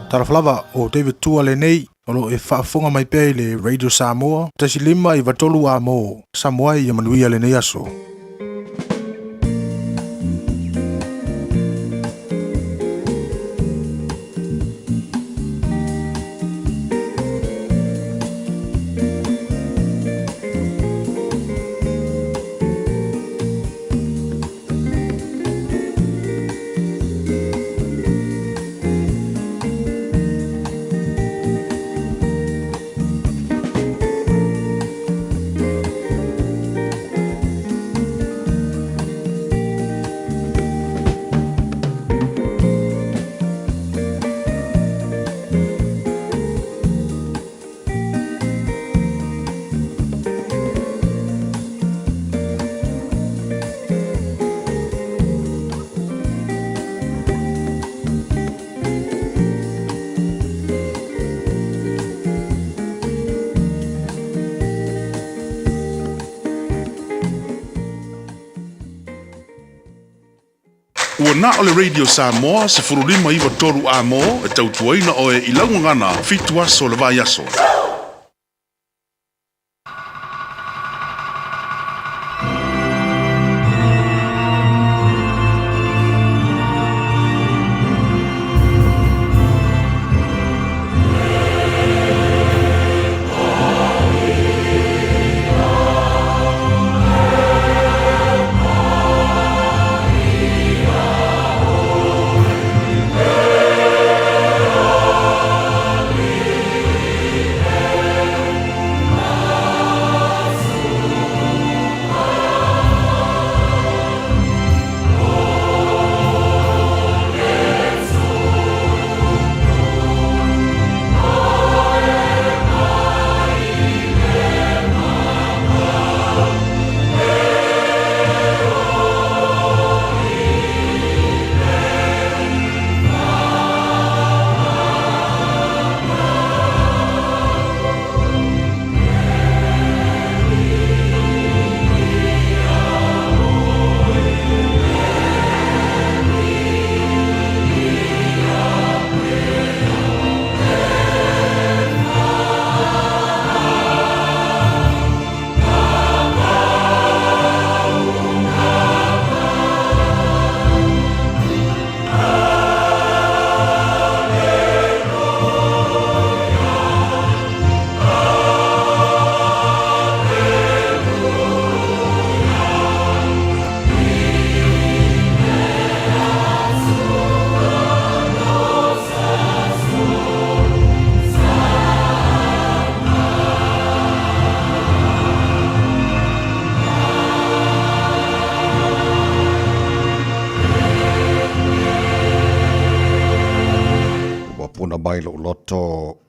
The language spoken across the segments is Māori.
Taraflava o David Tua le nei, olo e whaafonga mai pēi le Radio Samoa, tasi lima I watolu a mo, Samoa I amanuia le nei aso. Ua na o le Radio Samoa se furulima iwa toru a mo e tautuaina o e ilaungangana fitu aso le vai aso.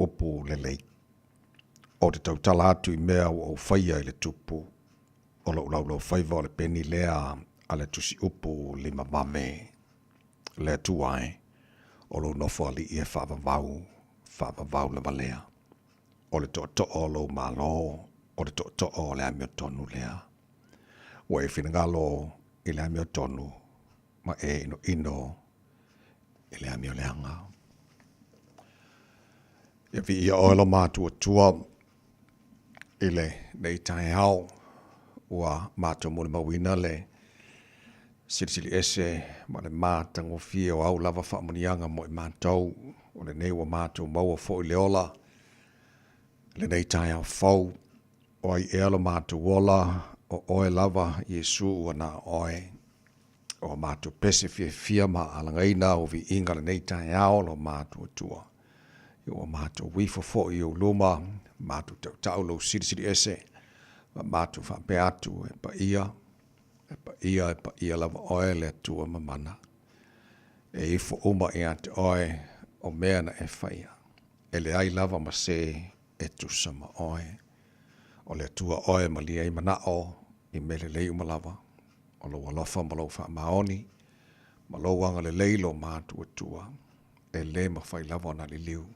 upu le lei. O te tautala atu I mea o whaia I le tupu. O lo ulau whaiva o le peni lea a le tusi upu lima mame. Le tuai. O lo nofo ali I e whaavavau le malea. O le to o lo malo. O le to o le amio tonu lea. Wa e whinangalo I le amio tonu. Ma e ino I le amio leanga. Ia vi ia oelo mātua tua I le nei tae hao ua mātua mole mawina le sirisiri ese ma le mātango fie o au lava whaamonianga mo I mātou o le nei ua mātua maua fo I le ola le nei tae hao fau o ai ealo mātua ola o oe lava Yesu ua na oe o mātua pese fia ma alangaina o vi inga le nei tae hao lo mātua tua. O mātou wifo fo I o luma, mātou tau lo siri ese, mātou whape atu e pa ia lava oe le atua mamana. E ifo uma e ate oe o mea na e whaia. E le ai lava ma se e tusa ma oe. O le atua oe ma lia I manao I mele lei uma lava. O lo alofa ma lo wha maoni, ma lo wanga le leilo mātou atua. E le ma whai lava na li liu.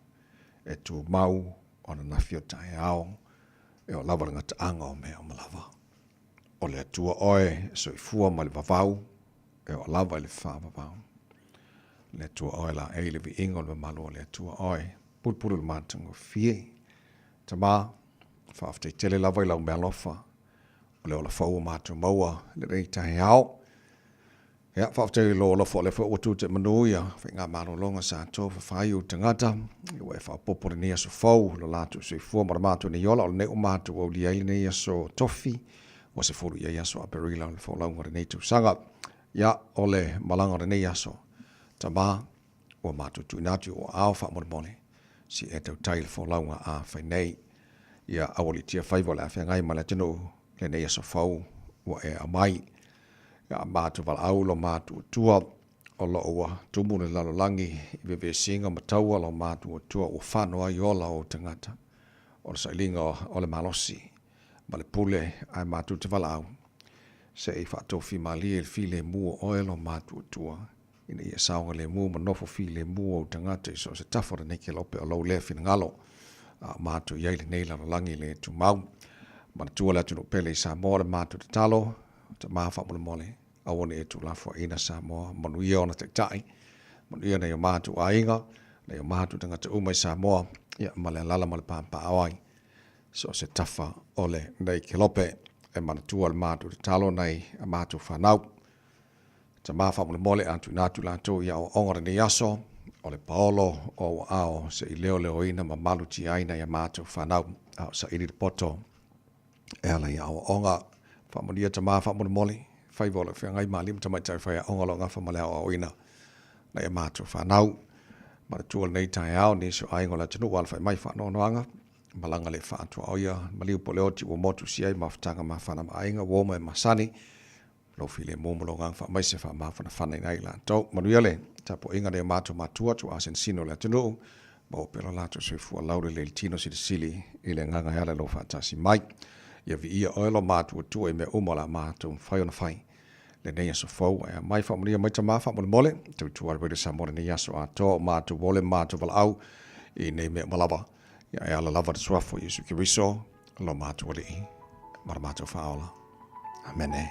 E tu mau o na nafio tae ao, e o lava nga taanga o mea o malava. O le atua oe, so I fua ma le vavau, e o lava le wha vavau. Le atua oe la e le vi ingo le malu o le atua oe, pulpulu le mātango fie. Tama, whaafte tele lava I lau mea lofa, o le o la whau mātua maua, le rei tae ao. Ia, whaafte lo lofo le whau atu te manuia, whi ngā maro longa sa tō whawhai o tangata, I wai whaapopore ni aso whau, lo lātu se fua mara mātua ni yola, o le neo mātua o li aile ni aso tofi, o se furu ia aso a perila, le whau launga re nei tu sanga. Ia, o le malanga re nei aso, tama, o mātua tu inatu o ao wha mone, si e tau tai le whau launga a whai nei, ia awali tia whaiva le a whengai ma le tino le nei aso whau, o e a mai, ia mātu wala au lo mātu tua o lo ua tumu le lalolangi I wewe singa mataua lo mātu tua o whanua I ola o tangata o le sailinga o le malosi ma le pule ai mātu te wala au se I whaatofi mali e fi le mua oe lo mātu tua ina ia saunga le mua ma nofo fi le mua o tangata I so se tafora nei ke lope o lau le fina ngalo mātu iai le nei lalolangi le tu mau ma tua le atu no pele I sa mo le mātu te talo ta mafa mo mole awone e tu la fo ina sa mo manuia ona te tai manuia na yo matu ainga na yo matu tanga te umai sa mo ya male lala male pampa awai so se tafa ole nei kelope e manatua le matu te talo nei a matu whanau ta mafa mo mole atu natu la to ya o ongara ni aso ole paolo o ao se I leo ina ma malu ti aina ya matu whanau au sa iri poto e ala ya o onga whamonia ta maa whamone mole, whaivola whiangai maa lim tamai tai whaia ongalo ngā whamalea o oina na e mātua whanau. Ma le tuol nei tai au ni so aingo la tunu wala whai mai whanoanga, malanga le whaatua oia, maliu po leo ti womotu siai ma whatanga ma whana ma ainga, woma e masani, lo file mōmolo ngā wha mai se wha ma whana whana inai la. Tau, manuia le, tapo inga le mātua matua tu asen sino le tunu, ma o pelo lato se fua laure le tino si sili I le nganga yale lo whaatasi mai. Ia vi ia oelo mātua tua I me umala mātua whai ona whai. Le nei aso fau, e mai whamonia mai ta maa whamone mole, tau tua rewere sa mora nei aso a tō mātua wole mātua wala au, I nei mea malawa. Ia e ala lava te suafo Yesu Kiriso, lo mātua li I, mara mātua whaola. Amen.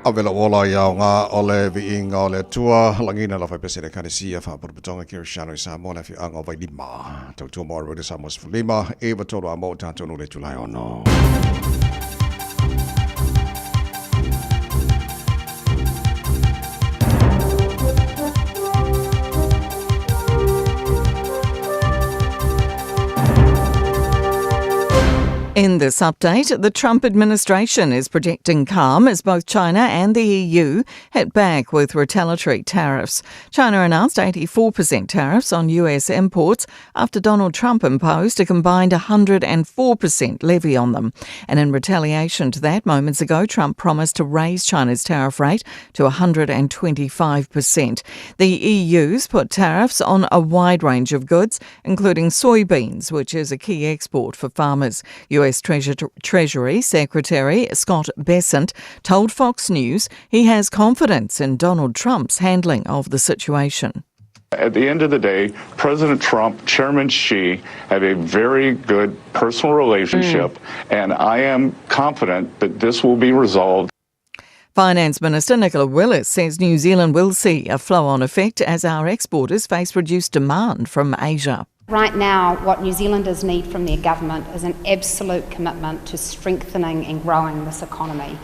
Avela ola ia nga ole vi inga ole tua langina la fai pese de kanisia fa por betonga Kirishano Samoa la fi anga vai lima. Tau tua mora rode Samos for lima. Eva tolo amo tanto no le tulai ono. In this update, the Trump administration is projecting calm as both China and the EU hit back with retaliatory tariffs. China announced 84% tariffs on US imports after Donald Trump imposed a combined 104% levy on them. And in retaliation to that, moments ago, Trump promised to raise China's tariff rate to 125%. The EU's put tariffs on a wide range of goods, including soybeans, which is a key export for farmers. US Treasury Secretary Scott Bessent told Fox News he has confidence in Donald Trump's handling of the situation. At the end of the day, President Trump, Chairman Xi have a very good personal relationship, and I am confident that this will be resolved. Finance Minister Nicola Willis says New Zealand will see a flow-on effect as our exporters face reduced demand from Asia. Right now, what New Zealanders need from their government is an absolute commitment to strengthening and growing this economy.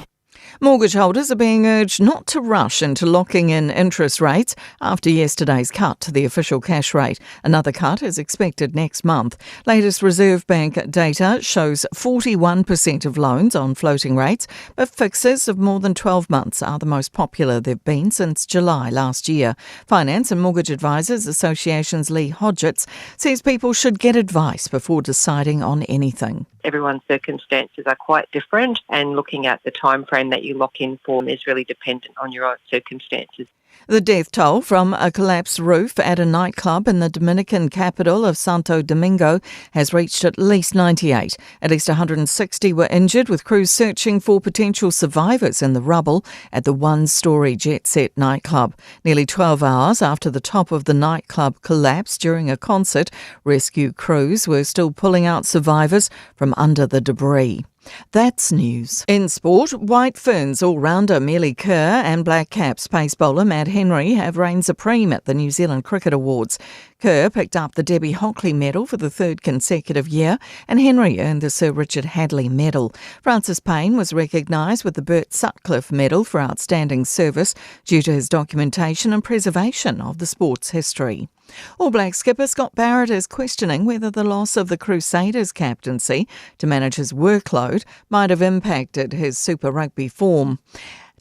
Mortgage holders are being urged not to rush into locking in interest rates after yesterday's cut to the official cash rate. Another cut is expected next month. Latest Reserve Bank data shows 41% of loans on floating rates, but fixes of more than 12 months are the most popular they've been since July last year. Finance and Mortgage Advisors Association's Lee Hodgetts says people should get advice before deciding on anything. Everyone's circumstances are quite different, and looking at the time frame that you lock in for is really dependent on your own circumstances. The death toll from a collapsed roof at a nightclub in the Dominican capital of Santo Domingo has reached at least 98. At least 160 were injured, with crews searching for potential survivors in the rubble at the one-storey Jet Set nightclub. Nearly 12 hours after the top of the nightclub collapsed during a concert, rescue crews were still pulling out survivors from under the debris. That's news. In sport, White Ferns all-rounder Millie Kerr and Black Caps pace bowler Matt Henry have reigned supreme at the New Zealand Cricket Awards. Kerr picked up the Debbie Hockley Medal for the third consecutive year, and Henry earned the Sir Richard Hadley Medal. Francis Payne was recognised with the Bert Sutcliffe Medal for outstanding service due to his documentation and preservation of the sport's history. All Black skipper Scott Barrett is questioning whether the loss of the Crusaders captaincy to manage his workload might have impacted his Super Rugby form.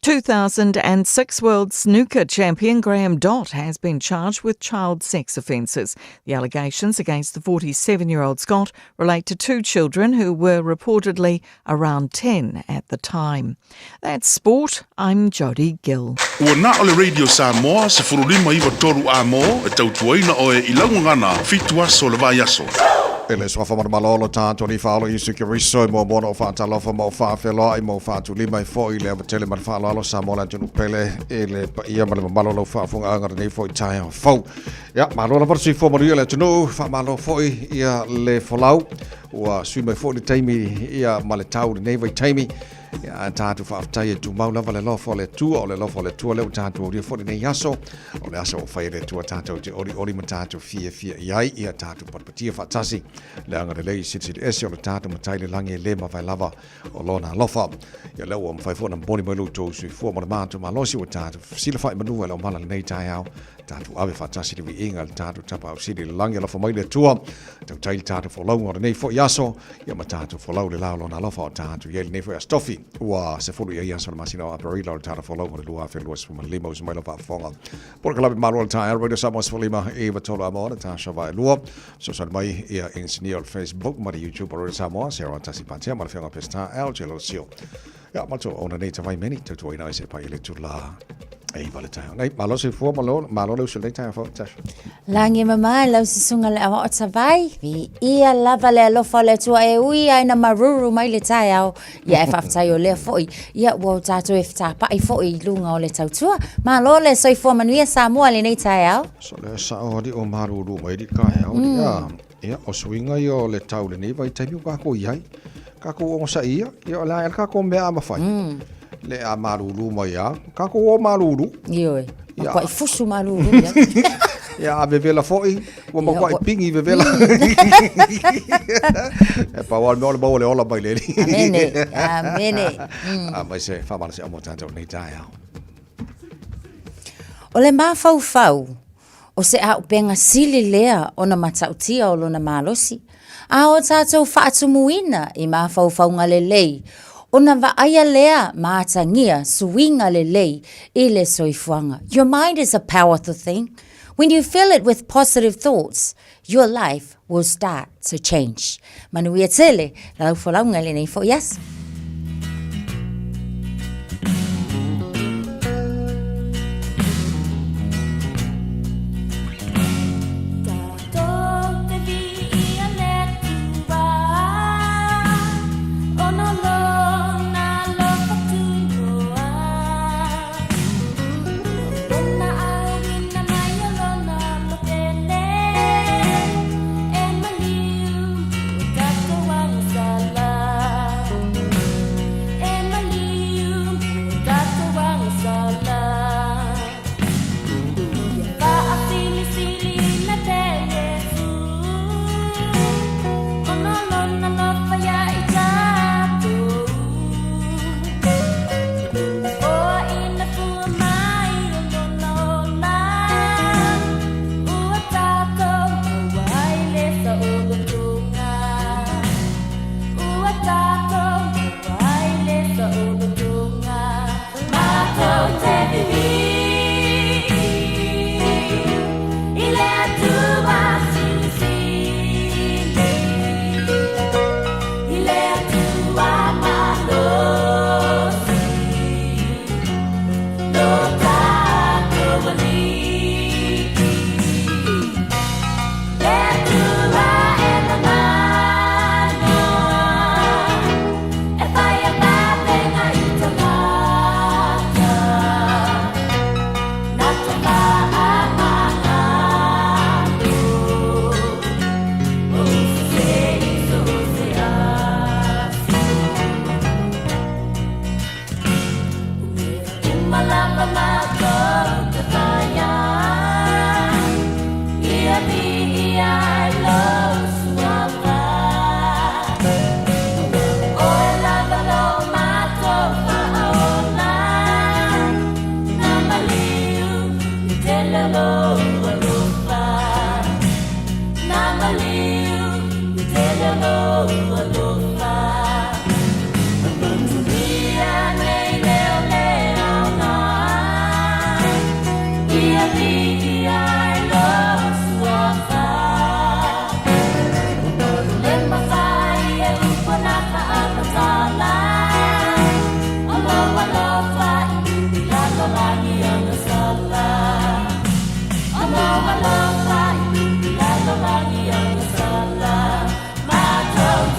2006 World Snooker champion Graham Dott has been charged with child sex offences. The allegations against the 47-year-old Scot relate to two children who were reportedly around 10 at the time. That's sport. I'm Jodie Gill. Ua na ole Radio Samoa se furulima iwa toru a mo e tautuaina o e ilaungangana fitua so le vai aso. Ele so fa malolo tanto ni falo i securiso mo bono fa talo fa mo fa felo ai mo fa tu lima fo i le tele mar fa lo Samoa tu pele ele ia mal malolo fa funga ngar nei fo tai fo ya malolo por si fo mo le tu fa malo fo ia le folau ua sui mai fo le taimi ia male tau nei vai taimi ya tatu fa tai tu mau lava le lofo le tu o le lofo le tu le tatu o fo nei yaso o le aso fa ile tu tatu te ori matatu fia iai ia tatu por patia fa tasi le anga le sit esi o le tatu matai le langi le ma vai lava o lona lofa ya le o fai fo na boni mai lu tu sui fo mo matu ma losi o tatu sila fa manu le o mala nei tai au tatu ave fa tasi vi inga tatu tapa o sidi langi lofa mai le tua tai tatu fo lo nei fo yaso ia matatu fo lo le la lona lofa tatu ye nei fo stofi ua se fulu ia so masino a perila o tara follow o lua fe luas from limos mai pa fonga por club manual tire radio samos folima eva tolo amor ta shava lua so so mai ia engineer Facebook mai YouTube or samo sera tasi patia mal fenga pesta el gelosio ya mato ona nei tavai many to ina se pa ile tula ei vale ta nei malo se fu malo le sule ta fo ta langi mama lo se sunga le o tavai vi ia lava le lo fa le tua e ui ai na maruru mai le tai au ia fa tai o le foi ia wo tato e fa pa i foi lunga o le tautua malo le soi fo manuia Samoa le nei tai au so le sa o di o maruru mai di ka au ia o swinga yo le tau le nei vai tai ka ko iai ka ko o sa ia la ka ko me ama fai Le a maruru mo ia. Ka ko o maruru. Ioi. Ia. Ko i fusu maruru. Ya a vevela foi. Wa mo ko i pingi vevela. E pa wa mo le bo le ola baile. Amene. Mai se fa mala se amo tanto nei tai au. O le mafau o se au penga sili lea o na matautia o lona malosi. A o tātou whaatumuina i mafau ngale lei. O na vaaya lea maatangia suinga le lei i le soifuanga. Your mind is a powerful thing. When you fill it with positive thoughts, your life will start to change. Manuia tele, lau whalaunga le nei fo, yes?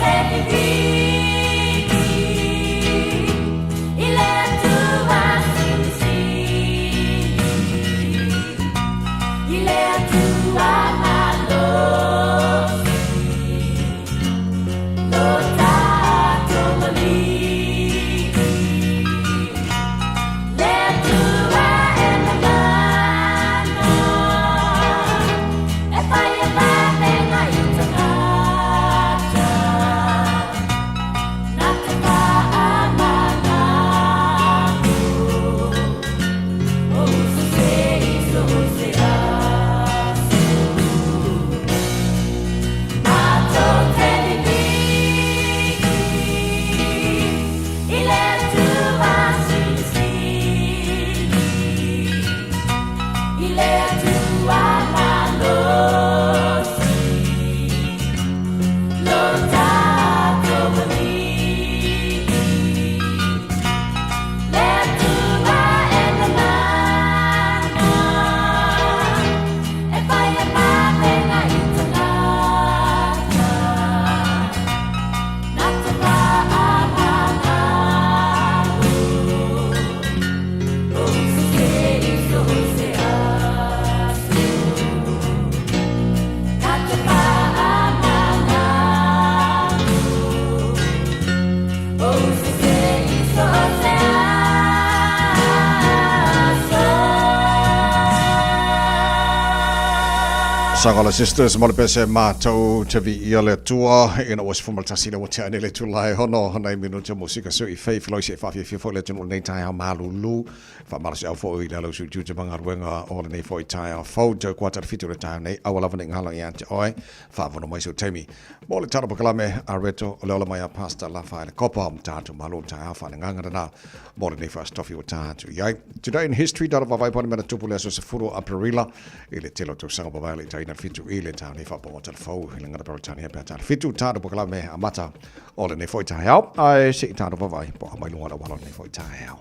Baby Sangola sisters mo le pese mātou te vi ia le tua ina was fumaltasina wa te ane le tulai hono honai minuta musika so I fei floi se fafi fo le tunu nei tai malulu fa marasi au fo I dalo su tu te manga ruenga o le nei fo I tai au fo te kwata fitu le tai nei awala vane ngalo ia te oi fa vono mai so temi mo le tara pakalame areto o le ola mai a pasta la fa le kopa mtatu malu tai fa le nganga na mo le nei fa stofi o tatu yai today in history dara va vai pone mena tupu le so se furu aprila ile telo to sanga ba le tai na fitu ile tani fa po tal fo ile ngara pa tani pa tal fitu tado pakala me amata ole ne foi tai au ai si tado pa vai po mai lunga wala ne foi tai au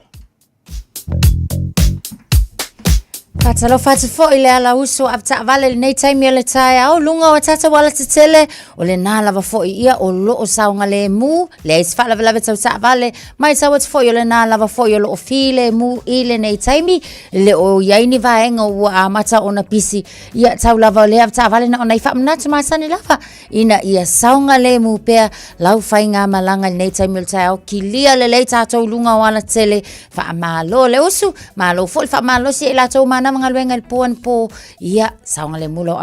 Patalo fatu fo ile ala uso apta vale nei taimi le tai au lunga o tata wala te tele o le nala va fo ia o lo o saunga le mu le is fala vela tau ta vale mai sa wat fo ile nala va fo ile o file mu ile nei taimi le o yaini va enga o amata ona pisi ia tau lava le apta vale na ona ifa mnatu masani lava ina ia saunga le mu pe lau fainga malanga nei taimi le tai au kilia le tata lunga wala tele fa malo le usu malo fo fa malo si la tau mana mga luenga puan po ia saunga le mulo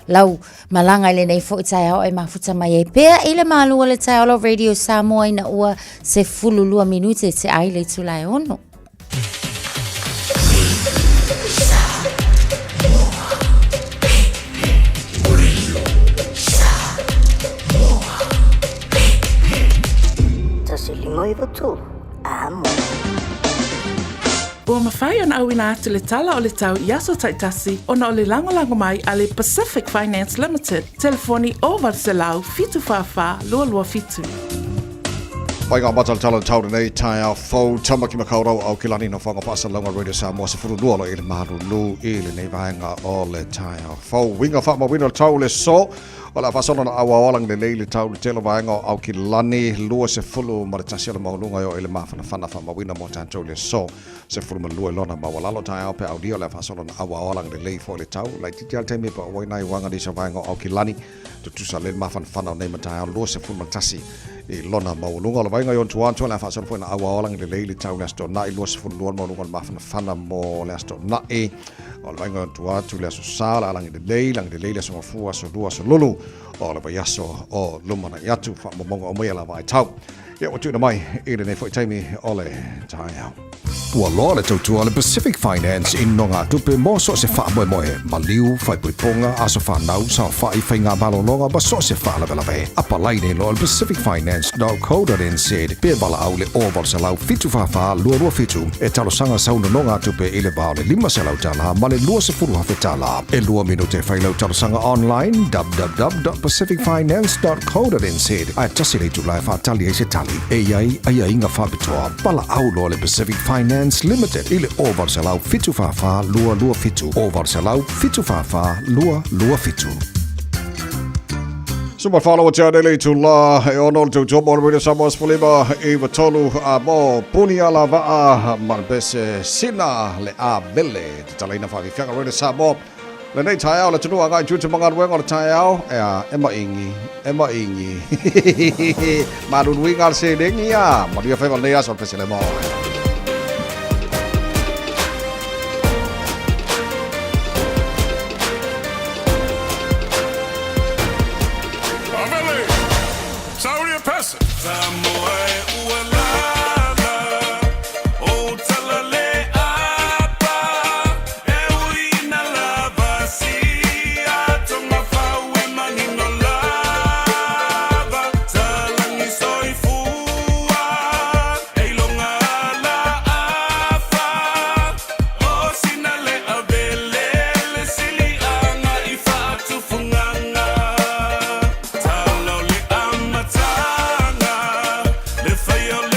lau malanga le nei fo itai au e mafuta mai e pea ile malu le tai au radio Samoa ina ua se fululua minute se ai le tulai ono. Tasilingoi votu amo. Ua mawhai ona au ina atu le tala o le tau Iaso Taitasi ona o le lango mai a le Pacific Finance Limited. Telefoni o Varselau fitu whawha lua fitu. Pai ngā matal tala tau nei tai au fau tamaki makaurau au kilani no whanga pasa launga radio Samoa se furu lualo I le maharu lu I le nei vaenga o le tai au fau. Winga whama wina tau le so o la fasona na awa walang le leili tau le telo vaenga au kilani lua se fulu maritasi ala maulunga yo ile mafana whana whama wina mo tantou le so se fulu malua lona ma walalo tai au pe au dio le fasona na awa walang le lei fo le tau lai titi al teime pa wainai wanga di sa vaenga au kilani tutusa le mafana whana nei matai au lua se fulu maritasi I lona maulunga o la vainga yon tuan tuan le fasona fo na awa walang le leili tau le asto na I lua se fulu luan maulunga le mafana whana mo le asto na e o la vainga yon tuan tu le aso sala alangi le leili aso mafua aso lua aso lulu o le vaiaso o lumana I atu wha momonga o mea la vai tau. Ia o tūna mai, I le nei fwoi taimi o le tai au. Ua loa le tautua le Pacific Finance I no ngā tupe mo so se wha moe moe. Maliu, whai puiponga, aso whanau, sa whai whai ngā malolonga, ba so se wha lawe lawe. Apa lai nei lo le pacificfinance.co.nz. Pea bala au le oval sa lau fitu whawha, lua fitu. E talo sanga sauna no ngā tupe I le bao le 5 se lau tala, ma le lua se furu hawhi tala. E lua minute whai lau talo sanga online, www.pacificfinance.co.nz. Ai tasi rei tu lai whatali e se tali. E iai, ai inga whabitoa. Bala au lo le Pacific Finance Limited. Ile oval sa lau fitu whawha, lua fitu. Oval sa lau fitu whawha, lua fitu. Super follow te adele tu la e ono tu tomo le Samoa Spolima I watolu a mo puni ala va malbese sina le a bele te talaina fa fianga le Samoa le nei tai au le tunu anga tu te manga wenga le tai au ema ingi marun winga se dengia ma dia fa le aso pese le mo Fire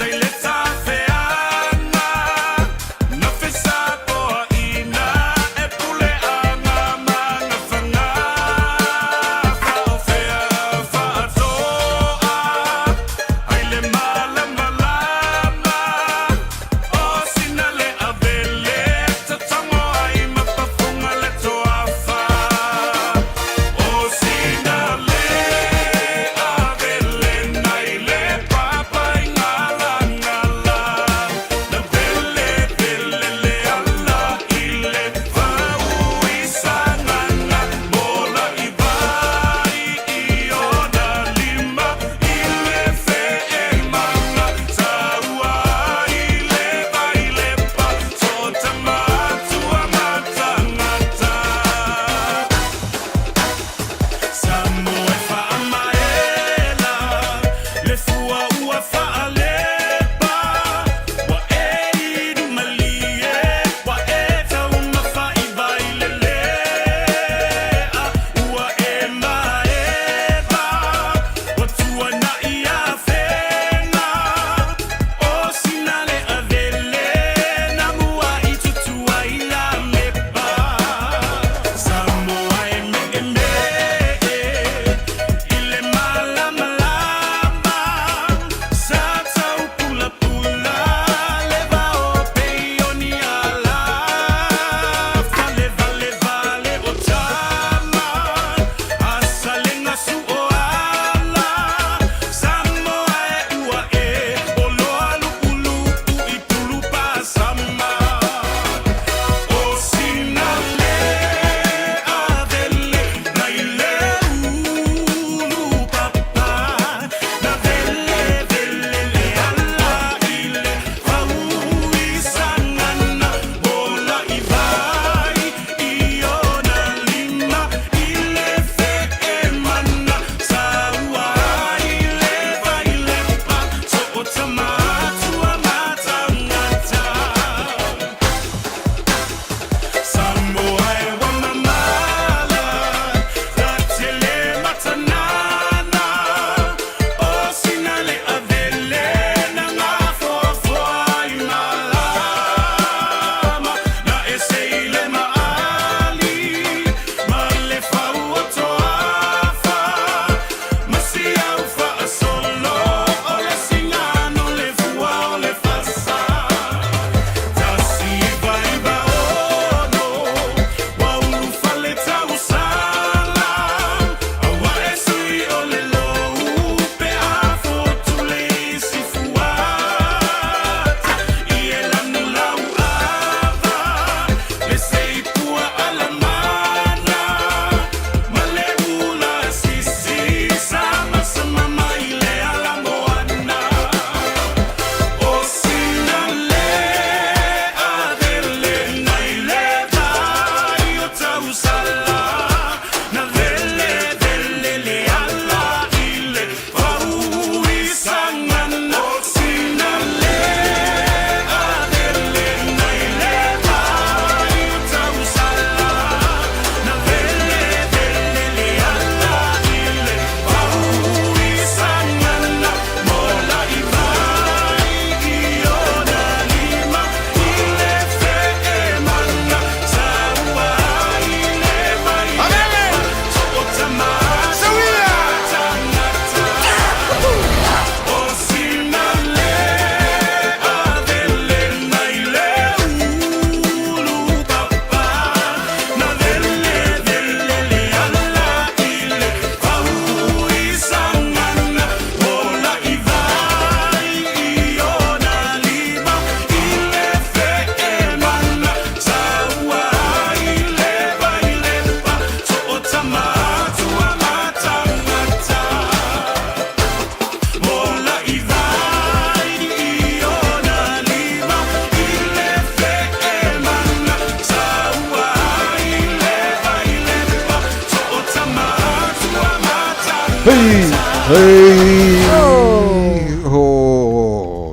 Say let's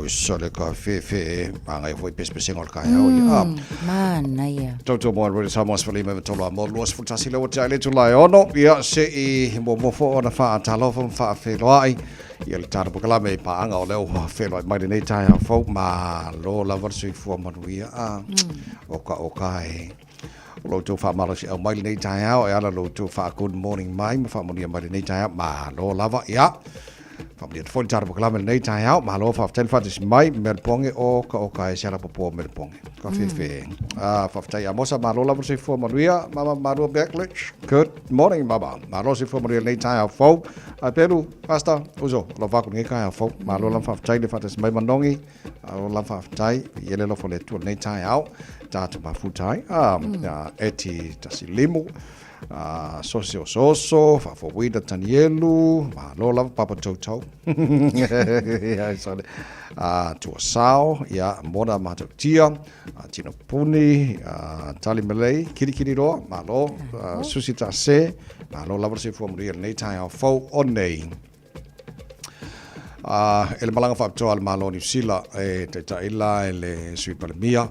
Sole ka fe mangai foi pesing ol ka ya mana ya toto mo re sa mos fali me tolo mo los fu tasile o tale tu lai ono ya se I mo fo ona fa talo fa fe loi ya le tar bukala me pa anga o le fe loi mai nei tai ha fo ma lo la ver sui fu mo wi o ka e lo tu fa ma si o mai nei tai ha ya lo tu fa good morning mai fa mo ni mai nei tai ma lo lava ya Family at Fontar Buklam nei tai out malo fa ten fa dis mai merponge o ka sala popo merponge ka fe fa tai amosa malo la se fo maria mama malo backlich good morning baba malo se fo maria nei tai out fo a peru pasta uzo lo va con ngai fo malo la fa tai fa dis mai mandongi la fa tai yele lo fo le tu nei tai out ta tu ma fu tai eti tasilimo socio fa fo wida tanielu ma lo la papa toto ya so tu sao ya moda ma tia tino puni tali malay kiri ro ma lo susi ta se ma lo la versi fo muri nei tai fo on nei el malanga fa to al malo ni sila te ta ila le sui palmia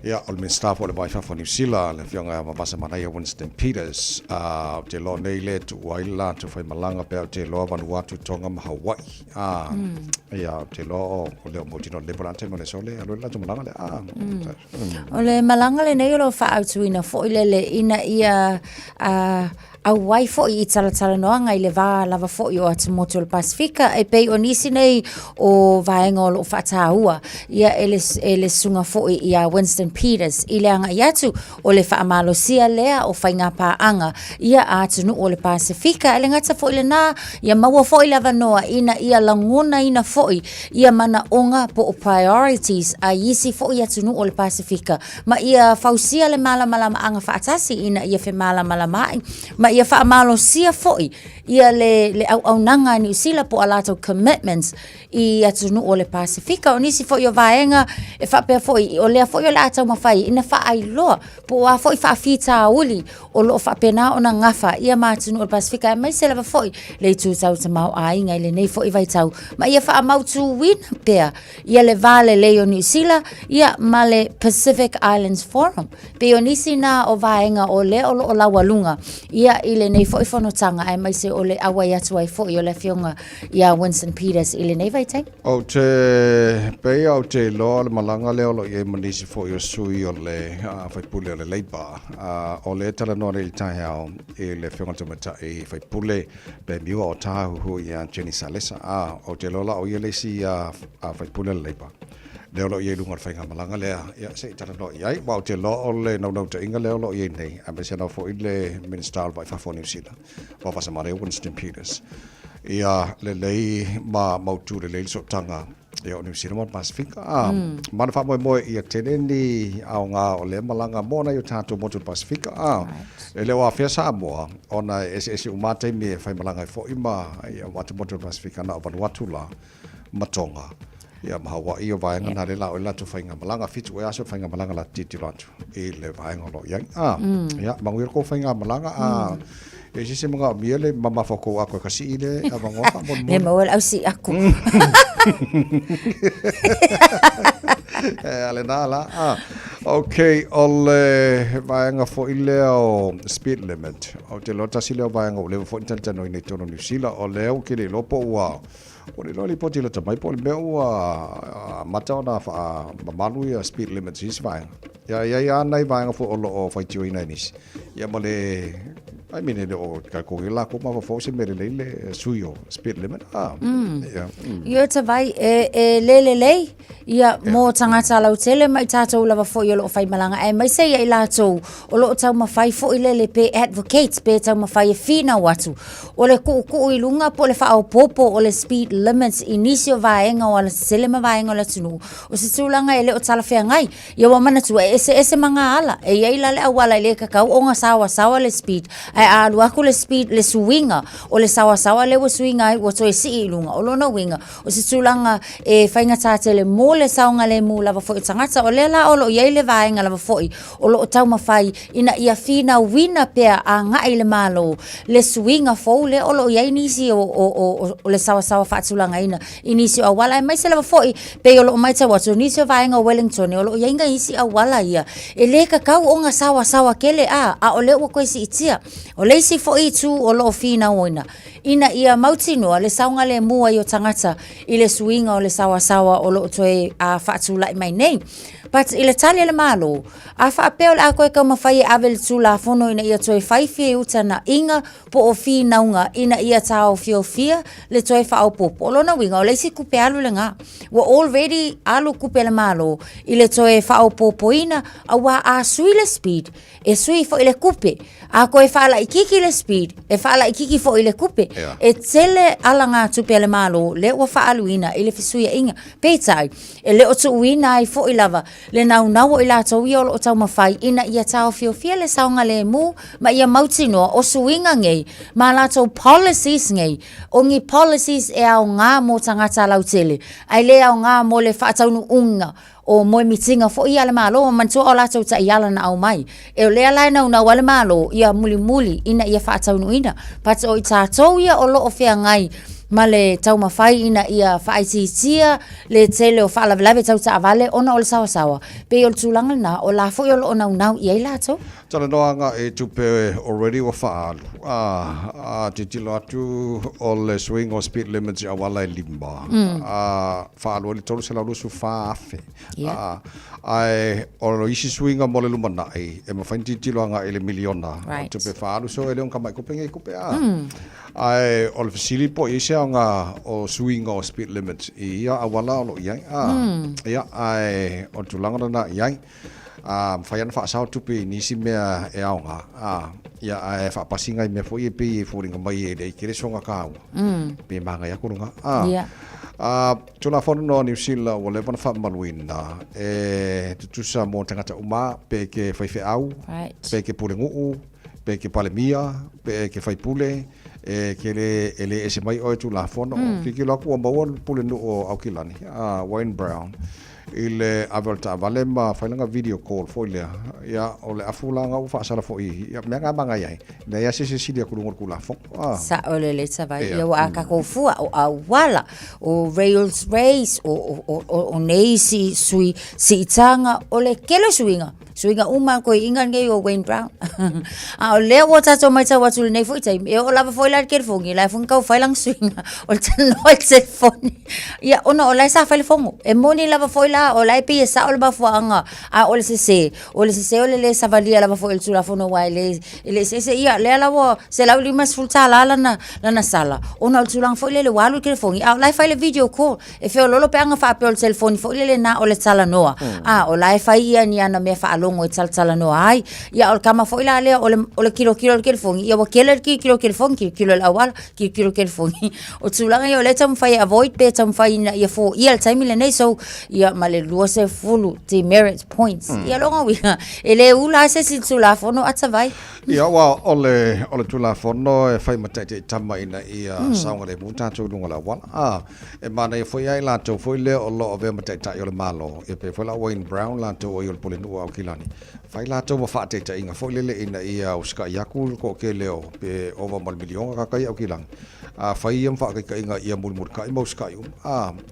Ja, al min staff o le vai fa New Zealand le fionga ma basa mana ia Winston Peters te lo nei le tu waila tu fai malanga pe te lo Vanuatu Tonga ma Hawaii ia te lo o le mo tino le plante mo le sole alo la tu malanga le o le malanga le nei lo fa autuina fo le ina ia a wai fo I tala noa ngai le va lava fo I o atu motu le Pasifika e pei o nisi nei o vaenga o lo whataua ia ele sunga fo I a Winston Peters I le anga iatu o le whaamalo sia lea o whainga paanga ia atu nu o le Pasifika ele ngata fo le na ia maua fo I lava noa ina ia langona ina fo ia mana onga po o priorities a isi fo I atu nu o le Pasifika ma ia fausia le malama anga whaatasi ina ia fe malama mai ma ia whaamalo sia foi ia le au nanga New Zealand po alato commitments I atu nu o le Pasifika o nisi foi o vaenga e whapea foi o lea foi o le atau mawhai ina whaai loa po a foi whaafita uli o lo whapena o na ngafa ia matu nu o le Pasifika e mai se lewa foi le tu tau ta mau a inga le nei foi vai tau ma ia whaamau tu wina pea ia le vale le o New Zealand ia ma le Pacific Islands Forum pe o nisi na o vaenga o le o lo lawalunga ia ile nei foi fonotanga ai mai se o le awai atu ai foi o le fionga ia Winston Peters ile nei vai tai o te pei au te lo le malanga le o ye manisi foi o sui o le fai pule o le leipa o le tala no le tai au e le fionga te mata e fai pule pe miu o tahu hu ia Jenny Salesa o te lola o ye le si fai pule le leipa le lo ye lunga fai malanga le ya se tala no ia wa te lo le no te inga le lo ye nei a be se no fo ile minister vai fa New Zealand wa fa samare Winston Peters ia le lei ma mautu le lei so tanga ia New Zealand Pasifika ma fa mo ia teneni au nga o le malanga mona yo tato mo tu Pasifika ele wa fa sa mo ona ese umate me fa malanga fo ima ia wa tu mo tu Pasifika na Vanuatu la matonga ia ma Hawaii o vaenga na le la o la tu fainga malanga fitu e aso fainga malanga la titi latu e le vaenga lo yang ia mangwir ko fainga malanga e si se mga miele mama foko ako kasi ile abango ka mon le mawal au si ako ale nala okay ole vaenga fo ile o speed limit o te lota sile o vaenga o le fo intentano ni tono New Zealand o le o kile lopo wa o le loli poti le tamai po le mea mata ona fa manu ia speed limit is vaenga ya nai vaenga fo o fai tio ina nis ya mole I mean it o ka ko la ko ma fo se mere le suyo speed limit ia te vai le ia mo tangata lau tele mai tatou lava fo yo lo fai malanga e mai se ia ilato o lo tau ma fai fo ile pe advocates pe tau ma fai fina watu o le ku I lunga po le fa o popo o le speed limits inicio vaenga o le sele ma vaenga la tunu o se tulanga ele o tala fe ngai ia wa mana tu ese manga ala e ia ila le awala le ka ka o nga sawa le speed ai alu aku le speed le swinga o le sawa le swinga ai o toe si lunga o lona winga o se tulanga e fainga tātele mo le saunga le mu lava foi tangata o le la o lo iei le vaenga lava foi o lo tau mawhai ina ia fina wina pea a ngai le malo le swinga fo le o lo iei nisi o le sawa whaatulanga ina inisi o wala mai se lava foi pe o lo mai ta watu nisi o vaenga Wellington o lo iei nga isi a wala ia e le kakau o nga sawa kele a o le ua koe si itia o le isi foi tu o lo fina oina ina ia mautinoa le saunga le mua i o tangata i le swinga o le sawa o lo toe a whaatulai mai nei. But i le tali le malo, a whaapeo le a koe ka mawhai ave le tula fono ina ia toe whaifie utana inga po o fi naunga ina ia tau fia le toe whao popo. O lona winga o leisi kupe alu le ngā. Wa already alu kupe le malo i le toe whao popo ina a wa a sui le speed e sui fo i le kupe. A koe whaala i kiki le speed e whaala i kiki fo i le kupe. Yeah. E tele ala ngā tupe le malo le ua whaalu ina i le fisuia inga. Peitai, e le o tu uina i fo i lava le nau i la tau ia o tau mawhai ina ia tau fia le saunga le mu ma ia mautinoa o suinga ngei ma la tau policies ngei o ngi policies e au ngā mo tangata lau tele ai le au ngā mo le whaataunu unga o moe mitinga fo ia le malo mantua o la tau ta iala na au mai e o lea lai nau wale malo ia muli ina ia whaataunu ina pata o i tātou ia o lo o fea ngai ma le tau mawhai ina ia whaititia le tele o whaalavelave tau ta avale ona o le sawa pe o le tūlanga na o la fo i o lo o nau i ei lato tala noanga e tupe already wa whaalu titilo atu o le swing o speed limits a wala e limba whaalu o le tolu se laurusu whaafe ai o lo isi swinga mo le lumanai e mawhain titiloanga e le miliona tupe whaalu so e leon kamai kupenge kupe ai o le fasili po i se nga o swing o speed limits ia a wala o lo iai ia ai o tulanga na iai whaiana whaasau tupi nisi mea e aonga ia e whaapasinga i mea fo i pe i fōringa mai e rei kere songa kāua pe manga ia kurunga tuna whanu no New Zealand o lewana whaamaluina e tutusa mō tangata uma pe ke whaife au pe ke pule nguu pe ke palemia pe ke whaipule e ke le ese mai o tu la fono ki la ku mo pule no o Aukilani Wayne Brown ile averta valema failanga video call fo ile ya ole afulanga u fa sala fo i ya menga manga yai na ya se dia ku ngor ku la fo sa ole le sa vai yo aka ko fu o wala o rails race o neisi sui si tanga ole kelo suinga uma ko ingan nge o Wayne Brown o le o tato mai ta watu nei fo tai e o lava fo la ke fo ngi la fo ka failang suinga o tano se fo ya ona o la sa faile fongo e moni lava fo la o la pe sa o ba fo anga o le se o le sa valia lava fo el tu la fo no wa le se ya le la wo se la limas full tala la sala ona o tu lang fo le walu ke fo ngi la faile video call e fe o lolo pe anga fa pe o telefoni fo le na o le tala noa o la fa ia ni ana me fa longo tala no ai ya o kama foi la le o le kilo ke fongi ya o kilo ke fongi kilo la wal kilo ke fongi o tulanga yo le tam fai avoid pe tam fai na ya fo ya time le nei so ya male luose fulu demerit points ya longa wi ele ula se si tula fono atavai ya wa ole tula fono e fai mata te tama ina ia saunga le muta tu lunga la wal e mana e foi ai la to foi le o lo ove mata ta yo le malo e pe foi la Wayne Brown la to yo le polenu au kilani fai la to fa te ta inga foi le ina ia uska yaku ko ke leo pe over mal milion ka kai au kilang fai yam fa ka inga ia mul ka mo ska yum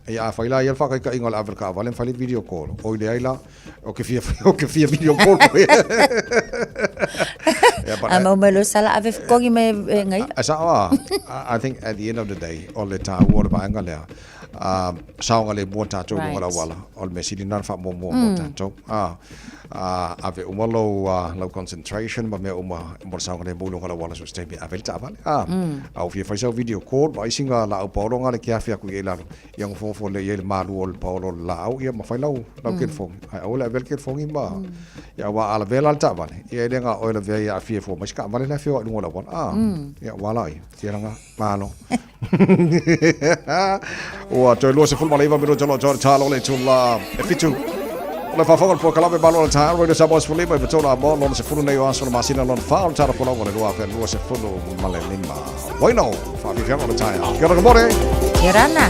ia fai la ia fa ka inga la ka valen fai video call o le ai la o ke fia video call amo melo sala ave kogi me ngai I think at the end of the day all the time what ba anga le saunga le mo tatou ngala wala ol me silina fa mo tatou ave umalo low concentration ma me uma mo saunga le mo ngala wala so stay ave ta vale au fi fa video call ba singa la o polo ngale kia fi ku ela yang fo le ye malu ol polo la au ia ma fa lau ke fo ai ola vel ke fo ngima ya wa ala vel alta vale ia denga ola ve ya fi fo ma ska vale la fi o ngala wala ya wala ia tiranga malo o to lo se ful malaiva miro jalo jor chalo le chulla e fitu Ole whawhonga po kalawe malo le taha, Radio Samoa se fulima, i vatola mo, lona se fulu nei o aso na masina, lona wha o tara ponongo le lua, lua se fulu male lima. Waino, whawhiwhianga le taha. Kia ora ka more. Kia rana.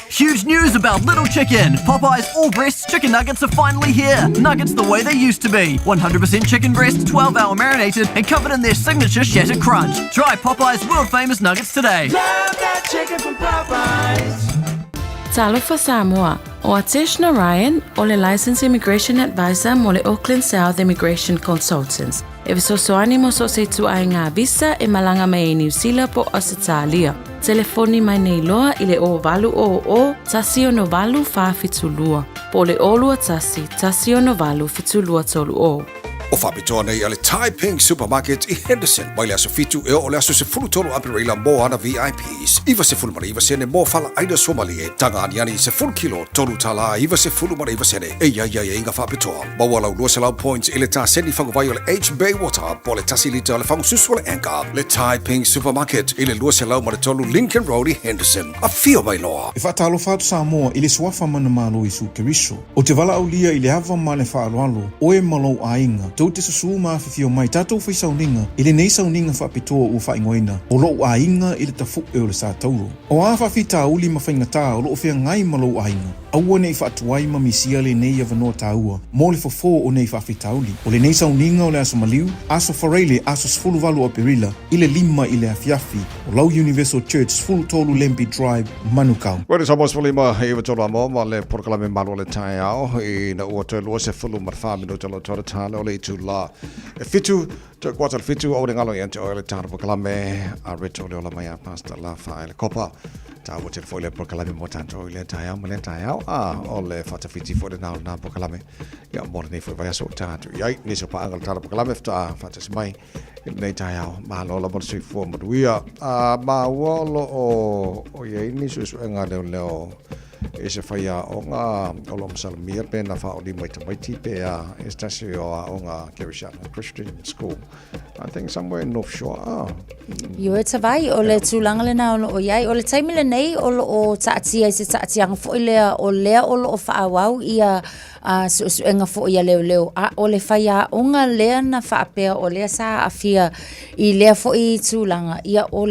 Huge news about Little Chicken. Popeye's all-breast chicken nuggets are finally here. Nuggets the way they used to be. 100% chicken breast, 12-hour marinated, and covered in their signature shattered crunch. Try Popeye's world-famous nuggets today. Love that chicken from Popeyes. Talofa Samoa. O Atishna Ryan, o le Licensed Immigration Advisor mo le Auckland South Immigration Consultants. E visosoani mo so se tu ai ngā visa e malanga mai New Zealand po Australia. Telefoni mai nei loa i le o valu o tasi o no valu wha fitulua. Po le olua tasi o no valu fitulua tolu o. O whapitoa nei ale Taiping Supermarket I Henderson. Mai le aso fitu e o le aso se fulu tolu apireila mo ana VIPs. Iwa se fulu mara iwa sene mo fala aina Somalia. Tanga aniani se fulu kilo tolu tala iwa se fulu mara iwa sene. E inga whapitoa. Mawalau lua se lau points i le ta seni whangawai o le H Bay Water. Po le tasi lita o le whangususu o le Anchor. Le Taiping Supermarket I le lua se lau mara tolu Lincoln Road I Henderson. A fio mai loa. E whaatalo whaatu Samoa I le suafa mana malo I su keriso. O te wala au lia I le hava ma le whaaloalo. O e malo ainga. Tātou te susu ma whiwhio mai, tātou whai sauninga, i le nei sauninga whapitoa ua whaingoina, o loo a inga i le tafu e o le sa tauro. O a whawhita uli ma whaingata, o loo whea ngai ma loo a inga. Aua nei whaatuai ma misia le nei avanoa tāua, mo le fofo o nei whawhita uli. O le nei sauninga o le aso maliu, aso whareile, aso sfulu walu o perila, i le lima i le afiafi, o Lau Universal Church, sfulu tolu Lempi Drive, Manukau. Wale sa mos lima e wa tolo mo ma le proklame malo le tai ao i na ua te loa se fulu marfa mino tolo tolo tala o le itu la. E fitu, te kuata le fitu o le ngalo i ante o le tana proklame a reto le ola mai a pasta la fa le kopa. Ta ua te foi le proklame mo tanto o le tai ao ma le tai ao a o le fatafiti foi le nao na proklame. Ia mo le nei foi vai aso tatu. Iai, niso pa angal tana proklame fta fatas mai. Nei tai ao ma lola mo sui fo mo duia. Ma wolo o iei niso su enga leo e se whaia o ngā olom salamia pe na wha o li mai tamaiti pe a estasi o ngā Kerishana Christian School. I think somewhere in North Shore. Yo e tawai o le tūlanga le na o iai o le taimile nei o taatia i se taatianga fo i lea o o whaawau ia suenga fo ia leo a o le whaia o ngā lea na whaapea o lea sa afia i lea fo i tūlanga ia o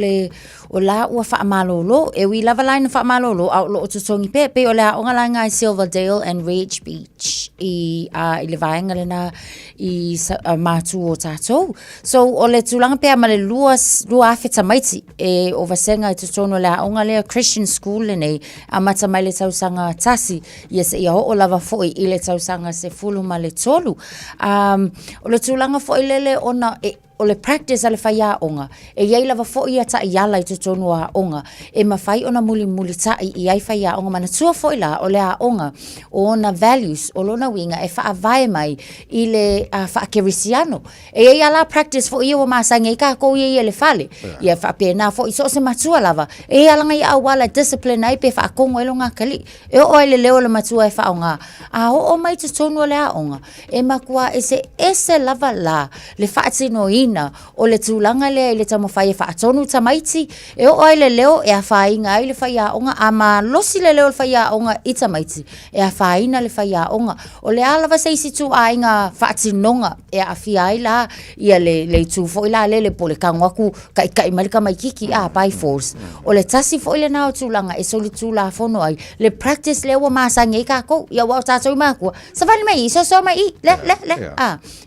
la ua whaamalolo e wi lava line whaamalolo au lo o tutongi pe o lea o ngā langa i Silverdale and Ridge Beach i le vaenga le na i mātu o tātou. So o le tūlanga pea ma le lua awhita maiti e o vasenga i tutono lea o ngā lea Christian School le nei a mata mai le tausanga tasi ia se ia o lava foi i le tausanga se fulu ma le tolu. O le tūlanga foi lele ona o le practice ale whaia onga. E iei lava fo ia ta i ala i tutonu a onga. E ma whai ona muli ta i iei whaia onga. Mana tua fo ila o le a onga o ona values o lona winga e wha vai mai i le wha kerisiano. E iei ala practice fo ia o masange i ka kou iei le fale. Ia wha pēnā fo i so se matua lava. E alanga i awala discipline ai pe wha kongo elo ngā kali. E o ele leo le matua e wha onga. A o mai tutonu o le a onga. E makua e se lava la le wha atino i o le tūlanga lea i le tamawhai e whaatonu tamaiti e o ai le leo e a whainga ai le whaia onga a ma losi le leo le whaia onga i tamaiti e a whaina le whaia onga o le alawa seisi tu a inga whaatinonga e a whia ai la ia le tūfo i la le pole kangwaku kai malika mai kiki a pai force o le tasi fo i le nao tūlanga e soli tūla fono ai le practice leo wa masange i kako ia wao tātou i mākua sa whali mai i so mai i le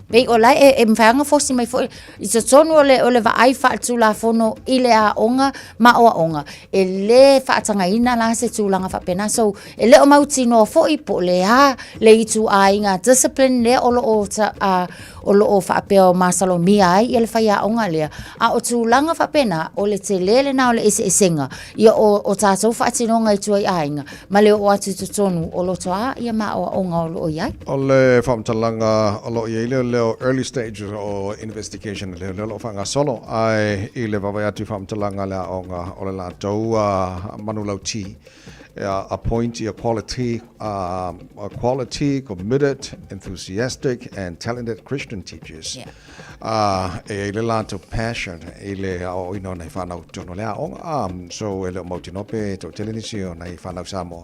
Pei o lai e mwhaanga fosi mai fo i so tonu o le vaai whaatula fono i le a onga ma o a onga. E le whaatanga ina la se tūlanga whapena. So e le o mauti no fo i po le a le i tu a inga discipline le o lo o whaapea o masalo mia ai i le whaia onga lea. A o tūlanga whapena o le te lele na o le ese esenga. Ia o tātou whaatinonga i tua i a inga. Ma le o atu tutonu o lo toa ia ma o a onga o lo iai. O le whamtalanga o lo iai leo early stages o investigation leo whanga solo ai i le wawai atu whamtalanga lea o le la tau manu lau ti appoint a quality, committed, enthusiastic, and talented Christian teachers. E le la tau passion i le o ino nei whanau tono lea so e le mautinope tau telenisio nei whanau Samoa.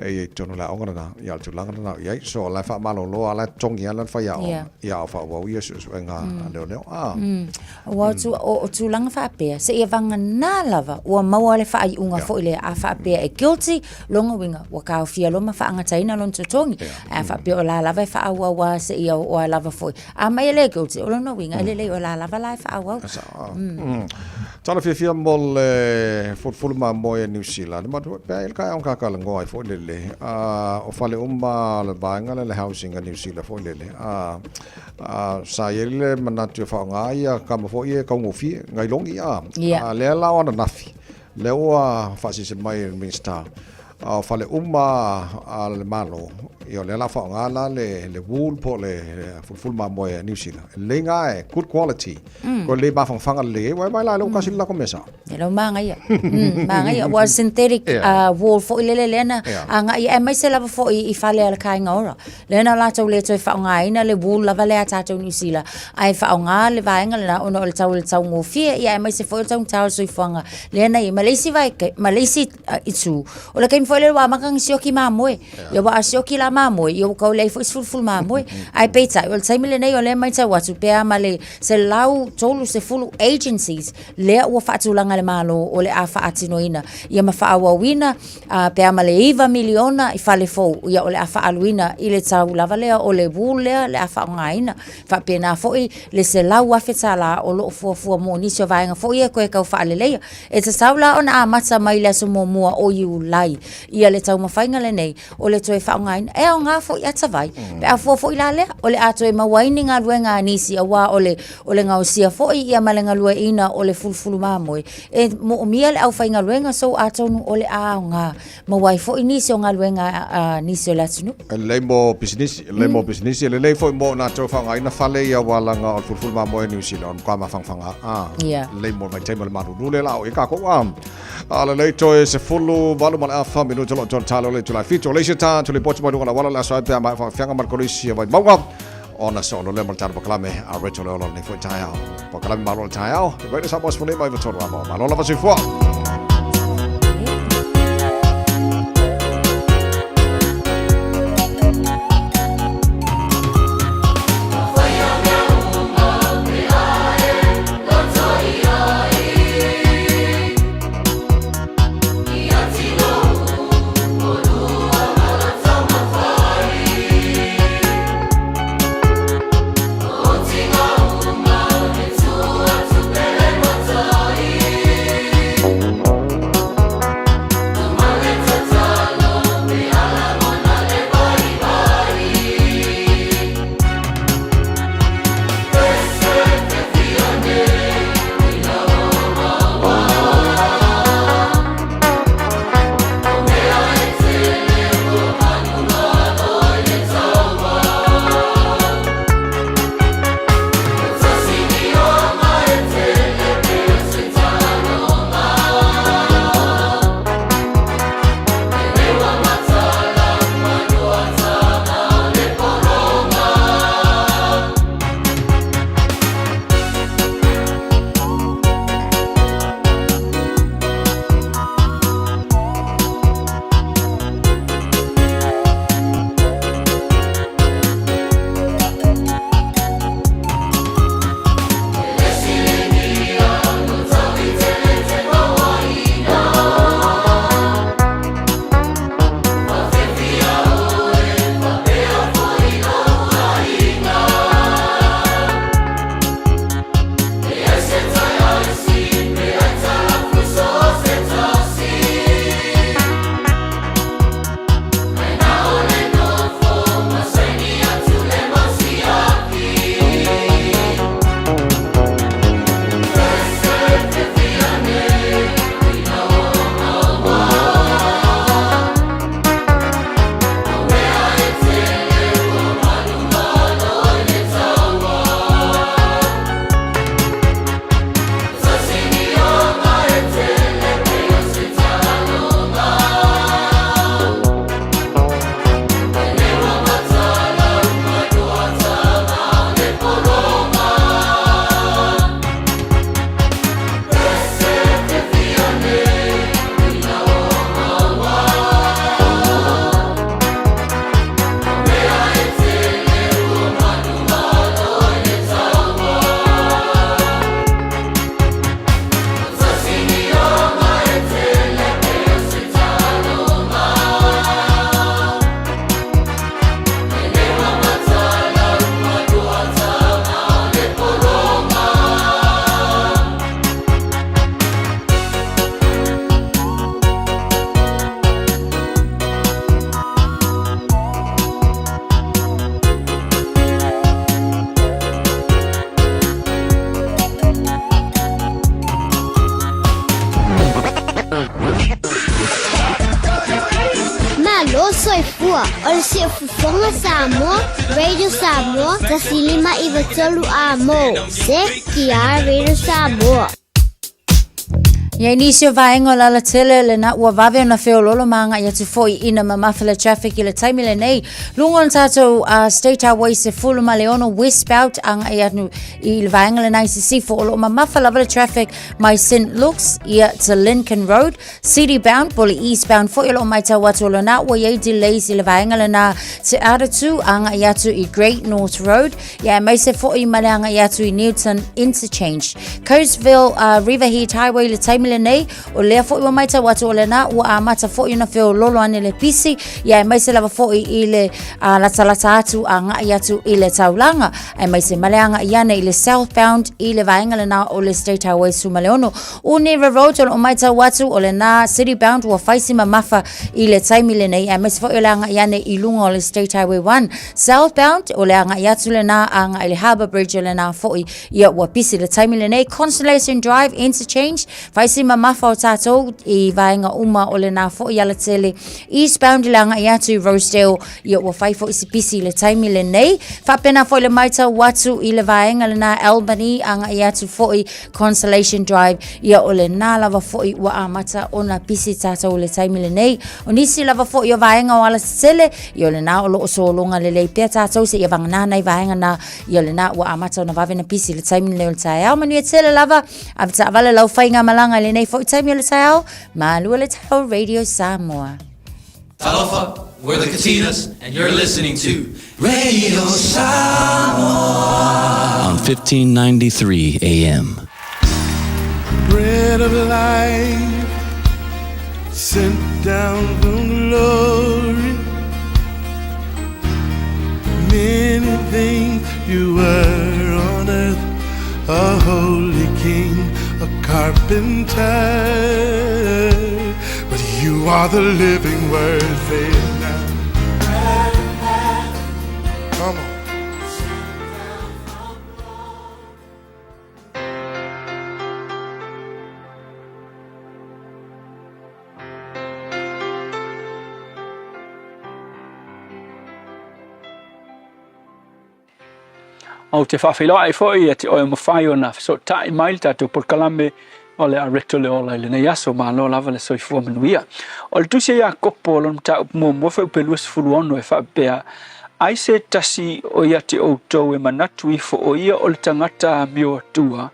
E tono la onga na ia tu langa na ia so la fa malo lo ala tongi ala fa ia ia fa wa ia so nga leo wa tu langa fa pe se ia vanga na lava wa mau ale fa i unga fo ile a fa pe e guilty longa winga wa ka fia lo ma fa anga taina lon tongi a fa pe o la lava fa wa se ia o lava fo a mai le guilty o longa winga le o la lava la fa wa tala fia mol fulma mo e New Zealand ma pe el ka on ka ka ngoi fo o fale le bainga le housing a New Zealand fo lele sa yele manatu fa nga ia ka mo fo ie ka ngo fi ngai longi le la ona nafi le o fa si se mai minsta o fale le malo io le la fa nga la le wool po le fulma mo e New Zealand le nga good quality ko le ba fanga le wa mai la lo ka sila ko mesa lo manga ia wa synthetic wool fo le lena anga ia mai se la fo I fale al kai ngora lena la to le to fa nga ina le wool la vale ata to New Zealand ai fa nga le va nga la ono le tau ngo fie ia mai se fo tau tau so fanga lena I Malaysia vai Malaysia itu o le kai fo le wa makang sioki ma moe ia wa sioki la mamoi yo ko le ful mamoi ai peta o sai mele nei o le mai tau atu pe amale se lau tolu se full agencies le o fatulanga le malo o le afa atinoina ia ma fa awina pe amale iva miliona I fale fo ia o le afa aluina I le tau lava le o le bule le afa ngaina fa pena foi le se lau afetala o lo fo mo ni se vainga foi e ko e ka fa le le e se saula ona amata mai le so mo mua o you lai ia le tau mafainga le nei o le toe fa ngaina e o nga foi ata vai pe a fo la le o le ato e mawaininga luenga nisi awa o le ngau sia foi ia malenga lueina o le fulfulu mamoi e mo mia le au fainga luenga so ato no o le a nga mawai foi nisi o nga luenga nisi o la tunu le mo business le foi mo na to fa ngai na fale ia wala nga o fulfulu mamoi New Zealand kwa mafanga le mo mai tema le maru le la o ka ko ala le to e se fulu valu mal afa minu tolo talo le tula fito le sita tuli pochi mo na wala la so pe ma fanga mar kolisi vai mau ona solo le martar baklame a reto le ni foi taiao baklame malo taiao vai sa bos fune mai vetoro amo malo la vasi fo Soifua, o se fufonga Samoa, Radio Samoa, tasilima I vatolu amo, se kia Radio Samoa. Ia inisio vaenga la la tele le na ua vave na feololo manga ia tu foi ina mamafala traffic ile taimi le nei. Lungon tato State Highway se fulu maleono westbound anga ia nu ile vaenga le na ICC fo olo mamafala vale traffic my St. Luke's ia to Lincoln Road. City bound boli eastbound fo ilo mai tau watu lo na ua ia delays ile vaenga le na te Aratu anga ia tu i Great North Road. Ia mai se fo i male anga ia tu i Newton Interchange. Coastville Riverhead Highway le taimi le nei o lea fo i mai tau watu o le na ua amata fo i na feo lolo ane le pisi ia mai se lava fo i le lata atu a ngai atu i le taulanga ai mai se maleanga i ane i le southbound i le vaenga le na o le State Highway Sumaleono Unira Road o mai tau watu o le na city bound ua faisi mamafa i le taimi le nei ai mai se fo i le anga i ane i lunga o le State Highway 1 southbound o le anga i atu le na anga i le Harbour Bridge o le na fo i ia ua pisi le taimi le nei Constellation Drive Interchange faisi mamafa o tatou i vaenga uma o le na fo i ala tele eastbound i langa i atu i Rosedale ia ua fai fo isi pisi le taimi le nei whapena fo i le maita watu i le vaenga le na Albany anga i atu fo i Constellation Drive ia o le na lava fo i ua amata o na pisi tatou le taimi le nei o nisi lava fo i o vaenga o ala tele i o le na o loo solonga le lei pia tatou se ia vangana i vaenga na i o le na ua amata o na vavena pisi le taimi le o le tae au manu e tele lava avita avale lau whainga malanga le nei fo i taimi o le tae au Malua le tau Radio Samoa. Talofa, we're the Katinas, and you're listening to Radio Samoa on 1593 AM. Bread of life sent down from glory. Many things you were on earth, a holy king, a carpenter. You are the living word, say it now. Come on. O te whawhiloa e fwoi e te oe mawhai o na so tai mail tātou por kalame o le areto le ola le nei aso ma lo lava le soifua manuia. O le tusia ia kopo o lona tau mua mwawha upelua sifuru ono e whapea ai se tasi o ia te outou e manatu i fo o ia o le tangata mio atua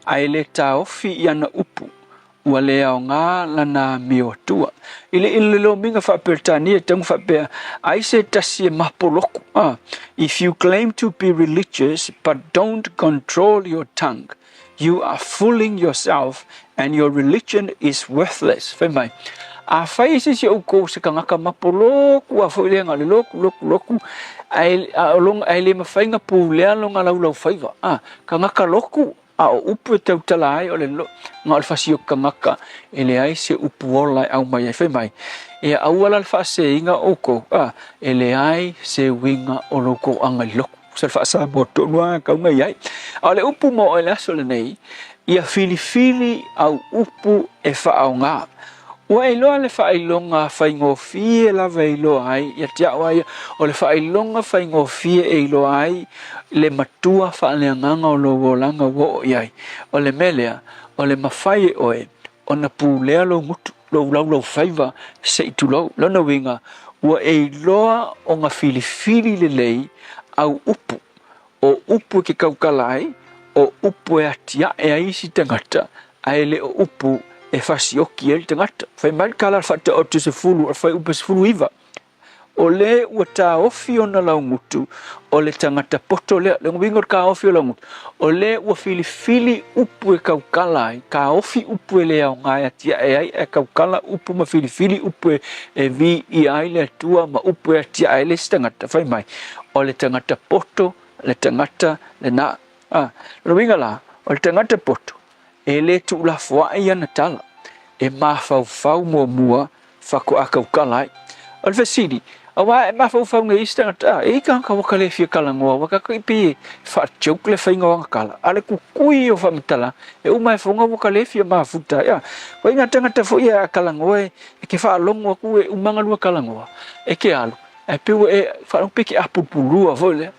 ai le ta ofi i ana upu ua lea o ngā lana mio atua. Ile lo minga whapertani e tangu whapea ai se tasi e mapoloku. If you claim to be religious but don't control your tongue, you are fooling yourself and your religion is worthless. Whaimai. A whai se si au kou se kangaka mapoloku a whailenga le loku. Ai le mawhainga pūlea longa lau whaiva. Kangaka loku a o upu e tau tala ai o le ngā o le whasi o kangaka e le ai se upu ola au mai ai whaimai. E au ala le whase inga o kou e le ai se winga o loko anga loku. Sa whasa mo tonua kaunga iai. A le upu mo e le aso le nei, ia fili au upu e whaau ngā. Ua e loa le whailonga whaingofie lava e loa ai, ia te au ai, o le whailonga whaingofie e loa ai, le matua whaaleanganga o lo langa wo o iai. O le melea, o le mawhai e oe, o na pūlea lo mutu, lo whaiva, se itu lau, lona winga, ua e loa o ngā fili le lei, au upu, o upu ke kaukalai, o upu e atia e aisi tangata, ai le o upu e whasioki e tangata. Whai mai kala whata o te se fulu, whai upa se fulu iwa. O le ua tā ofi o na laungutu, o le tangata poto lea, le ngwingot ka ofi o laungutu, o le ua fili upu e kaukalai, ka ofi upu e lea o ngai atia e ai e kaukala upu ma fili upu e vi i ai le tua ma upu e atia e le stangata. Whai mai. O le tangata poto, le tangata le na. Rawinga la, o le tangata poto, e le tu la fwa e ana tala, e mawhau mua, whako a kaukalai. O le whasiri, awa e mawhau ngai istangata, e ka waka le fia kalangoa, waka kipi whaatjouk le whainga wanga kala. Ale kukui o whamitala, e umai whonga waka le fia mafuta. Wa inga tangata fo ia kalangoa, e ke whaalongo aku e umangalua kalangoa, e ke alu. E piu e whaarong peke apupurua fo le.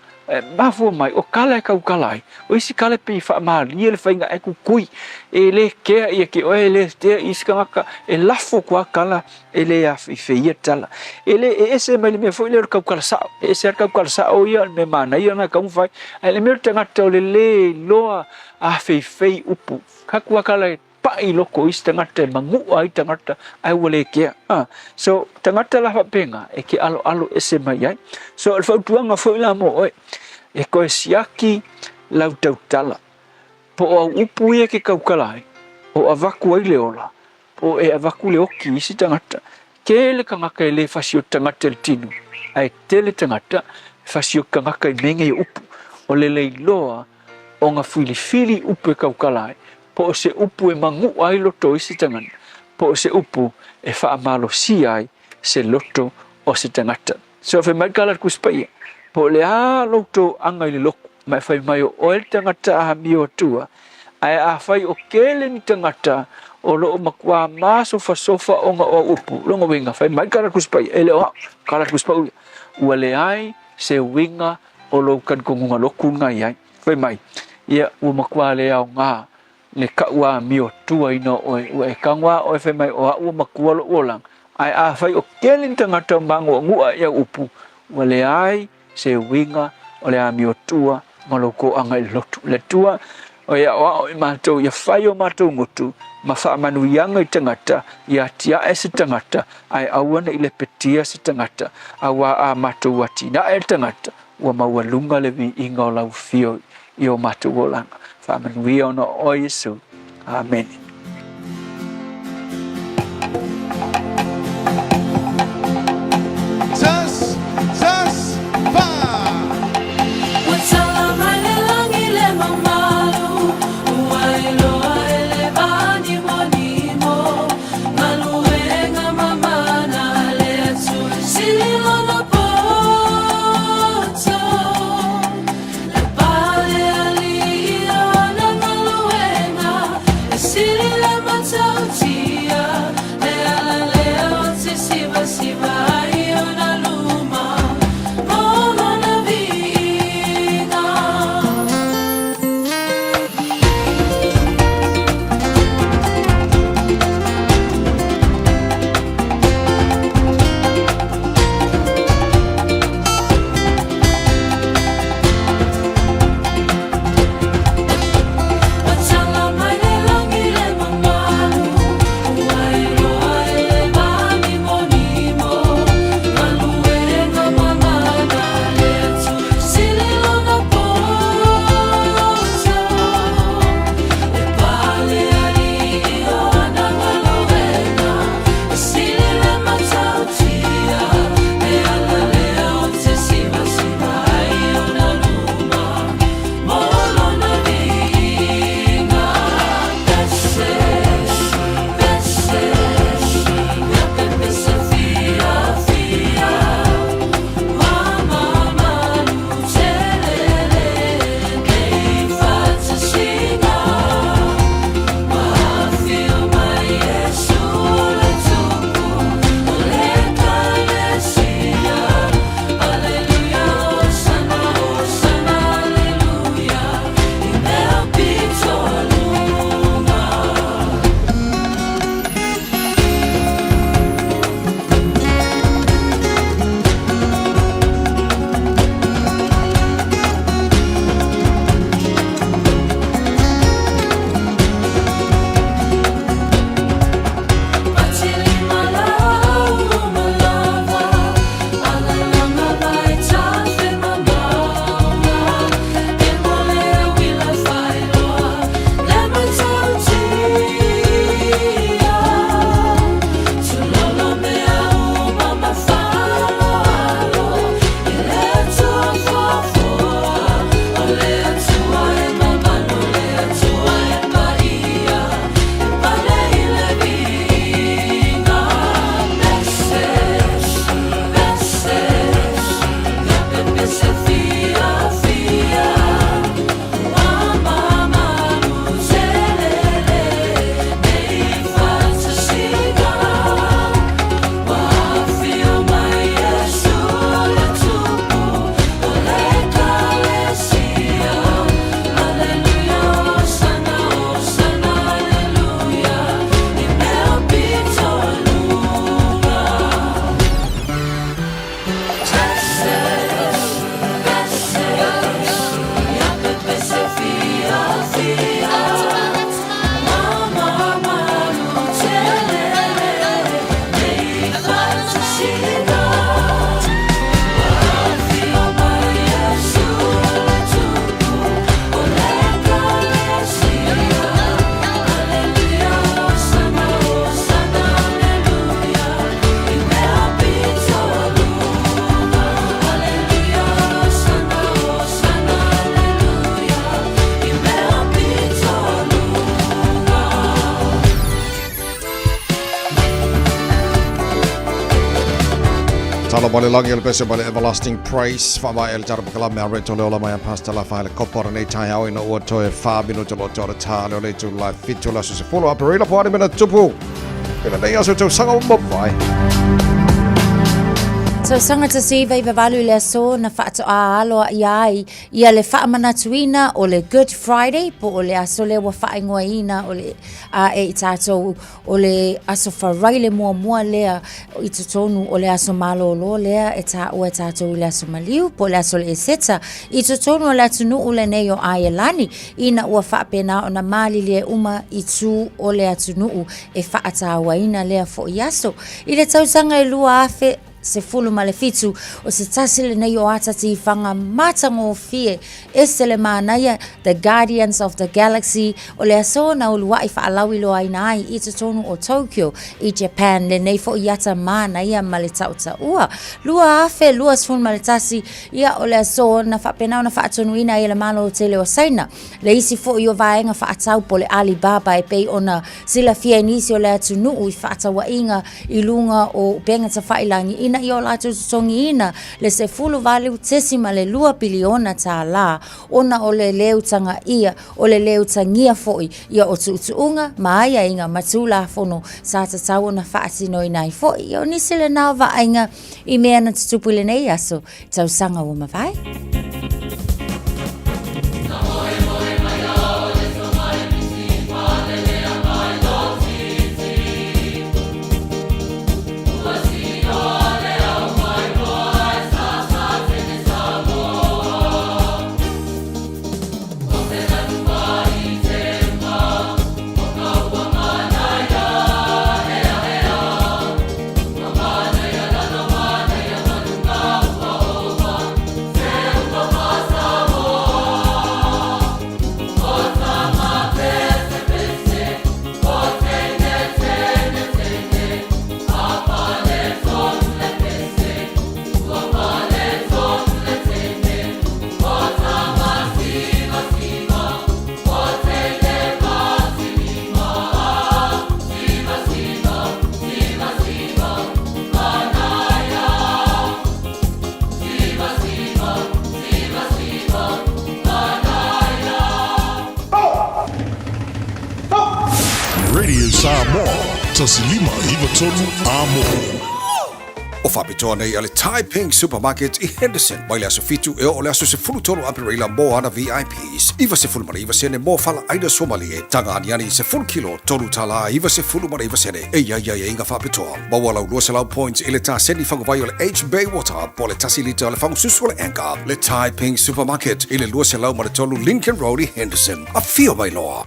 mafo mai o kala ka kalai o isi kala pe fa mali le fainga e kui e le ke e ke o le te iska ka e lafo kwa kala ele ya fe tala ele ese mai me foi le ka kala sa ese ka kala sa o ia me mana ia na ka mu fai ele me tanga to le loa a fe upu ka kwa kala pai loko isi tangata mangu ai tangata ai wale ke so tangata la penga e ke alo ese mai ai so al fau tuanga foi la mo e ko siaki lau tautala po o upu e ke kaukalai o avaku ai le ola o e avaku le oki isi tangata ke le kangaka le fasio tangata le tinu ai tele tangata fasio kangaka menge upu o le loa o nga fili upu e kaukalai po se upu e mangu ai loto isi tangata po se upu e whaamalo si ai se loto o se tangata so fe mai kala kuspai po le loto anga le loko mai fai mai o el tangata a mi o tua ai a fai o kele ni tangata o lo makua maso fa sofa o nga o upu longa winga fai mai kala kuspai ele o kala kuspai wale ai se winga o lo kan kongunga loku ngai ai fai mai ia o makua le au nga le kaua mi o tua ino o e kangwa o fai mai o makua lo olang ai a fai o kele ni tangata mango ngua ia upu wale ai se winga o le ami o tua maloko anga i lotu le tua o ia o matou ia fai o matou ngutu ma whaamanuianga i tangata ia tia e se tangata ai awana i le petia se tangata awa a matou ati na e tangata ua maua lunga le vi inga o lau fio i o matou o langa whaamanuia ona o Yesu amen. See Talo mole langi le pese mole everlasting praise fa mai el jar bakala me reto le ola mai pasta la fa le kopora nei tai au ina o to e fa minuto lo to ta le to live fit to la se follow up rela po mina tupu. Pela nei aso to sanga mo vai. So sanga te si vai valu le so na fa to alo iai ia le fa manatuina o le Good Friday po o le aso le wa fa ngoina o le a e tato o le aso fa raile mo le i tonu o le aso malo lo le e ta o tato le aso maliu po le aso le seta i tonu le tunu o le nei o aielani ina wa fa pena ona mali le uma i tu o le atunu e fa ata waina le fo yaso i le tau sanga e lua afe se fulu malefitu o se tasile nei o ata ti fanga matango fie esele manaya the guardians of the galaxy o le aso na ulua i faalawi lo aina ai i te tonu o Tokyo i Japan le nei fo iata mana ia maleta uta ua lua afe lua sfun maletasi ia o le aso na whapena na whaatonu ina i le malo o tele o saina le isi fo i o vaenga whaatau po le Alibaba e pei ona sila fia inisi o le atunu i whaatawa inga i lunga o benga ta whailangi ina i o latu songiina le se fulu vale utesima le lua biliona ta la ona o le leutanga ia o le leutangia foi ia o tuunga maia inga matula fono sa tatau na faatino inai foi o nisile na vainga i mea na tutupule nei aso tau sanga o mavai. Radio Samoa, tasilima iwa tonu amo. O whapitoa nei ale Taiping Supermarket i Henderson. Mai le aso fitu e o le aso se fulu tolu aperila mo ana VIPs. Iwa se fulu mana iwa sene mo fala aina somali e. Tanga aniani se fulu kilo tolu tala iwa se fulu mana iwa sene. E ia inga whapitoa. Mawala ulua se lau points i le ta seni whangawai o le H Bay Water po le tasi lita le whangu susu o le anchor. Le Taiping Supermarket i le lua se lau mana tolu Lincoln Road i Henderson. A fio mai loa.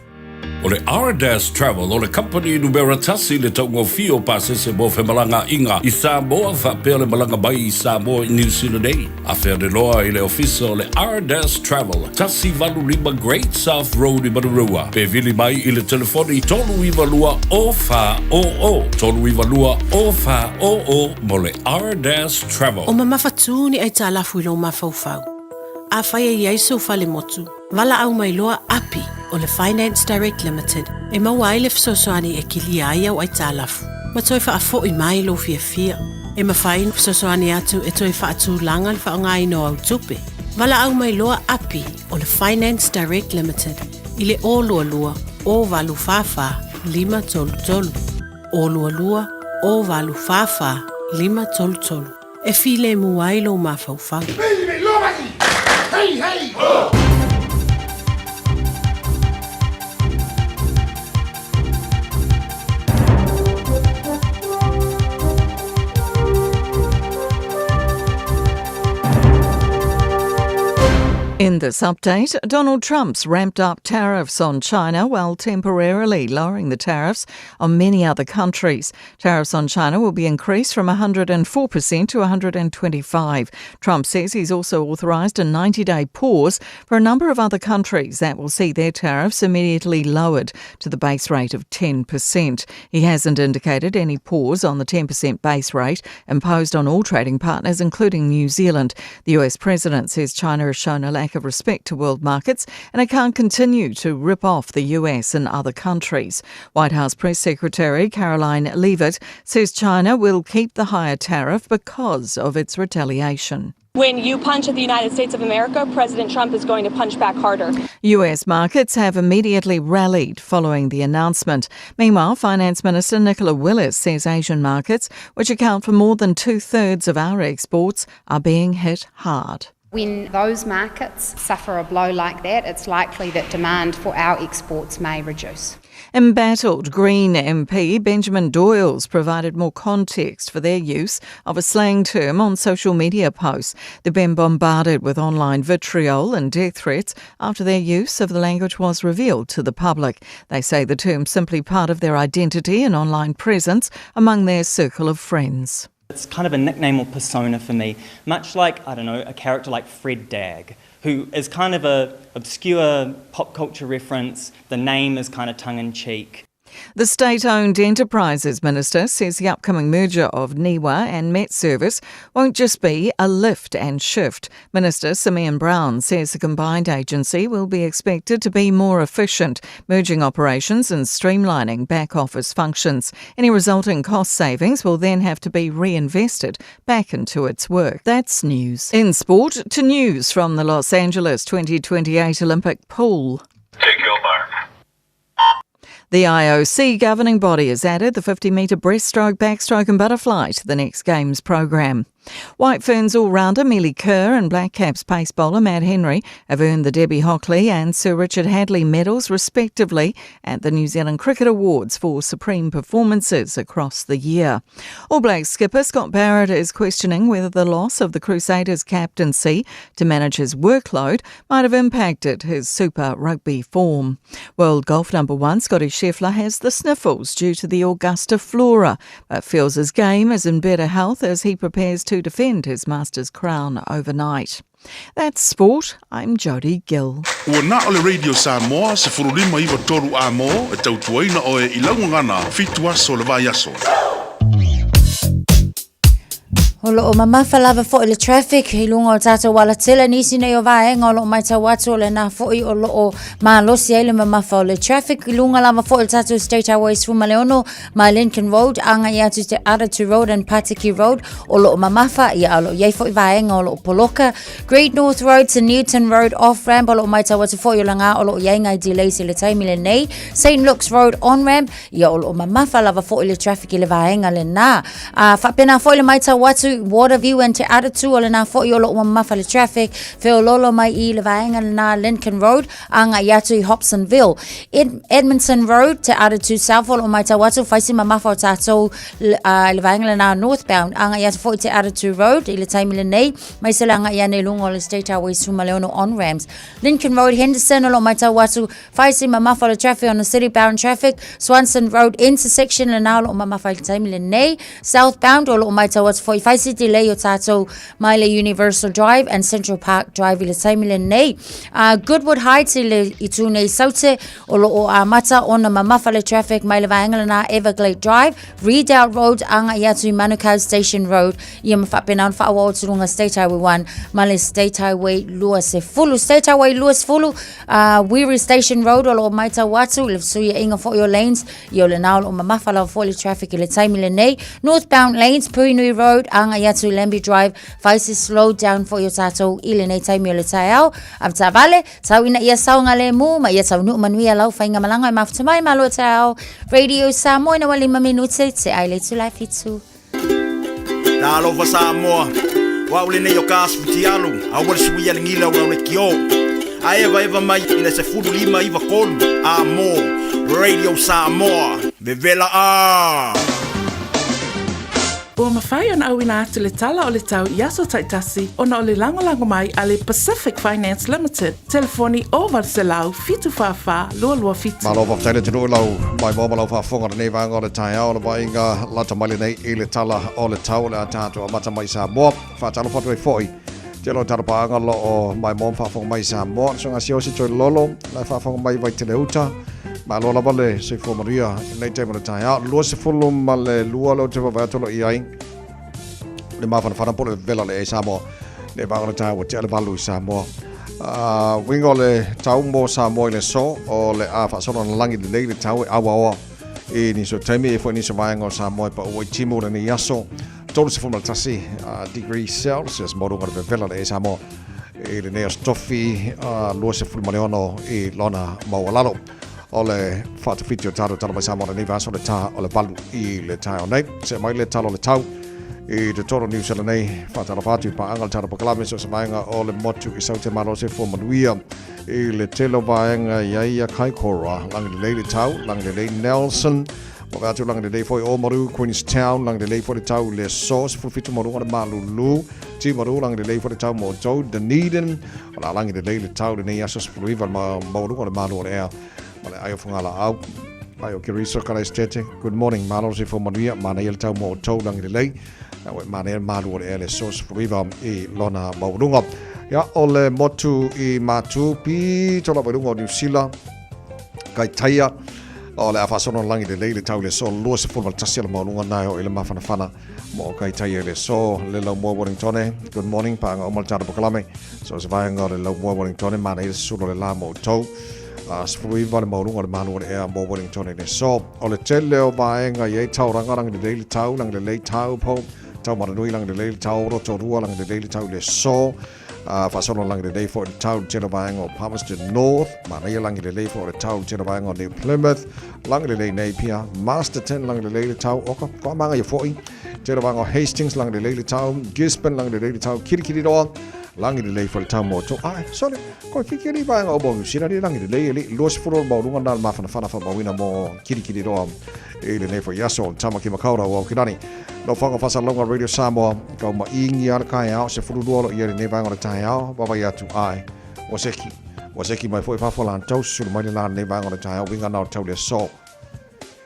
O le R-Dash Travel, o le company numera tasi le taungo fio pasese mo fe malanga inga i Samoa whapea le malanga bai i Samoa i New Zealand ei. A whea de loa i le ofisa o le R-Dash Travel, tasi valu lima Great South Road i Marurua. Pe vili mai i le telefoni tolu iwa lua o wha o o. Tolu iwa lua o wha o o mo le R-Dash Travel. O mamawhatūni ai tā lafu i lo mawhauwhau. A whaia i aiso whale motu. Wala au mai loa api o le Finance Direct Limited e maua ai le fisosoani e kili ai au ai tālafu. Ma toi wha afo i mai lo fia fia. E ma whain fisosoani atu e toi wha atu langa le wha ngai no au tupe. Wala au mai loa api o le Finance Direct Limited i le o lua lua o walu fafa 533. O lua lua o walu fafa 533. E file mu ai lo mawhauwhau. Hey, hey! Oh! In this update, Donald Trump's ramped up tariffs on China while temporarily lowering the tariffs on many other countries. Tariffs on China will be increased from 104% to 125%. Trump says he's also authorised a 90-day pause for a number of other countries that will see their tariffs immediately lowered to the base rate of 10%. He hasn't indicated any pause on the 10% base rate imposed on all trading partners, including New Zealand. The US president says China has shown a lack of respect to world markets, and it can't continue to rip off the US and other countries. White House Press Secretary Caroline Leavitt says China will keep the higher tariff because of its retaliation. When you punch at the United States of America, President Trump is going to punch back harder. US markets have immediately rallied following the announcement. Meanwhile, Finance Minister Nicola Willis says Asian markets, which account for more than 2/3 of our exports, are being hit hard. When those markets suffer a blow like that, it's likely that demand for our exports may reduce. Embattled Green MP Benjamin Doyle's provided more context for their use of a slang term on social media posts. They've been bombarded with online vitriol and death threats after their use of the language was revealed to the public. They say the term's simply part of their identity and online presence among their circle of friends. It's kind of a nickname or persona for me, much like, I don't know, a character like Fred Dagg, who is kind of a obscure pop culture reference. The name is kind of tongue-in-cheek. The State-Owned Enterprises Minister says the upcoming merger of NIWA and Met Service won't just be a lift and shift. Minister Simeon Brown says the combined agency will be expected to be more efficient, merging operations and streamlining back-office functions. Any resulting cost savings will then have to be reinvested back into its work. That's news. In sport, to news from the Los Angeles 2028 Olympic pool. The IOC governing body has added the 50-metre breaststroke, backstroke and butterfly to the next Games program. White Ferns all-rounder Millie Kerr and Black Caps pace bowler Matt Henry have earned the Debbie Hockley and Sir Richard Hadley medals respectively at the New Zealand Cricket Awards for supreme performances across the year. All Blacks skipper Scott Barrett is questioning whether the loss of the Crusaders' captaincy to manage his workload might have impacted his Super Rugby form. World Golf #1 Scotty Scheffler has the sniffles due to the Augusta Flora, but feels his game is in better health as he prepares to defend his Masters crown overnight. That's sport. I'm Jodie Gill. Ua na ole Radio Samoa se furulima iwa toru a mo e tautuaina o e ilaungangana fitu aso le vai aso. Holo o mamafa lava fo ile traffic i lunga o tata wala tila nisi nei o vaenga o lo mai tawatu o le na fo i o lo o malosi ele mamafa o le traffic i lunga lava fo ile tata State Highways fu Maleono, ma Lincoln Road, anga i atu te Aratu Road and Patiki Road o lo o mamafa i alo iei fo i vaenga o lo o Poloka, Great North Road to Newton Road off-ramp o lo o mai tawatu fo i o langa o lo o ienga i delays i le taimi le nei, St. Luke's Road on-ramp i o lo o mamafa lava fo ile traffic i le vaenga le na. Whapena fo ile mai tawatu Waterview and te Aratu o le na fo i o lo o mamafa le traffic feo lolo mai i le vaenga le na Lincoln Road anga i atu i Hobsonville. Edmondson Road te Aratu South o lo mai tawatu faisi mamafa o tatou le vaenga le na northbound anga i atu fo i te Aratu Road i le taimi le nei mai se anga i ane lungo o le State Highways fu Maleono on-ramps. Lincoln Road Henderson o lo mai tawatu faisi mamafa le traffic on the city-bound traffic. Swanson Road intersection le na o lo mamafa le taimi le nei. Southbound o lo mai tawatu fo i faisi delay o tatou mai le Universal Drive and Central Park Drive i le taimi le nei. Goodwood Heights i le i tūnei saute o lo o amata o na mamafa le traffic mai le vaenga le na Everglade Drive, Redoubt Road anga i atu i Manukau Station Road i mawhapena on whaawa o turunga State Highway 1 ma le State Highway Lua se fulu. State Highway Lua se fulu Weary Station Road o lo o maita watu i le suia inga fo i o lanes i o le nao o mamafa la fo i le traffic i le taimi le nei. Northbound lanes Puinui Road anga i atu Lambi Drive faisi slow down for your tatou i le nei taimi o le taiao av tavale tau ina ia saunga le mu ma ia tau nu manuia lau whainga malanga i mafutamai malo taiao Radio Samoa ina wali maminute te ai le tu lai fitu na alofa Samoa wa ule nei o kasu tialu a wale suia le ngila wa le kio a eva mai ina se furu lima iwa kolu a mo Radio Samoa vevela a Ua mawhai ona au ina atu le tala o le tau Iaso Taitasi ona o le langolango mai a le Pacific Finance Limited. Telefoni o Varselau fitu whawha lua fitu. Malo whaftaile te rui lau mai mōma lau whawhonga nei vanga o le tai au le wainga lata mai nei i le tala o le tau le atatu a mata mai Samoa. Whatalo whatu e foi. Te lo tarapaanga lo o mai mōma whawhonga mai Samoa. So ngā siosi toi lolo lai whawhonga mai vai tele uta. Ma lo la vale se fo Maria nei te mo tai au. Lua se fulu ma le lua lo te whaatolo i ai. Le mawhana whana pole vela le e Samoa. Ne vanga le tai o te ale valu i Samoa. wingo le tau mo sa mo le so o le a fa so na langi le tau awa e ni so taimi e fo ni so mai ngo sa mo pa o timo le ni yaso tolu se formal tasi degree Celsius mo runga de vela le sa mo e le neos tofi lo se ful maleono e lona mo lalo o le fa te fitio taro mai sa mo le va so le ta o le balu i le tau nei se mai le talo le tau e te toro New Zealand nei whatara whātu pa angal tara pakalame so samaenga o le motu i saute maro se fo manuia e le telo vaenga iaia Kaikoura langi le leile tau, langi le leile Nelson mo vātu langi le leile foi o maru Queenstown, langi le leile foi le tau le Sos fufitu maru ngana malulu ti maru langi le leile foi le tau mo Joe Dunedin o la langi le leile tau le nei asos fluiva maru ngana malu o le ea ma le aio fungala au aio ki riso kara estete good morning malo se fo manuia mana il tau mo tau langi le leile Mane malu o le sos fluiva i lona maurunga. Ia o le motu i Matupi tola maurunga o New Zealand kai taia o le afasono langi le leile tau le so lua se fulma tasi le maurunga nai o ile mawhanawhana mo kai taia le so le lau mua Wellingtone good morning pa anga omal tara pokalame so se vaenga le lau mua Wellingtone mana ile sulo le la mo tau Sfruiva le maurunga le manu o le ea mo Wellingtone le so o le tele o vaenga iei tau ranga langi le leile tau langi le leile tau po tau maranui langi le leile tau roto rua langi le leile tau le so whasono langi le leile fo le tau tino vaenga o Palmerston North manaia langi le leile fo le tau tino vaenga o New Plymouth langi le leile Napier Masterton langi le leile tau oka whamanga ia foi tino vaenga o Hastings langi le leile tau Gisborne langi le leile tau Kirikiriroa langi le leile fo le tau mo to sorry ko kikiri vaenga o bongu sinari langi le leile luas furo maurunga na mawhanawhana mawina mo Kirikiriroa e le nei fo yaso tama ki makaura o Kirani no whanga whasalonga Radio Samoa kau ma ingi ara kai au se furuduolo i ere nei vanga o tai au wawa atu ai waseki mai foi whafolan tau sulu mai le lana nei vanga o tai au winga nao tau le so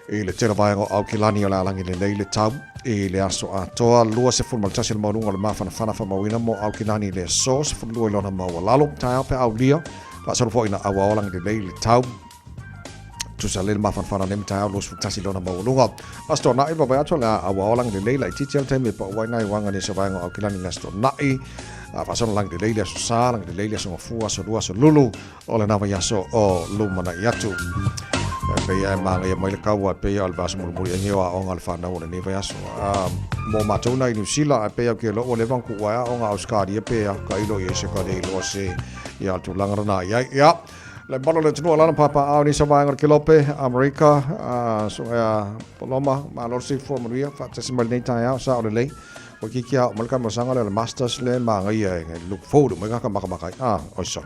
e le tera vanga au Kilani o la langi le leile tau e le aso a toa lua se fulma le tasi le maurunga le mawhanawhana mawina mo au Kilani le so se fulua ilona maua lalo tai au pe au lia pasalo fo ina awa o langi le leile tau tusa le mawhanawhana nemi tai au los futasi lona maulunga asto nai wawa ato le awa o langi le leila i titi al taimi pa wainai wanga ni se vanga au Kilani le asto nai pasalo langi le leile aso sa langi le leile aso ngafua aso lua aso lulu o le nawa yaso o lumana i atu pe ia manga ia mai le kaua pe ia al basu murmuri e ngewa o ngal whana o le newa yaso mo matona i New Zealand pe ia ke lo o le vanku waia o ngā Auskari pe ia ka ilo i se ka le ilo se ia tu langarana ia le balo le tunu alana papa au ni sa vaenga ke lope America so Paloma ma lorsi fo maria fa tsi mal nei tai au sa o le o ki kia o malka masanga le masters le ma ngai look forward mo ka maka o so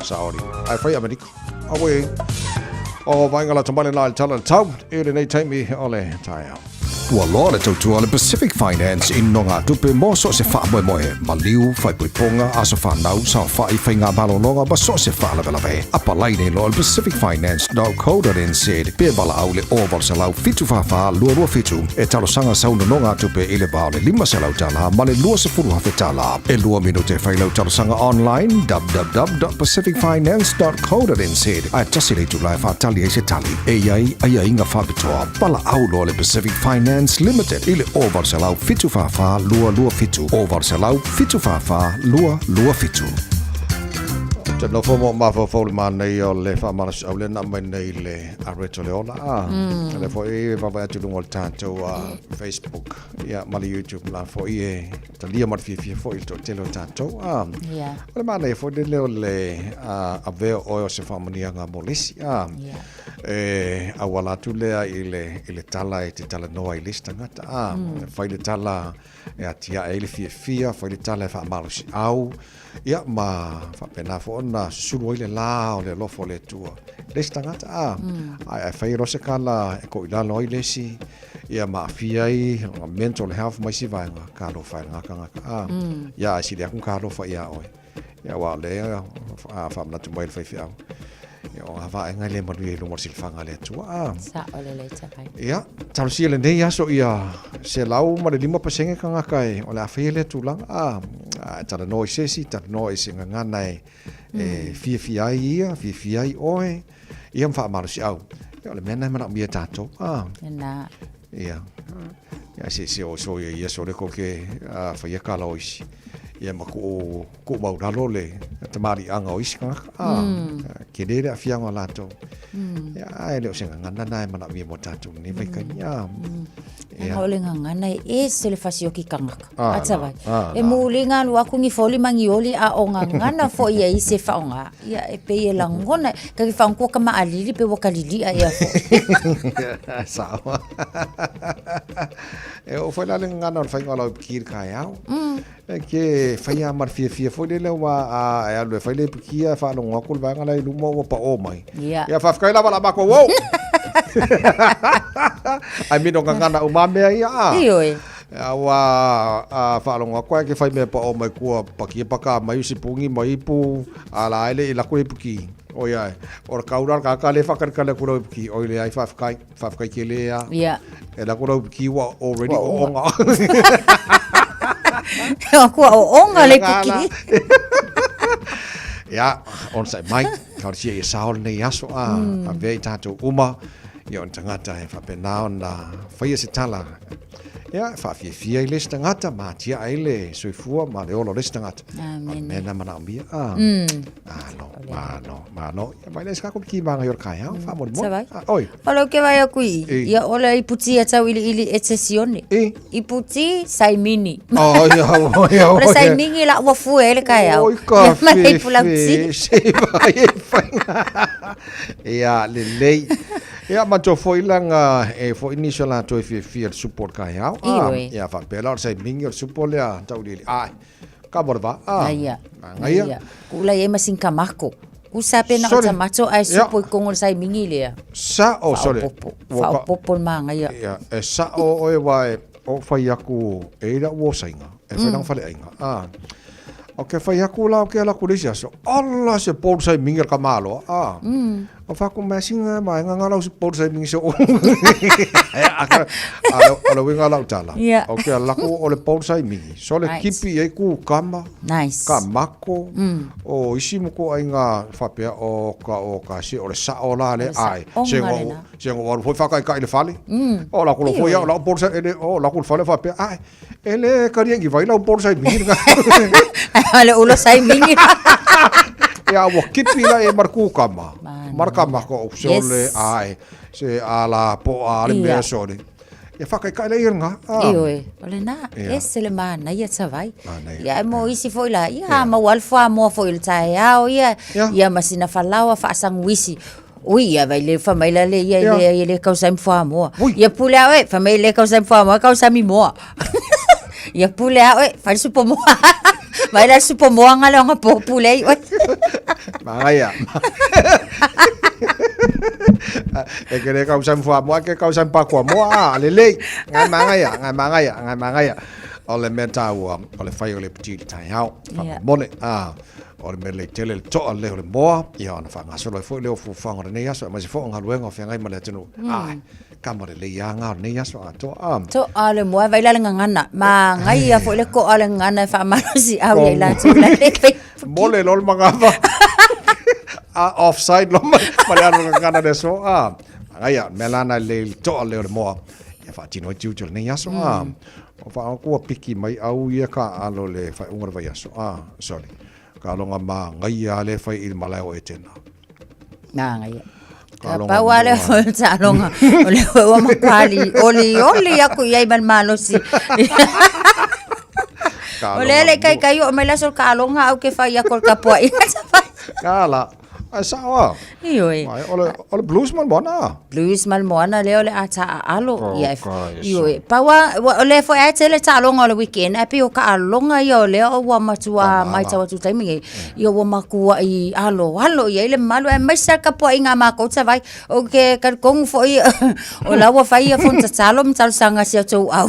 sa ori ai fai America awe o vaenga la tamale na tala tau e le nei taimi o le tai au Ua loa le tautua le Pacific Finance in no ngā tupe mo so se wha moe moe. Ma liu, whai pui ponga, aso whanau, sa whai whai ngā balononga, ba so se wha lawe. Apa laine lo le pacificfinance.co.nz. Pea bala au le oval sa lau fitu whawha, lua fitu. E talo sanga sauna no ngā tupe i le bao le 5 se lau tala, ma le lua se furu hawhi tala. E lua minute whai lau talo sanga online, www.pacificfinance.co.nz. Ai tasi le tu lai whatali e se tali. E iai, ai inga whabitoa. Bala au lo le Pacific Finance Limited ile over salau fitu fafa lua fitu over salau fitu fafa lua fitu te no fomo ma fo ma nei o le fa ma au le na mai nei le areto le ola le fo e va va tu ngol tanto Facebook ya ma le YouTube la fo e te lia mar fi fo il to telo tanto le ma nei fo de le ave o se fa mania nga molisi awala tu le ile tala e te tala noa i lista ngata fai le tala e atia ele fia fai le tala e fa malusi au ia ma fa pena fo na sulu ile la o le lofo le tua lista ngata ai fai rose kala e ko ila no ile si ia ma fia i mental health mai si vai ka lo fa ngaka ia si le kun ka lo fa ia oi ia wa le fa na tu mai fai fia o hava ngai le manu e lo mo silfanga le tua sa ole le tapai ia tau si le nei aso ia se lau ma le 5% ka ngakai o le afele tu lang tala no sesi tala no ese ngana e fia ai oi ia fa malu si au ia le mena mana mia tato na ia se o so ia so le ko ke fa ia kala oisi ia ko mauralo le tamari anga o isi kangaka ke lere a fianga lato ia ele o senga ngana nai mana mi mo tatu ni vai kanya Nga ole ngana se le fasio ki kangaka atava e mulinga lu aku ngi foli mangi oli a o ngana fo ia i se faunga ia e pe ia langona ka ki faunko ka maalili pe wakalili a ia fo sawa e o foi la ngana o fai ngala kir kai au ke fai a mar fia foi le wa a lu fai le kia fa lo ngakul va ngala lu mo pa o mai ia fa kai la bala ba ko wo ai mi no ngana umame ia ioi wa fa lo ngakwa ke fai me pa o mai ko pa kia pa ka mai si pungi mai pu ala ele la ko puki o ia or kaurar ka le fa kan ku puki o ile ai fa kai ke le ia e la ko puki wa already o nga aku onga le puki ja on sai mai ka si e saul ne yaso a ve tato uma ia on tangata e fa pena ona fa se tala ia fa fia ile stangata ma tia ile soifua ma le olo le stangata mena mana mia no mai le ska ko ki manga yor kai ha fa mo oi palo ke vai akui ia ola i puti atau ili sesione i puti sai mini ia ola sai mini la wa fu ele kai au ma le pulauti ia le ia ma to foi langa e foi initial la to fia support kai au ia fa pela sai mingi support le tau li ai ka borba ia kula e masin kamako usa pena o tamato ai support kongol sai mingi le sa o sole fa popol manga ia e sa o e vai o fai aku e ra wo sainga e fa nang fale ainga o ke fai aku la o ke la kulisia so alla se pol sai mingi ka malo o fa ko masinga mai nga la se pol sai mingi so ala winga la tala o ke la ko o le pol sai mingi so le kipi e ku kama ka mako o isimu ko ainga fa pe o ka si o le sa o la le ai se ngo foi fa ka le fale o la ko foi o la pol sai ele o la ko fale fa pe ai ele ka ri ngi vai la pol sai mingi ale ulo sai mingi ya wo kipi la e marku kama markama ko sole ai se ala po ale me sole ya fa kai le irnga ole na esele mana ia savai ya mo isi foi la ya ma walfa mo foi il tai au ya masina falawa fa sangwisi ui ya vai le fa mai la le le causa mfa mo ya pula e fa mai le causa mfa mo causa mi mo ya pula e fa supo mo vai la supo mo ngala nga populei Mangaya. E que le causan fua mo que causan pa kwa mo lele. Ngai mangaya. Ole meta wa ole fai ole petit tai hao. Mole ole me le tele to ole ole mo ia na fa ngaso le fo le fu fa ngore ne yaso ma se fo ngaluenga fa ngai male tenu. Kamore le yanga ne yaso to to ale mo vai la ngana ma ngai ya fo le ko ale ngana fa malosi au ia la tu le mole lol mangava offside lo maliano ngana de so aya melana le to le mo ya fa tino juju ne yaso o fa ko piki mai au ia ka alo le fa ungar vai yaso sorry ka lo ngama ngai ya le fa il malai o etena ngai pa wale fa longa ole wa makwali oli aku ia ban malosi ole kai o mai la sol kalonga au ke fa ia kol kapua kala sawa ioi ole bluesman bona le ole ata alo ioi pawa ole fo atele talonga ole weekend api o ka alonga yo le o wa matua mai tawa tu taimi yo wa makua I alo ia le malo e mai sa ka po inga ma ko vai o ke ka kong fo o la wa fai fo talo mtal sanga sia tu au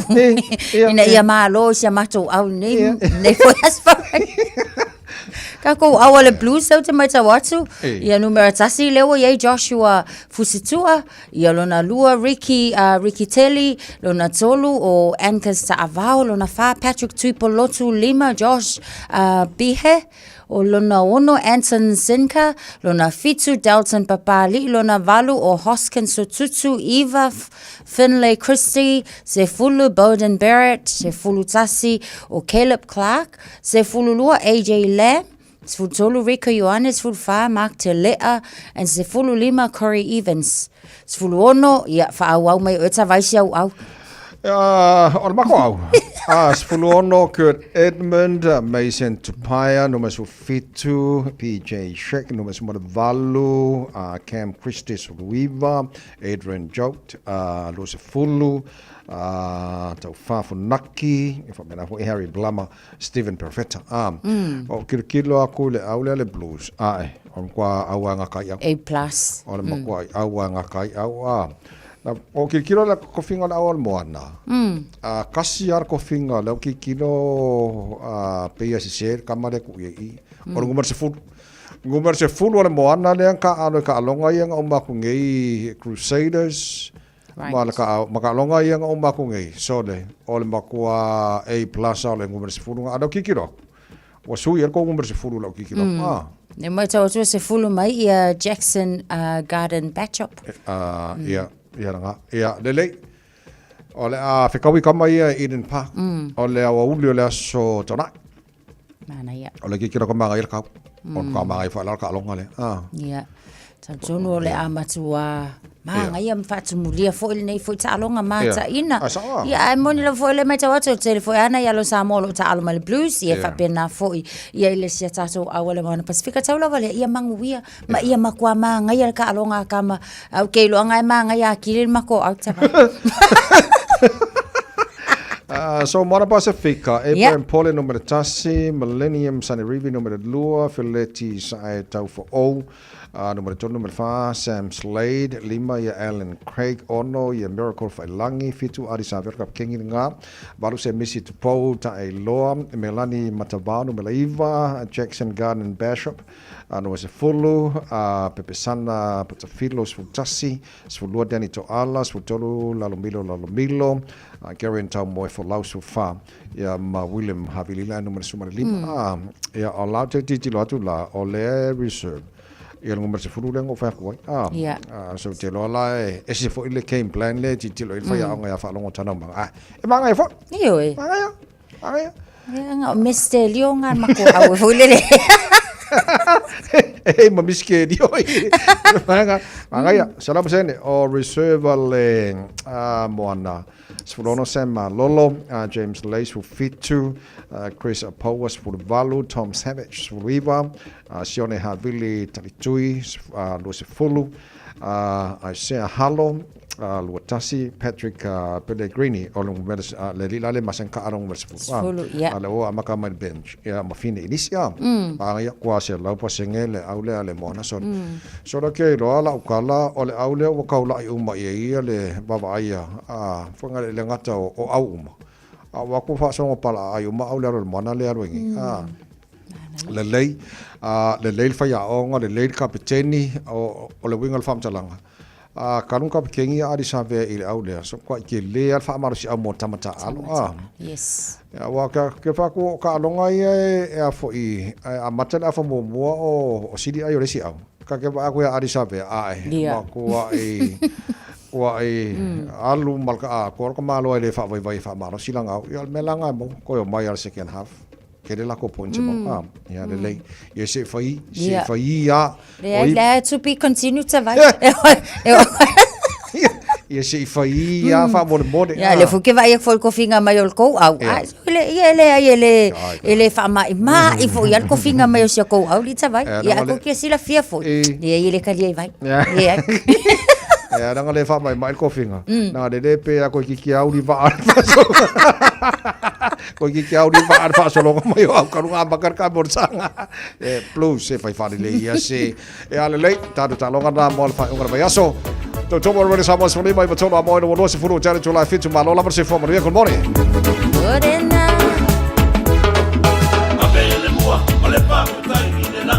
ina ia malo sia ma tu au ne fo as Kako awale blues out mai tawatu ia numero tasi lewa ia Joshua Fusitua ia lona lua Ricky Telly lona tolu o Ankas Taavao lona fa Patrick Tuipolotu Lima Josh Bihe o lona ono Anton Zinka, lona fitu Dalton Papali, lona valu o Hoskins Sotutu, Eva Finlay Christie, se fulu Bowden Barrett, se fulu tasi o Caleb Clark, se fulu lua AJ Lamb, se fulu tolu Rico Ioannis, fulu wha Mark Te Lea, and se fulu lima Corey Evans. Se fulu ono, ia whaau mai o eta vaisi au. O le mako au. Se fulu ono Kurt Edmund, Mason Tupaya, nummer su fitu, PJ Sheck, nummer su mada valu, Cam Christis Ruiva, Adrian Jogt, lo se fulu, tau Fafunaki, Harry Blama, Stephen Perfetta. O kilo aku le au le blues. On kwa awa ngakai au. A+. O le mako awa ngakai au. O kilo la kofinga na awal moana. Kasi ar kofinga la kilo peia se kamare ku i. O ngumar se fulu. Ngumar se fulu le moana le ka alo ka longa yang o maku ngei Crusaders. Maka longa yang o maku ngei. So le o le makua A+ le ngumar se fulu ado kilo. O sui ko ngumar se fulu la kilo. Ne mai tau se fulu mai ia Jackson Garden Batchop. Ia lelei o le a whekawi kama ia Eden Park o le awa uli o le aso tona mana ia o le kikira kama ngai kau o ka mai wha lalka alonga le ia tonu o le amatua ma ia mfatu mulia fo ile nei fo ta alonga ma ta ina ia ai moni la fo ile mai ta wato tele fo ana ia lo sa mo lo ta aloma le blues ia fa pena fo ia ile sia tato awale mana Pacifica taula vale ia manguia ma ia makwa ma ngai ka alonga kama au ke lo ngai ma ngai akili mako au ta so Mona Pacifica, Abraham Pole numero tasi, Millennium Sanerivi numero lua, Filetti Sae Tau for O, numero 2 numero 5, Sam Slade, 5 ia Alan Craig, ono ia Miracle Failangi, fitu Adi Saver Kap Kingi nga, baru se Missy Tupo, Tae Loa, Melanie Matavao numero 5, Jackson Garden Bishop, no se fulu, Pepe Sana, Patafilo, Sfutasi, Sfulua Dani Toala, Sfutolu, Lalomilo, Gary and Tom Moy for Lausu Fa, William Havilila, numero sumare 5, ia o lau te titi loatu la, o le reserve. Ia ngomar se fulu lengo fa ko so te lo la e se fo ile game plan le ti lo fa ya nga ya fa longo tana ma e ma nga fo io e ma nga nga Mr. Leonga ma ko au fo ile e ma miske dio ma nga ya salam sene o reserve le moana Sfurono Sam Lolo, James Lace for Fitu, Chris Apowas for Valu, Tom Savage for Riva, Sione Havili Talitui, Lucy Fulu, Isaiah Halo, Luatasi, Patrick Pellegrini, Olong Medes, Lelilale Masanka Arong Fulu, Alo Amakama Bench, Mafine Inicia, Aya Quasia, Laupa Sengele, Aule Alemona, so okay, Roala Ukala, Ole Aule, Wakaula Uma, le Bavaia, Fanga Langata o Auma. Waku fa so pala ayuma aule ro mona le aruingi. Le lei fa ya onga le lei kapiteni o le wingal fam talanga. Kanun kapitengi adi save ile aule so kwa ke le al fa marusi amo tamata alo. Yes. Ya waka ke fa ko ka longa e fo I a matana fa mo o sidi ayo resi au. Ka ke ba ko ya adi save ma ko alu malka ko malo ele fa vai fa maro silanga ya melanga mo ko mai al second half kele la ko ponche mo ya le ye se fai ya le to be continue to vai ye se fai ya fa mo ya le fu ke vai fo ko finga mai ol ko au ele fa mai ma I fo ya ko finga mai se ko au li ta vai ya ko ke sila fia fo ye le kali vai ya nang le fa mai ko finga na de pe ko ki au di va ko ki au di va fa so lo mai au ka runga bakar ka borsanga plus se fa le ya se ya le ta lo ngana mo fa ngara ba so to to mo re sa mo so ni mai ba to mo no se furu tare to la fit ma lo la per se fo mo good morning abele mo ole pa ta ni la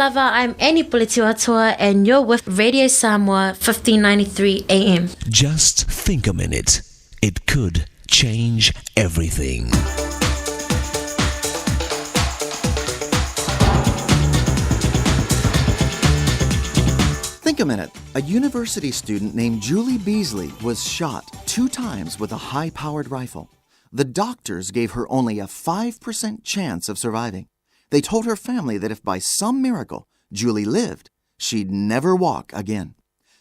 lava, I'm Annie Puletiwatua, and you're with Radio Samoa 1593 AM. Just think a minute. It could change everything. Think a minute. A university student named Julie Beasley was shot 2 times with a high-powered rifle. The doctors gave her only a 5% chance of surviving. They told her family that if by some miracle Julie lived, she'd never walk again.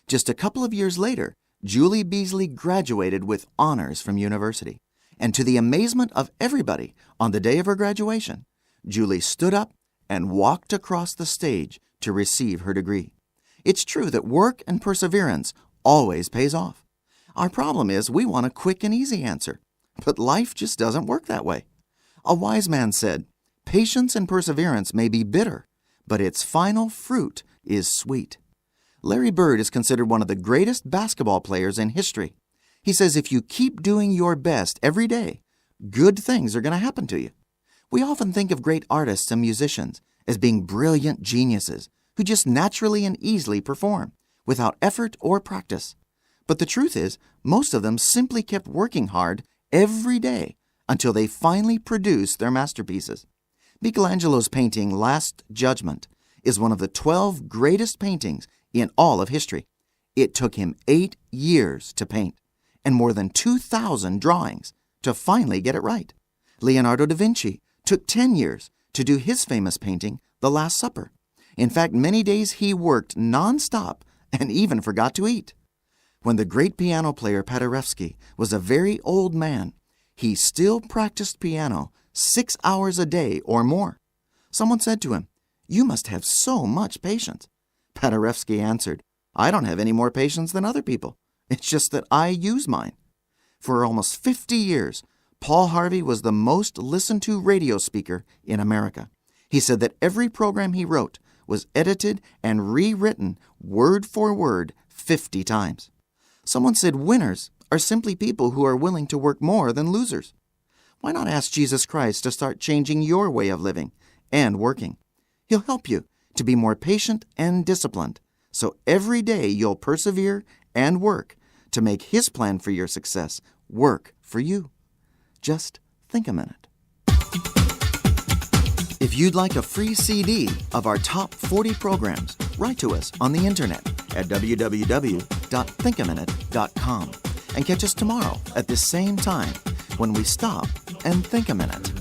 Just a couple of years later, Julie Beasley graduated with honors from university. And to the amazement of everybody, on the day of her graduation, Julie stood up and walked across the stage to receive her degree. It's true that work and perseverance always pays off. Our problem is we want a quick and easy answer. But life just doesn't work that way. A wise man said, "Patience and perseverance may be bitter, but its final fruit is sweet." Larry Bird is considered one of the greatest basketball players in history. He says if you keep doing your best every day, good things are going to happen to you. We often think of great artists and musicians as being brilliant geniuses who just naturally and easily perform without effort or practice. But the truth is, most of them simply kept working hard every day until they finally produced their masterpieces. Michelangelo's painting Last Judgment is one of the 12 greatest paintings in all of history. It took him 8 years to paint and more than 2,000 drawings to finally get it right. Leonardo da Vinci took 10 years to do his famous painting The Last Supper. In fact, many days he worked non-stop and even forgot to eat. When the great piano player Paderewski was a very old man, he still practiced piano 6 hours a day or more. Someone said to him, "You must have so much patience." Paderewski answered, "I don't have any more patience than other people. It's just that I use mine." For almost 50 years, Paul Harvey was the most listened to radio speaker in America. He said that every program he wrote was edited and rewritten word for word 50 times. Someone said winners are simply people who are willing to work more than losers. Why not ask Jesus Christ to start changing your way of living and working? He'll help you to be more patient and disciplined, so every day you'll persevere and work to make His plan for your success work for you. Just think a minute. If you'd like a free CD of our top 40 programs, write to us on the internet at www.thinkaminute.com and catch us tomorrow at this same time when we stop and think a minute.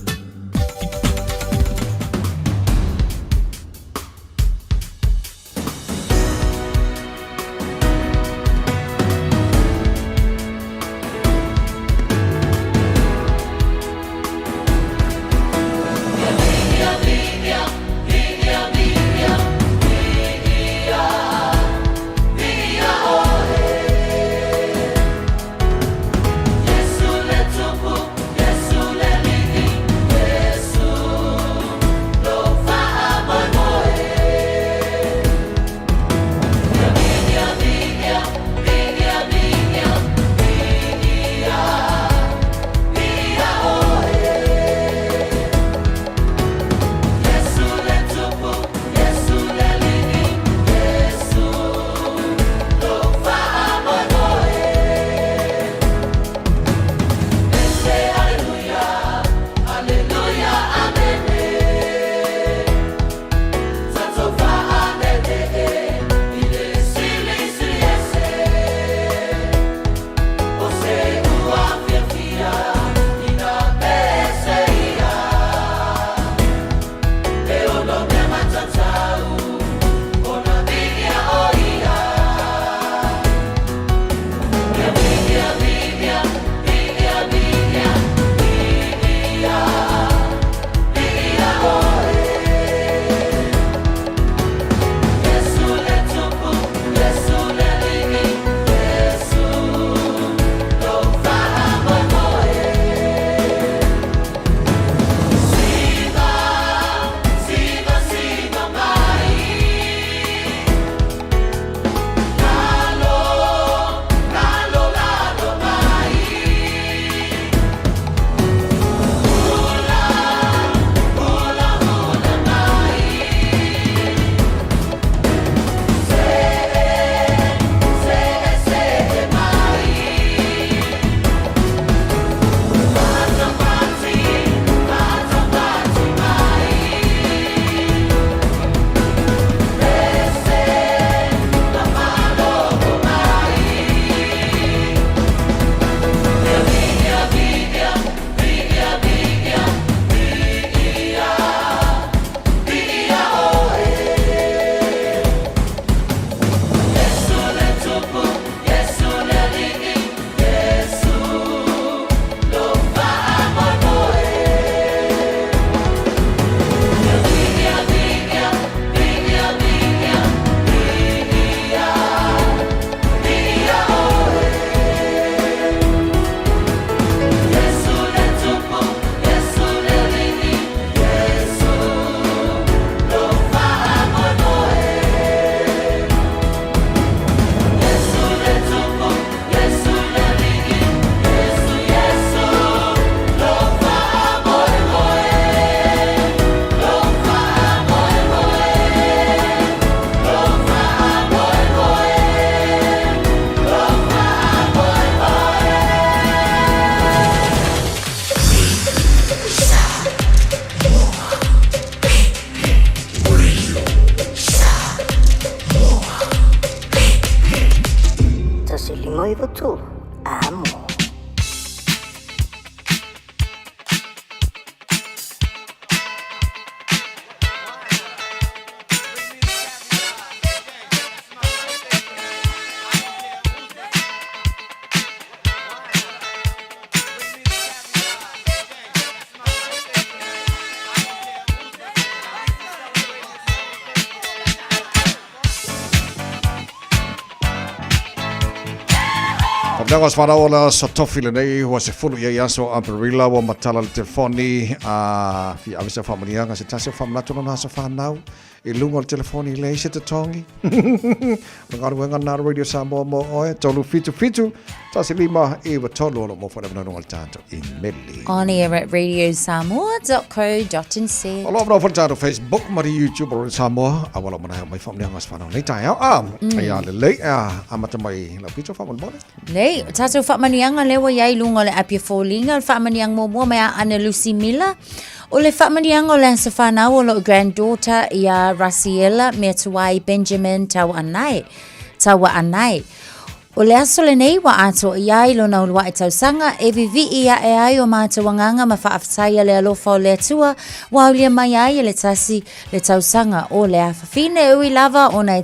fitu amo. Nangos whanaola sa tofile nei hua se fulu ia iaso Amberilla wa matala le telefoni fi avisa whamanianga se tase whamanatuna na sa whanau I lunga le telefoni le se te tongi Ngaru wenga na Radio Samoa mo oe tolu fitu tase lima iwa tolu olo mo whanau nunga le tato I meli On air at radiosamoa.co.nz Alo mna whanau Facebook mari YouTube o Samoa awala mana mai whamanianga sa whanau nei tai au Ia le lei amata mai la pito whamanau Nei, tātou whamanianga lewa iai lunga le apia fōlinga, le whamanianga mōmua mea Ana Lucy Miller. O le whamanianga o le ansa whanau o lo granddaughter ia Rasiela mea tuai Benjamin Tawa Anai. O le aso le nei wa ato iai lo na ulua e tausanga e vivi ia e ai o mātua wanganga ma whaaftaia le alofa o le atua wa ulia mai ai le tasi le tausanga o le awhawhine ui lava o na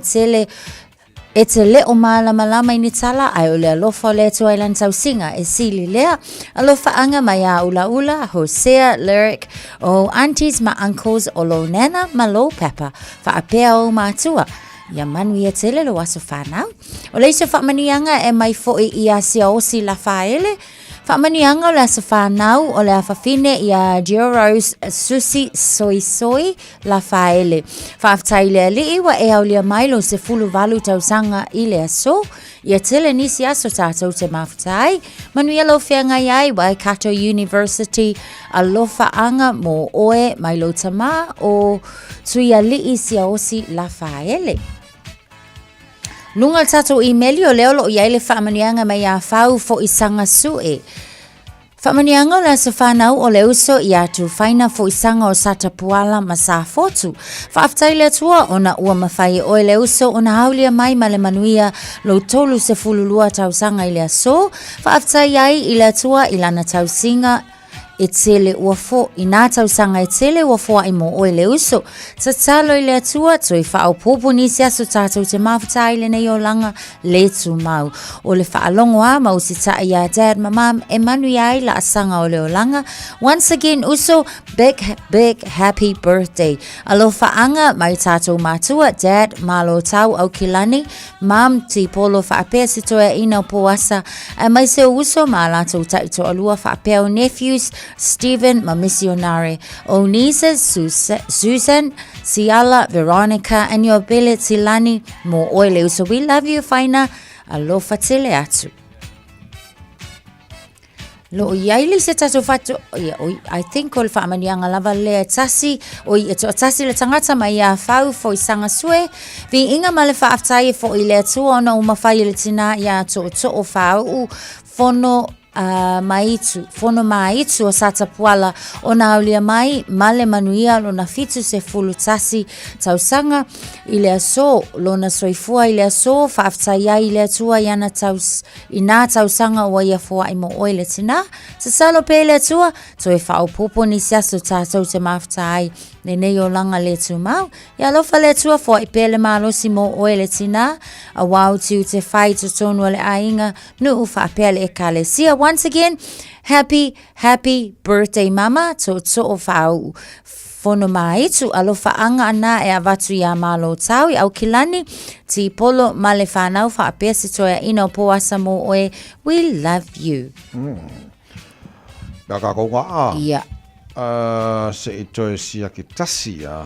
E te leo malama ini tala ai o le alofa o le atua ilan tausinga e sili lea alofa anga mai a ula Hosea Lyric o aunties ma uncles o lo nana ma lo pepper whaapea o mātua. Ia manu ia tele lo aso whanau. O le iso whamanianga e mai foi ia sia osi la whaele. Whamanianga o le aso whanau o le awhawhine ia Georose Susi Soy la whaele. Whaaftai lea lii wa e au lia mailo se fulu walu tausanga I le aso. Ia tele nisi aso tātou te mawhtai. Manu ia lo whianga iai wa e Kato University alofa anga mo oe mailo tama o tuia lii sia osi la whaele. Lunga tato emaili o leo lo iai le whamanianga mai a whau fo I sanga sue. Whamanianga o le asa whanau o le uso I atu whaina fo I sanga o sata puala ma sa fotu. Whaaftai le atua o na ua mawhai o le uso o na haulia mai ma le manuia lo tolu se fululua tausanga I le aso. Whaaftai ai I le atua I lana tausinga e tele uafo I nā tausanga e tele uafo ai mo o le uso. Sa talo I le atua to I whao popo nisi aso tātou te mawhatai le nei o langa le tu mau. O le whaalongo a mau si ta ia dad mamam e manu iai la asanga o le o langa. Once again uso big happy birthday. Alo whaanga mai tātou mātua dad malo tau au kilani. Mam ti polo whaapea si toa ina o poasa. E mai se uso ma lato taito alua whaapea o nephews Stephen, my missionary, o nieces Susan, Siala, Veronica, and your billet Silani, mo oile. So we love you, Faina. Alofa tele atu. Lo yaili se tato fatu, I think all whamanianga lava le tasi, o I eto tasi le tangata mai a whau fo I sanga sue, vi inga male whaaftai fo I le atua ona umawhai le tina ia to o whau, fono maitu o sata puala o na aulia mai male manuia lo na fitu se fulu tasi tausanga I le aso lo na soifua I le aso whaaftaia I le atua ina tausanga o ia fua I mo oile tina sa salo pe le atua to e whao popo ni siaso tātou te mawhtai ne nei o langa le tu mau ia lofa le atua fua I pele malosi mo oile tina a wau tiu te whai to tonu le ainga nu ufa pele e kale sia. Once again, happy birthday, Mama. To o whau fono mai tu alofa anga ana e avatu ia malo tau I au kilani ti polo male whanau whaapea si toia ina o poasa mo oe. We love you. Ia ka konga a. Ia. Se I toi sia ki tasi a.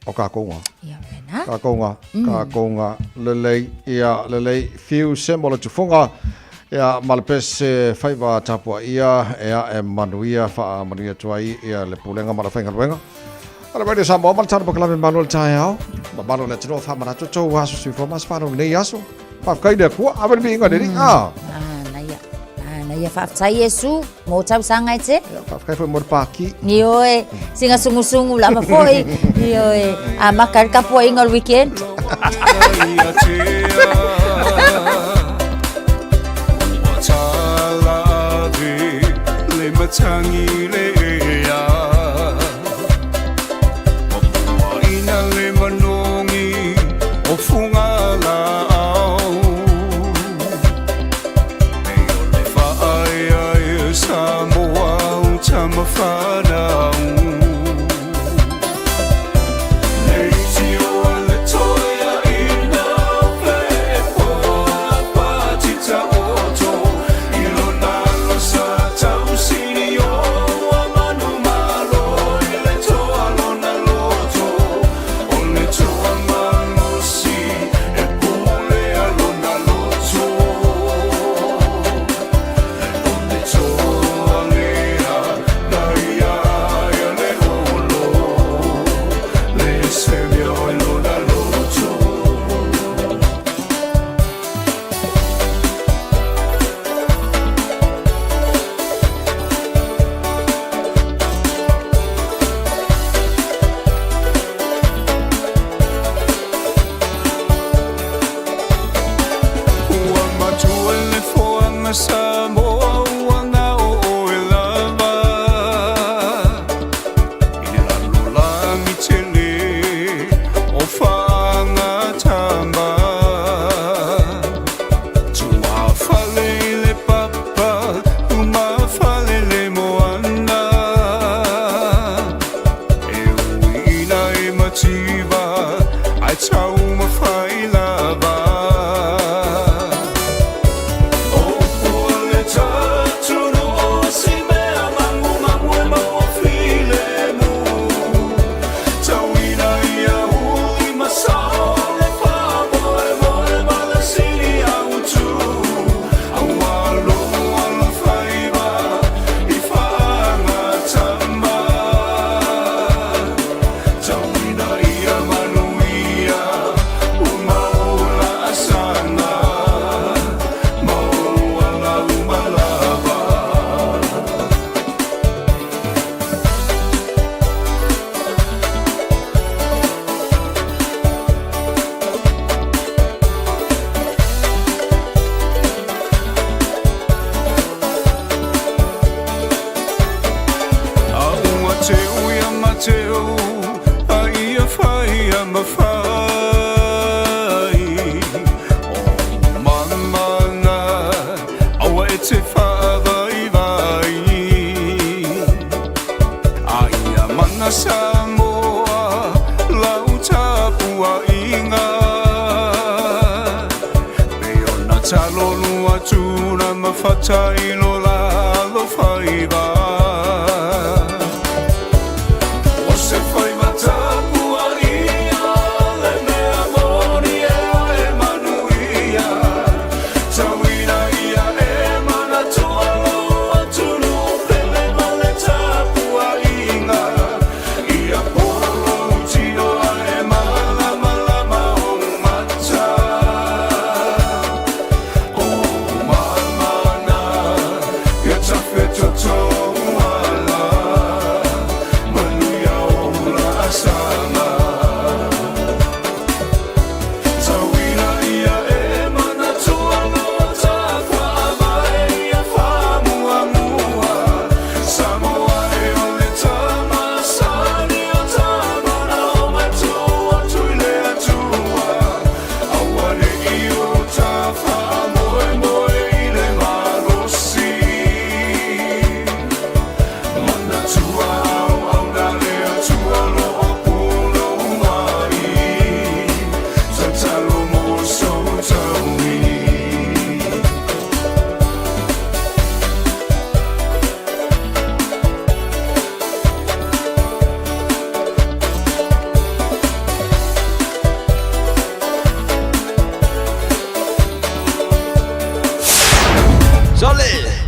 O ka konga. Ia wena. Ka konga lelei ia lelei fiu semolo tufunga. Ia malapese whaiva tapua ia e manuia wha manuia tuai ia le pulenga malawhainga luenga. Ala Radio Samoa malatana pakalame manuel tae au. Ma manuel le tino wha manato tau aso sui formas whanau nei aso. Whafkai dea kua awel mi inga neri. Ia whaaftai Yesu mo tau sanga I te. Whafkai fwoi mori pāki. Ni oe, singa sungu lama foi. Ni oe, a makar kapua inga weekend. matangi le ea Wapua ina le manongi o funga la au Eo le whaai ai Samoa o tama whanau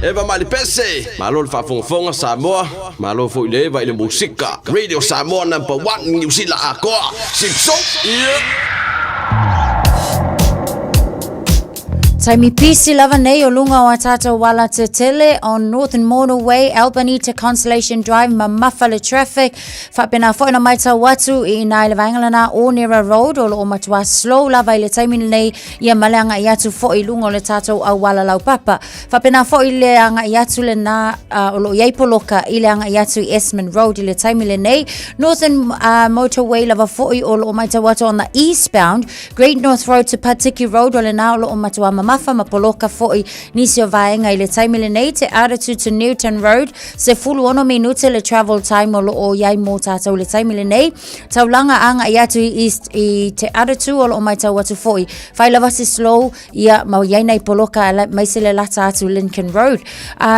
Eva Malipese, malo le whafonga Samoa, malo fo ile vai le musika. Radio Samoa #1 New Zealand akoa. Simpson. Taimi pisi lava nei o lunga o tātou wala te tele on Northern Motorway, Albany to Constellation Drive, mamawhale traffic. Whapena whaina mai tau watu I nai lewa ingalana o Nera Road o lo o matua slow lava I le taimi nei ia maleanga I atu fo I lunga o le tātou au wala lau papa. Whapena fo I le anga I atu le na o lo iapoloka I le anga I atu I Esmond Road I le taimi le nei. Northern Motorway lava fo I o lo o mai tau watu on the eastbound, Great North Road to Patiki Road o le na o lo o matua mamafa mapoloka foi nisi o vaenga I le taimi le nei te Attitude to Newton Road se fulu ono minute le travel time o lo o iai mo tātou le taimi le nei taulanga anga I atu east I te Attitude o lo o mai tau atu foi whai lava se slow ia mau iai nei poloka mai se le lata atu Lincoln Road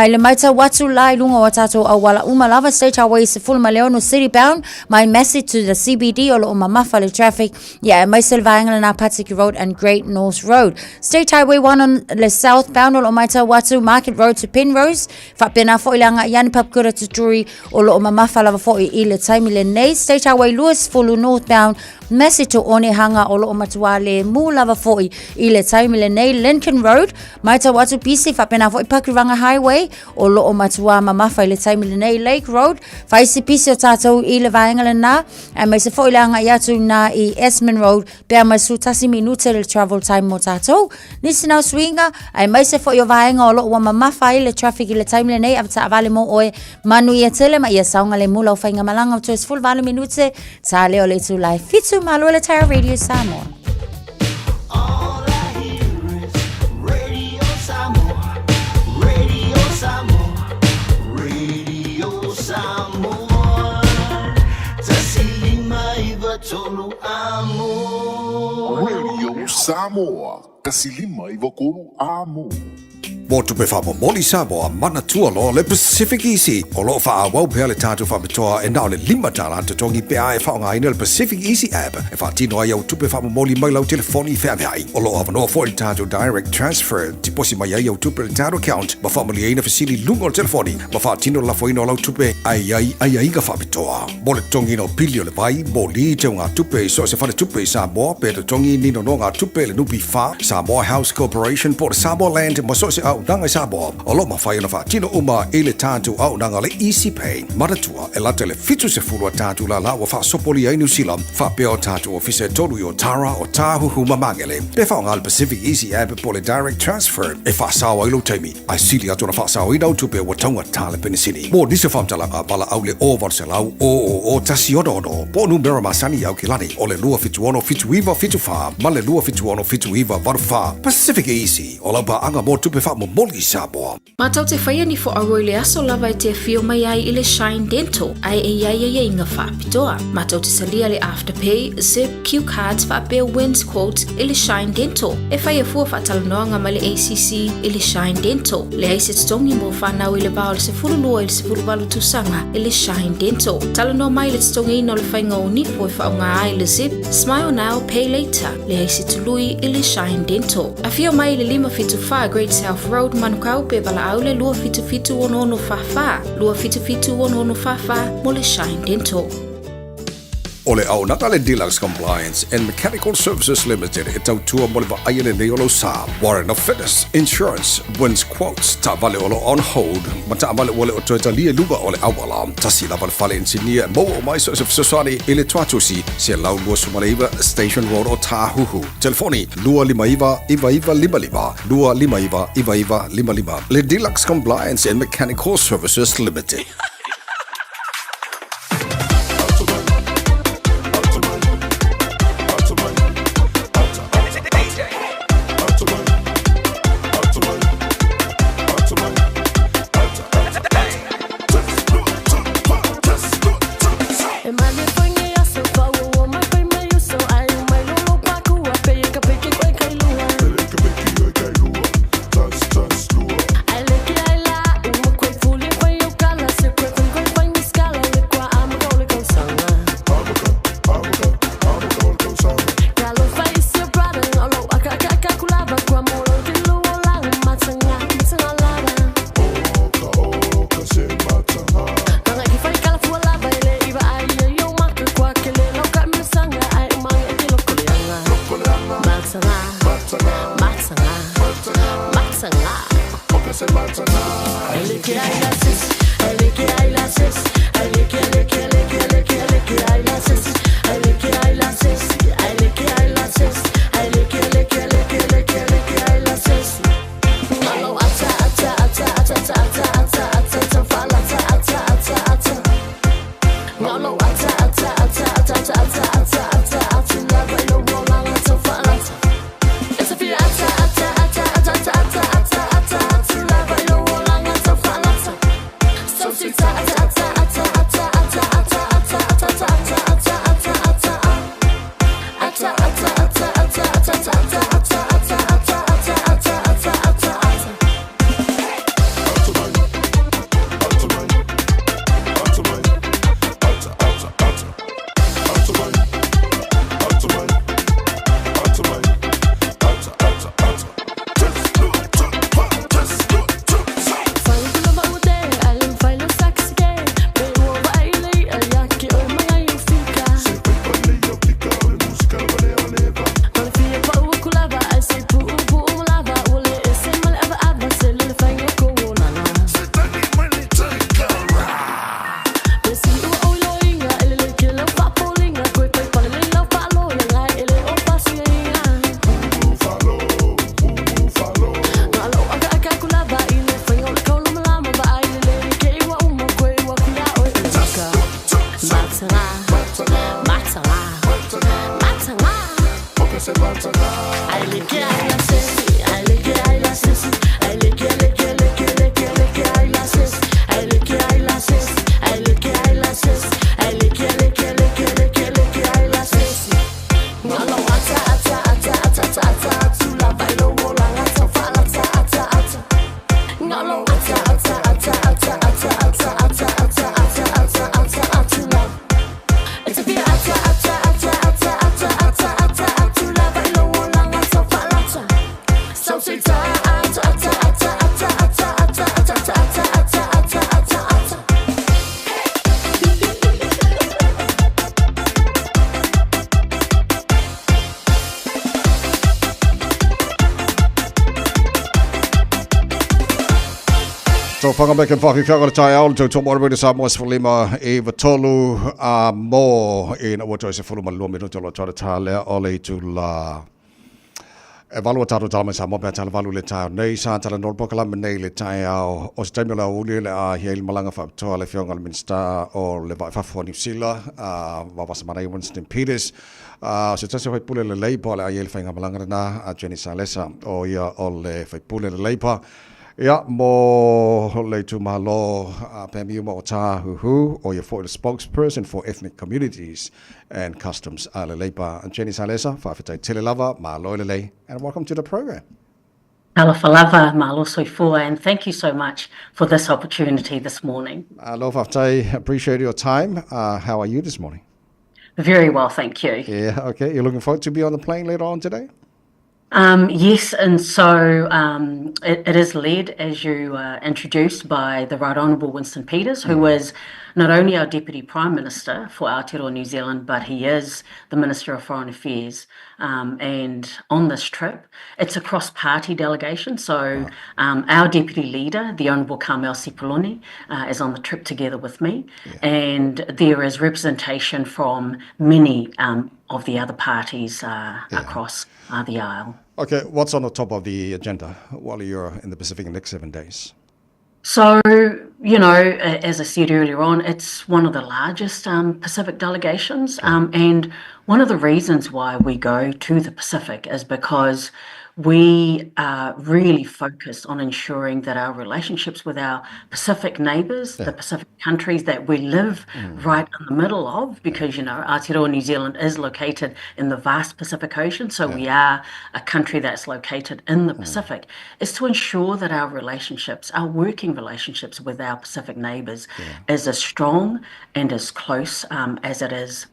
le mai tau atu lai lunga o tātou au wala umalava State Highway se fulu ma leono city bound mai message to the CBD o lo o mamafa le traffic ia mai se le vaenga le na Patiki Road and Great North Road State Highway 1 on the southbound o lo mai tau watu Market Road to Penrose whapena fo I langa iani papkura to Drury o lo o mamafa lava fo I le taimi le nei State Highway Lewis fulu northbound Message to one hanga o lo o matua le mu lava fo I le taimi le nei Lincoln Road mai tau watu pisi whapena fo I Pakiranga Highway o lo o matua mamafa I le taimi le nei Lake Road whaisi pisi o tātou I le vaenga le na a mai se fo I langa I atu na I Esmond Road pia mai sutasi minute le travel time mo tātou nisi nau swinga ai mai se fo I o vaenga o lo o mamafa I le traffic I le taimi le nei avata avale mo oe manu ia tele ma ia saunga le mula o whainga malanga o tues full vale minute ta leo le tu lai fitu malo le Tara Radio Samoa. Radio Samoa, kasilima I wakuru amo. Mo tupe wha moli Samoa mana tua lo le Pacific Easy. O lo wha wau pea le tātou wha mitoa e nao le limatala te tongi pea e wha ngai le Pacific Easy app. E wha tino ai au tupe wha moli mai lau telefoni wha mehai. O lo hawanoa fo le tātou direct transfer. Ti posi mai ai au tupe le tātou account. Ma wha moli eina fasili lunga o telefoni. Ma wha tino la foino lau tupe ai inga wha mitoa. Mo le tongi no pilio le vai. Mo li te ngā tupe so se whale tupe Samoa. Pe te tongi nino no ngā tupe le nupi wha. Samoa House Corporation po le Samoa Land. Ma so se au nanga Samoa. O lo mawhai na whaatino uma e le tātou au nanga le Easy Pay. Maratua e late le fitu se fulua tātou la la wa whaasopoli ai New Zealand. Whapea o tātou ofise tolu I o Tara o Tāhuhu Mamangele. Pe whaonga le Pacific Easy app po le direct transfer. E whaasawa ilo teimi. Ai sili atu na whaasawa I nau tupe wa taunga tāle penisini. Mo nise whamtalanga pala au le ovar se lau o tasi ono. Po numera masani au kilani. O le lua fitu ono fitu iwa fitu wha. Ma le lua fitu ono fitu iwa varu wha. Pacific Easy. O lau pa anga mo tupe wha mo moli Samoa. Matau te whaia ni fo aroi le aso lava te fio mai ai I le Shine Dental. Ai e inga whaapitoa. Matau te salia le Afterpay, Zip, Q Cards, whaapea wins quotes I le Shine Dental. E whaia fua whaatalanoanga ma le ACC I le Shine Dental. Le aise tongi mo whanau I le bao le se furulua I le se furuwalu tusanga I le Shine Dental. Talanoa mai le tongi ino le whainga o nipo I whaonga ai le Zip, Smile Now, Pay Later. Le aise tului I le Shine Dental. A fio mai le 5 Great South Road Manukau pe bala au le lua fitu ono whawha. Lua fitu ono whawha mo le Shine Dental. O le au naka le Deluxe Compliance and Mechanical Services Limited e tau tua mo le wa aia le neolo sa. Warren of Fitness, Insurance, wins quotes, ta vale olo on hold, ma ta vale ole o toeta lia luga o le awala. Ta si la vale fale insinia mo o mai so sosani e le tuatusi se lau lua sumaleiva Station Road o Tāhuhu. Telefoni lua lima iwa. Lua lima iwa. Le Deluxe Compliance and Mechanical Services Limited. I like it, I like it, So whakambeke whakikanga tai aole tau tō mora sa moa se whalima e watolu a mō e na wato se whaluma lua minuto lo tōra tā lea ole I tu la e valua tātou tāma sa mō pēr tala valu le tāo nei sa tala nor pokalama nei le tai au o se taimio la uli le a hiel malanga whaptoa le whionga le Minster o le vai whafua New Zealand wawasa manai Winston Peters se tasi whai pule le leipa le a hiel whainga malanga na a Jenny Salesa o ia o le whai pule le leipa Ia, mo le tu malo pēmiu mo tā huhu o ia for the spokesperson for ethnic communities and customs le leipa Jenny Salesa, whawhitai tele lava, malo le lei, and welcome to the program. Alofa lava, malo soifua, and thank you so much for this opportunity this morning. Alofa whawhitai, appreciate your time. How are you this morning? Very well, thank you. Yeah, okay. You're looking forward to be on the plane later on today? Yes, and so it is led, as you introduced, by the Right Honourable Winston Peters, who is not only our Deputy Prime Minister for Aotearoa New Zealand, but he is the Minister of Foreign Affairs. And on this trip, it's a cross-party delegation. So our Deputy Leader, the Honourable Carmel Sepuloni, is on the trip together with me. Yeah. And there is representation from many of the other parties across the aisle. Okay, what's on the top of the agenda while you're in the Pacific in the next 7 days? So, you know, as I said earlier on, it's one of the largest Pacific delegations. And one of the reasons why we go to the Pacific is because we are really focused on ensuring that our relationships with our Pacific neighbours, the Pacific countries that we live right in the middle of, because, you know, Aotearoa New Zealand is located in the vast Pacific Ocean, so we are a country that's located in the Pacific, is to ensure that our relationships, our working relationships with our Pacific neighbours is as strong and as close as it is,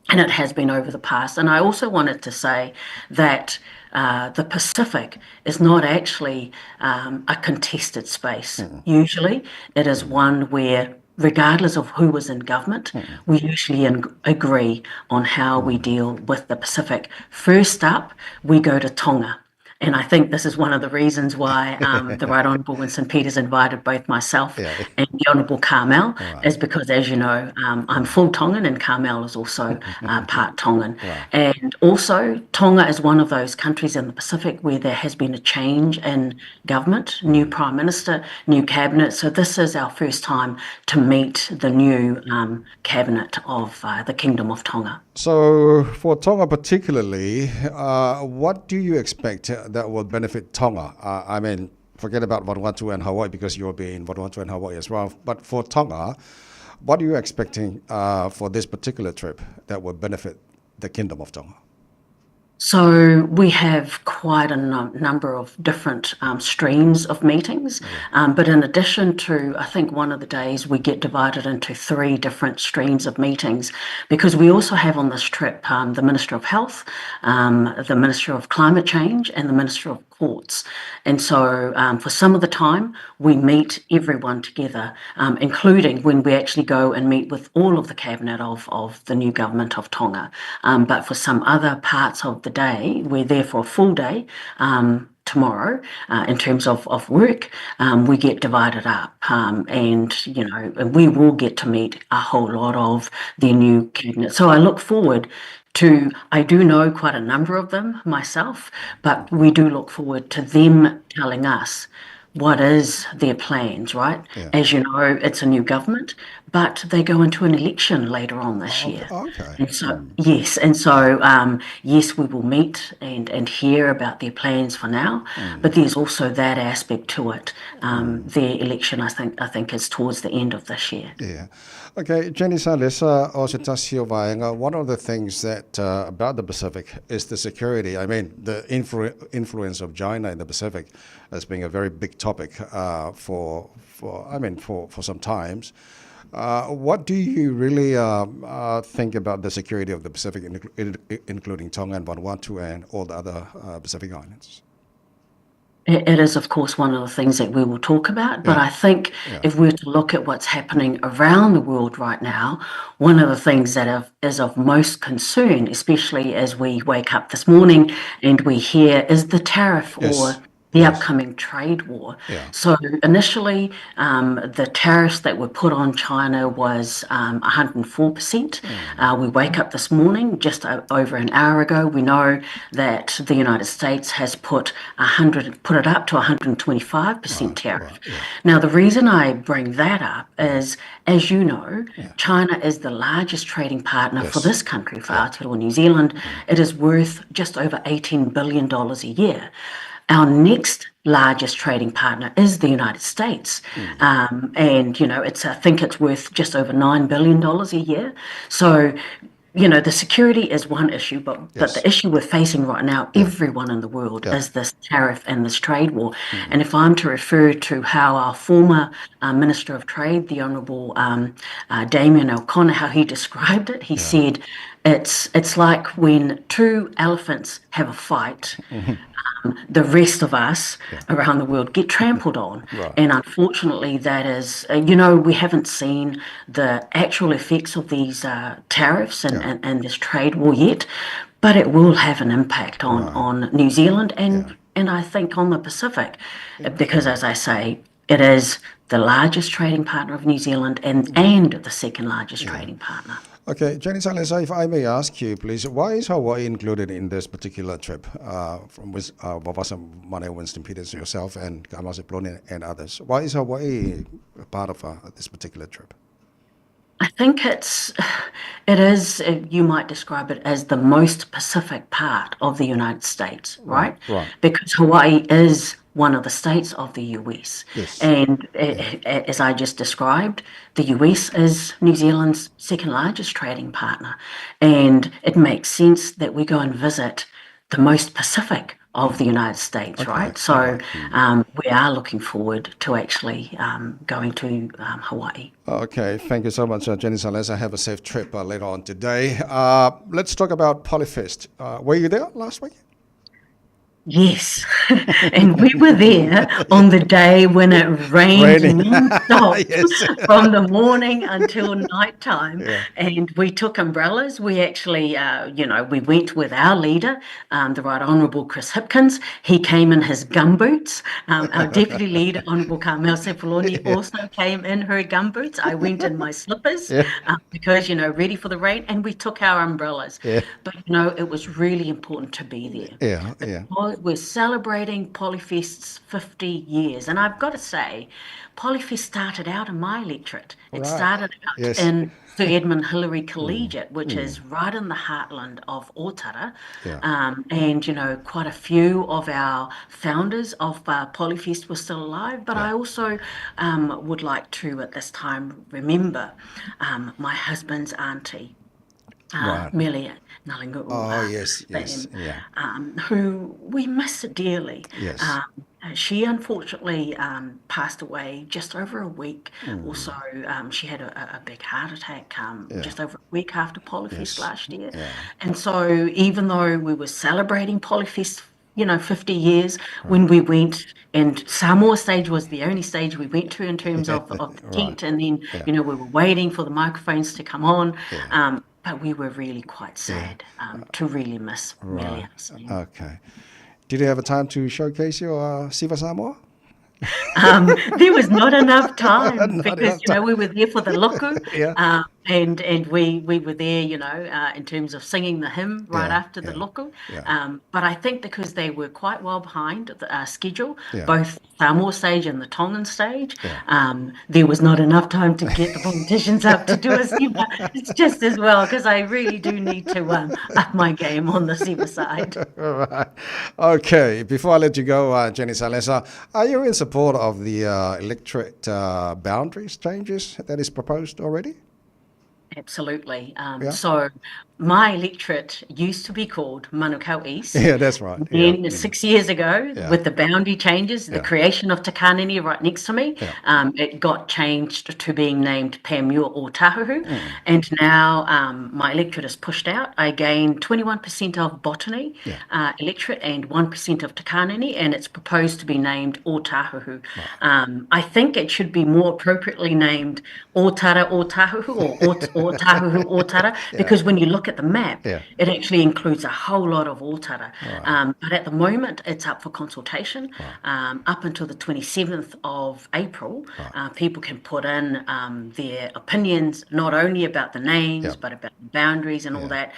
and it has been over the past. And I also wanted to say that the Pacific is not actually a contested space. Usually it is one where, regardless of who was in government, we usually agree on how we deal with the Pacific. First up, we go to Tonga. And I think this is one of the reasons why the Right Honourable Winston Peters invited both myself and the Honourable Carmel, is because, as you know, I'm full Tongan and Carmel is also part Tongan. And also, Tonga is one of those countries in the Pacific where there has been a change in government, new Prime Minister, new cabinet. So this is our first time to meet the new cabinet of the Kingdom of Tonga. So for Tonga particularly, what do you expect that will benefit Tonga? I mean, forget about Vanuatu and Hawaii because you'll be in Vanuatu and Hawaii as well. But for Tonga, what are you expecting for this particular trip that will benefit the Kingdom of Tonga? So we have quite a number of different streams of meetings, but in addition to, I think one of the days we get divided into 3 different streams of meetings, because we also have on this trip the Minister of Health, the Minister of Climate Change, and the Minister of Courts. And so for some of the time, we meet everyone together, including when we actually go and meet with all of the cabinet of the new government of Tonga. But for some other parts of the day, we're there for a full day tomorrow in terms of work. We get divided up and we will get to meet a whole lot of the new cabinet. So I look forward to, I do know quite a number of them myself, but we do look forward to them telling us what is their plans, right? As you know, it's a new government, but they go into an election later on this year. And so, yes, we will meet and hear about their plans for now, but there's also that aspect to it. Their election, I think is towards the end of this year. Yeah. Okay, Jenny Salesa o se tasi o vaenga, one of the things that about the Pacific is the security. I mean, the influence of China in the Pacific as being a very big topic for some times. What do you really think about the security of the Pacific, including Tonga and Vanuatu and all the other Pacific islands? It is, of course, one of the things that we will talk about, but I think if we were to look at what's happening around the world right now, one of the things that is of most concern, especially as we wake up this morning and we hear, is the tariff or the upcoming trade war. So initially, the tariffs that were put on China was 104%. We wake up this morning, just over an hour ago, we know that the United States has put it up to 125% tariff. Now, the reason I bring that up is, as you know, China is the largest trading partner for this country, for Aotearoa New Zealand. It is worth just over $18 billion a year. Our next largest trading partner is the United States. And, I think it's worth just over $9 billion a year. So, the security is one issue, but the issue we're facing right now, everyone in the world, is this tariff and this trade war. And if I'm to refer to how our former Minister of Trade, the Honourable Damien O'Connor, how he described it, he said, it's like when 2 elephants have a fight. The rest of us around the world get trampled on. And unfortunately, that is, we haven't seen the actual effects of these tariffs and this trade war yet, but it will have an impact on New Zealand and I think on the Pacific, because as I say, it is the largest trading partner of New Zealand and the second largest trading partner. Okay, Jenny Salesa, if I may ask you, please, why is Hawaii included in this particular trip from Vavasa Mane, Winston Peters, yourself, and Kamase Ploni and others? Why is Hawaii a part of this particular trip? I think it is, you might describe it as the most Pacific part of the United States, right? Because Hawaii is one of the states of the US. And as I just described, the US is New Zealand's second largest trading partner. And it makes sense that we go and visit the most Pacific of the United States, right? So we are looking forward to actually going to Hawaii. Okay, thank you so much, Jenny Salesa. Have a safe trip later on today. Let's talk about Polyfest. Were you there last week? Yes, and we were there on the day when it rained non-stop from the morning until night time, and we took umbrellas. We actually, we went with our leader, the Right Honourable Chris Hipkins. He came in his gumboots. Our Deputy Leader, Honourable Carmel Sepuloni, also came in her gumboots. I went in my slippers because, ready for the rain, and we took our umbrellas. But, it was really important to be there. We're celebrating Polyfest's 50 years. And I've got to say, Polyfest started out in my electorate. It started out in Sir Edmund Hillary Collegiate, which is right in the heartland of Otara. And, quite a few of our founders of Polyfest were still alive. But I also would like to, at this time, remember my husband's auntie, Melia Nalingu, who we miss dearly. She unfortunately passed away just over a week or so. She had a big heart attack just over a week after Polyfest last year. And so even though we were celebrating Polyfest 50 years when we went, and Samoa stage was the only stage we went to in terms of the tent, and then we were waiting for the microphones to come on. But we were really quite sad to really miss Melia. Okay. Did you have a time to showcase your Siva Samoa? There was not enough time because we were there for the loku, and we were there, in terms of singing the hymn right after the loku. But I think because they were quite well behind the schedule, both Samoa stage and the Tongan stage, there was not enough time to get the politicians up to do a Siva. It's just as well because I really do need to up my game on the Siva side. Right. Okay. Before I let you go, Jenny Salesa, are you in support of the electorate boundaries changes that is proposed already? Absolutely. So my electorate used to be called Manukau East. Yeah, that's right. Then 6 years ago, with the boundary changes, the creation of Te Kāneni right next to me, it got changed to being named Pēmua o Tahuhu. And now my electorate is pushed out. I gained 21% of Botany electorate and 1% of Te Kāneni, and it's proposed to be named O Tahuhu. I think it should be more appropriately named Otara o Tahuhu or Tahuhu Otara, because when you look at the map, it actually includes a whole lot of Otara. But at the moment, it's up for consultation. Up until the 27th of April, people can put in their opinions, not only about the names, but about the boundaries and all that.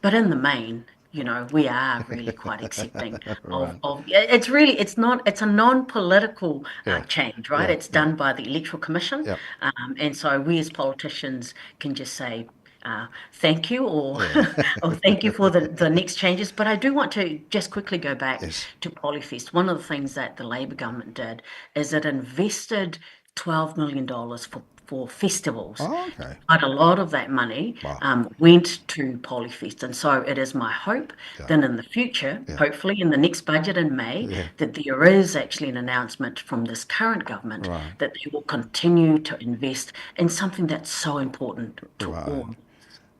But in the main, we are really quite accepting of it's a non-political change, right? It's done by the Electoral Commission. And so we as politicians can just say, thank you or thank you for the next changes. But I do want to just quickly go back to Polyfest. One of the things that the Labour government did is it invested $12 million for festivals. But a lot of that money went to Polyfest. And so it is my hope that in the future, hopefully in the next budget in May, that there is actually an announcement from this current government that they will continue to invest in something that's so important to all.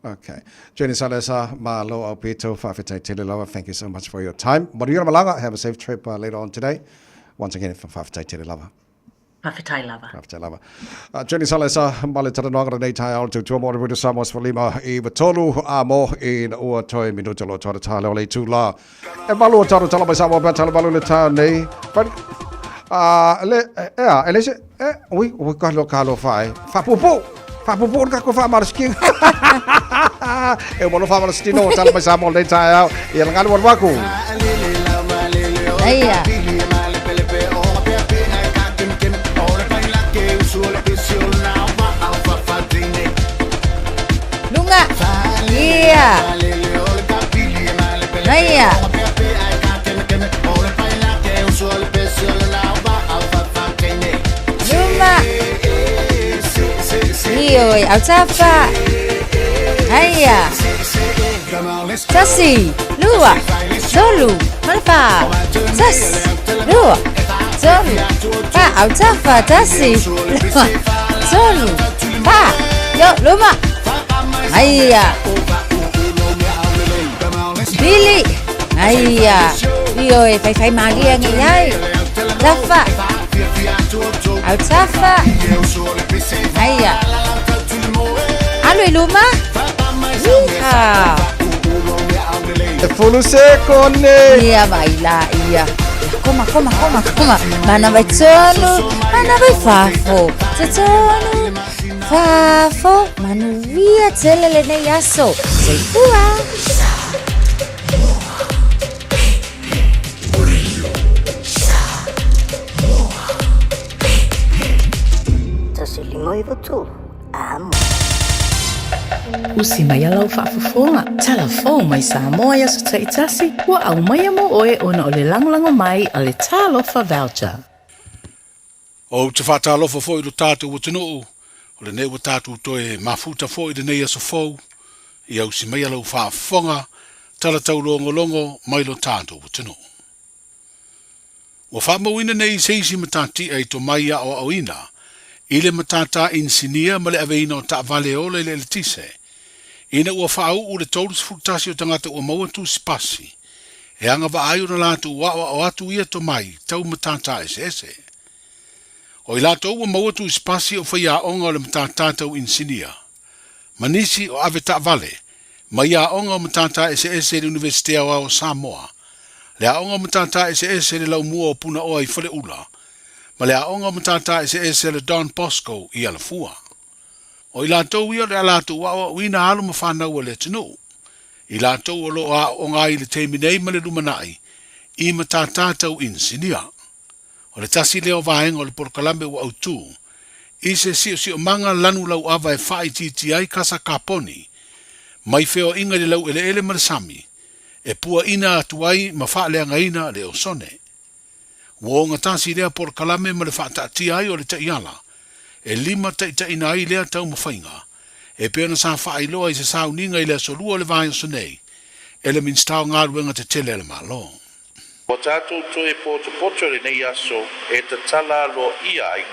Okay. Jenny Salesa, Malo Alpito, Whawhetai Telelawa, thank you so much for your time. Mariura Malanga, have a safe trip later on today. Once again from Whawhetai Telelawa. Whawhetai lava. Jenny Salesa, Male Tarananga nei tai au tu mo ru Samoa for lima I tolu a mo in o toi minuto lo tora tala le tu la. E malu tara tala ba Samoa ba tala balu le ta nei. We got lo kalo fai. Fapupu ka ko fa marsking. E mo lo fa marstino tala ba Samoa le tai au. E ngal war waku. Iya. Lunga. Iya. Naya. Luma. Iyo, autafa. Haya. Tasi, lua, tolu, malfa. Tas, lua, tolu. Pa, autafa, tasi, lua, tolu. Pa, yo, luma. Haya. Billy. Haya. Io e fai malia ngi ai. Lafa. Au tafa. Aya. Alo iluma? Iha. E fulu seconde. Ia baila, ia. Koma. Mana vai tonu, mana vai fafo. Tonu. Fafo, manu via telele ne yaso. Sei pua. Moi votu. Amo. Usi mai alau whaafafonga. Telefon mai Samoa ia su taitasi. Wa au mai amo oe ona o le langolango mai a le tālofa voucher. O te whatalofa fo i lo tātou o tino o le nei o tātou toe mafuta fo i le nei aso fo i au si mai alau whaafonga tala tau longo mai lo tātou o tino. Wa whaamawina nei seisi matati ai to mai a o auina ile matata insinia ma le aveina o taavale ola le tise. Ina ua whaau u le taurus futasi o tangata ua maua tu spasi. E anga wa ayo na latu ua o atu ia to mai tau matata ese. O i lato ua maua tu spasi o whaia onga o le matata tau insinia. Manisi o ave taavale, ma ia onga o matata ese le Universitea o Samoa. Le a onga o matata ese le lau mua o puna oa i whale ula. Ma le aonga matata ese le Don Bosco i ala fua. O i lātou ia le alātou wa wina alu ma whanau le tino. I lātou o lo a o ngai le teiminei ma le lumanai i matata tau insinia. O le tasi leo vaenga o le porkalambe wa autu. I se si o manga lanu lau ava e whai titi ai kasa kaponi. Mai feo inga le lau ele marasami. E pua ina atuai ma wha lea ngaina le osone. Wo nga tasi lea por kalame ma le whaatati ai o le taiala. E lima taina ai lea tau mawhainga. E peona sa whaailoa i se sauninga i lea solua le vai o sonei. E le minstau ngā ruenga te tele le malo. O tātou toe poto le nei aso e te tala lo ia ai.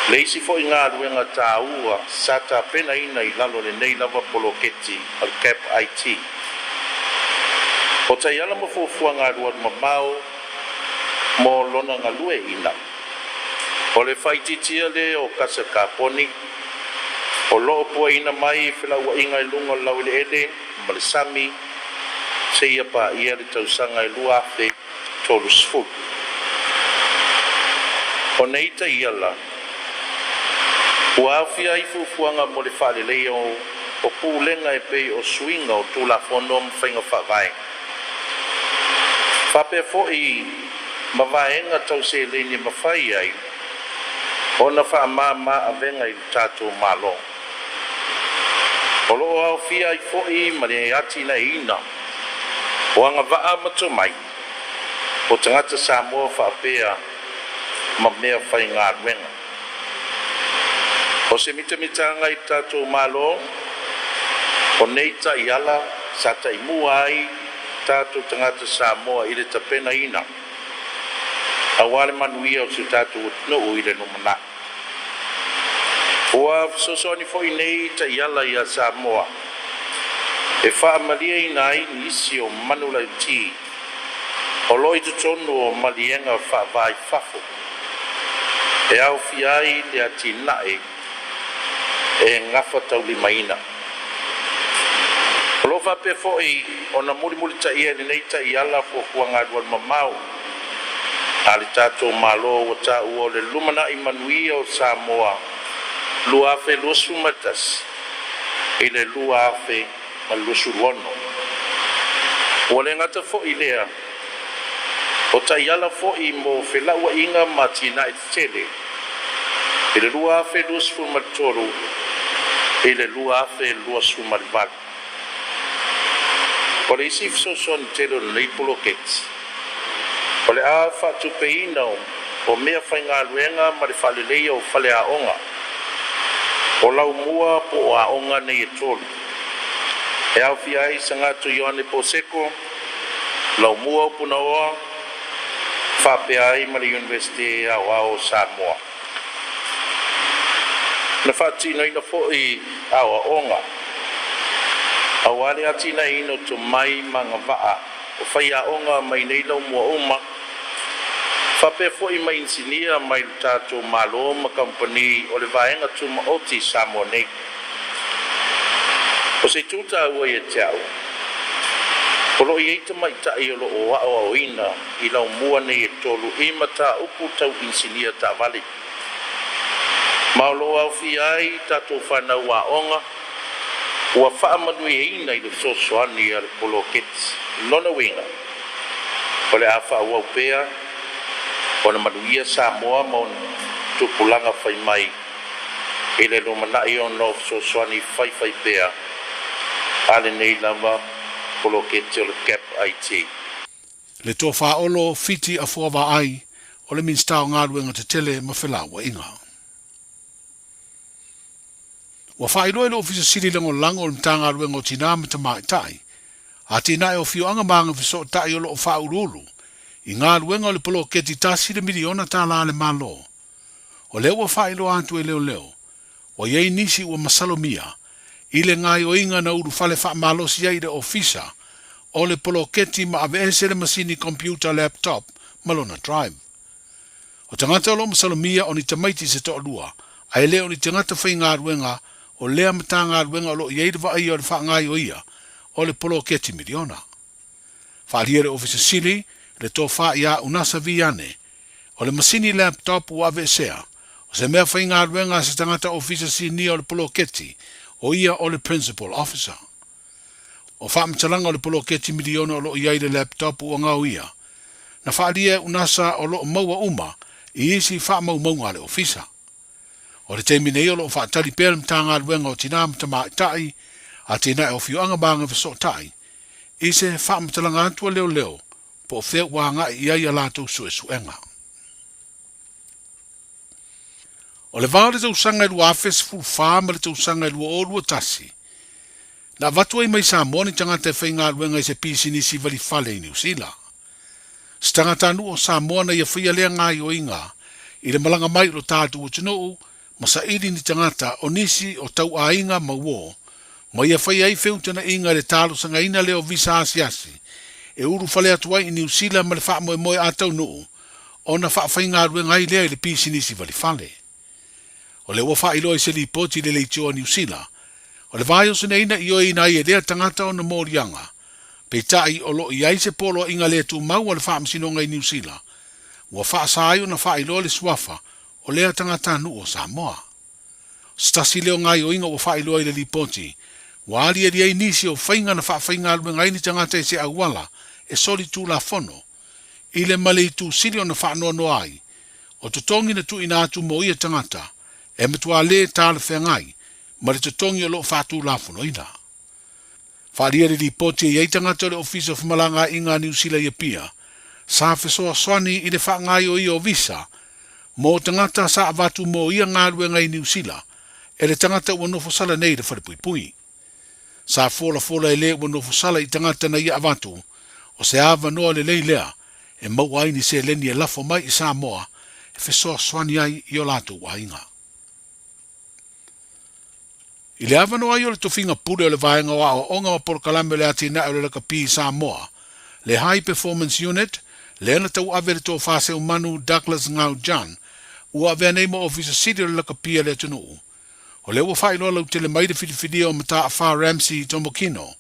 Le isi fo i ngā ruenga tā ua sa tā pena ina i lalo le nei lava poloketi al Cap IT. O taiala mawhufua ngā ruan mamao mo lona ngalue ina. O le whaititia le o kasa kaponi, o loo pua ina mai whila ua inga i lunga lau le ele, ma le sami, se ia pa ia le tausanga i lua afe tolu sfut. O neita iala, ua awhia i fufuanga mo le whale leo, o pūlenga e pei o swinga o tūla whonom whainga whawai. Whape fo i ma vaenga tau se leni mawhai ai, ona wha ma avenga i tātou malo. O loo au fia i fōi ma le ati na ina, o anga waa mato mai, o tangata Samoa whaapea ma mea whai ngā ruenga. O se mitamitanga i tātou malo, o neita i ala, sa tai mua ai, tātou tangata Samoa i le tapena ina. Awale manuia o su tātou no i le numana. Ua sosoni fo i nei ta iala i a Samoa. E wha malia i nai ni isi o manula i ti. O loi tu tonu o malienga wha vai fafo. E au fiai le ati nae e ngafa tau li maina. O lo pe fo i o na muri ta ia ni nei ta iala fo kuanga duan mamau. Ali tātou malo o tā ua le lumana i manuia o Samoa. Lua afe luasu matas. I le lua afe ma luasu rono. O le ngata fo i lea. O ta iala fo i mo whelaua inga matina i tele. I le lua afe luasu matoro. I le lua afe luasu matval. O le isi fsoson telo nei poloketi. O le a whatupeina o mea whainga luenga ma le whalelea o whale a onga. O lau mua po a onga nei e tolu. E au fiai sa ngātu Ioane Poseko, lau mua o puna oa, whapeai ma le Universite a o Samoa. Na whatina ina fo i a o onga. Awale atina ino to mai manga waa. o whaiaonga mai nei lau mua uma. Whape fo I mai insinia mai tātou malo ma company o le vaenga tuma oti Samoa nei. O se tūta ua ia te au. O lo I eita mai tai o lo o wao ina I lau mua nei e tolu I mata upu tau insinia ta vali. Ma lo au fi ai tātou whanau wa onga. Ua whaamanui ina I le sosoani a le polo kits. Lona winga. O le a whaau pea. O le manuia Samoa mo tupulanga whai mai. E le lomana I o no sosoani whai pea. Ale nei lava polo kits o le cap IT. Le tō whaolo fiti a fuawa ai o le minstao ngāruenga te tele ma whelawa inga. Wa whailoe le ofisa siri lango lango o le mtanga ngāruenga o tina ma ta mai tai. A tina e o fio anga maanga fiso tai o lo o whaurulu. I ngāruenga o le polo keti tasi le miliona tā la le malo. O leo wa whailo atu e leo. Wa yei nisi ua masalomia. I le ngai o inga na uru fale wha malosi ai le ofisa. O le polo keti ma ave ese le masini computer laptop malona drive. O tangata o lo masalomia o ni tamaiti se to lua. Ai leo ni tangata whai ngāruenga o lea mata ngāruenga o lo ieirewa ai o le wha ngai o ia. O le polo keti miliona. Whaalia le ofisa sili le tō wha ia unasa viane. O le masini laptop u ave esea. O se mea whai ngāruenga se tangata ofisa sini o le polo keti. O ia o le principal officer. O whaamtalanga o le polo keti miliona o lo iai le laptop u ngau ia. Na whaalia unasa o lo maua uma I isi whaamau maunga le ofisa. O le teimi nei o lo whaatali pēr mtanga ruenga o tina mtama tai a tina e o fiuanga banga viso tai. Ise whaamtalanga antua leo po wheu wanga I ai alatou suenga. O le vāle tau sanga I lua afes fu whāma le tau sanga I lua o lua tasi. Na watu ai mai Samoa ni tangata e whainga ruenga I se pisi nisi vali whale I New Zealand. Stangata anu o Samoa na ia whaia lea ngai o inga I le malanga mai lo tātu o tino masa iri ni tangata o nisi o tau a inga ma uo. Ma ia whaia ai whiutana inga le tālu sanga ina leo visa asiasi. E uru whale atuai I New Zealand ma le wha moe atau nuu. O na wha whainga ruenga ai lea I le pisi nisi vali whale. O le wafa ilo I se li poti le leitio a New Zealand. O le vai o sene ina I o ina I e lea tangata o na morianga. Pe tai o lo I ai se polo inga le tu mau o le wha msinonga I New Zealand. Ua wha saayo na wha ilo le swafa o lea tangata nu o Samoa. Stasi leo ngai o inga o wha ilo I le li poti. Wa ali e liai nisi o whainga na wha whainga alue ngai ni tangata e se awala e soli tu la fono. I le male I tu siri o na wha noa noa ai. O tutongi na tu ina atu mo ia tangata. E matua le tāle whengai, ma le tutongi o lo whātū lafono ina. Whaalia le li poti e tangata le ofisa of Malanga inga New Zealand ia pia, sa whesoa swani I le whaangai o ia o visa, mo tangata sa avatu mo ia ngārue ngai New Zealand, e le tangata ua nofo sala nei le whalepui. Sa fola e le ua nofo sala I tangata na ia avatu, o se ava noa le leilea, e mau ai ni se leni e lafo mai I Samoa, e whesoa swani ai I o lato wa inga. I le avano ai o le tofinga pule o le vaenga wa o onga ma porokalame le atina o le lakapi Samoa. Le High Performance Unit, le ana tau ave le tō whase o Manu Douglas Ngau Jan, ua ave neima ofisa siri o le lakapi le tunu. O le ua whailoa lau tele maide whidiwhidi o mata a Far Ramsey Tomokino,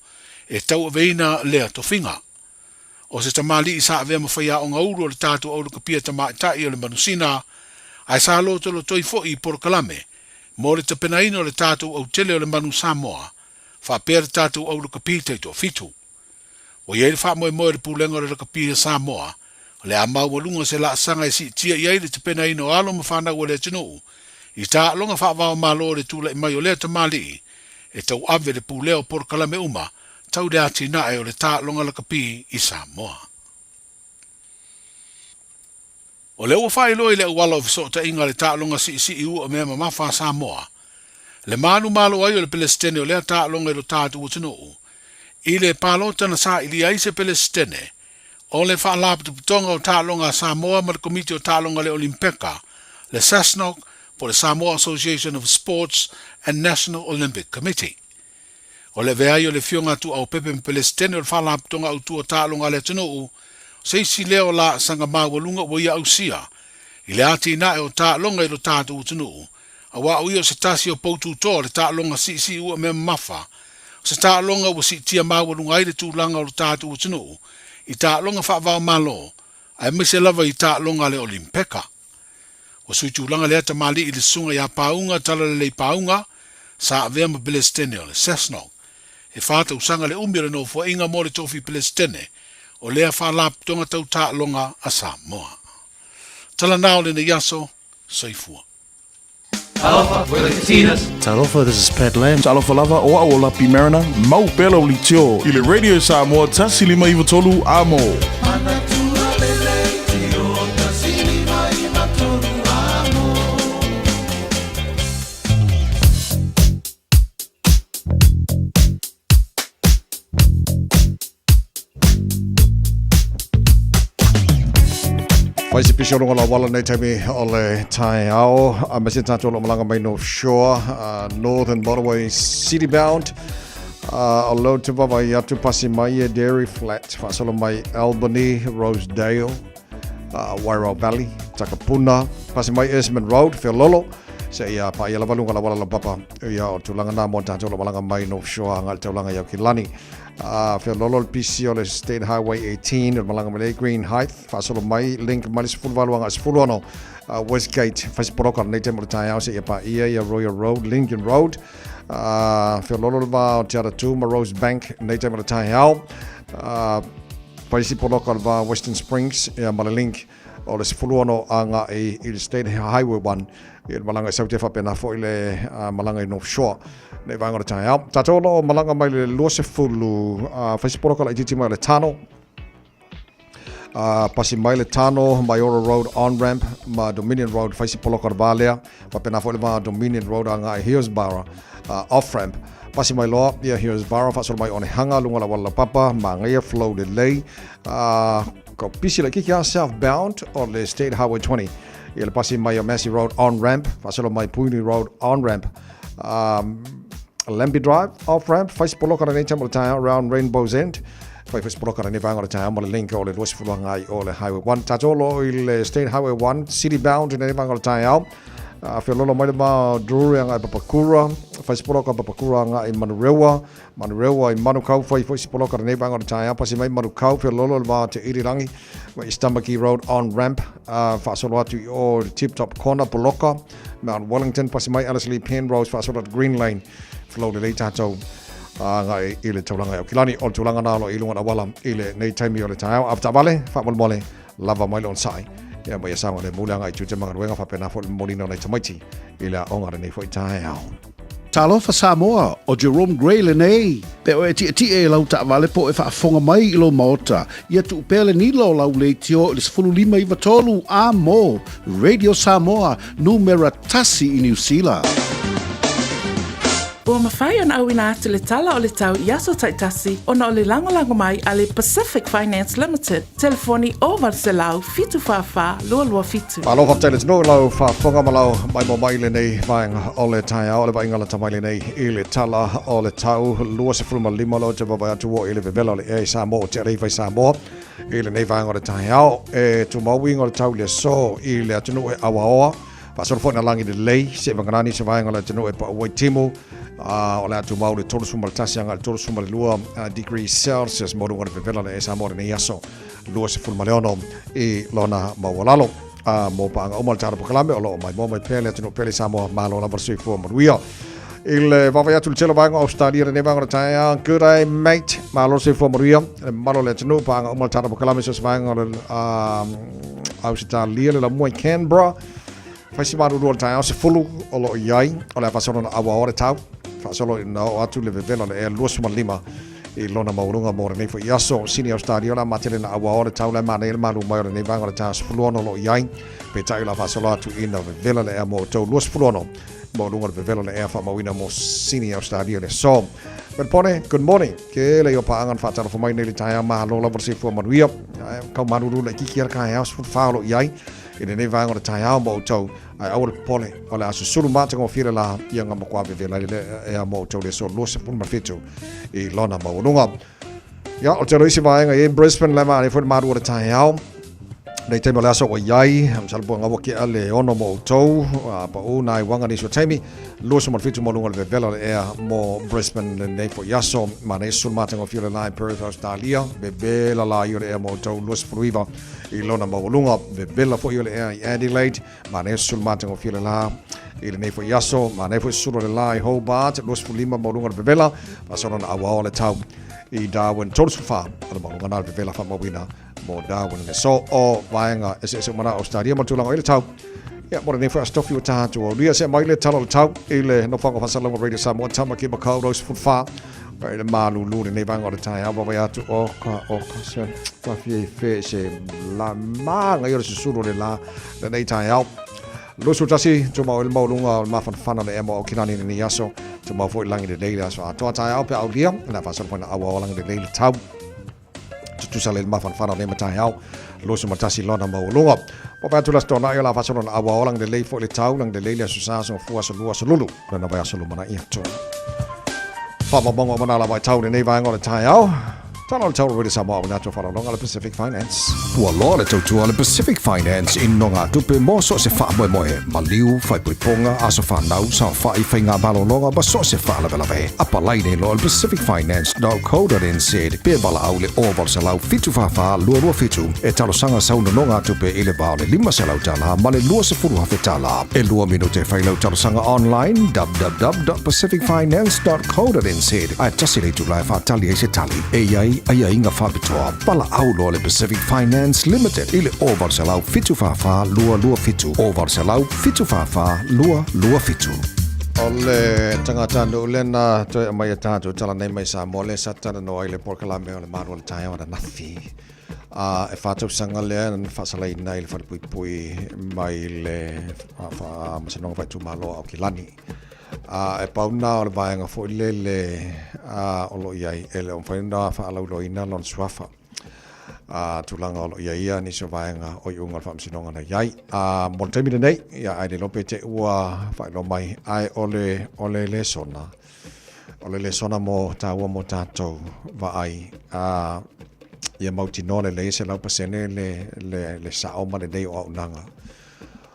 e tau aveina lea tofinga. O se tamali I sa ave ma whaia o ngauru o le tātu o le kapia tamaitai o le manusina, ai sa loto lo toi fo I porokalame, mo le tapenaina o le tātou au tele o le manu Samoa, whapea le tātou au le kapite to fitu. O iei le whamoe moe le pūlenga o le kapite Samoa, o le amau walunga se la sanga si tia iei le tapenaina o alo ma whanau o le tinu, I tā longa whaavao malo le tūla I mai o le tamali, e tau ave le pūleo porokalame uma, tau le ati nae o le tā longa le kapi I Samoa. O le ua whaelo I le uwala o fisota inga le tālonga si I ua mea mawha Samoa. Le manu malo ai o le Palestine o le tālonga I lo tātu o tino. I le pālota na sa ili ai se Palestine. O le whaalapatu putonga o tālonga Samoa ma le komiti o tālonga le Olimpeka, le SASNOC, po le Samoa Association of Sports and National Olympic Committee. O le veai o le fionga tu au pepe mpelestene o le whalaptonga au tua tālonga le tunu se isi leo la sanga mawalunga o ia ausia. I le ati na e o tālonga i lo tātu tunu. A wa ui o se tasi o poutu tō le tālonga si ua me mafa. Se tālonga o si tia mawalunga i le tūlanga o le tātu tunu. I tālonga whaavao malo. Ai mese lava i tālonga le olimpeka. O sui tūlanga le ata mali i le sunga i a paunga tala le paunga sa avea ma Pelestene o le Cessnock. E whāta usanga le umira no fo inga mo le tofi Pelestene o lea whalaptonga tau tālonga a Samoa. Tala nao le na yaso, saifua. Talofa, we're the Katinas. Talofa, this is Pat Lam. Talofa lava o a la Pimerana, mau pelo li tio. I le Radio Samoa, tasi lima iwa tolu amo. Faisi pisho runga la wala nei taimi o le tai ao. A mesi tātou lo malanga mai North Shore, Northern Motorway City Bound. O lo te wawa i atu pasi mai e Dairy Flat. Whasolo mai Albany, Rosedale, Wairau Valley, Takapuna. Pasi mai Esmond Road, Whiololo. Se ia pa ia la walunga la wala la papa. Ia o tulanga nā mo tātou lo malanga mai North Shore. Ngal taulanga iau ki lani. Whiololo PC o le State Highway 18 o malanga mai Green Height. Whasolo mai link mai se fulwaluanga se fulwano. Westgate Whaisiporoka nei te mo tai au se ia pa ia Royal Road, Lincoln Road. Whiololo va o te aratu ma Rose Bank nei te mo tai au. Whaisiporoka va Western Springs ia ma link o le se fulwano anga i le State Highway 1. Ia malanga sau te whapena fo i le malanga i North Shore. Nei vanga o tai au. Tātou lo malanga mai le lua se fulu. Whaisiporoka la i titi mai le tano. Pasi mai le tano, Mayora Road on-ramp, ma Dominion Road, Whaisiporoka Valea. Whapena fo i le Dominion Road anga i Hillsborough off-ramp. Pasi mai loa, ia Hillsborough, whasolo mai Onehanga, lunga la wala papa, ma ngia flow le lei. Ko pisi la kiki a southbound o le State Highway 20. Ia le pasi mai o Massey Road on-ramp, whasolo mai Puni Road on-ramp. Lamby Drive off-ramp, Whaisiporoka na nei tamu tai around Rainbow's End. Whaisiporoka na nei vanga o tai mo le link o le luasi fulanga o le Highway 1. Tatolo i le State Highway 1, city bound nei vanga o tai au. Whiololo mai le ma Drury anga i Papakura, Whaisiporoka Papakura anga i Manurewa, Manurewa i Manukau, Whaisiporoka na nei vanga o tai au. Pasi mai Manukau, Whiololo le ma te Irirangi, i Stamaki Road on-ramp, whaasolo atu i o Tip-Top Corner, Poloka, Mount Wellington, pasi mai Ellerslie Penrose, whaasolo atu Green Lane, flow le lei tātou. Ngai i le taulanga au kilani o taulanga nalo i lunga na wala i le nei taimi o le tāau. Afta vale, whamole, lava mai le on sai. Ia mai asanga le mulanga i tūtemanga ruenga whapena fo le molina nei tamaiti i le ongara nei fo i tāau. Talofa Samoa o Jerome Gray le nei. Pe o e e lau ta vale po e whaafonga mai i lo maota. Ia tu pele ni lo lau le tio le sfulu lima i watolu a mo. Radio Samoa, numera tasi i New Zealand. Ua mawhai ana au ina atu le tala o le tau Yaso Taitasi ona o le lango mai a le Pacific Finance Limited. Telefoni o Varselau fitu whawha lua lua fitu. Aloha tele tino lau whaafonga malau mai mo mai le nei vaenga o le tai au le vaenga la tamai le nei i le tala o le tau lua se fulma lima lo te vavai atu o i le vevela le e Samoa te reifai Samoa i le nei vaenga o le tai au e tu mauinga o le tau le so i le atunu e awaoa Pasor fo na langi de lei se vanganani se vaenga la tino e pa wai timu o le atu mau le tolu suma le tasi anga le tolu suma le lua degrees Celsius modu ngana vevela le e Samoa ne yaso lua se fulma leono i lona mawalalo mo pa anga omal tara pokalame o lo mai mo mai pele tino pele Samoa malo la versi fo maruia il vava atu le telo vaenga Australia ne vanga taia good day mate malo se fo maruia malo le tino pa anga omal tara pokalame se vaenga Australia le la mo Canberra Faisi maru lua tai au se fulu o lo iai o le fasolo na awa ore tau fasolo na atu le vevela le e lua suma lima i lona maurunga mo nei fo yaso sini Australia la matele na awa ore tau le mana le malu mai nei vanga le tau se fulu no lo iai pe tai la fasolo atu ina vevela le mo tau lua fulu no mo lunga vevela le e fa mawina mo sini Australia le so but pone good morning ke le yo pa angan fa tala fo mai nei le tai ma lo la versi fo manuia ka maru le kikiar ka house fo fa lo iai I nei vaenga o le tai au mo tau ai au le pole o le asu sulu mata ngā whira la ia ngā makua vevela le ea mo tau le so loa se pun mawhitu I lona maununga. Ia, o te roisi vaenga in Brisbane le maa ne fwere maru o le tai au. Nei teimo le aso o iai, salapua ngā waki ale ono mo tau, pa u nai wanga nisu teimi, lua se mawhitu mo lunga le vevela le ea mo Brisbane le nei fo yaso, ma nei sulu mata ngā whira la Perth, Australia, vevela la i o le ea mo tau, lua se furuiva I lona maununga, vevela fo i o le ea I Adelaide, ma nei sulu mata ngā whira la, I le nei fo yaso, ma nei fo sulu le la I Hobart, lua se fulima mo lunga le vevela, ma sono na awa o le tau, I Darwin, tolu su wha, ala maununga na le vevela wha mawina, mo Darwin ne so o vaenga ese mana Australia mo tulanga ile tau ya mo ne first off you ta to ria se mai le talo tau ile no fanga fasala mo radio Samoa tama ki ba ka ros fa le malu lu ne vanga o tai aba ya to o ka se fa fe se la manga yo se suru le la le nei tai au lo su tasi to mo lunga ma fana le mo kinani ni yaso to mo fo langi de data so to tai au pe au dia na fasala pona awa langi de le tau tu sale ma fan le matai au lo se matasi lona mo longa po pa tu la stona yo la fa sono awa lang de le fo le tau lang de le so sa so fu so lu so lulu na ba so lu mana ia to fa ma bongo mana la ba tau de nei va ngol tai au Tano tau redi Samoa o nato whanau longa le Pacific Finance. Ua loa le tautua le Pacific Finance in nonga tupe mo so se wha moe moe. Ma liu, whai puiponga, aso whanau, sa whai whai ngā balo longa, ba so se wha la velawe. Apa laine lo le Pacific Finance.co.nz. Pe bala au le oval se lau fitu whawha, lua fitu. E talo sanga sauna nonga tupe ile bao le 5 se lau tala, ma le lua se furu hawhi tala. E lua minute whai lau talo sanga online, www.pacificfinance.co.nz. Ai tasi le tu lai whatali e se tali. E iai ai inga whapitoa. Pala au lo le Pacific Finance Limited. Ile ovar se lau fitu whawha, lua fitu. Ovar se lau fitu whawha, lua fitu. O le tangata no lena toi mai tātou tala nei mai Samoa le satana no ai le porkalame o le maru le tae o na nafi. E whātou sanga lea na whasalai nei le whanipui mai le masanonga whaitu malo au ki lani. E pauna o le vaenga fo le o lo iai ele o whaina whaalau lo ina lon suafa. Tulanga o lo ia ni so vaenga o i unga whamsinonga na iai. Mon teimina nei, ia ai le lope te ua whaino mai ai o le sona. O le sona mo tāua mo tātou va ai. Ia mauti no le se lau pasene le sao ma le nei o aunanga.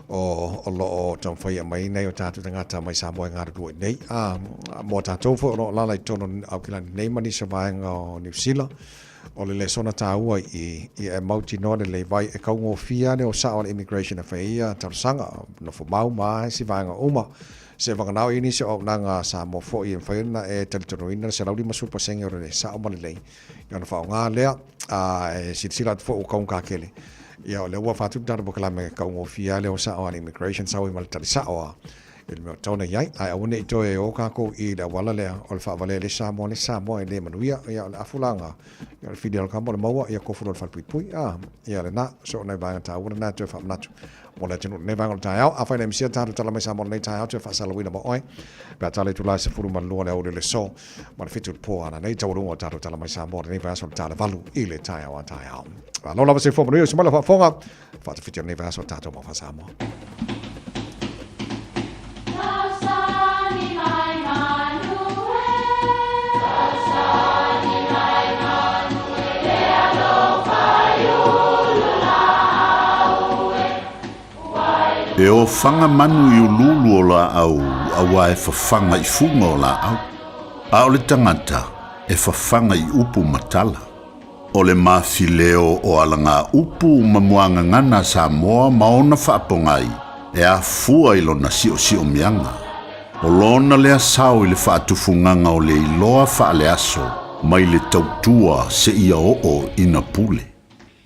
O lo o tam whaia mai nei o tātou tangata mai Samoa ngā rua nei. Mo tātou fo o lalai tono au kilani nei mani sa vaenga o New Zealand. O le sona tāua i e mauti no le vai e kaungo fia ne o sao le immigration affairs tarsanga no fo mau mai si vaenga uma. Se vanganau ini se o nanga Samoa fo i whaina e talitonoina se lauri masul pasenge o le sao ma le lei. Ia na whao ngā lea e sila fo o kaunga kele. Ia o le ua whātu tara bokalame kaungo fia le o sao an immigration sao i malatari sao il meo tauna iai ai aune i toe o kako i le awala lea o le whaavale le Samoa e le manuia ia o le afulanga ia le whidi al kampo le maua ia kofuro le whalpuipui ia le na so nei vanga ta ua na toe whaamnatu mo le tenu nei vanga le tai au a whaina misia tātu tala mai Samoa nei tai au toe whaasalawina mo oe pia tale tu lai se furu malua le au le so ma le fitu le po ana nei taurunga tātu tala mai Samoa nei vanga so le tala valu i le tai au a tai au lola wase fo manuia sumala whaafonga whaata fitu nei vanga so tātu mo wha Samoa. E o whanga manu I ululu o la au, awa e whawhanga I funga o la au. A o le tangata, e whawhanga I upu matala. O le mawhileo o alanga upu mamuanga ngana Samoa maona whaapongai, e a fua I lona sio mianga. O lona lea sao I le whaatufunganga o le iloa whaale aso, mai le tautua se ia o ina pule.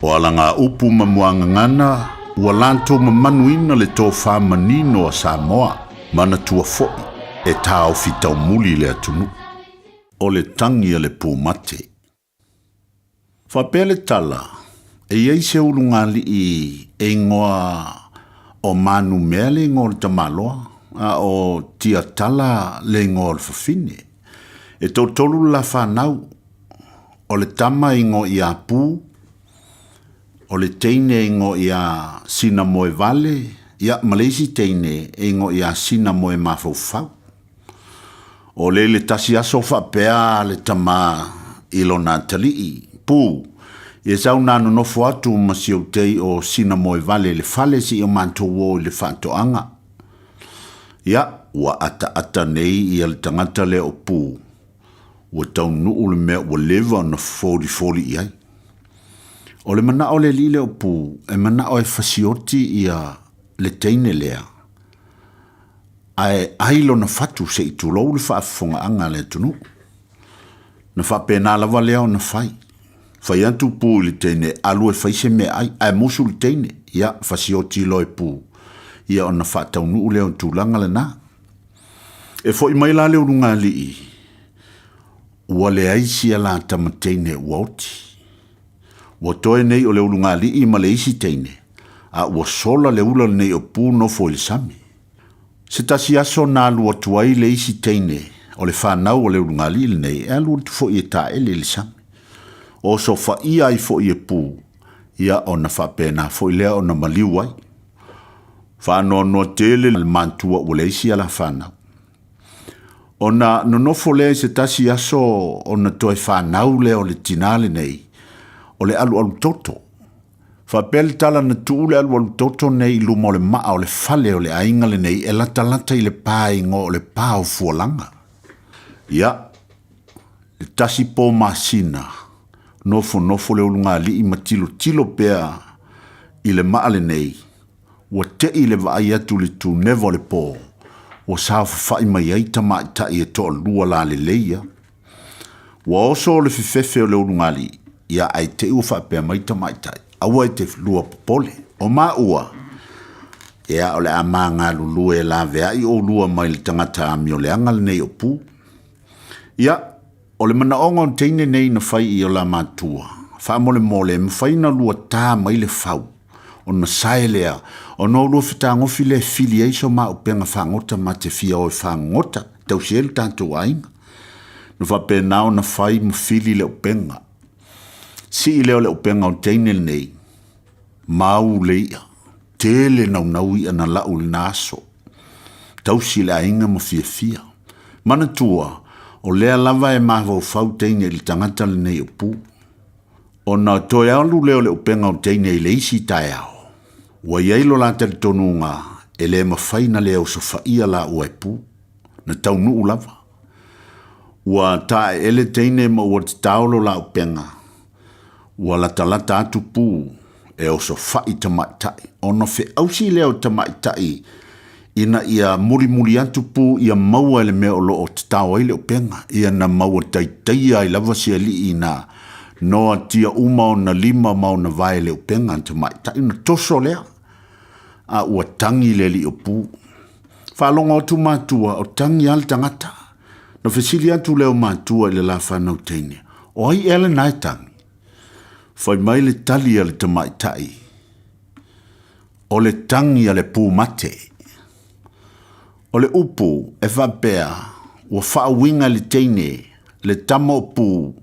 O alanga upu mamuanga ngana, ua lanto mamanuina le tō whamanino a Samoa, mana tua foi, e tāo fitau muli le atunu. O le tangi a le pūmate. Whapele tala, e iei se ulungali I e ngoa o manu mea le ngō le tamaloa, a o tia tala le ngō le whawhine. E tō tolu la whanau, o le tama I ngō I a pū, O le teine ingo ia sina moe vale, ia Malaysi teine ingo ia sina moe mafaufau. O le tasi aso whapea le tama ilona talii, pū, e sau nāno nofo atu masio tei o sina moe vale le fale si o manto wo le whantoanga. Ia, wa ata nei ia le tangata le o pū, wa tau nuu le mea wa lewa na foli iai. O le mana o le li le o pū, e mana o e fasioti ia le teine lea. Ai ailo na fatu se i tulou le whaafonga anga le tunu. Na whapena lava leo na whai. Whai antu pū le teine, alu e whaise me ai musu le teine. Ia, fasioti loe pū. Ia o na whaatau nuu leo tūlanga le nā. E fo i mai la leo runga li i. Ua le aisi ala tama teine uauti. Ua toe nei o leo runga li i ma le isi teine. A ua sola le ula nei o pū no fo il sami. Se tasi aso nā lua tuai le isi teine, o le whanau o le urungali le nei, e lua tu fo i e ta ele le sami. O so wha ia i fo i e pū, ia o na whapena fo i lea o na maliu ai. Whanoa noa tele le mantua o le isi ala whanau. O na nonofo lea se tasi aso o na toi whanau lea o le tinale nei, o le alu toto. Whapele tala na tuule alu toto nei luma o le maa o le fale o le ainga le nei e lata i le pāi ngō o le pā o fualanga. Ia, le tasi pō masina, nofo le ulunga li i matilo pēa i le maa le nei, ua te i le vaai atu le tu nevo le pō, ua sāwha whai mai eita mai ta i e toa lua la le leia. Ua oso le fifefe o le ulunga li, ia ai te ua whapea mai ta mai tai. Awa te lua popole. O maa ua. Ea o le ama ngā lulu e la vea i o lua mai le tangata ami o le angal nei o pū. Ia, o le mana onga o teine nei na whai i o la mātua. Wha mole mwhai na lua tā mai le whau. O na sae lea. O no lua whita ngofi le fili eiso maa o penga whangota ma te fia o e whangota. Tau sielu tātou ainga. Na whape nao na whai mo fili le o penga. Si i leo le upenga o teine nei, mau leia, tele nau i ana lau le naso. Tau si le ainga mo fia. Mana tua, o lea lava e maha fau teine li tangata le nei o pū. O na toi alu leo le upenga o teine i le isi tae ao. Wa iailo la te tonunga, e le mawhaina leo so whaia la ua e pū. Na tau nuu lava. Wa tae ele teine ma ua te taolo la upenga. Ua lata atu pū e o so whai tamaitai. Ono whi ausi leo tamaitai ina ia muri atu pū ia maua ele mea o lo o te tau aile o penga. Ia na maua taitai ai lava sia li ina noa tia uma o na 5 mau na vai leo penga tamaitai. Na toso lea. A ua tangi le li o pū. Whalonga o tu mātua o tangi al tangata. Na whisili atu leo mātua le la whanau teine. O ai ele nai tangi. Whai mai le tali ale tamaitai. O le tangi ale pū mate. O le upu e whapea ua whaawinga le teine le tama o pū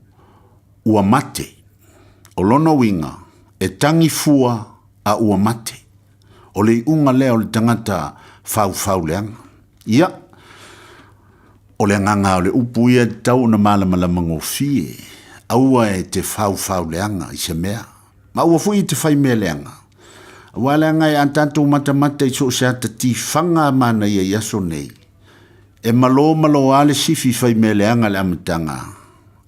ua mate. O lono winga e tangi fua a ua mate. O le unga leo le tangata whau leanga. Ia. O le nganga o le upu ia tau na malamalama ngofie. Aua e te whau leanga i se mea. Ma ua fui te whai mea leanga. Aua leanga e antantou matamata i so se ata ti whanga mana i a yaso nei. E malo ale sifi whai mea leanga le amatanga.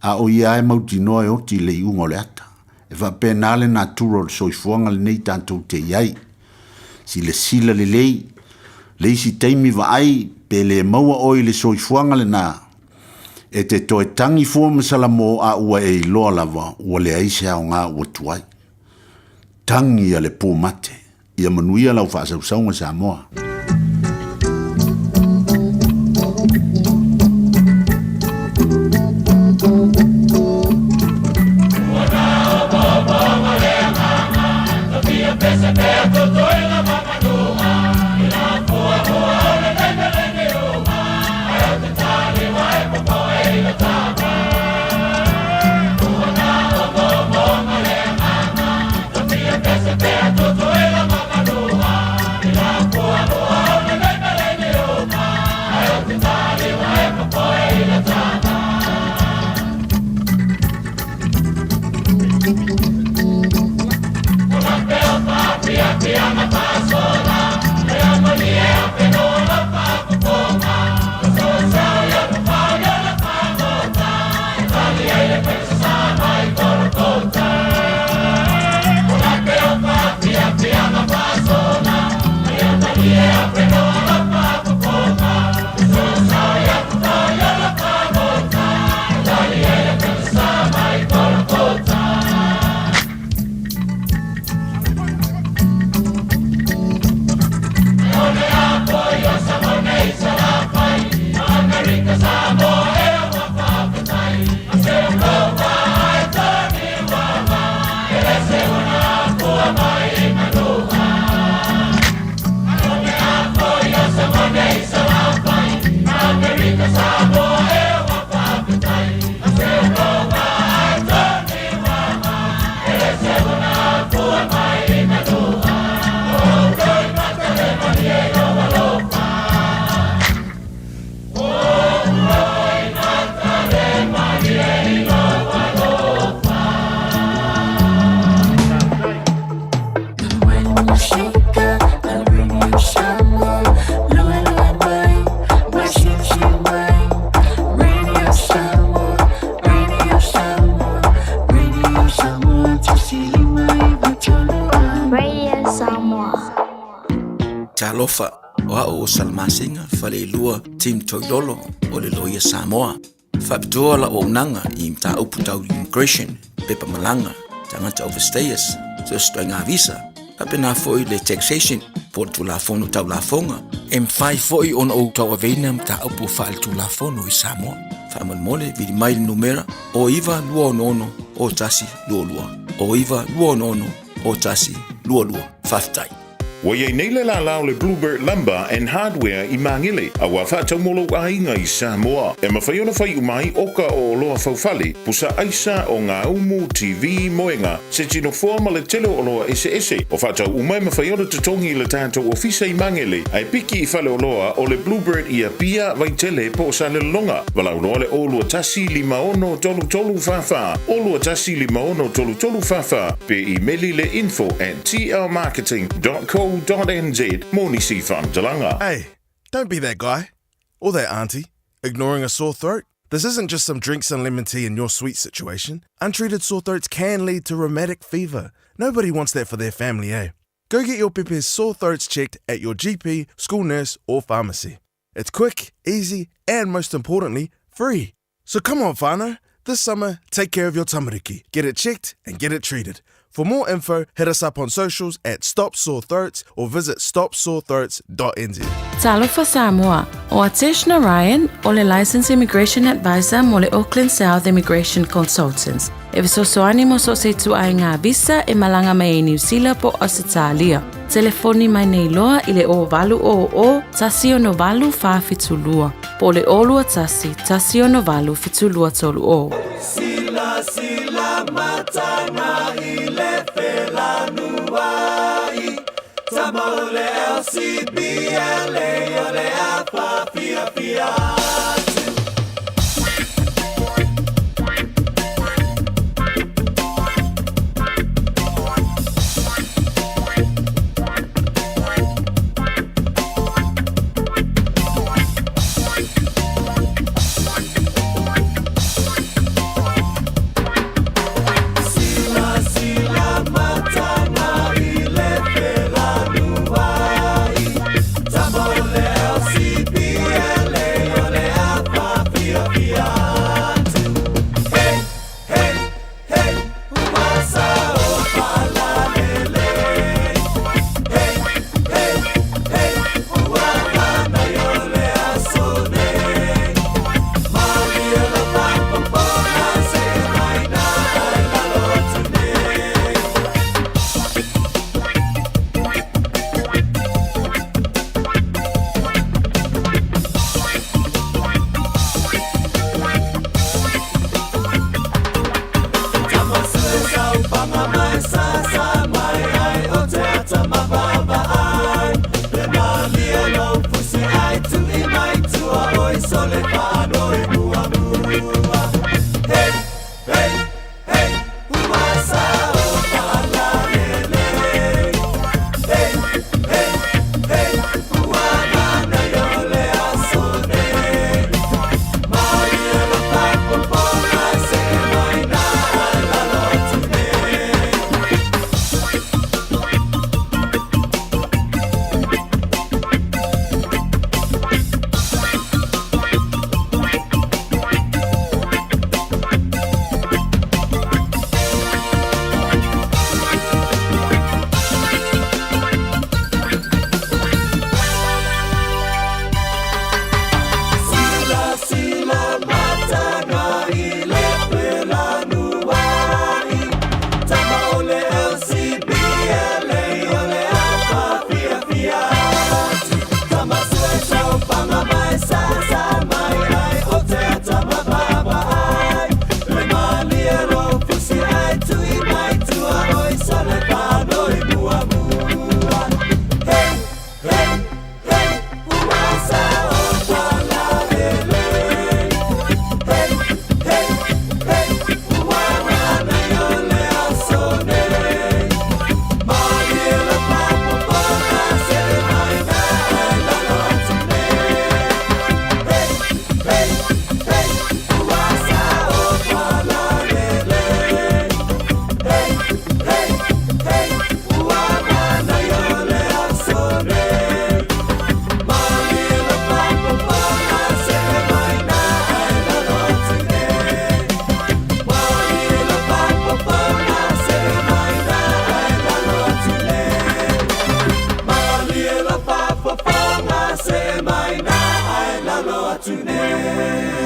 A o ia e mauti noa e oti le iungo le ata. E whapenale na turo le soifuanga le nei tantou te iai. Si le sila le lei. Le isi teimi wa ai pe le maua oi le soifuanga le na. E te toi tangi fua masala mo a ua e loa lava ua le aise au ngā ua tuai. Tangi a le pō mate. Ia manuia lau whaasausaunga sa moa. Be a talofa o a'o o salamasinga falelua tim toilolo o le loia Samoa. Whapitoa la o unanga I mta upu tau immigration, pepa malanga, tangata overstayers, so sto ngā visa. Hapena foi le taxation, por tu la fono tau la fonga. M5 foi on o tau aveina mta upu whaal tu la fono I Samoa. Whaamal mole vidi mail numera o iwa lua nono o tasi lua lua. O iwa lua nono o tasi lua lua. Whaftai. Wa ye nei le la lao le Bluebird Lumber and Hardware I Mangele. A wa whātau molo a inga I Samoa. E mawhai ona whai umai oka o loa whauwhale. Pusa aisa o ngā umu TV moenga. Se tino forma le telo o loa ese. O whātau umai mawhai ona tatongi le tātou ofisa I Mangele. Ai piki I whale o loa o le Bluebird I a pia vai tele po sa le longa. Walau noa le o lua tasi 5 tolu whawha. O lua tasi 5 tolu whawha. Pe I meli le info@tlmarketing.co.nz. Morning Sifan Dalanga. Hey, don't be that guy or that auntie ignoring a sore throat. This isn't just some drinks and lemon tea in your sweet situation. Untreated sore throats can lead to rheumatic fever. Nobody wants that for their family, eh? Go get your Pepe's sore throats checked at your GP, school nurse, or pharmacy. It's quick, easy, and most importantly, free. So come on, whānau. This summer, take care of your tamariki. Get it checked and get it treated. For more info, hit us up on socials at Stop Sore Throats or visit stopsorethroats.nz. Talofa Samoa, o Atesh Narayan, o le Licensed Immigration Advisor mo le Auckland South Immigration Consultants. E visosoani mo so se tu ai ngā visa e malanga mai New Zealand po Australia. Telefoni mai nei loa I le o valu o tasi o no valu whawhitulua. Po le olua tasi o no valu whitulua tolu o. Sila matana I le whelanuai. Tamo le LCB le o le apa pia.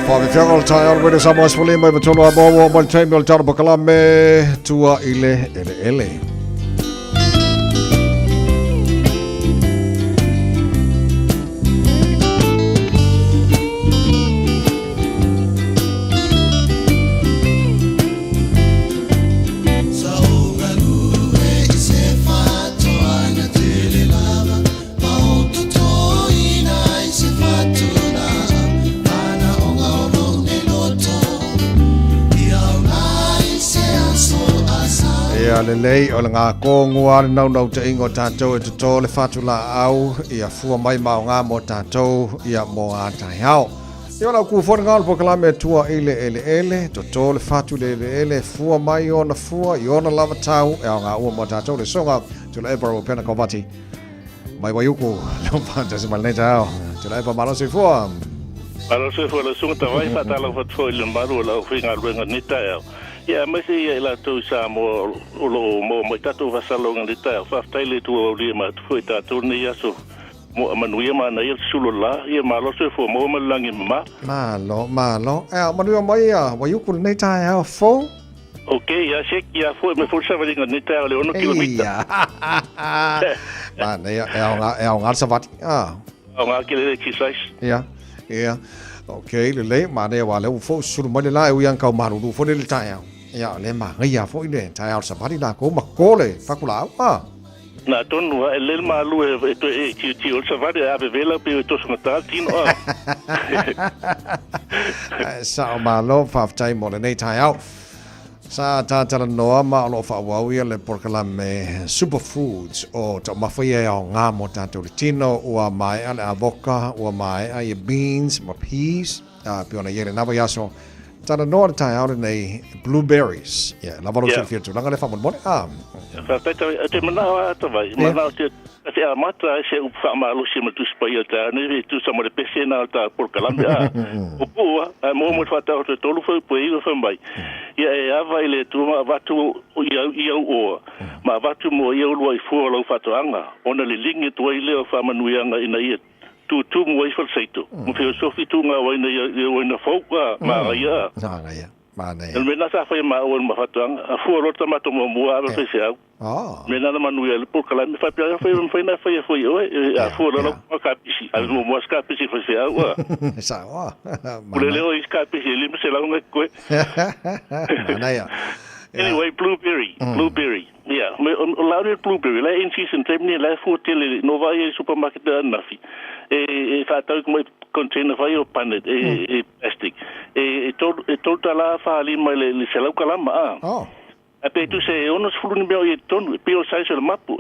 Whawhiwhianga o le tai ala Radio Samoa Swale mai watolo a mōwa mai teimi o le tara pakalame tua ile ele. Lelei o le ngā kōngua le nau te ingo tātou e tuto le whatu la au ia fua mai mao ngā mo tātou ia mo ngā tai hao. Ia lau kūwhore ngā lupo kalame tua ele tuto le whatu le fua mai o na fua i ona lava tau e o ngā ua mo tātou le songa tu le ebra o pena kovati. Mai waiuku leo pāntasi malnei tau tu le ebra malose fua. Malose fua le sunga tawai whatalau whatfo i le maru lau whinga ruenga nita eo. Ia mai se ia la tu sa mo mo tatu vasalonga de ta fa taile tu o li ma tu ta tu ni aso mo manuia ma na ia sulu la ia ma lo se fo mo malangi ma malo manuia mai ia wa yuku nei ta ia fo okay ia se ia fo me fo sa valinga nei ta le 1 kilomita ma nei ia nga savat nga kile ki sais ia okay le ma nei wa le fo sulu mai la u yang kau maru fo le ta ia ia le ma ngia fo ile tai al sabari la ko ma kole fakula na tonu le ma lu e ti o sabari ave vela pe to smata tino sa ma lo fa tai mo le tai au sa ta no ma lo fa wa wi le porkala me superfoods o to ma fa ia nga mo tanto tino o mai ale avoka o mai ai beans ma peas pe ona yele na va so tana noa tai out nei blueberries. Yeah, la valo se fiatu. Langa le fa mon fa te mana ta vai. Mana te a mata se u fa ma lo se tu spaia ta ne tu sa mo le pesena ta por calambia. O pua mo fa ta to lu fa po i fa mai. Ia vai le tu ma va tu ia o. Ma va tu mo ia lo i fu lo fa to anga. Ona le lingi tu i le fa manuianga ina ia tu mo i falseito mo filosofi tu nga wa ina foka ma ia ma nei el mena sa foi ma o ma fatang a fu lo tama to mo a fe sia mena na manu ele por kala me fa pia foi na foi a fu lo ka pisi al mo ska pisi fe sia wa sa wa le o ska pisi le me se la nga ko anyway blueberry yeah me lauded blueberry la in season temni la fu tele no vai supermarket na fi e fa tau mo container vai o panet plastic tota la fa ali mai le selau kalama a pe tu se onos fuluni me o ton pe o sai le mapu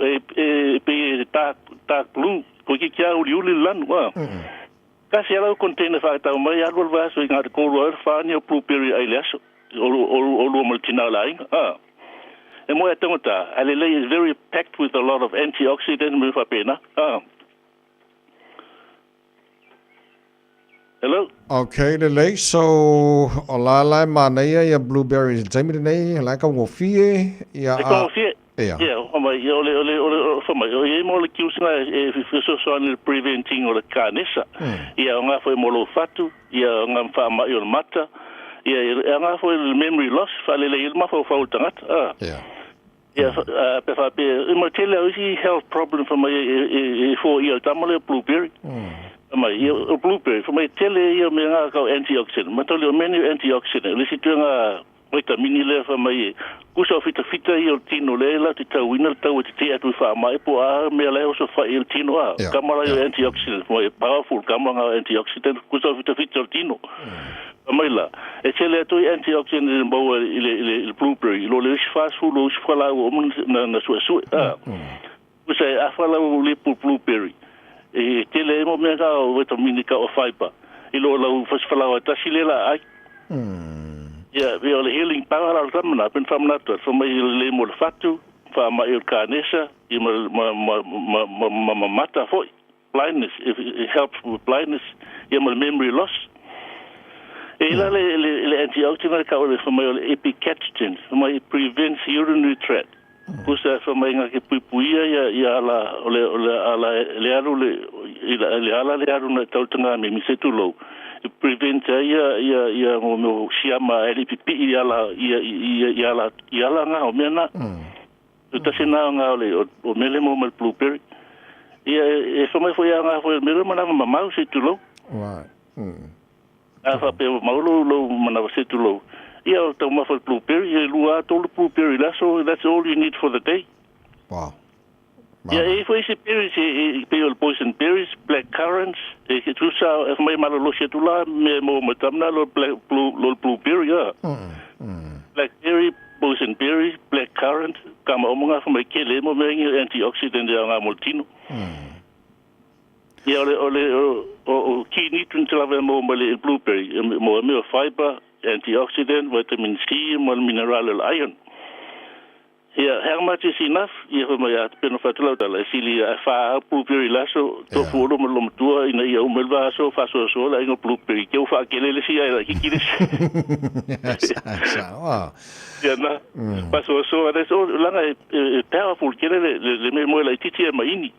pe ta blue ko ki kia uli lan wa ka se la container fa tau mai al va so inga ko ro fa ni blueberry ai leso o multina lai and mo atongata alele is very packed with a lot of antioxidants move up in hello okay le so ola manaya ya blueberries time nei la ka mo fie ya ole for my molecules na so on preventing or canessa nga foi molo fatu nga fa ma yo mata nga foi memory loss fa le ma fa tangata pe fa pe mo tele aussi health problem for my for your tamale blueberry my blueberry for my tele yo me nga ka antioxidant ma tole many antioxidant le situnga vitamini le fa mai kuso fita il tino le la te tawina taw te atu fa mai po a me le so fa il tino a kamala yo antioxidant mo powerful kamala antioxidant kuso fita il tino mai la e tele atu antioxidant bo il blueberry lo le fast food lo fala o na so kuso a fala o le blueberry e tele mo me ka vitamini ka o fiber ilo lo fala o tasilela ai we are healing power al zamna pen famna to so mai le mo fatu fa mai canessa i ma mata for blindness if it helps with blindness i memory loss le antioxidant ka o so mai epicatechin so mai prevents urinary tract kusa so mai nga ke puia ya la le alu na tautanga me misetulo prevent ia mo siama ele pipi ia la nga o mena tu sina nga o mele mo mal blueberry ia e fama foi nga foi mele mana mamau se tu lo right fa pe maulo lo mana se tu lo ia o tau mafal blueberry e lua tolu blueberry that's all you need for the day. Wow. Yeah, if we see berries, people poison berries, black currants. If you saw, if my mother lost it to la, me mo matamna lo blueberry, yeah. Blackberry, poison berries, black currant. Kama omonga from my kele mo mengi antioxidant yang amoltino. Yeah, o kini tuntelave mo male blueberry, mo fiber, antioxidant, vitamin C, mo mineral iron. Yeah, how much is enough? Yeah, my benefactor la sili fa blueberry laso to folo mo tua ina ia umelva so fa so la ingo blueberry ke fa kelele si ai ki kiris. Wow. Yeah, na. Pa so that's all langa powerful kelele le me mo la titi ma ini.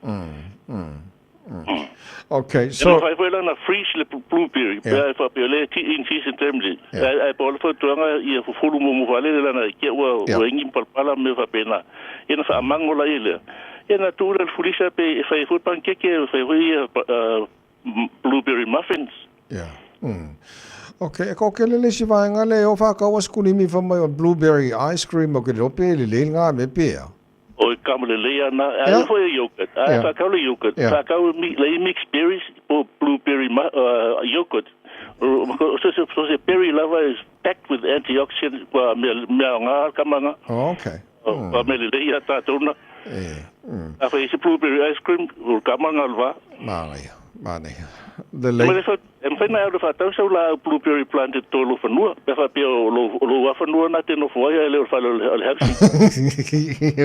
Okay, so I will na freeze le blueberry. Ja, fa pele ti in season temli. I bol for tuanga ia fu fulu mo vale la na ke wa wengi palpala me fa pena. Ina fa mango la ile. Ina tu le fulisa pe fa fu pancake fa blueberry muffins. Yeah. Okay, ko kelele si va ngale o fa ka was kulimi fa mai blueberry ice cream o ke lo pe le nga me pe. O kamele leia na ai foi yogurt. Ai fa kaule yogurt. Fa kaule mixed berries or blueberry yogurt. So berry lover is packed with antioxidants. Wa me nga kamanga. Okay. Wa me leia ta tona. A fa ese blueberry ice cream o kamanga alva. Mane. The late. En fai na fa tau sa la blueberry plant tolo fanua. Pe fa pe lo wa fanua na te no foi ele fa lo help.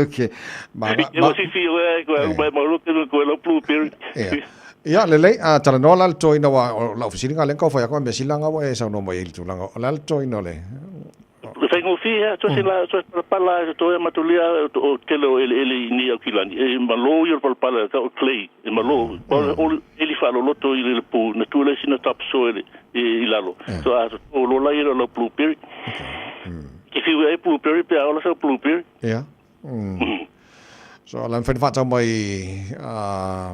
Okay. Ma si fi wa ma lo ke ko lo blueberry. Ya le tala no la to ina wa la oficina ngalen ko fa ko me silanga wa esa no mo il tu langa la to ino le. Tengo fia, so se la so pala to e matulia o telo ele ni akilani e malo yo pala ka clay e malo ele falo loto ile pu na tu le sina top soil e lalo so a lo la ira lo blueberry if you a blueberry pe ala so blueberry yeah so lan fen fata mai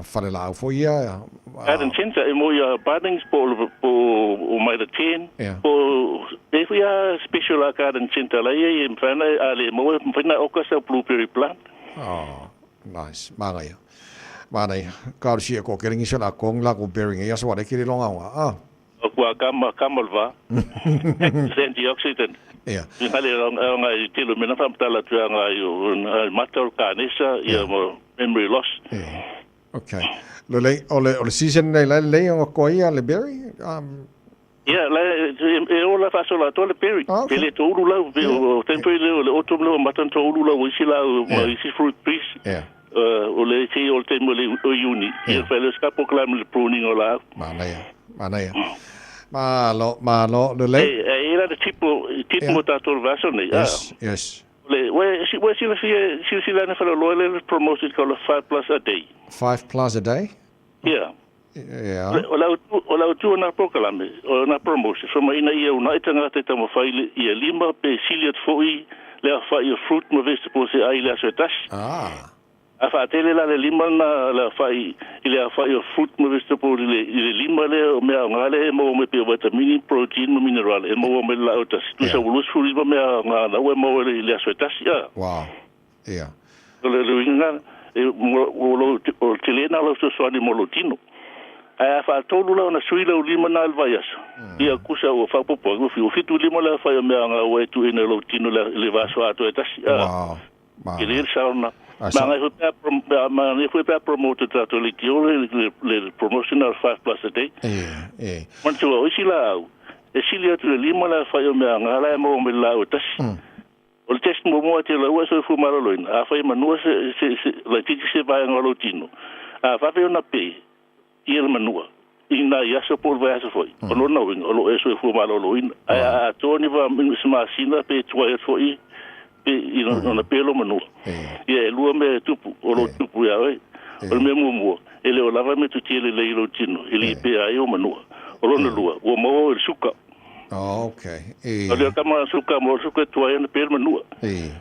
fale la fo ia garden center e mo ya buddings o mai the 10 o if we are special garden center la ia en fana ale mo fana o ka blueberry plant nice mangai ka si ko kering sala kong la ko bearing ia so de kiri longa o kwa kamalva antioxidant. Yeah. Ngale nga tilo mena fa mtala tu nga yo matter kanisa ya mo memory loss. Okay. Le season le ko ia le berry Yeah, e ola fa sola to le berry. Ele to ulu la o tempo le autumn le matan to ulu la wisi la wisi fruit trees. Yeah. O le si o tempo le o uni. E fa le scapo clam le pruning ola. Manaya. Ma lo le era de tipo mutator vasone. Yes. Le we si la fa lo le promoted called 5+ a day. 5+ a day? Yeah. Yeah. Ola tu na proclame o na promotion so mai na ia una itanga te tamo faile ia lima pe siliat foi le fa ia fruit mo vegetables ai la setas. Afa tele la lima na la fai ile fa ia fruit mo vegetables ile lima le o me ngale mo me pe vitamin protein mineral e mo me la otas tu sa ulus furi mo me na we mo ile setas ya. Wow. Yeah. Le winga e mo o tele na lo so ani molotino. Fa tolu la na suila o lima na alvaias. Ia kusa o fa popo o fitu lima la fa me nga o tu ina lo tino la le vaso ato etas. Wow. Ele sauna. Ma ne foi para promote trato le promotional 5+ a day. Man tu o sila e sila tu lima la fa me nga la mo me la o tas. O test mo mo te la o so fu maroloin. A fa manu se la tiki se vai nga lo tino. A fa pe na pe ia manua ina ia so por vai so foi ono no o eso fu malo lo in a toni va sma sina pe twa foi pe ino na pelo manua ia lu me tupu o lo tupu ia o me mo ele o lava me tu tele le lo tino ele pe ai o manua Olona lua, ua mo suka. Oh, okay. Ole kama suka mo suka tua ina per manua. E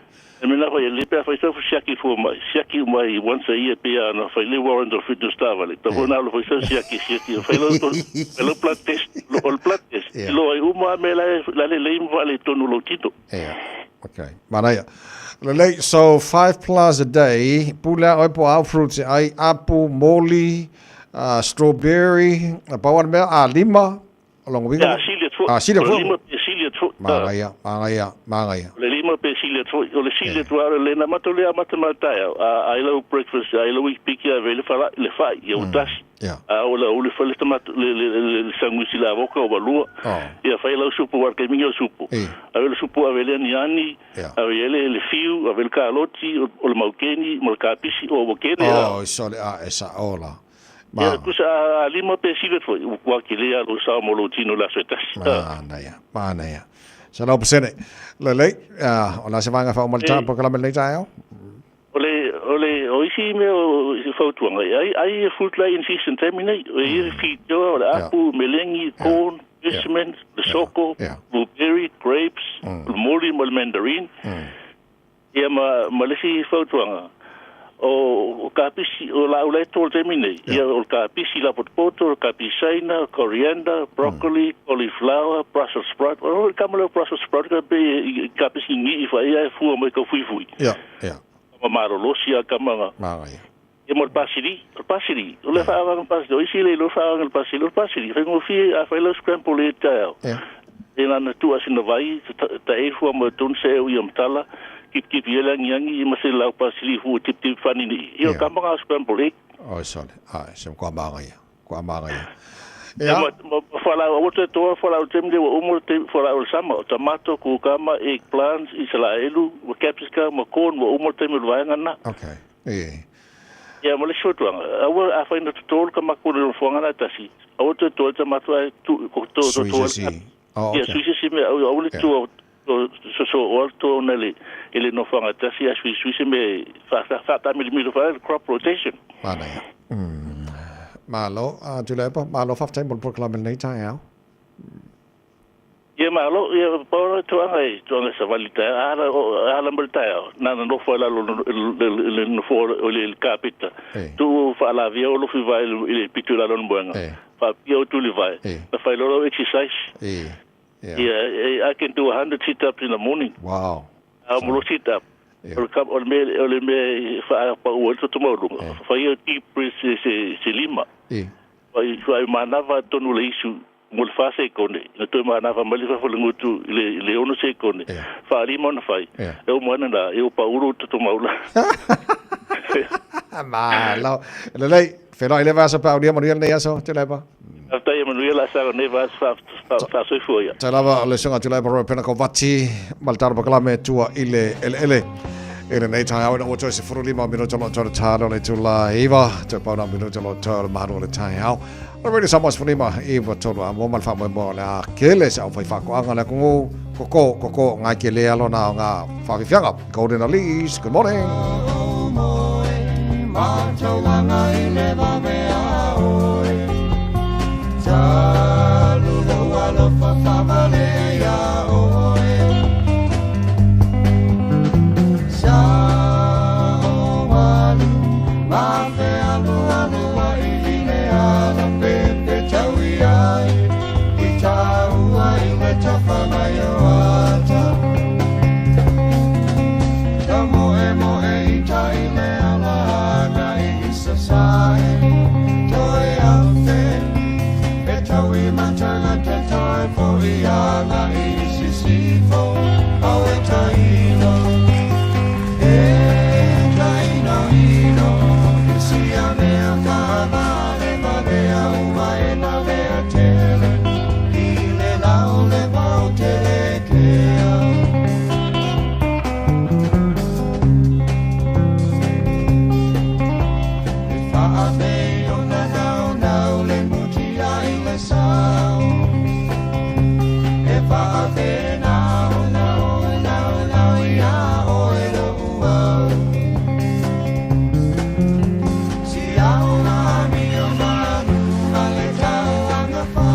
mina fa ele pe fa isa siaki fo mai. Siaki mai once a year pe ana fa le warrant of fitness tavale. Ta bona lo fa siaki fa lo blood test, lo blood test. Lo ai uma me la le vale tonu lo tito. Yeah. Okay. Manaya. So 5 plus a day, pula oi po out fruits ai apple, molly, strawberry, bawang mel, lima, along with silia tu. Mangaya. Le lima pe silia tu, le silia tu le na matole matamata. I love breakfast, I love piki avele fala le fai, eu das. Ola fale tomato le sanguisi la boca o balua. Ia fai la supu war que minha supu. Avele supu avele niani, avele le fiu, avele caloti, o le maukeni, mo kapisi o bokene. Oh, so esa ola. Ya kusa lima pe silia tu, wa kile alo sa molotino la setas. Manaya. So no pesene. Le ona se vanga fa malta porque la melita yo. Ole oisi me o fautuanga ai food line season terminate o fito apu melengi corn biscuits the soko blueberry grapes molly mandarin ia malesi fautuanga o kapisi o la ule tol terminate ia o kapisi la potpoto kapisaina coriander broccoli cauliflower brussels sprout o kamalo brussels sprout kapisi ni fa ia fu mo ko fui marolosia kamanga e mo pasiri o le faa ang pasiri o isi le lo faa ang pasiri fengo fi a fai lo scramble e tau e na tu asina vai ta e fu mo tun se o yam tala kip yela nyangi ma se la pasiri fu tip fani ni e kamanga scramble e o sole sem kwa manga ya mo fala o te to fala o temde o mo te fala o sama tomato cucumber eggplant israelu o capsicum o corn o mo te mo vanga na okay ya mo le shoto a fa ina to kama ko le fonga na tasi o te to tomato tu ko to ya suisi me o le to so o to nele ele no fonga tasi a suisi me fa ta mi fa crop rotation Malo, tulepa, malo faftai mon proclamen nei tai au. Ia malo, ia pora tuanga sa valita, ala malta, na no fola le no fola le capita. Tu fa la via lo fi vai le pitula non buanga. Fa pio tu le vai. Na fa lo exercise. Yeah, I can do 100 sit-ups in the morning. Wow. I'm going to sit up. Or me fa pa o to tomorrow. Fa ia ti se lima. Fa manava tonu le isu mul fa se kone. Na to manava mali fa ngutu le ono se kone. Fa lima na fai. Eu mona na eu pa uru to maula. Ma lo le fero ile va sa pa dia mo ne yaso te leva. After you realize that never fa so foi. Te lava le songa te leva pena ko vati maltar baklame tua ile ele nei tai au no to se furu lima minuto lo to taro le tula iva te pa na minuto lo to maro le tai au. Already somos fulima iva to lo mo mal fa mo la kele sa fa ko anga la ko nga kele alo na nga fa fianga golden elise. Good morning. Saludo a la familia hoy. Sawan, mafe alu iline ala pepe chawiai. Ichaua imechafana yoata. Chamo ita ile ala na isasai. Joy after we matanga te tai for ianga isi sifo awe taino taino isi amea kabale mabea umae mabea tele ile laule vau telekea ifa abeo na nau le mutia ile sao if I been out now ya oilo wow si aula mi manu ale tau anga fa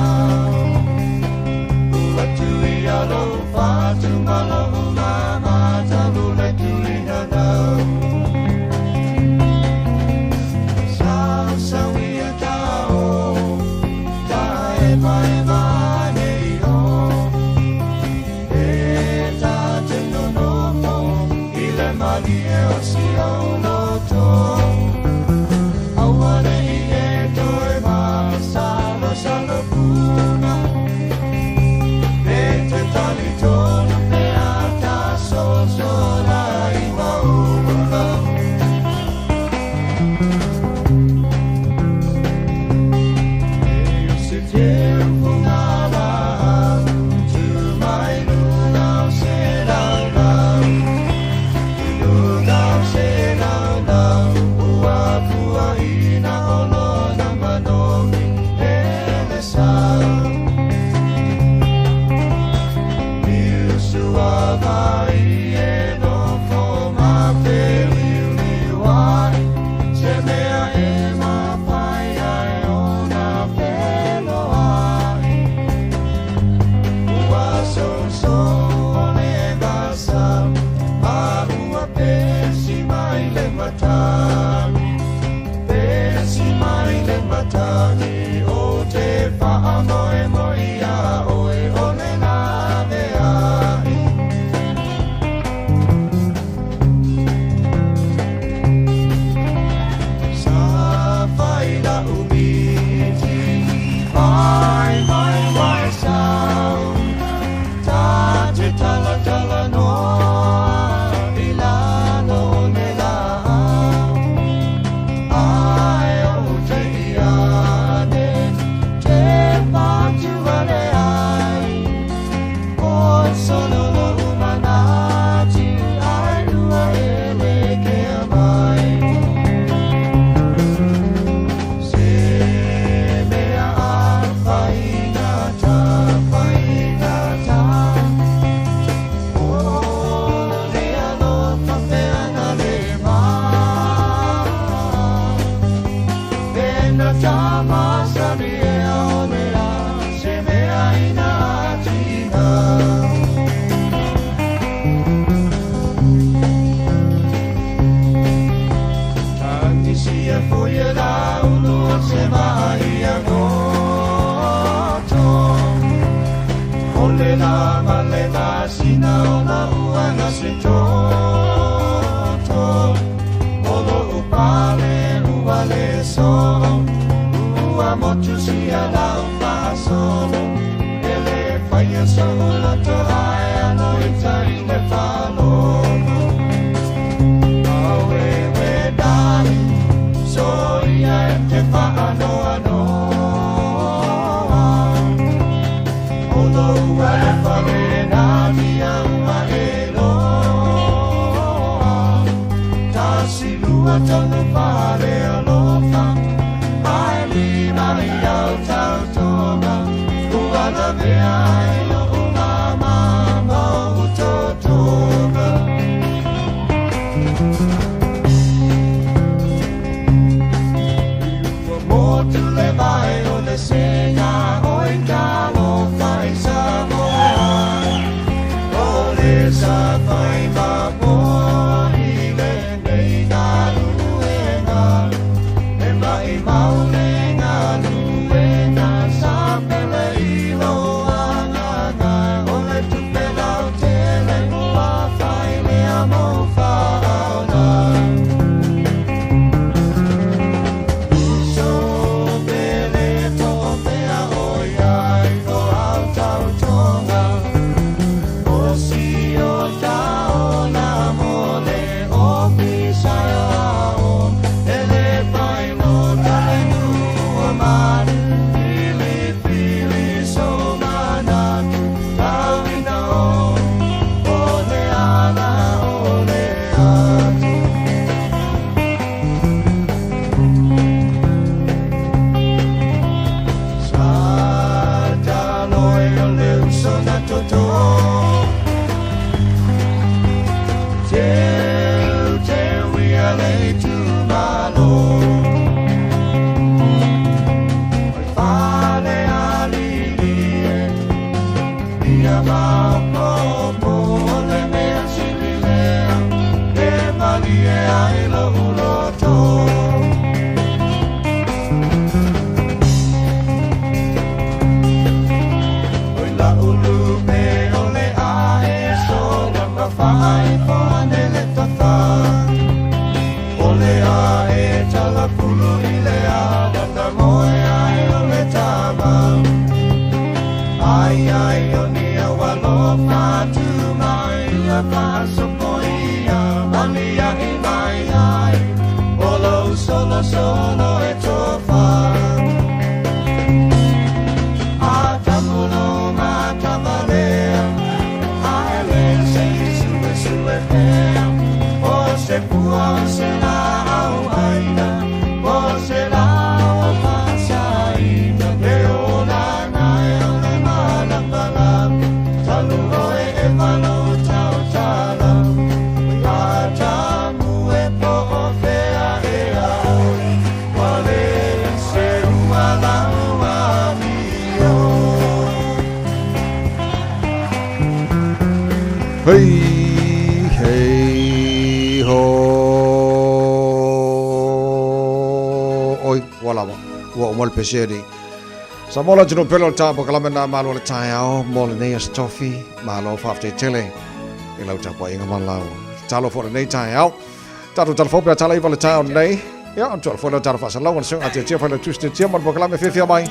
Bye. Hey ho oi wala wa mal peseri samola jino pelo tapo kalamena malo le taiao mol nei stofi malo fafte tele ilo tapo inga malau talo for nei taiao tatu telefon pe tala iva le taiao nei ya on telefon le talo fa salon so ate tia fa le tuste tia mon bokalame fefia mai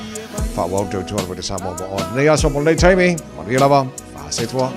fa wa to to with the samo on nei aso mol nei taimi on lava fa se toi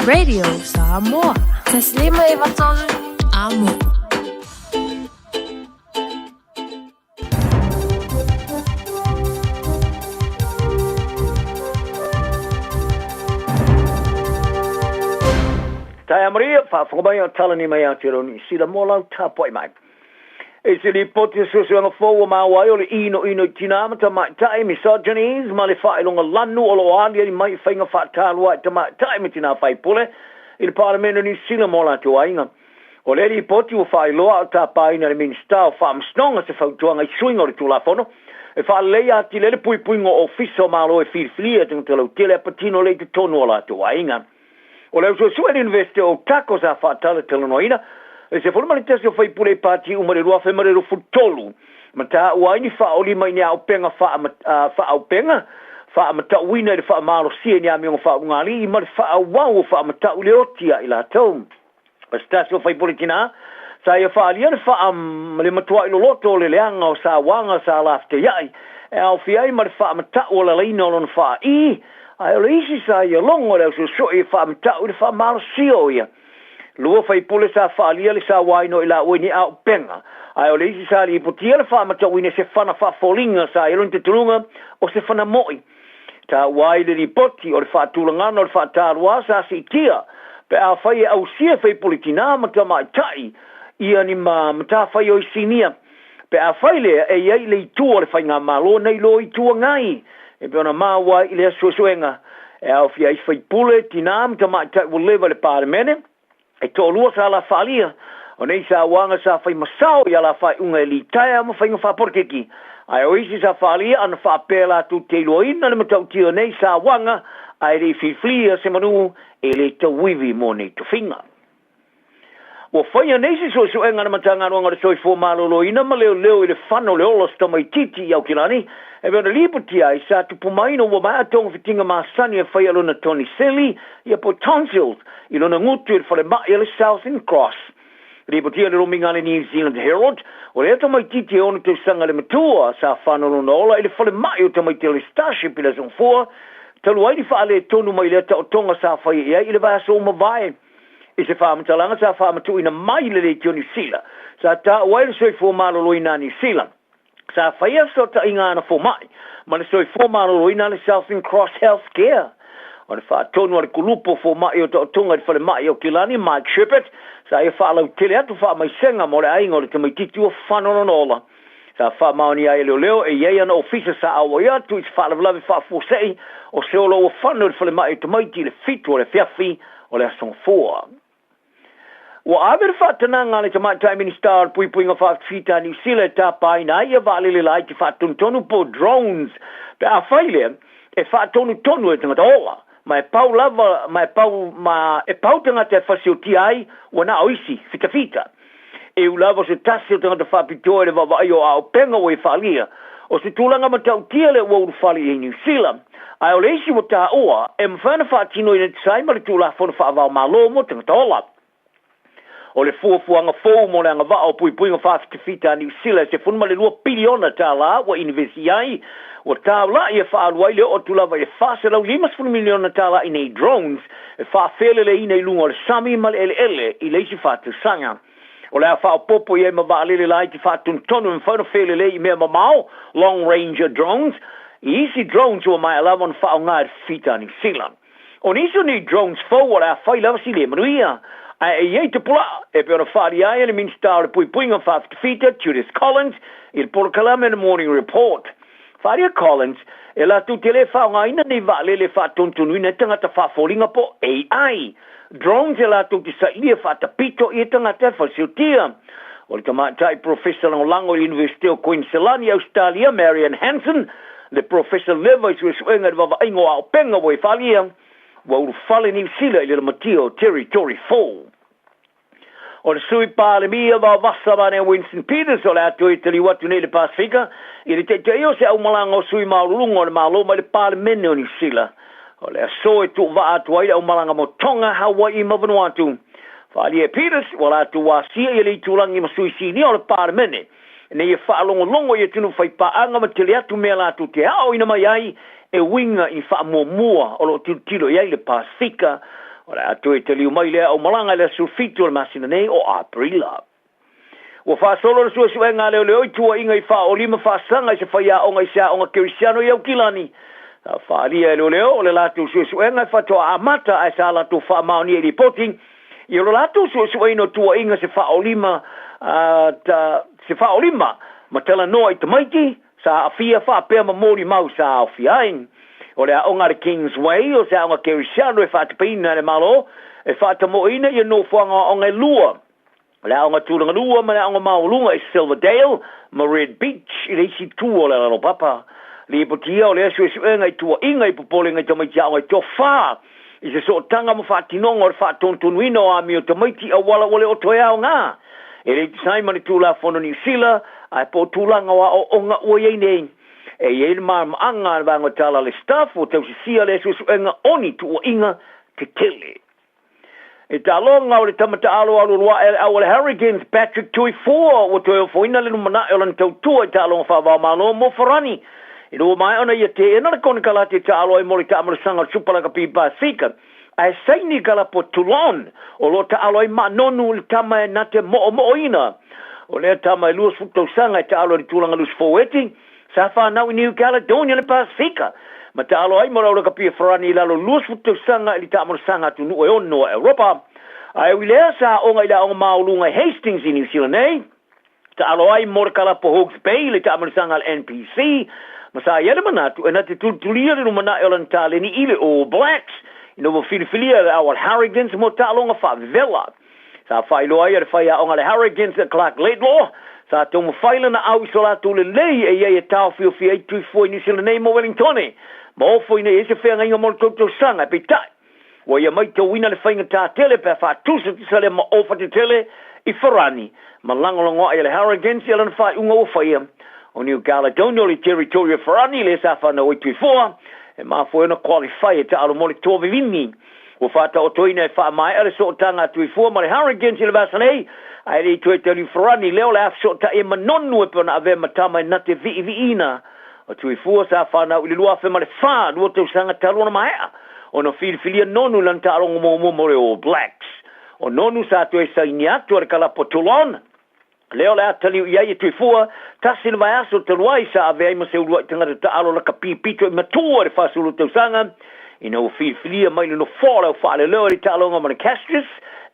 Radio Samoa. Taslima ivatol amo. Tai Maria fa whakabai tala ni mai atironi sila molau tapoi mai. E se li poti susuanga fōua mawai o le ino tinamata mai tai misogynies ma le whaelonga lanu o lo alia ni mai whainga whaatalua te mai tai mi tina whai pule i le paramena ni sila mola tu ainga. O le li poti o whaeloa o tapai na le minsta o whaamsnonga se whautuanga i suinga o le tulafono. E whaaleia ati le pui puinga o fiso malo e whirwhiria tangtalo tele patino le te tonu o la tu ainga. O le usua university o tako sa whaatala talanoina. E se forma te se fai pule pati umare rua fe mare ro futolu mata waini fa oli mai nya o penga fa o penga fa mata wina de fa malo si nya mi fa ngali i mar fa wa fa mata ule otia ila tom sta se fai pule tina sa ia fa ali fa le matua ilo loto le leanga o sa wanga sa lafte yai e au fi ai mar fa mata o le ino lon fa i ai le isi sa ia longo le so i fa mata ule fa malo si o ia lua fai pule sa whaalia le sa waino i la uini au penga. Ai o le isi sa li ipotia le wha mata uine se whana wha folinga sa ilon te turunga o se whana moi. Ta wai le ripoti o le wha tulangana o le wha tarua sa si tia. Pe a whai au sia fai pule tina mata mai tai. Ia ni mata whai o i sinia. Pe a whai le e iei le itua le whai ngā malo nei lo itua ngai. E pe ona maa wai i le suenga. E au fia i whai pule tina mata mai tai o leva le pāremene. E tō lua sa la whalia, o nei sa wanga sa whai masao i ala whai unga e li taia ma whai ngā whaporkeki. Ai o isi sa whalia ana whapela tu te loina le matau tio nei sa wanga, ai rei whiwhlia se manu e le ta wivi mo nei to whinga. Wa whai a nei si so e ngana matanga noanga le soi fō malo loina ma leo i le whano le olos ta mai titi i au kilani, e vena lipoti ai sa tu pumaino wa mai atonga whitinga maasani e whai alona Tony Selly i a po tonsils, i lona ngutu i whare mai le Southern Cross. Ripotia le rominga le New Zealand Herald, o le ato mai titi ono te sanga le matua, sa whanoro na ola, ele whale mai o te mai te le Starship ila zon 4, talu ai di whaale tonu mai le ta o tonga sa whai ia, ile vai aso ma vai. I se whaamatalanga sa whaamatu ina mai le tio New Zealand. Sa ta waile soi fo malolo ina New Zealand. Sa whai aso ta inga ana fo mai, ma le soi fo malolo ina le Southern Cross Healthcare. O le whaatonu ale kulupo fo mai o ta o tonga le whale mai o kilani, Mike Shepherd, sa e whaalau tele atu wha mai senga mo le ainga o le te mai titi o whanono nola. Sa wha maoni ai leo e iei ana ofisa sa awa ia tu i se whaalawlawe wha fosei o se olo o whanu le whale mai o te maiti le fitu o le whiawhi o le asong fua. Wa aver whaatananga le te mai tai minister pui ngā whaafita New Zealand ta pai na ia waalele lai te whaatuntonu po drones pe a whaile e whaatonu tonu e tangata ola. Mai pau lava, mai pau ma e pau tanga te fasiliti ai wana oisi fita. E u lava se tasi o tanga te whapitoa le wawai o au penga o e whalia. O se tūlanga ma tau tia le wau whali e New Zealand. Ai o leisi mo tā oa, e mwhana whaatino i ne tsai ma le tūla whona whaavao malo mo tanga tola. O le fuafuanga fōu mo le anga wao pui ngā whaafita New Zealand se funma le 2 biliona tā la wa investi ai. O tāula i e whaalua i leo o tulawa i e whaaselau 5 miliona tāla i nei drones e whaafele i nei lunga o le sami ma le ele i leisi whaatu sanga. O lea whaapopo i e ma waalele lai ti whaatun tonu in whauna whelele i mea mamao long ranger drones i isi drones o mai alawan whaonga e whita New Zealand. O niso ni drones fau o lea whai lawa si le manuia. A e iei te pula e pe ona whaari ai ane minsta o le pui ngā whaafita Judith Collins i le Port Kalama in the Morning Report. Faria Collins, e la tu tele whaonga ina ni waalele whaatontunu ina tangata whaafolinga po AI. Drones e la tu te sa ia whaatapito i tangata whasiltia. O le tamatai Professor Lango University of Queensland, Australia, Marian Hansen, le Professor Levi suenga de wawa ingo au penga woi whalia, wa uru whale New Zealand i le matio Territory 4. O le sui pāle mia wa wasa wane Winston Peters o le atu i tali watu nei le Pasifika, i le te eo se au malanga o sui maurunga o le malo mai le pāle mene o New Zealand. O le aso e tu wa atu ai au malanga mo Tonga, Hawaii, ma Vanuatu. Whaali e Peters, wala atu wasia i le tulangi ma sui sini o le pāle mene. Nei e whaalongo longo i tunu whai paanga ma tele atu mea la atu te hao ina mai ai e winga i wha mua o lo tilo i ai le Pasifika. O le atu e tali umai lea o malanga le sulfito le masina nei o Aprila. Ua whaasolo na sua ngā leo i tua inga i wha o lima whaasanga i se whaia o ngai sea o ngā Kirisiano i au kilani. Ta whaalia e leo o le latu sua ngai whatoa amata ai sa latu wha maoni e li poti. I o le latu sua ino tua inga se wha o lima ma tela noa i tamaiti sa awhia wha pēr ma mori mau sa au fiain. O le aonga le Kingsway, o se aonga Kirisiano e whaatapina le malo, e whaatamoina i no whanga o ngai lua. Le aonga tūranga lua, ma le aonga maulunga i Silverdale, ma Red Beach, i leisi tūo le lalo papa. Le ipotia o le asu e suenga i tua inga i popole ngai tamaiti aonga i tofa. I se so tanga ma whaatinonga o le whaatontonu o ami o tamaiti a wala wale o toe aonga. E le tisai mani tūla whono New Zealand, ai po tūlanga wa o onga ua yei nei. E iei marama anga vango tala le staff o tau sisia le suenga oni tu o inga te tele. E ta longa o le tamata alo lua e au le Hurricanes Patrick Tui 4 o toi o foina le numana e lan tau tua e ta longa whawa malo mo farani. E rua mai ona ia te ena le kone kalate ta alo e mori ta amarasanga supalaka pi Pasifika. A saini kala po Toulon o lo ta alo e ma nonu le tama e nate mo ina. O le tama e luas fuktau sanga e ta alo e tūlanga lus fōweti. Sa whanau i New Caledonia le Pasifika. Ma ta alo ai mora ura ka pia wharani lalo luas futu sanga ili ta amor sanga tu nua e ono Europa. Ai wilea sa onga ila onga maulunga Hastings i New Zealand, eh? Ta alo ai mora kala po Hawke's Bay ili ta amor sanga NPC. Ma sa iere manatu e na te tulia le numana e olan tale ni ile All Blacks. Ino mo filifilia le awal Hurricanes mo ta alonga whavela. Sa whailo ai e whaia onga le Hurricanes e Clark Laidlaw. Sa tōma whaila na au iso la tūle lei e iei e tau whio whia i tui fwoi New Zealand nei mo Wellingtone. Ma o fwoi nei e se whea ngai ngā moro tōtou sanga e peitai. Wa ia mai tau wina le whainga tā tele pe wha tūsa te sale ma ofa te tele i wharani. Ma langolongo ai le Hurricanes i alana whai unga o whaia. O New Caledonia li territory of wharani le sa whanau i tui fua. E ma fwoi na qualify e ta alo mori tōwe vini. o fata o toina e wha mai ale so tanga tui fua ma le Hurricanes i le vasa nei ai li tue te rifarani leo le afso ta e manonu e pona ave matama na te viina o tui fua sa whanau i le lua fe ma le wha lua te usanga talona maea o no filifilia nonu lan tarongo mo le All Blacks o nonu sa tue sa ini atu ar kalapo tulona leo le atali iai e tui fua tasi le vai aso te luai sa ave ai ma se urua i tangata ta alo la ka pipito i matua le fasulu te usanga ina o filifilia mai le no fora o whaale leo i talonga ma le Castris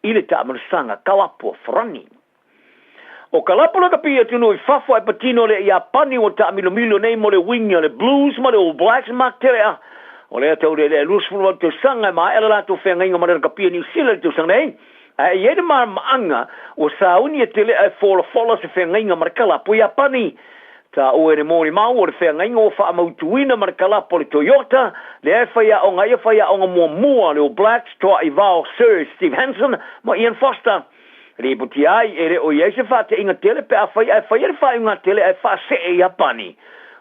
i le ta sanga kalapo frani. O kalapo la kapia tunu i fafo e patino le ia pani o ta milo nei mo le winga le Blues ma le All Blacks ma terea. O le tau le lusfulu te sanga ma ele la to fenga inga ma le kapia New Zealand te sanga nei. A ye de mar maanga o sauni e tele e fola se fenga inga ma kalapo ia pani. Ta o e moni mau o le fenga inga o fa mautuina ma kalapo le Toyota le e faya o mua le All Blacks to i vao Sir Steve Hansen ma Ian Foster. Ributi ai ere o iese fa te inga tele pe a fai le fa inga tele e fa se e apani.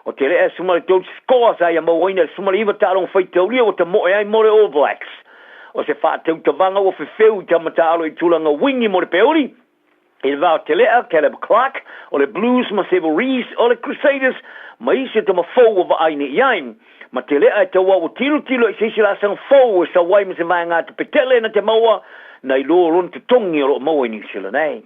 O tele e sumali tau skoa sa ia mawina sumali iwa talong fai tauli o te moe ai mo le All Blacks. O se fa tau tawanga o fefeu ta matalo i tulanga wingi mo le peori. I vao tele a Caleb Clark o le Blues ma Sebo Rees o le Crusaders ma isi te mafou o va aini iaim. Ma tele a te wa o tilo i sisi la sang fou e sa waima se mai ngā te petele na te maua na i loa ron te tongi o lo maua i New Zealand, eh?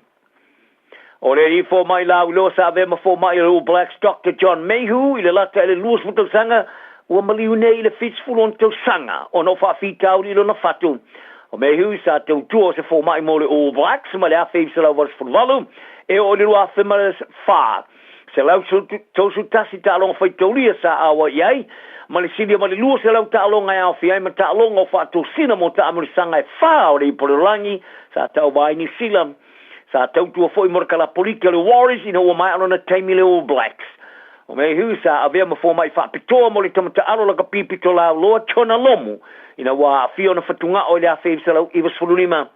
O le i fo mai lau loa sa ave ma fo mai All Blacks Dr. John Mayhew i le lata e le luas mo tau sanga ua maliu nei i le fitsfulu on tau sanga o no wha fitau li lo na fatu. O Mayhew sa tau tua se fo mai mo le All Blacks ma le a feib se lau varas fulvalu e o le lua fe ma le wha. Se lau tau su tasi ta alonga fai taulia sa awa iai ma le silia ma le lua se lau ta alonga e awhi ai ma ta alonga o wha tau sina mo ta amurisanga e wha o le i polerangi sa tau vai New Zealand sa tau tua foi morkala polika le Warriors ina ua mai alona taimi le All Blacks. O Mayhew sa avea ma fo mai wha pitoa mo le tamata alo laka pipito la loa tona lomu ina wa fio na fatunga o le a feib se lau iwa sulunima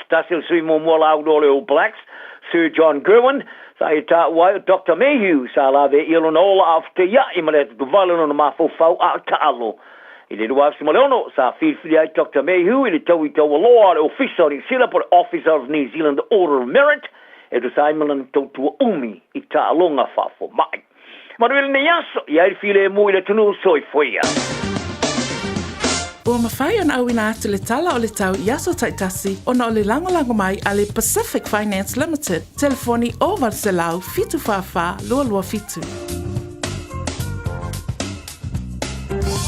Stasil sui mo mua lau do le All Blacks Sir John Gerwin sa i ta wai Dr. Mayhew sa la ve ilo na ola after ya i male tuvala no ma fo fau a ta alo. I le dua si maleono sa fili ai Dr. Mayhew i le tau i tau loa le officer i sila por Officer of New Zealand Order of Merit e tu sa imalan tau tua umi i ta alonga fa fo mai. Manuel ne yaso i ai fili e mui le tunu soi foia. Ua mawhai ona au ina atu le tala o le tau Iaso Taitasi ona o le langolango mai a le Pacific Finance Limited. Telefoni o Valselau fitu whawha lua fitu.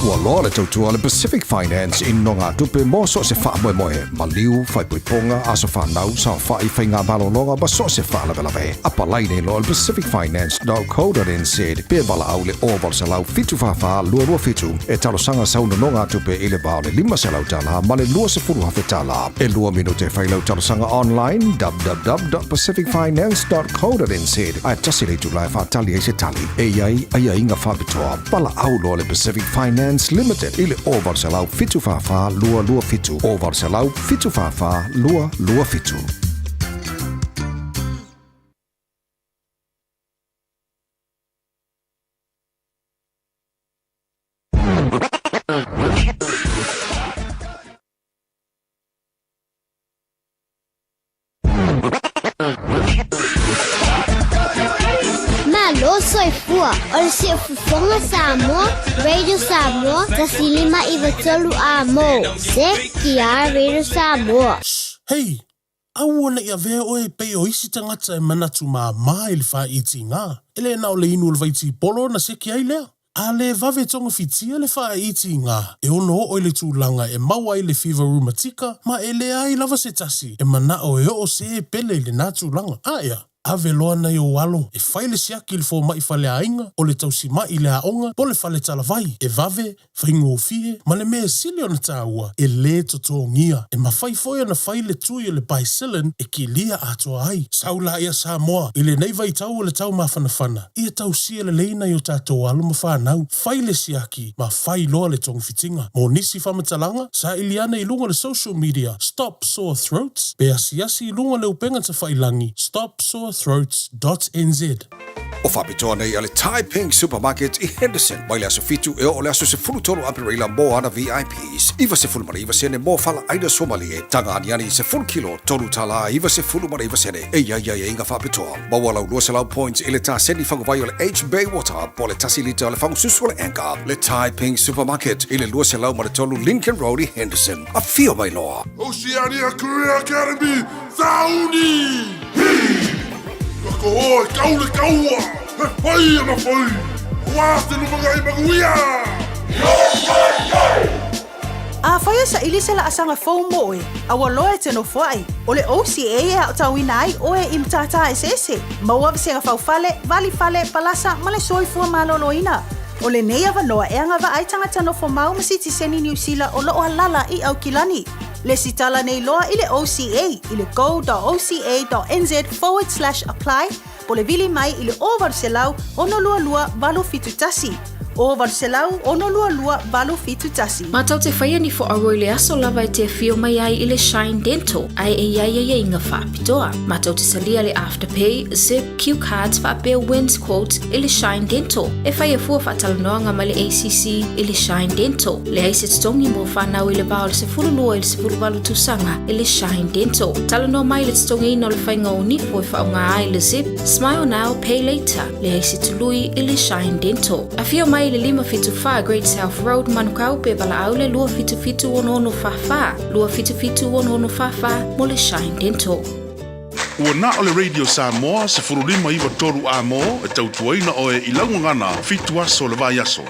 Ua loa le tautua le Pacific Finance in no ngā tupe mō so se wha moe moe. Ma liu, whai puiponga, aso whanau, sa whai whai ngā balononga, ma so se wha lawe. Apa laine lo le pacificfinance.co.nz. Pea bala au le oval se lau fitu whawha lua fitu. E talo sanga sauna no ngā tupe i le bao le 5 se lau tala, ma le lua se furu hawhi tala. E lua minute whai lau talo sanga online, www.pacificfinance.co.nz. Ai tasi le tu lai whatali e se tali. E iai inga whabitoa. Bala au lo le Pacific Finance Limited ile oval salau fitu fafa lua fitu oval salau fitu fafa lua fitu. Soy fua, ol se fufonga Samoa, Radio Samoa, tasilima iwatolu amo, se kia Radio Samoa. Hey, au ona ia vea oe pei o isi tangata e manatu maa ili wha iti ngā. Ele na o le inu le vaiti polo na se kia ilea. A le vave tonga fitia le wha iti ngā. E ono o le tūlanga e maua i le fever rheumatica, ma ele ai lava se tasi. E mana o e o se pele le nā tūlanga. Aia. Ave loa na yo walo, e whaile siaki le fo mai whale ainga, o le tausi mai le aonga, po le whale talavai, e vave, whaingo o fie, ma le mea sili ona tāua, e le totongia, e ma whai foia na whaile tui o le baisilin, e ki lia atoa ai. Saula ia Samoa, i le nei vai tau o le tau mawhanawhana, ia tau sia le leina yo tātou alo ma whanau, whaile siaki, ma whai loa le tong fitinga. Mo nisi whamatalanga, sa iliana i lunga le social media, Stop Sore Throats, pe asiasi i lunga le upenga ta whailangi, stopsorethroats.nz. O whapitoa nei ale Tai Ping Supermarket I Henderson. Mai le aso fitu e o le aso se fulu tolu aperila mo ana VIPs. Iwa se fulu mara iwa sene mo fala aida somalie. Tanga aniani se full kilo tolu tala iwa se fulu mara iwa sene. E ia inga whapitoa. Mawala ulua se lau points ile ta seni whangawai o le H Bay Water. Po le tasi lita o le whangususu o le anchor. Le Tai Ping Supermarket. Ile lua se lau mara tolu Lincoln Road I Henderson. A fio mai loa. Oceania Career Academy, Sauni! Kako oi, kaule kaua! He pai ana pai! Oaste lumangai maguia! A whaia sa ili se la asanga fau moe, a waloe te no whai. O le OCA e au tauina ai o e imtata esese. Maua visenga fau fale, vali fale, palasa, male soifua maloloina. O le nei avanoa e anga wa ai tangata no whamau masiti seni New Zealand o loo halala I au kilani. Le sitala nei loa I le OCA, I le go.oca.nz/apply, po le vili mai I le ovar selau ono lua lua valo fitu tasi. Ovar selau ono lua lua valo fitu tasi. Matau te whaia ni fo aroi le aso lava te fio mai ai I le Shine Dental, ai e inga whaapitoa. Matau te salia le Afterpay, Zip, Q Cards, whaapea Wins Quotes I le Shine Dental. E whaia fua whatalanoanga mai le ACC I le Shine Dental. Le aise tongi mo whanau I le bao le se furulua I le se furuwalu tusanga I le Shine Dental. Talanoa mai le tongi ino le whainga o nifo I whaunga ai le Zip, Smile Now, Pay Later. Le aise tului I le Shine Dental. A fio mai le 555 Great South Road Manukau pe bala au le lua fitu ono fafa. Lua fitu ono fafa mo le Shine Dental. Ua na o le Radio Samoa se furulima iwa toru a mo e tautuaina o e ilaungangana fitu aso le vai aso.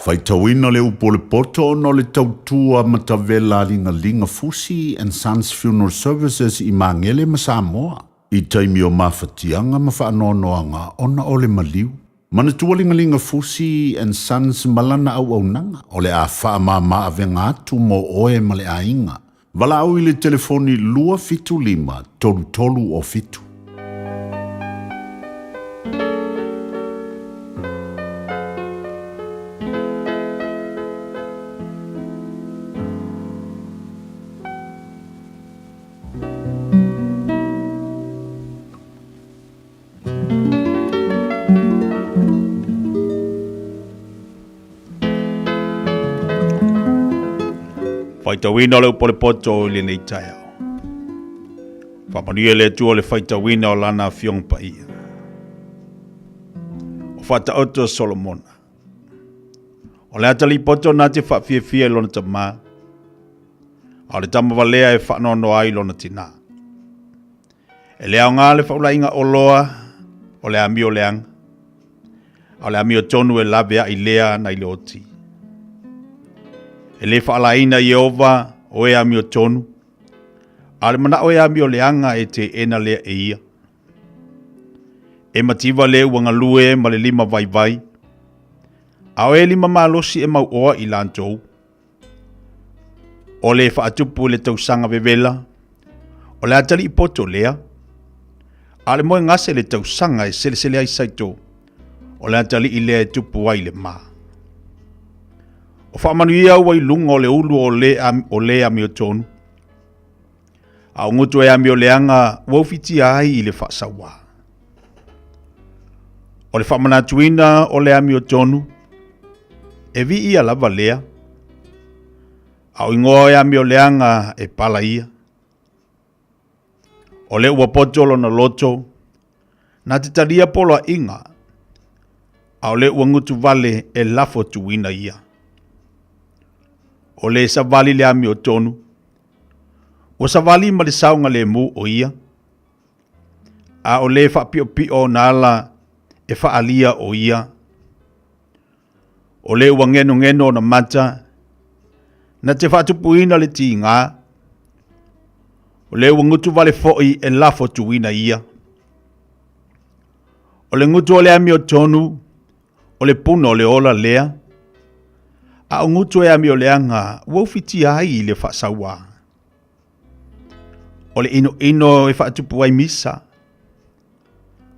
Faitauina le upo le poto no le tautua matavela linga Fusi and Sons Funeral Services I Mangele ma Samoa. I taimi o mawhatianga ma whaanoanoanga ona o le maliu. Mana tualingalinga Fusi and Sons malana au nanga. O le a wha maa avenga atu mo oe ma le a inga. Wala au I le telefoni lua fitu lima tolu o fitu. Faitawina le pole poto le nei tai au. Whapanuia le tua le faitawina o lana fiong pa ia. O whata oto Solomona. O le atali poto na te whawhiawhia lona tamā. O le tamavalea e whanono ai lona tina. E lea o ngā le whaulainga o loa o le ami o leanga. O le ami o tonu e lavea I lea na I le oti. E le whaalaina Yehova o e ami o tonu. Ale mana o e ami o leanga e te ena lea e ia. E mativa le wanga lue ma le lima vai. A o e lima malosi e mau oa I lantou. O le whaatupu le tausanga vevela. O le atali I poto lea. Ale moe ngase le tausanga e sele ai saito. O le atali I lea e tupu ai le maa. O whamanuia ua I lunga o le ulu o le ami o tonu. A ngutu e ami o leanga waufiti ai I le whaasawa. O le whamanatuina o le ami o tonu. E vi ia lava lea. A o ingoa e ami o leanga e pala ia. O le ua potolo na loto. Na te talia polo a inga. A o le ua ngutu vale e lafo tuina ia. O le savali le ami o tonu. O savali ma le saunga le mu o ia. A o le whapio na ala e whaalia o ia. O le ua ngeno na mata. Na te whatupuina le ti ngā. O le ua ngutu vale foi e lafo tuina ia. O le ngutu o le ami o tonu. O le puno o le ola lea. A o ngutu e ami o leanga waufiti ai I le whaasawa. O le ino e whaatupu ai misa.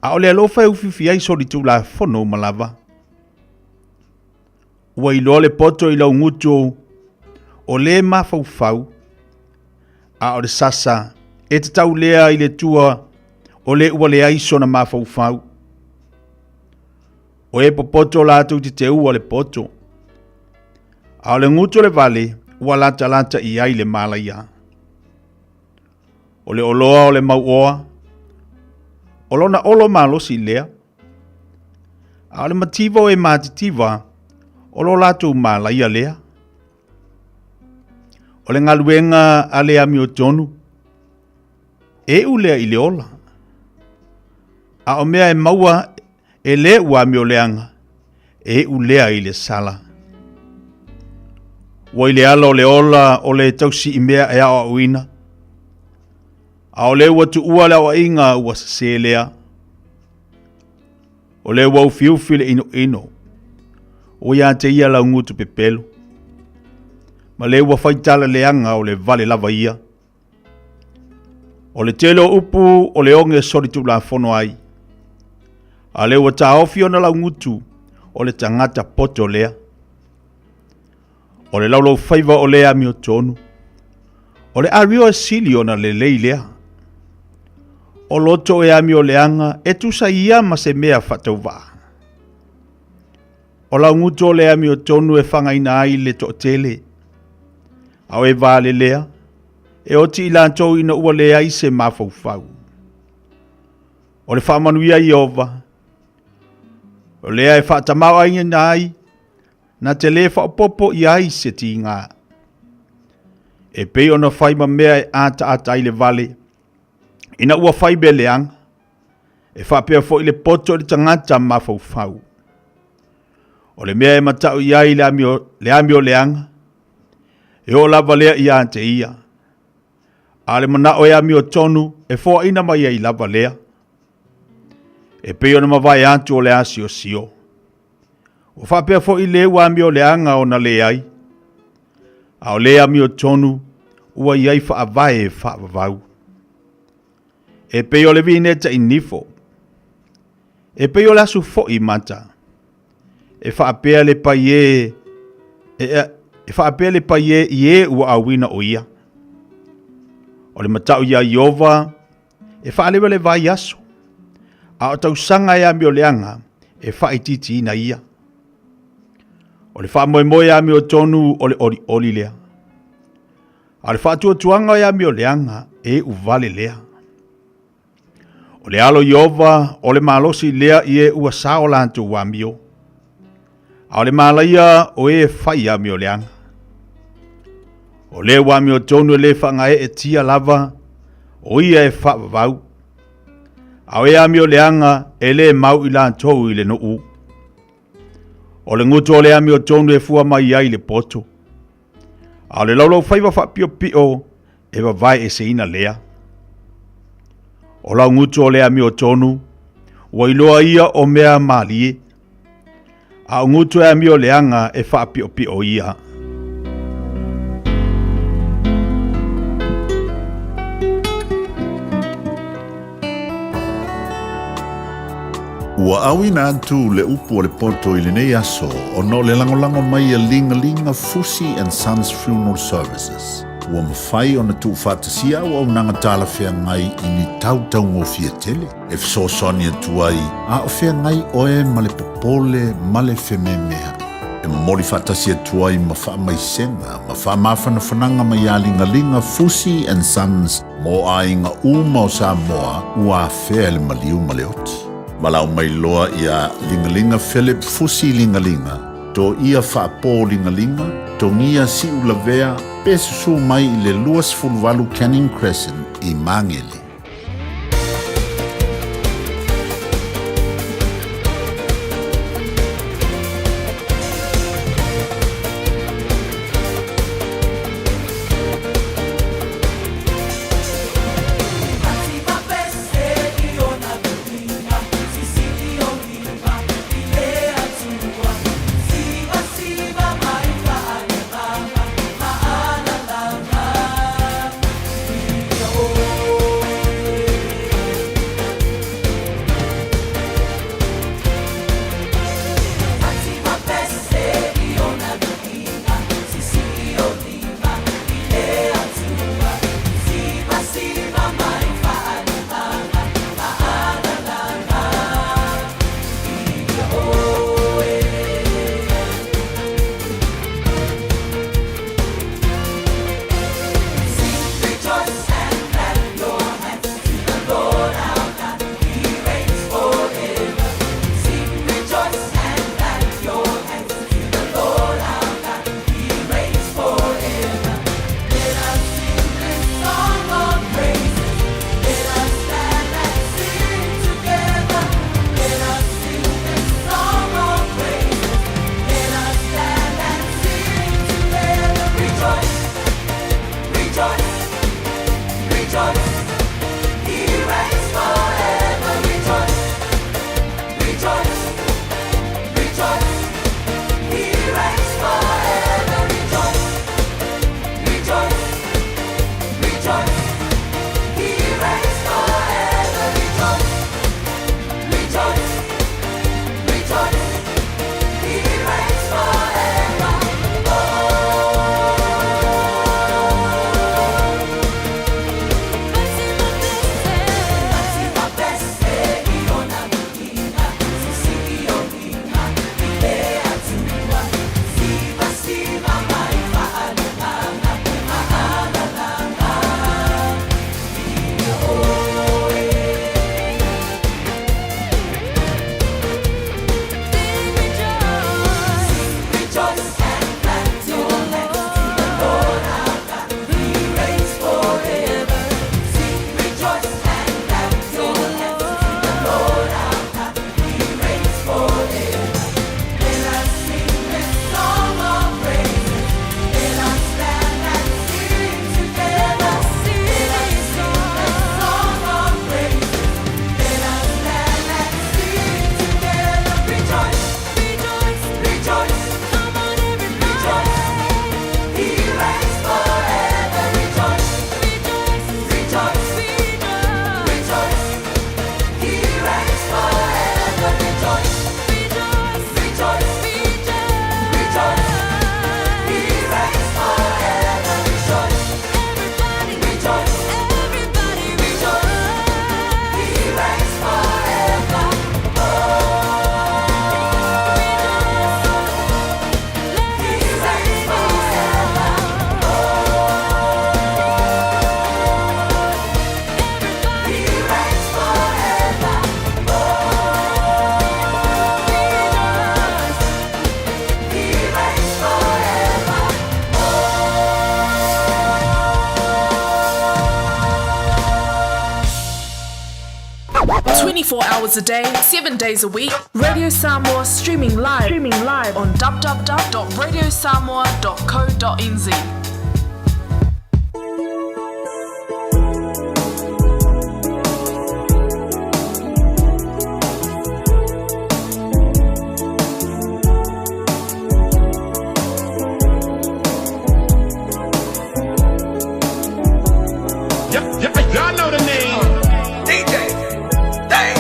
A o le alofa e ufifi ai sori tu la fono malava. Ua ilo le poto I lau ngutu o le mafaufau. A o le sasa e te tau lea I le tua o le ua le aiso na mafaufau. O e popoto la tu te ua le poto. A le ngutu le vale, ua lata i ai le malaia. O le oloa o le mauoa, o lona olo malosi lea. A le mativa o e matitiva, o lo latu malaia lea. O le ngaluenga a le ami o tonu, e ulea i le ola. A o mea e maua e le ua mi o leanga, e ulea i le sala. Wa i le ala o le ola o le tausi i mea e a uina. A o le ua tu ua le awa inga ua se lea. O le ua ufiufi le ino. O ia te ia la ngutu pepelo. Ma le ua faitala leanga o le vale lava ia. O le telo upu o le onge soritu la fono ai. A le ua taofi o na la ngutu o le tangata poto lea. O le laulau faiva o lea mi o tonu. O le ario e sili o na le lei lea. O loto e ami o leanga e tusa ia ma se mea fatau waa. O lau ngutu o le ami o tonu e whanga ina ai le to tele. Au e vale lea. E oti ilantou ina ua lea i se mafau fau. O le whamanuia i ova. O lea e whaatamau ai na ai. Na te le whaapopo i ai se ti ngā. E pei ona whaima mea e ata i le vale. Ina ua whaibe leanga. E whaapea fo i le poto le tangata mafau fau. O le mea e matau i ai le ami o leanga. E o lava lea i ante ia. A le mana o e ami o tonu e fo ina mai i lava lea. E pei ona mawai antu o le asi o sio. O whapea fo i le ua ami o leanga o na le ai. A o le ami o tonu ua i ai whaavae e whaavavau. E pei o le vineta i nifo. E pei o le asu fo i mata. E whaapea le paie e whaapea le paie i e ua awina o ia. O le matau ia Iova e whaalewa le vai aso. A o tau sanga e ami o leanga e whaititi ina ia. O le whaamoemoe e ami o tonu o le oli lea. A le whaatua tuanga e ami o leanga e uvale lea. O le alo Iova o le malosi lea i e ua sao lantu wamio. A o le malaia o e whai ami o leanga. O le wami o tonu le whanga e tia lava, o ia e whaavau. A o e ami o leanga e le mau i lan tou i le nuu. O le ngutu o le ami o tonu e fua mai ai le poto. A o le laulau whaiva whapio pio e wawai e se ina lea. O lau ngutu o le ami o tonu, wa iloa ia o mea malie. A o ngutu e ami o leanga e whapio pio ia. Ua awina atu le upu o le poto i le nei aso o no le langolango mai a linga Fusi and Sons Funeral Services. Ua mawhai o na tu whatasia o nanga tala whea ngai i ni tautau ngō fia tele. E fsosoni atu ai a o whea ngai oe ma le popole ma le whememea. E mori whatasia atu ai ma wha mai senga, ma wha mawhana whananga mai a linga Fusi and Sons mo a inga uma o Samoa ua whea le maliu ma le oti. Malau mai loa ia lingalinga Philip Fusi lingalinga. To ia whaapō lingalinga, to ngia si ulavea, pesusu mai i le luas fulvalu Canning Crescent i Mangele. 24 hours a day, 7 days a week. Radio Samoa streaming live on www.radiosamoa.co.nz. Y'all know the name. DJ. Dang.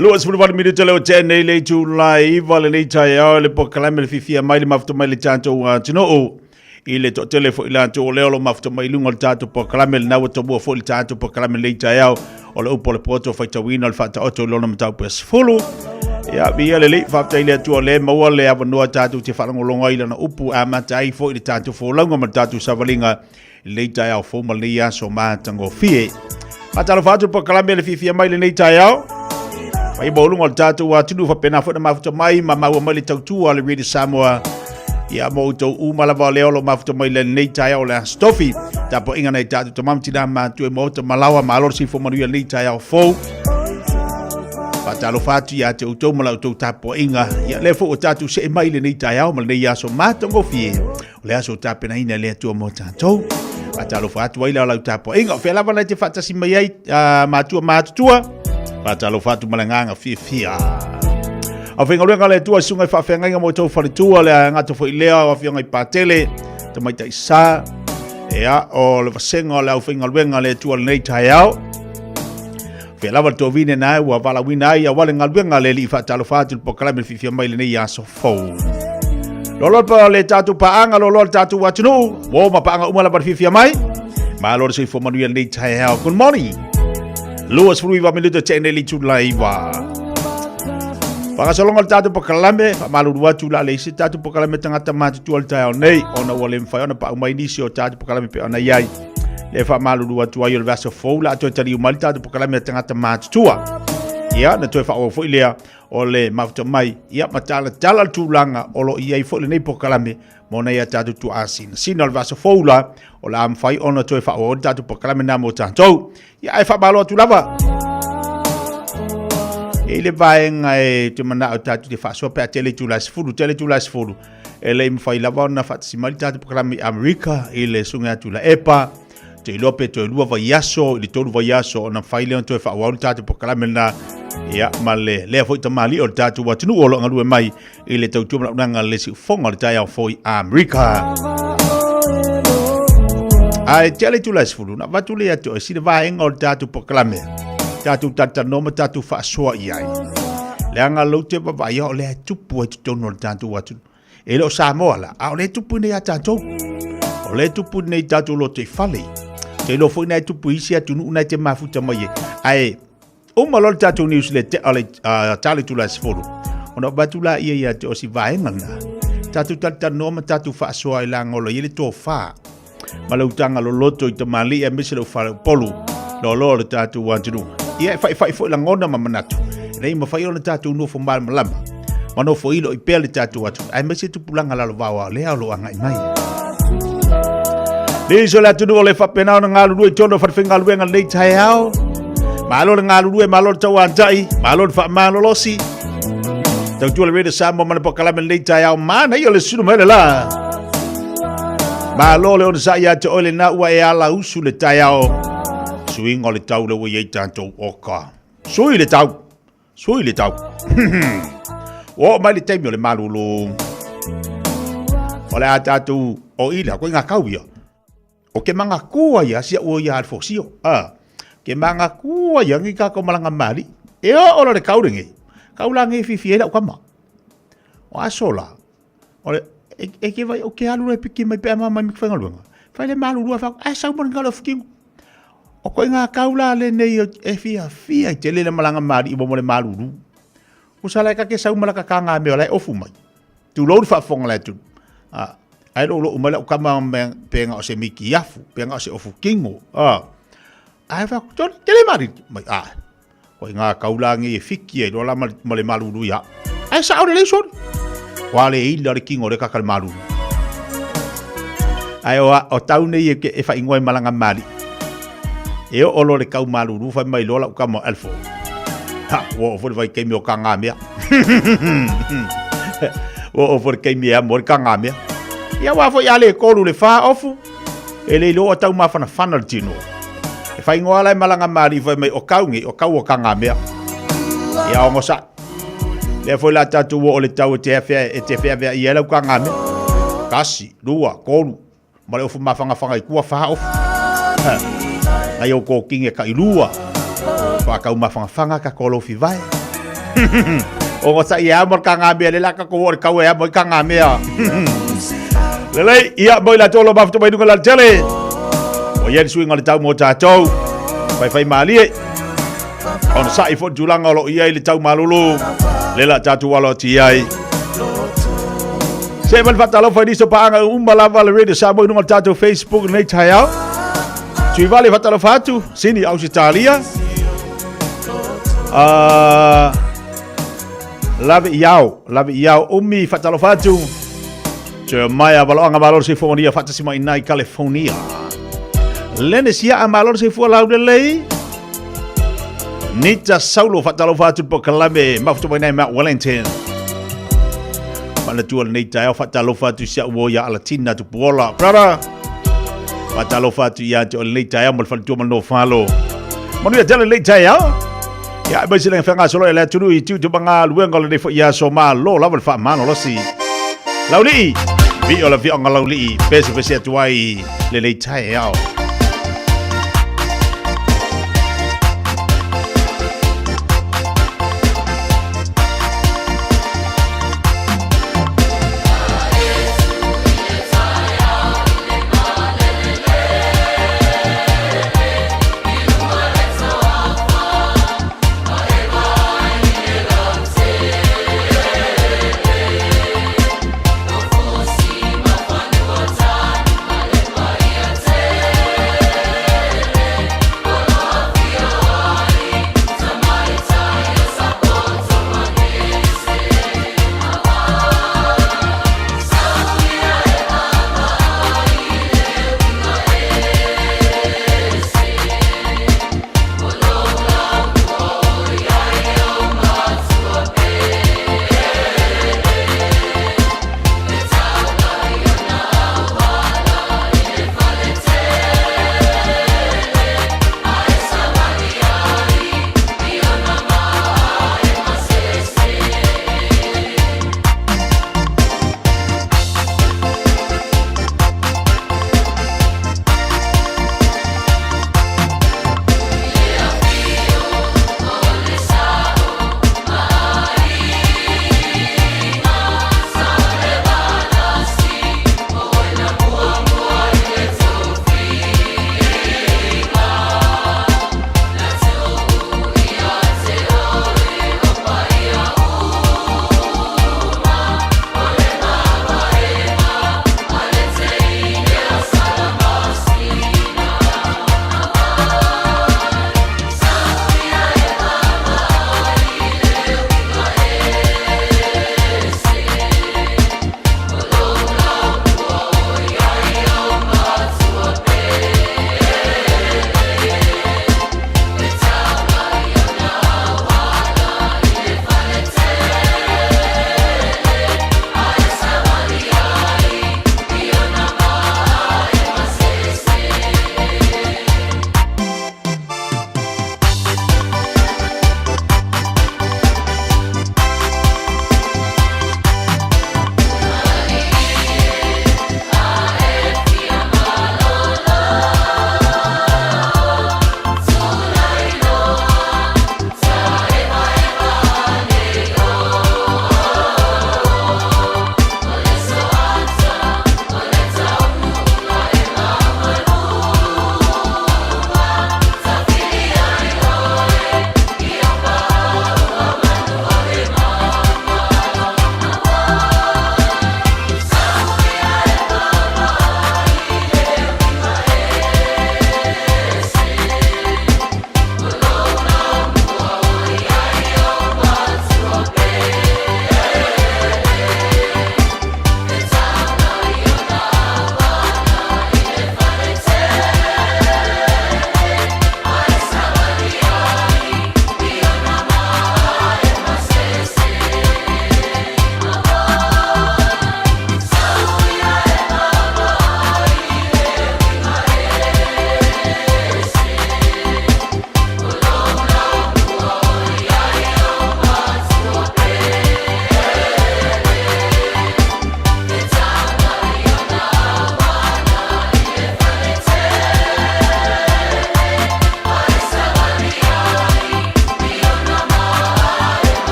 Luas fulvan minuto leo tene le July vale nei taia le pokalame le fifia mai le mafto mai le tanto tino o ile to telefo ila to leo lo mafto mai lungo tato pokalame na wato bo fo tato pokalame le taia o le upo le poto fa tawina al fata auto lo na tau pes fulu ya bia le fata ile to le mo le avano tato te fa ngolonga ile na upu amatai fo ile tato fo longo ma tato savalinga le taia fo malia so matango fie Matalo fatu pokalame le fifia mai le nei taia Mai bolung al tatu wa tunu fa pena fa mafuta mai ma mau mai tau tu al Radio Samoa ya mo to u mala va leo lo mafuta mai le nei tai o la stofi ta po inga nei tatu to mam tina ma tu mo to malawa ma lor si fo manu nei tai o fo pa talo fatu ya te to mala to ta po inga ya le fo tatu se mai le nei tai o mal nei ya so ma to go fie le aso ta pena ina le tu mo ta to pa talo fatu wa la ta po inga fe la va te fata si mai ma tu Patalo fatu malanganga fia. A whenga ruenga le tua sungai whawhenga inga mo tau wharitua le ngata fo ilea o whionga I patele te mai tai sa ea o le vasenga o le au whenga ruenga le tua le nei tai au Whea lawa tō vine nai ua wala wina ai a wale ngaluenga le li whatalo fatu le pokalame fifia mai le nei aso fau Lolo pa le tatu paanga lolo le tatu watunu Wo ma paanga umala pa fifia mai Ma lolo se fo manuia nei tai au Good morning Luas fruiva minuto tene li tu laiva. Pakasolonga tatu pokalame, malu dua tu la leisi tatu pokalame tangata mati tu al tau nei, ona wale mfai ona pa umai nisi o tatu pokalame pe ona yai. Le fa malu dua tu ayo le vaso fou la tu tari umali tatu pokalame tangata mati tua. Ia na tu fa o fo ilea o le mafuta mai, ia matala tala tu langa o lo iai fo le nei pokalame mona ia tatu tu asina. Sina le vaso fou la o la mfai ona tu fa o tatu pokalame na mo tantou. Ia e fa malo tu lava. le vaenga te mana o tatu te whaasoa pe a tele tula sifuru. E le mwhai lawa na whaatsimali tatu programi Amerika i le sunga tula epa. Te ilope to ilua vaiaso, i le tolu vaiaso, o na whai leon to e whaawau tatu programi na ia ma le lea fo i tamali o tatu watunu o lo ngalue mai i le tau tuama unanga le si ufonga le tai au fo i Amerika. Ai tele tula sifuru, na watu le ato e sile vaenga o tatu programi. Tatu tatanoma tatu whaasoa i ai. Le anga lau te wawaia o le tupu ai tutono o tatu watu. E leo Samoa la, a o le tupu nei a tatu. O le tupu nei tatu lo te whale. Te lo fo nei tupu isi atu nu unai te mafuta mai e. Ai, o malol tatu news le te ale tali tula sifuru. Ona batula ia te o si vaenga na. Tatu tatanoma tatu whaasoa i la ngolo i le tō wha. Malautanga lo loto i te mali e misi lo whare polu. Lo le tatu wantunu. Ia fai fo la ngona mamanatu. Nei ma fai ona tatu no fo mal malama. Mano fo ilo i pele tatu atu. Ai mesi tu pulanga la vawa le alo anga i mai. Ni so la tunu le fa pena na ngalu du tono fa finga lu nga nei tai hao. Malo le ngalu du malo tau antai, malo fa malo losi. Tau tu le rede sa mo mana pokala men nei tai hao mana yo le sunu mele la. Malo le on sa ya te ole na ua e ala usu le tai hao. Suing o le tau le wei tanto oka. Sui le tau. O mai le taimi o le malulu. O le atatu o ila koe ngā kauia. O ke manga kua ia sia ua ia alfosio. Ke manga kua ia ngi kako malanga mali. E o le kauringi. Kaulangi fifi ela ukama. O asola. O le e ke vai o ke alu e piki mai pe ama mai mikwenga luenga. Fai le malulu a whak. Ai sau mani ngalo fikingu. O koe ngā kaula le nei e fia i te le malanga mari i mo le maluru. Usala ka ke sau malaka ka ngā mea lai ofu mai. Tu louri whaafonga lai tu. Ai lo umala o kama penga o se miki yafu, penga o se ofu kingo. Ai wha te le mari mai. Koe ngā kaula ngi e fiki e rola mo le maluru ia. Ai sa aure le sori. Wale e ila le kingo le kakal maluru. Ai o tau nei e wha ingoe malanga mari. E o lo le kau maluru fai mai lola uka mo alfo. Ha, wo o vai kei mio kanga mea. Wo o kei mea mo kanga mea. Ia wa fo yale kolu le fa ofu. E le lo tau ma fana fana tino. E fai ngoala malanga mari fai mai o kaungi o kau o kanga mea. Ia o ngosa. Le fo la tatu wo o le tau te fea ia la kanga mea. Kasi, lua, kolu. Mare ofu ma fanga i kua fa ofu. Ai o ko kinge ka ilua. Fa ka uma fanga ka kolo fi vai. O ngo sa ia mo ka ngame le la ka ko ka we mo ka ngame ya. Lele ia mo la tolo ba fto mai dunga la tele. O ye swing on tau mo ta tau. Fai mali. On sa i fo julanga lo ia le tau malulu. Le la tatu walo ti ai. Seven fatalo fa diso pa anga umala vale radio sa mo dunga tatu Facebook nei taiao. Tui vale fatalo fatu, sini aus Italia. Lave iau, umi fatalo fatu. Jeremiah valoanga valor se fonia fatasima inai California. Lene sia a valor se fo laude lei. Nita Saulo fatalo fatu po Kalame, mafto mai ma Wellington. Pana tu nei tai fatalo fatu sia woya Latina tu pola. Brother. Patalo fatu ia te o leita ia mo le tu no falo. Manu ia tele leita ia. Ya ba sile fanga solo ele tunu i tu banga luenga le fo ia so ma lo la fa mano lo si. Lauli. Vi o la vi anga lauli. Pese tu ai le leita ia.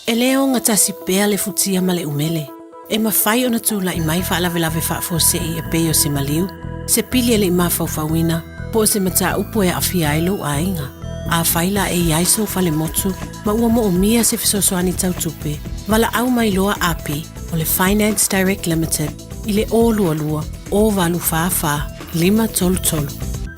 E leo ngatasi pea le futia ma le umele. E mawhai ona tūla I mai whaalawe whaafose I e peo se maliu. Se pili e le ima whauwhawina. Po se mata upo e awhia ailo a inga. A whaila e iaiso whale motu. Ma ua mo o mia se fisosoani tautupe. Wala au mai loa api o le Finance Direct Limited. I le o lua lua. O walu whawha 533.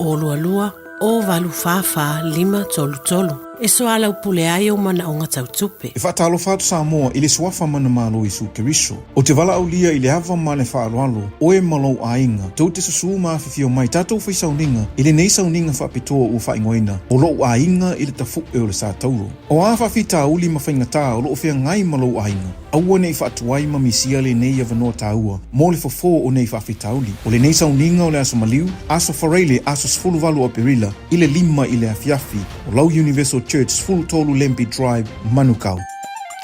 O lua lua. O walu whawha 533. E so ala upule ai o mana o ngata utupe. E whaatalo whaatu Samoa I le suafa mana malo I su keriso. O te wala au lia I le hava ma le whaaloalo. O e malo a inga. Tau te susu maa whiwhio mai tātou whai sauninga. I le nei sauninga whaapitoa u whaingoina. O lo a inga I le tafu e o le sa tauro. O a whawhita uli ma whaingata o lo o whia ngai malo a inga. Aua nei whaatuai ma misia le nei avanoa tāua. Mo le fofo o nei whawhita uli. O le nei sauninga o le aso maliu. Aso whareile aso sfulu walu o perila. I le lima I le afiafi. O lau Universal Church Full Tolu Lempi Drive, Manukau.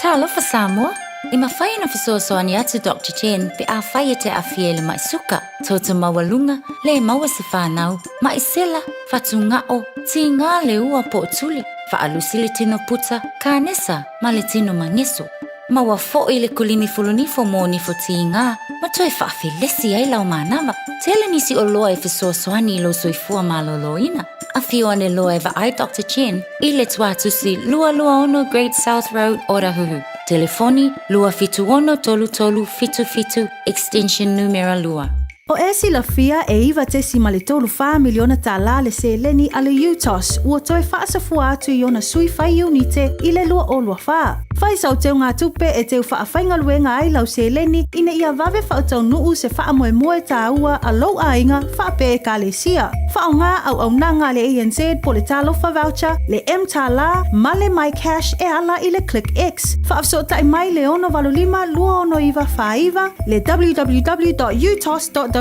Talofa Samoa, I mawhai na fisosoani atu Dr. Jen pe a whai te a fiele mai suka. Tota mawalunga, le maua se whanau, mai sela, whatunga o, ti ngā le ua po tuli, whaalusi le tino puta, kānesa, ma le tino mangeso. Maua fo I le kulini fulunifo mo ni fo ti ngā, ma toi whaafilesi ai lau mānawa. Tele nisi o loa e fisosoani I lo soifua maloloina. A whio ane loa e ai Dr. Chen, I le tuatusi lua lua ono Great South Road, Orahuhu. Telefoni lua fitu ono tolu tolu fitu fitu, extension numero lua. O e si la fia e iwa te si male tolu wha miliona tā la le se leni ale UTOS, ua toi whaasafua atu I ona sui whai unite I le lua o lua wha. Whai sau teo ngā tupe e teo wha whainga luenga ai lau se leni ina ia vave whautau nuu se wha moe moe tā ua a lau a inga wha pe e ka le sia. Wha o ngā au nanga le ANZ po le talofa voucher, le M tā la, ma le My Cash e ala I le Click X. Wha afsota I mai le ono valulima lua ono iwa wha iwa, le www.utos.ws,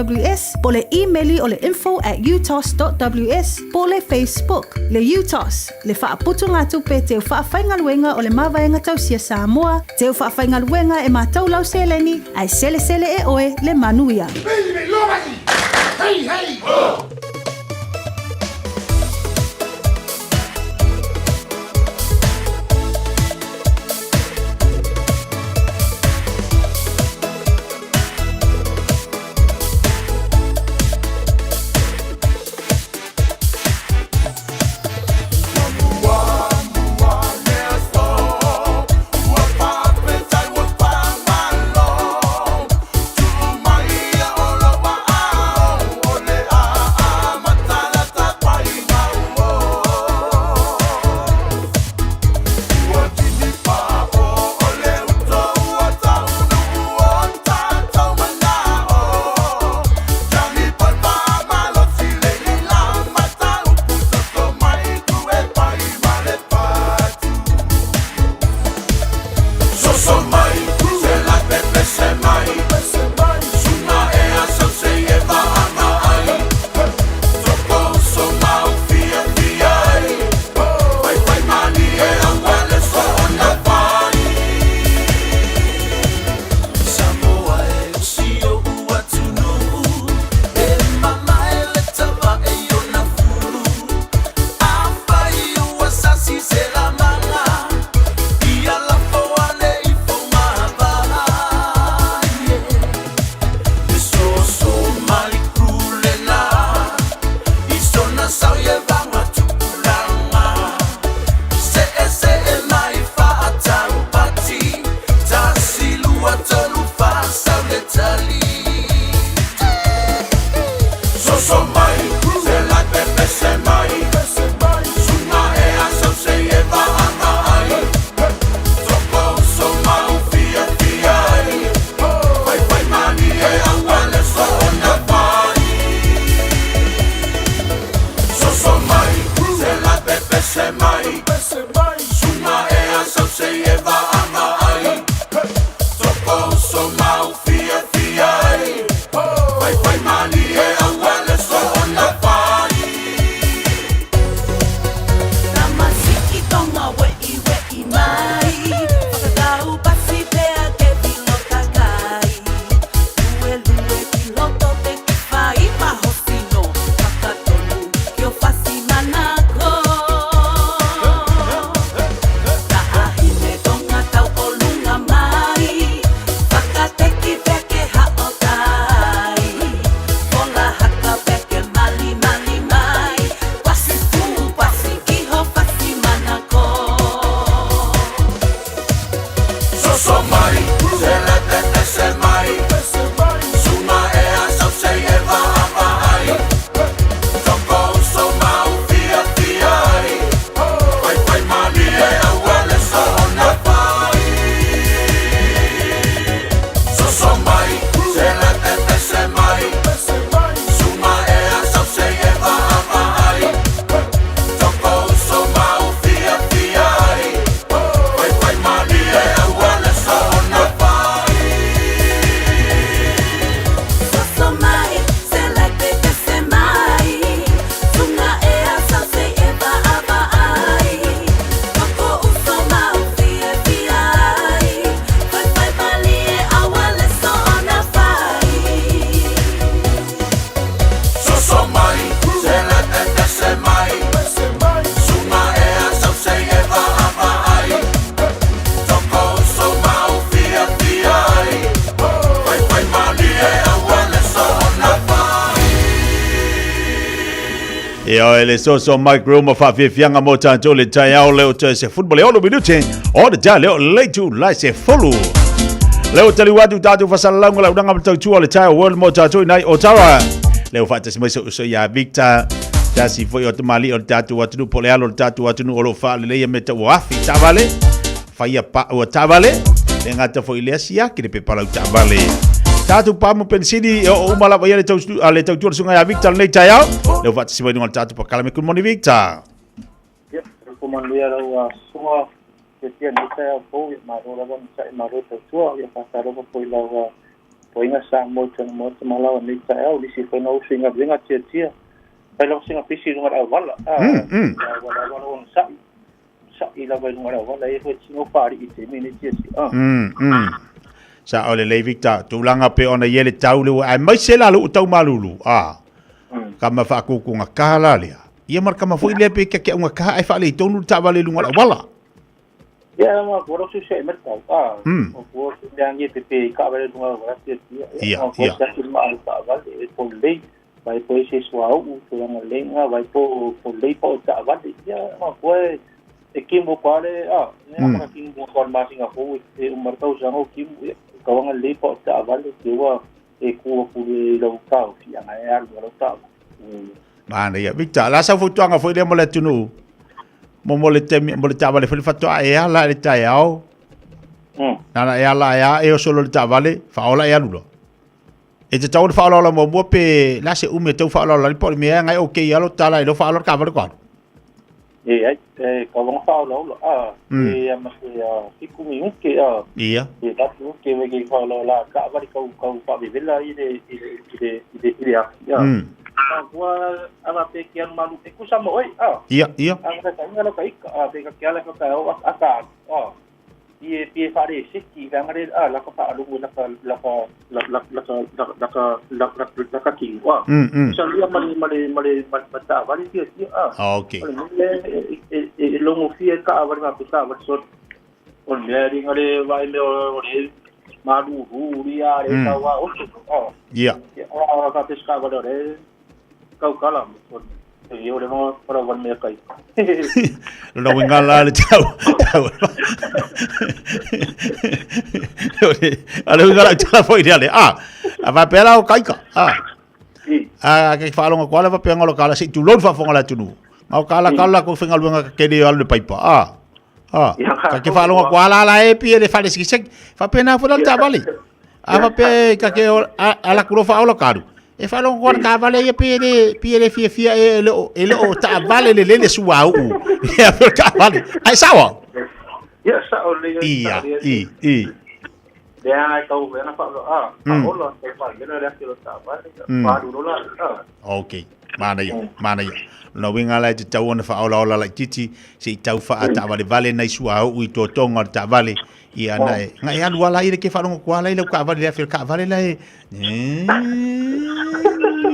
po le emaili o le info@utos.ws, po le Facebook, le UTOS, le wha aputu ngā tupe teo wha whainga luenga o le mawaenga tau sia Samoa, teo wha whainga luenga e mātau lau seleni, ai sele sele e oe le manuia. Hey, hey! Oh! E o ele so Mike Roma fa fianga mo tanto le tai au leo te se football e o minute o de ja leo le tu la se follow leo tali watu tatu fa salango la udanga tau tu le tai world mo tanto nai Ottawa leo fa te so ya Victor Dasi foi o te mali o tatu watu no pole alo tatu watu no lo fa le meta wafi tavale fa ia pa o tavale le ngata foi le sia ki le pepala tavale tatu pa mo pensini o mala ba le tau tu sunga ya Victor nei tayao le fa te no tatu pa kala me kun moni Victor yep ko man le alo so que tiene esta apoyo ma ora bon sai ma rota tua ya pasaro po ila po inga sa mo mala nei tayao li si foi no singa venga tia Kalau singa pisi nunga awal, wala on sa ila vai nunga awal, ia foi singa pari ite mini tiesi. Sa ole le Victor, tulanga pe ona yele taulu ai mai sela lu tau malulu. Kama fa ku nga kala lia. Ia mar kama foi le pe ke nga ka ai fa le tonu ta vale lunga awala. Ya ma goro su se merta. O ko ndangi pe ka vale lunga awala tiesi. Ia. Ma ta vale po le vai po ese suau kurang lenga vai po lei po ta va ya ma foi kimbo pare ne ma kimbo kon ma singa ho e martau jango kimbo kawang lei po ta va le kiwa e ku le lo ka fi ana ya lo ta mana ya Victor la sa foto nga foi le mo le tunu mo le temi mo le ta va le fa to e ala le ta yao nana e ala ya e solo le ta vale fa ola ya lulo e te tau fa ala mo pe la se ume tau fa ala la po me ngai okay alo tala i lo fa ala ka va ko ai ka vong fa ala e ama se fiku mi unke ia e da tu ke me ke fa ala la ka va ka fa vi vela ide ya wa ama pe ki an malu e ku sa mo ia ama ka ngalo ka ik pe ka kala ka aka Pie fare siki ngare la ka pa lu la ka ki wa so lia male mata vale ti okay e lo mo fie ka va ma pisa va so on le ngare vai le ore ma du ria re ka wa ia ka pesca va ore ka kala yo le no para van me kai lo ngala le tau ale ngala tala foi dele va pela o kai ka ke falo ngo kwala va penga lo kala si tu lo fa fonga la tunu mau kala ko fenga luanga ke de al paipa ka ke falo ngo kwala la e pie de fale si sek fa pena fo dal tabali va pe ka ke ala kulo fa lo karu e fa long guarda vale e pere fia e lo ta vale le suau e per ka vale ai sawa ya sa o le ia de ai ka o na fa o lo e fa yo le que lo ta vale pa du la okay mana ya no winga la te tau ona fa ola la titi se tau fa ta vale nei suau i to tonga ta vale ia nai ngai anu wala ire ke fa long kwala ile ka vale le ka vale la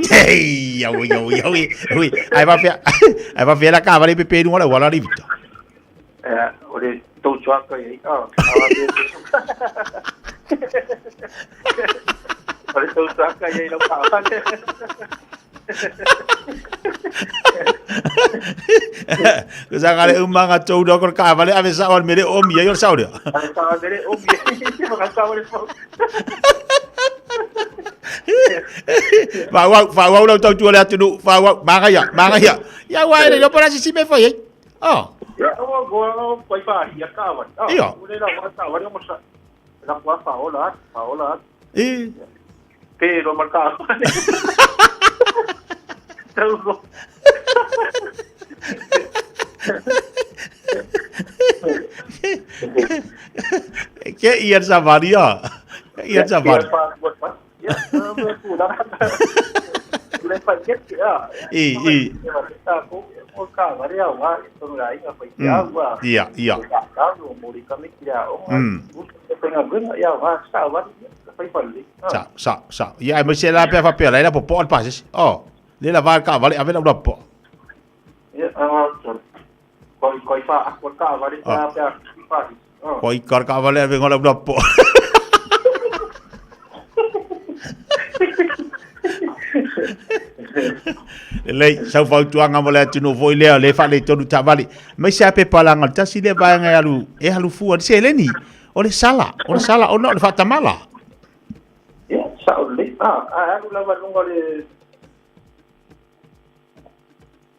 hey yo ai va via la cava le pepe non la wala rivita ore to chua ka ai ore to chua ka ai lo ka Cosa ngale umanga tou do ko ka vale ave sa on mere o mi yo sa o dia sa mere o mi ma ka vale fa wa lo tau tu le atu fa wa manga ya ya wa le lo para si me foi ya o go koi fa ya ka wa le la wa sa wa mo sa la wa fa ola pero marca tau ke ia savaria ia savar ya me pulang le paket ya o ka varia wa to rai nga pa ia ka no mori ka me kira o tenga guna ya wa sa wa pa pali sa ya me se la pe fa pe la po po pases le la va ka vale ave la po ya koi fa ko ka vale ka pa koi kar ka vale ave ngola po le sau fau tuanga mo le tino voi le fa le tonu tavali mai sa pe palanga tasi le vai ngai alu e halu fu se le ni o le sala o no le fata mala ya sa o le alu la valunga le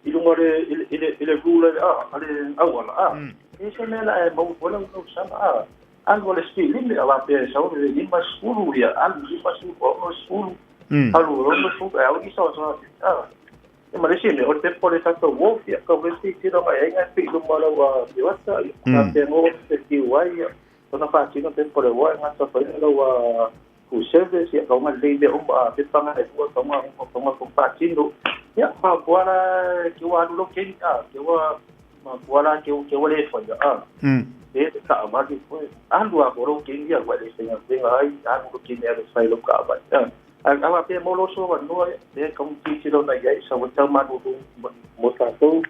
ile rule ale awala ese nela e mo wala no sama algo le stili le ava pe sa o le lima skulu ya alu lima skulu alu ro skulu e o isa so e ma le o te pole sa to wolf ya ko vesti tiro mai nga pi lu mala wa diwata ya te no te ti wai to na fa tino te pole wa nga sa fa lo wa ku service ya ko ma le te panga e ko ko pa tino ya pa buara ki wa lu ke ki wa ma buara ki le fa ya e ka ma ki ko alu a ko ke ya wa le se nga ai alu ke ne le sai lo ka ba ava pe mo lo so va no e kom ti lo na ya sa wata ma do mo ta to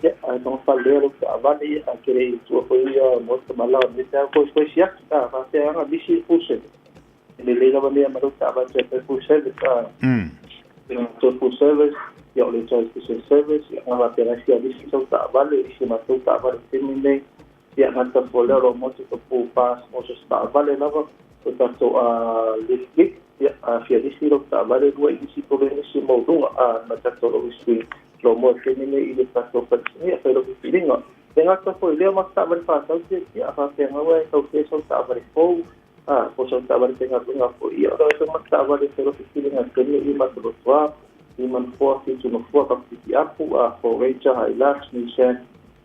ya no fa le lo ka va ni a kere tu ko ya mo ta mala ni ta ko sia ta va se ana bisi puse le la va ni ma do ta va se puse ta to puse ya le to puse service ya va pe la sia bisi so ta va le si ma to ta va se ni ne ya na ta po le lo mo to po pas mo se sta va le la va to to le ya fia disi lo ta vale dua disi to le si mo dunga na ta to lo si lo mo te ni i le ta to pa ni fa lo ki linga tenga ta po le ma ta vale pa ta si ya fa te nga wa to ke so ta vale po po so ta vale tenga dunga po ya lo so ma ta vale se lo ki linga ke ni i ma to wa i man po ki tu no po ka ki apu po recha highlights ni se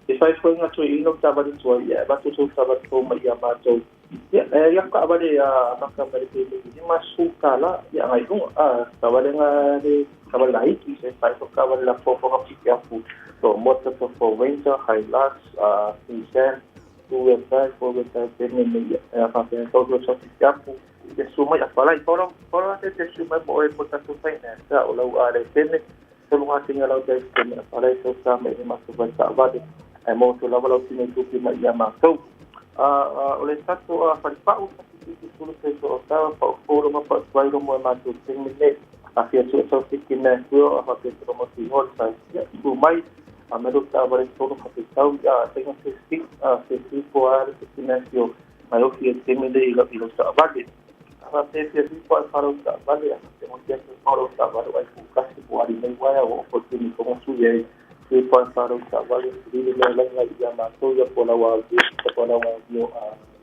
e fai foi nga to i no ta vale to ya ba to so ta vale po ma ya ma to ya yang ka abade ya maka bade ni masuka la ya ngai tu kabale ngare kabale lai ki se pai to kabale la po ka piki apu to moto to for winter highlights season tu ya sai po ka tene ni ya fa pe to so piki apu de suma ya fala i poro te suma mo e pota to finance o la ale tene to lo hasinga la de tene fala to sa me masuka ta abade e mo to la vala tine tu ki ma ya ma to oleh satu pau tapi sepuluh peso atau pau rumah pak tuai rumah matu tinggal akhir so fikirnya tu apa peso rumah tinggal saya rumai menurut awal itu tapi tahu ya tengok sesi puan fikirnya tu malu dia tinggal ilo tak balik apa peso puan kalau tak balik tengok dia kalau tak balik aku kasih puan ini waya opportunity como suye si puan kalau tak balik di dalam lagi yang masuk ya pola wajib pola wajib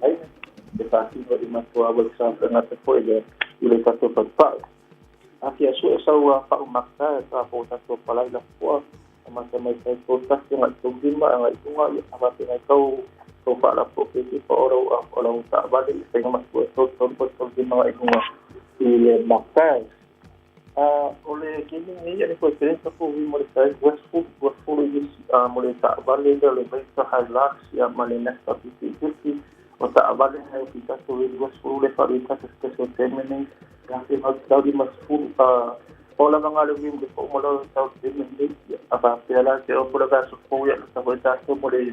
lain tetapi bagi masuk awal sampai nanti pola ile satu tempat akhir suara pak maksa apa satu pola lah puas macam macam proses yang tu lima yang itu apa yang kau pak lah profesi orang tak balik tengok masuk tu lima itu ile maksa oleh kini ni jadi presiden aku mulai saya Westwood ini mulai tak balik dari mereka highlights yang mana statistik tak balik hai kita tu Westwood lepas itu sesuatu termini yang kita di masuk pola mengalami berapa mula tahun ini apa piala ke pola masuk ya sampai satu mulai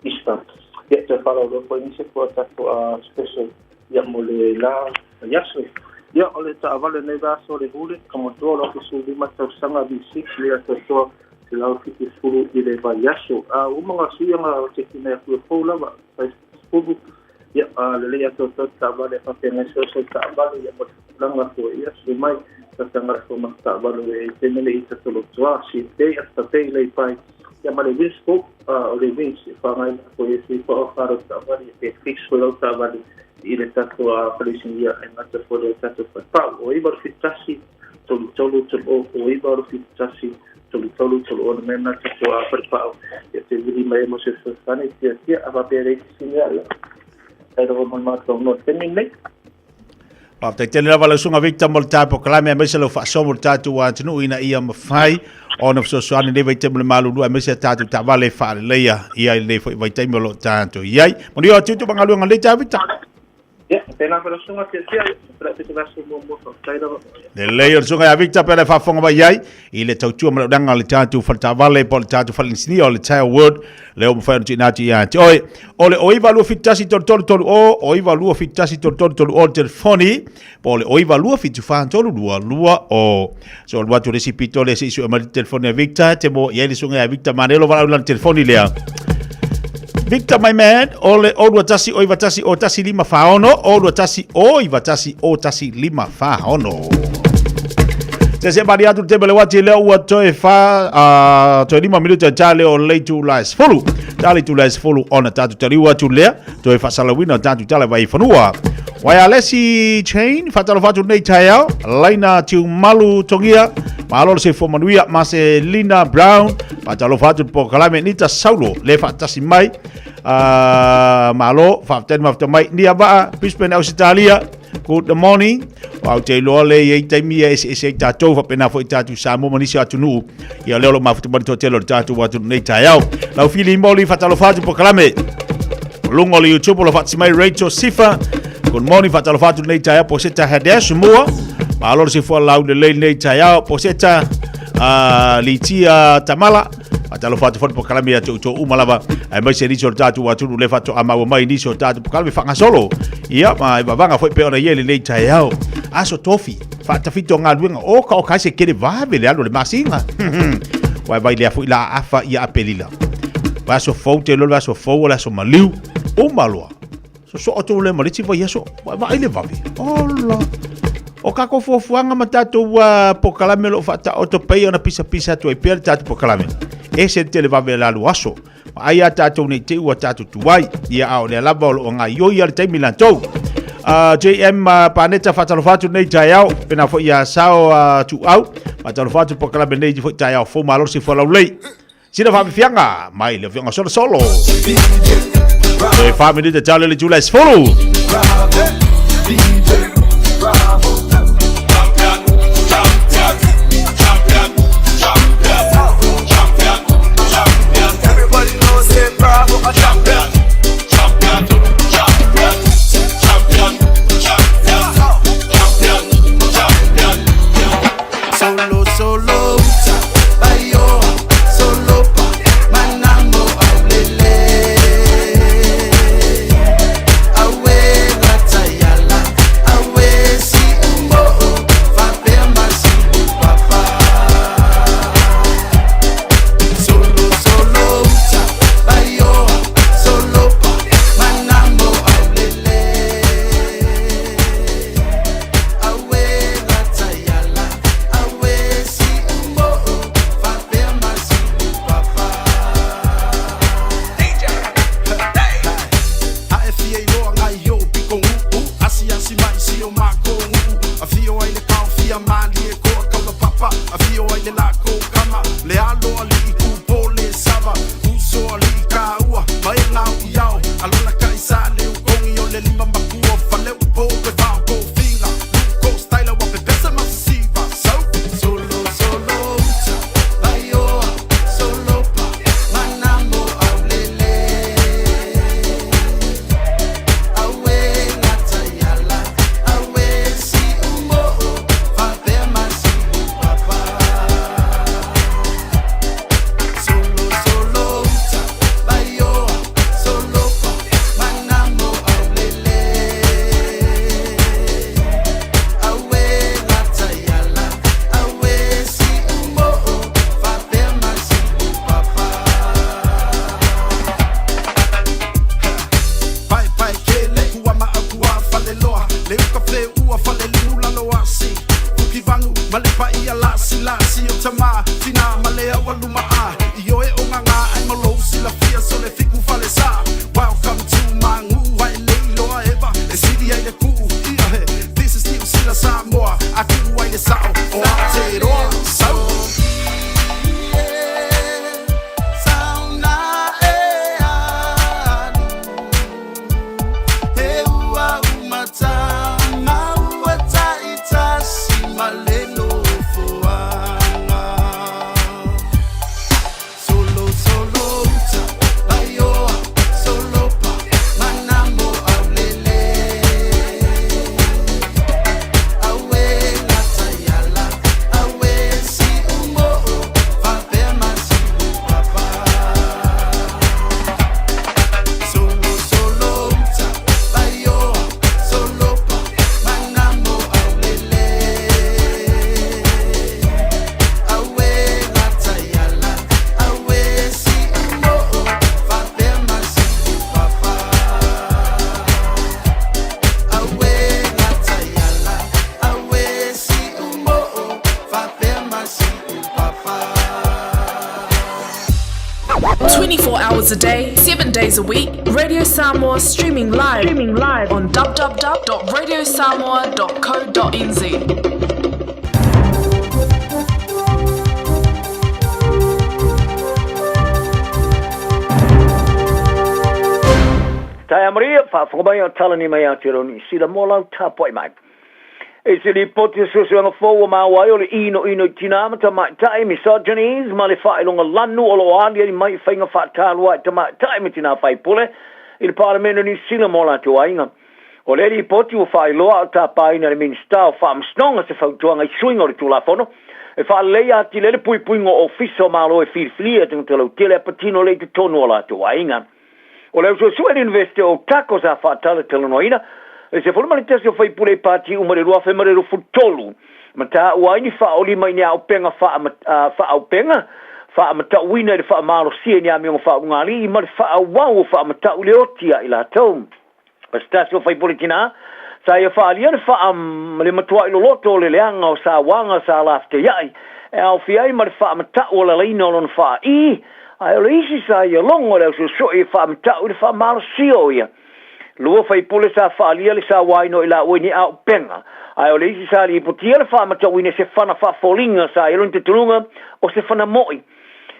Easter ya terfalo lepas ini sesuatu special yang mulai lah yasu ya oleh tak awal ni dah sore bulan kemudian orang kesulitan macam sangat bisik dia sesuatu selalu kita suruh di level yasu umang asyik yang cekina aku pola bah sepuluh ya lelaki atau tak awal apa yang sesuatu tak awal yang berlang aku ya semai tentang reforma tak awal ini itu terlalu tua si day atau day lepas yang mana biskup oleh bis pangai aku isi harus tak awal yang fix kalau tak awal ile satu polisinya yang ada pada satu petang, oi baru fitasi, colu oi baru fitasi, colu mana satu petang, jadi jadi macam sesuatu dia apa beri sinyal, ada orang macam not feminine. Te tele lava la sunga victim mol tapo kalame me se lo fa so mol tatu wa tinu ina ia mafai ona so so ani le victim le malu me se tatu ta vale fa le ia le foi vai tai molo tanto iai mo dio tu bangalu ngale ta victim Pena para sunga ke sia, para te vaso mo tai da. Le lei o sunga ya Victor pele fa fonga mai ai i le tautua ma danga le tatu falta vale po le tatu falsini o le tail word le o fa tina ti ya oi ole oiva lu fitasi tolu o oiva lu fitasi tolu o telefoni po le oiva lu fitu fa tolu lua o so le watu resipito le si su ma telefoni Victor te mo ye le sunga ya Victor manelo va la telefoni le Victor, my man, ole o tasi o iwatasi o tasi lima faono, o tasi o iwatasi o tasi lima faono. Se bari atu te bele wati leo ua toe fa, toe lima minuta tale o leitu lais folu. Tale tu lais folu ona tatu tariwa tu lea, toe fa salawina tatu tale vai fanua. Wai alesi chain, fatalo fatu nei taiao, laina tiu malu tongia, malo se fomanuia ma se Lina Brown, fatalo fatu po kalame nita saulo, le fatasi mai, malo faten mafta mai ni aba Brisbane Australia. Good morning. Au te loa le ye taimi e tatou fa pena fo tatu sa mo manisi atu nu. Ia lelo mafuta bari to telo tatu watu nei taiao. Lau fili moli fatalo fatu po kalame. Lungo le YouTube lo fatsi mai Rachel Sifa. Good morning fatalo fatu nei taiao po seta hadesh mua. Malo se fo lau le nei taiao po seta litia tamala. Atalo fatu fatu po kalame ya to umalava. Ai mai se riso tatu watu le fatu ama mai ni so tatu po kalame fanga solo. Ia ma vanga foi pe ona ye le taiao. Aso tofi fata fito nga luenga o ka se kere va le alo le masinga. Wai vai le foi la afa ia apelila. Va so foute lo va so fo la so maliu o malua. So oto le maliti va yeso. Va ile va vi. Ola. O ka ko fofuanga matato wa pokalame lo fata auto pay ona pisa to e per tatu pokalame. Ese tele va ve la luaso. Ai atato ni te wa tatu tuai ia au le lava o nga yo ia te milanto. JM paneta fatalo fatu nei taiao pena fo ia sao tu au fatalo fatu pokalame nei fo taiao fo malo si fo laulei. Sina fa fianga mai le fianga solo. E family de tale le July follow. a day, 7 days a week. Radio Samoa streaming live on www.radiosamoa.co.nz. Tai Maria, whakawhai talani mai Aotearoa, sila molau tāpoi mai. E se li poti susuanga fōua māwai o le ino tinamata mai tai misogynies, ma le whaelonga lanu o lo alia ni mai whainga whaatalua te mai tai me tina whaipule, i le paramena ni sila mola te wainga. O le li poti o whaeloa o tāpaina le minsta o whaamsnonga se whautuanga i swinga o le tūlafono, e whaalei ati le puipuinga o fiso malo e whirwhiria te ngatalau tele patino le te tonu o la te wainga. O le usua university o tako sa whaatala talanoina, e se whulumani tasi o whaipule pāti umarerua whamarero futolu. Ma tā uaini whaoli mai ni au penga whaamata uina le whaamaro sia ni amiong whaungali, i mare whaawau o whaamata uleotia i la tau. Ma tasi o whaipule tina, sa ia whaalia le matua ilo loto le leanga o sa wanga sa lafte iai, e au fiai mare whaamata o la leina o lon wha i, ai o le isi sa ia longo le usu so i whaamata u le whaamaro sia o ia. Lua whaipule sa whaalia le sa waino i la uini au penga. Ai o le isi sa li ipotia le whaamata uine se whana whaafolinga sa ilon te turunga o se whana moi.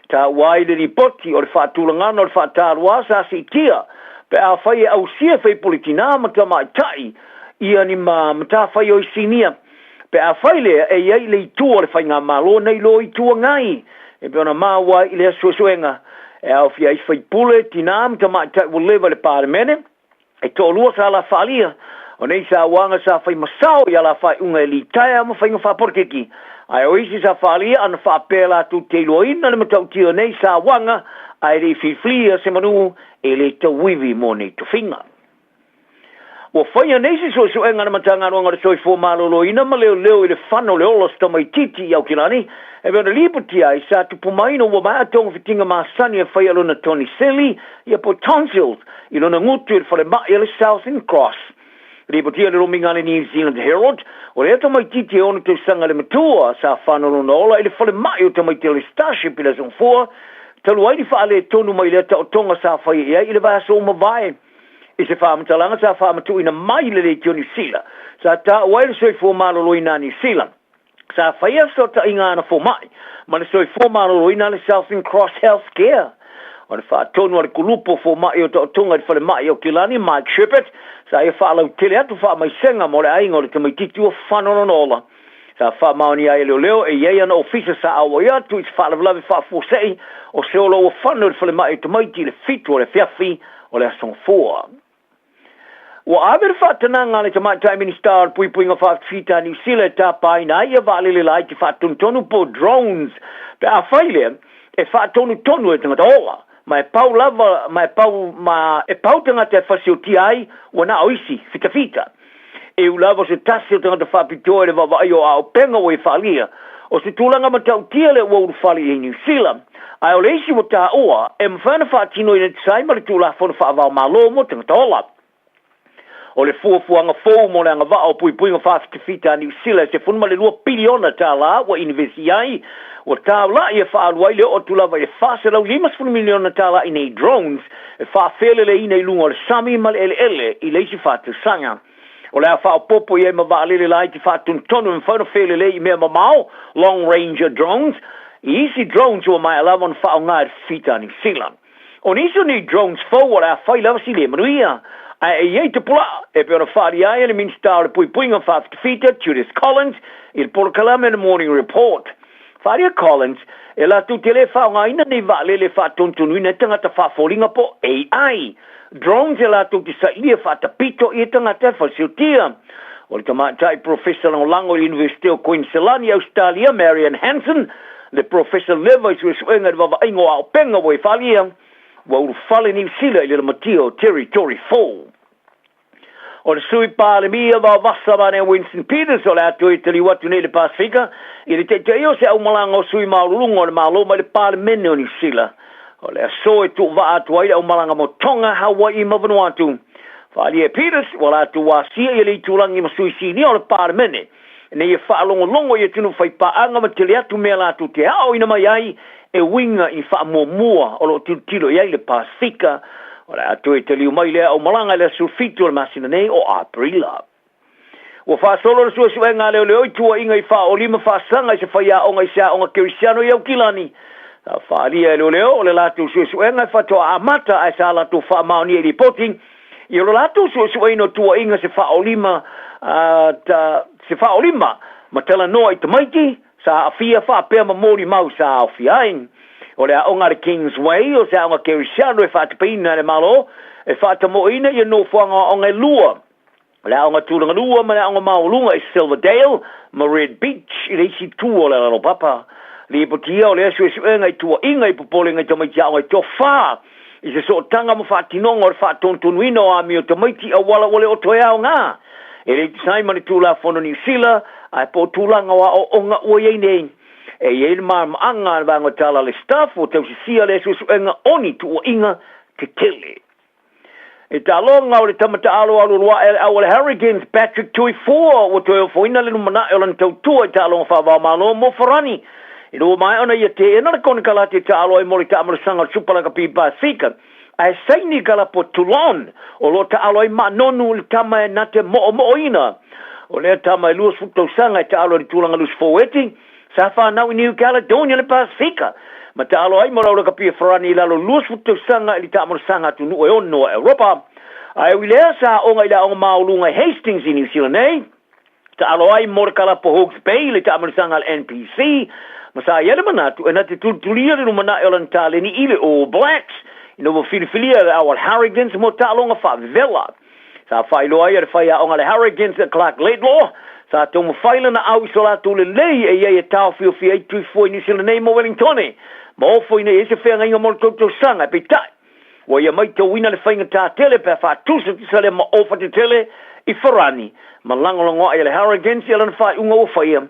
Ta wai le ripoti o le whaatulangana o le whaatarua sa si itia. Pe a whai au sia whaipule tina mata mai tai. Ia ni mata whai o isinia. Pe a whai le e iei le itua le whai ngā malo nei lo itua ngai. E pe ona maa wai i le suesuenga. E au fia i whaipule tina mata mai tai wo leva le pāremene. E tō lua sa la whaalia, o nei sa wanga sa whai masao i ala whai unga e li taia ma whai ngā whaporteki. Ai o isi sa whaalia ana whaapela tu te iloina le matau tio nei sa wanga, ai rei whiwhia se manu e le tau wiwi mo nei tu whinga. Wa whaia nei si so enga na matanga ronga le soi fō maloloina ma leo i le whano le olos tamai titi i au kilani, e vena liputi ai sa tu pumaino wa mai atonga fitinga maasani e whai alona Tony Selly i a potentials i lona ngutu i whare mai le Southern Cross. Liputi le rominga le New Zealand Herald, o le ato mai titi e ono te sanga le matua sa whano lona ola i le whare mai o tamai te le Starship i le zon 4, talu ai di whaale tonu mai le ta o tonga sa whai i le vasa o mawai. I se whaamatalanga sa whaamatu ina mai le le tio New Zealand. Sa ta wai le soi fō maloloina New Zealand. Sa whaia so ta ingana fō mai. Ma le soi fō maloloina le Southern Cross Healthcare. O le whaatonu le kulupo fō mai o ta o tonga le whale mai o kilani Mike Shepherd. Sa ia whaalau tele atu whaamai senga mo le ainga o le tamaititi o whanononola. Sa whaamaoni ai leo e iei ana ofisa sa awa ia tu i whaalavlavi whaafosei o se olo o whano le whale mai o tamaiti le fitu o le fiafi o le asong fōa. Wa aver whaatananga le tamai tai minister puipuinga whaafita New Zealand tāpai na ia waalele lai te whaatuntonu po drones. Pe a whaile e whaatonu tonu e tangata ola. Ma e pau lava, ma e pau tangata e whasioti ai wana oisi, fita. E ulava se tasi o tangata whaapitoa le wawai o ao penga o e whaalia. O se tūlanga matau tia le ua urufali e New Zealand. Ai o le isi o tā oa, e mwhana whaatino i ne tsai ma le tūlafona whaavao malo mo tangata ola. O le fuafuanga fōu mo le anga wao puipuinga whaafitawhita New Zealand se funma le 2 piliona tā la wa investi ai o tā la i e whaaluai le o tulawa e whaaserau 5 miliona tā la i nei drones e whaafele le i nei lunga o le sami ma le ele i leisi whaatusanga. O le a whaapopo i e ma waalele lai ti whaatuntonu e mwhauna whele le i mea mamao long ranger drones i isi drones o mai alawon whaonga e whita New Zealand. O niso ni drones fōu o le a whailawa si le manuia. E iei te pula, e pe ona whaari ai e le minsta o le puipuinga whaafitawhita, Judith Collins, i le Polokalama in the Morning Report. Whaari Collins, e la tu te le whaonga ina nei wale le whaatontonu ina tangata whaaforinga po AI. Drones e la tu te sa ia whaatapito i tangata whasiotia. O le tamatai Professor Lango University o Queensland, Australia, Marian Hansen, le Professor Levi suenga de wawa ingo ao penga wo e whalia, wa uru whale New Zealand i le matio Territory 4. O le sui pāle mia wa wasa mane Winston Peters o le atu i tali watu nei le Pasifika, i le te eo se au malanga o sui maurulunga o le malo mai le pāle mene o New Zealand. O le aso e tu wa atu ai au malanga mo Tonga, Hawaii, ma Vanuatu. Whaali e Peters, wa le atu wa sia i le tulangi ma sui sini o le pāle mene. ne ia whaalongo ia tunu whaipaanga ma te leatu mea lātu te hao ina mai ai e winga i whaamua o lo tilo iai le Pasifika o le atu e te liu mai lea o malanga le sulfito le masina nei o Aprila. Ua whaasolo le sua ngā leo leo i tua inga i wha o lima whaasanga i se whaia o ngai sea o ngā kerisiano i au kilani. Whaalia leo leo o le lātu sua ngai whatoa amata ai sa lātu wha maoni e li poting i o le lātu sua ino tua inga se wha o lima se wha o lima ma tala noa i tamaiti sa afia wha pēr ma mōri mau sa au fiain. O le aonga le Kingsway o se aonga kerisiano e wha te peina le malo e wha te moina i no whanga o ngai lua. Le aonga tūranga lua ma le aonga maulunga i Silverdale ma Red Beach i le isi tua le lalo papa. Le ipotia o le asu ngai tua inga i popole ngai tamaiti aonga i tō wha i se so tanga ma wha tinonga o le wha tontunuino a mi o tamaiti a wala wale o toi aonga. E le tisai mani tūla whono New Zealand ai po tūlanga wa o onga ua iei nei. E iei maa maanga na vanga tala le staff o tau si sia le suenga oni tu o inga te tele. E ta longa o le tamata alo lua e au le Hurricanes Patrick Tui 4 o toi o foina le numana e lan tau tua e ta longa wha malo mo farani. E lua mai ona ia te ena le kone kalate ta alo e mori ta amarasanga supalaka pi Pasifika. Ai saini kala po Toulon o lo ta alo e ma nonu le tama e nate mo ina. O le tama e luas futau sanga e ta alo le tūlanga lus fōeti. Sa whanau i New Caledonia le Pasifika. Ma ta alo ai maraura ka pia wharani i lalo luas futau sanga i li ta amarasanga tu nu e ono Europa. Ai wilea sa onga i la onga maulunga Hastings i New Zealand nei. Ta alo ai morakala po Hawke's Bay le ta amarasanga al NPC. Ma sa iere manatu e na te tulia le numana e lan tale ni ile All Blacks. Ino mo filifilia le awal Harrigans mo ta alonga wha sa whailoa ia le whaia onga le Harrigans a Clark Laidlaw. Sa tō mo whaila na au iso la tūle lei e iei e tau whio whio e tui fwoi New Zealand nei mo Wellingtone. Ma o fwoi nei e se whea ngai mo tō sanga pe tai. Wa ia mai tō wina le whainga tā tele pe wha tūsa tisa le ma ofa te tele i wharani. Ma langolongoa ia le Harrigans ia lana whai unga o whaia.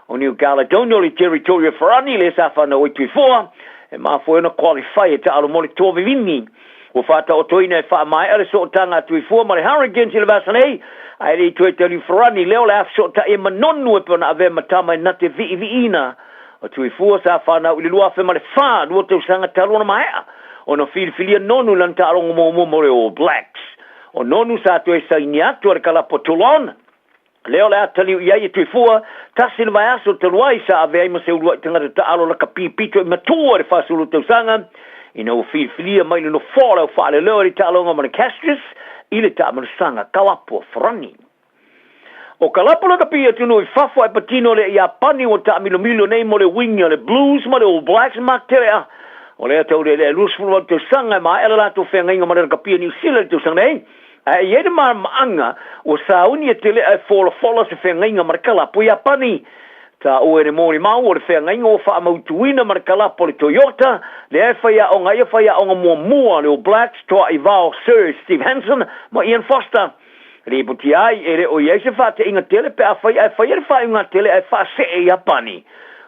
O New Caledonia le territory of wharani le sa whana o tui fua. E ma fwoi na qualify e ta alo mo le tō vivini. Ua whata o toina e wha mai ale so o tanga tui fua ma le Harrigans i le vasa nei. Ai rei tue te li wharani leo le afso ta e manonu e pona ave matama e nate viina. O tui fua sa whanau ili lua fe ma le wha lua tau sanga talona maea. O no filia nonu lan ta arongo mo le All Blacks. O nonu sa tue sa ini atu ar kalapo Toulon. Leo le atali iai e tui fua tasi le vai aso taluai sa ave ai ma se ulua i tangata ta alo la ka pipito e matua re whasulu tau sanga. Ina o filia mai le no whora o whaale leo re ta alonga mana Castris. Ile ta amarasanga kalapo frani. O kalapo la kapia tunu i whafo e patino le ia pani o ta amilomilo nei mo le winga le Blues ma le All Blacks makterea. O le atau le lusfulu te sanga ma ele la to whenga inga ma le kapia New Zealand te sanga nei. E iere ma maanga o sauni e tele e fola se whenga inga ma le kalapo ia pani. Ta o ere mori mau o le whenga inga o wha mautuina ma le kalapo le Toyota. Le e whaia o nga mua le All Blacks toa i vao Sir Steve Hansen ma Ian Foster. Le puti ai ere o iei se wha te inga tele pe a whaia e wha inga tele e wha se e apani.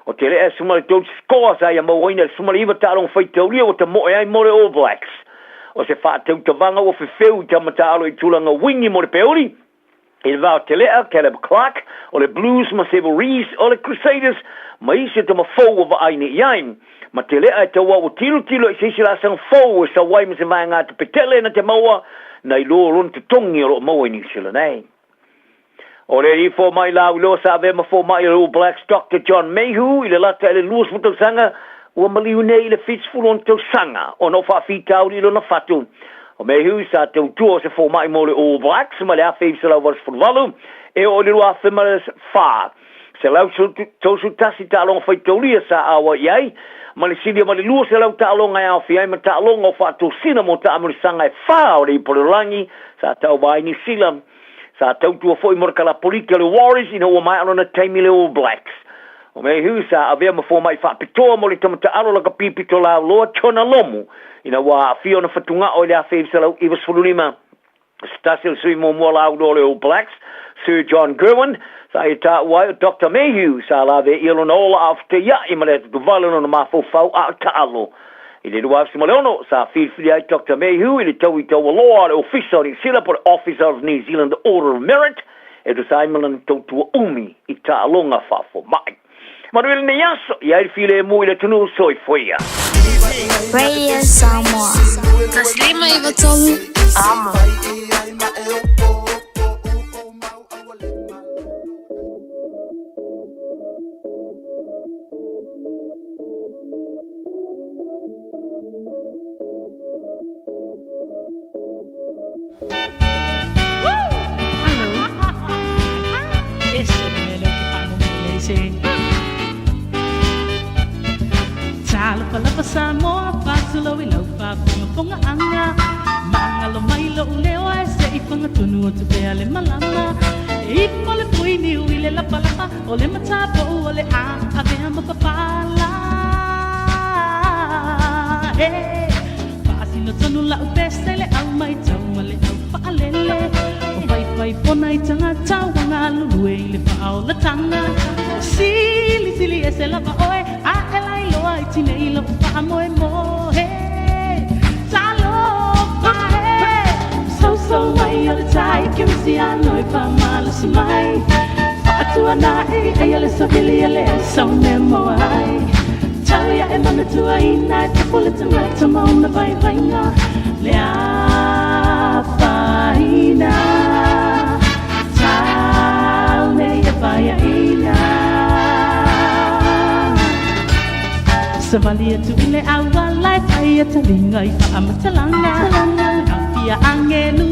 O tele e sumari tau skoa sa ia mauaina le sumari iwa tālong whai taulia o te moe ai mo le All Blacks. O se wha tau tawanga o whiwheu i tamata alo i tūlanga wingi mo le peori. I le vao telea, Caleb Clark, o le Blues ma Sebo Rees, o le Crusaders, ma isi te ma fau o va aine iaim. Ma telea e taua o tilo i seisi la sang fau o sa waima se mai ngā te petele na te maua, na i loo ron te tongi o maua i New Zealand, eh? O le i fo mai lau ilo sa ave ma fo mai All Blacks Dr. John Mayhew, i le lata ele luas mo tau sanga, ua maliu nei i le fitsfulu on tau sanga, o no wha fitau ilo na fatu. O Mayhew sa tau tua se fo mai mo le All Blacks, ma le a feib se lau varas fulvalu, e o le lua fe ma le wha. Se lau tau su tasi ta alonga whai taulia sa awa iai, ma le silia ma le lua se lau ta alonga au fiai, ma ta alonga o wha tau sina mo ta amurisanga e wha o le i polerangi, sa tau bai New Zealand, sa tau tua fo i moraka la polika le Warriors, ina ua mai alona taimi le All Blacks. O Mayhew sa avea ma fo mai wha pitoa mo le tamata alo la ka pipito la loa tona lomu, ina wa fio na fatunga o le a feib se lau iwas fululima. Stasil sui mo mua lau do le All Blacks, Sir John Gerwin, sa i ta wai Dr. Mayhew sa la ve ilo na ola after ya i male tu valo no mafo fau a ta alo. I le duaf si maleono sa fili ai Dr. Mayhew i le tau i tau loa le official i sila por Officer of New Zealand Order of Merit e tu sai malan tautua umi I ta alonga fafo mai. Manuel ne yaso, ia I file mu ile tunu soi foia. Radio Samoa. Taslima Ivatolu. Amo. Palapa Samoa, Pasulo, Ilopa, Ponga Anga, Mangalo Milo, Leo, I say, Pangatunu to Bele Malama, Ipole Puini, Wille La Palapa, Ole Matapo, Ole Abema Papala, eh, Pasino Tonula, Bestele, Almai Tawale, Alpalele, Pai Ponai Tangata, Wangalu, Paula Tanga, Silly, Eselava, I Tinelo Pamoe Mohe Talo Pahe So my other tie can see I know if I'm malus my Fatuana Ayala Sabili so memo I Talia and Manatua in night to pull it and write them on the Vivina Lea Faina Tale Vaina Savalia to ile awa life ay talinga ifa amatalanga Afia angelu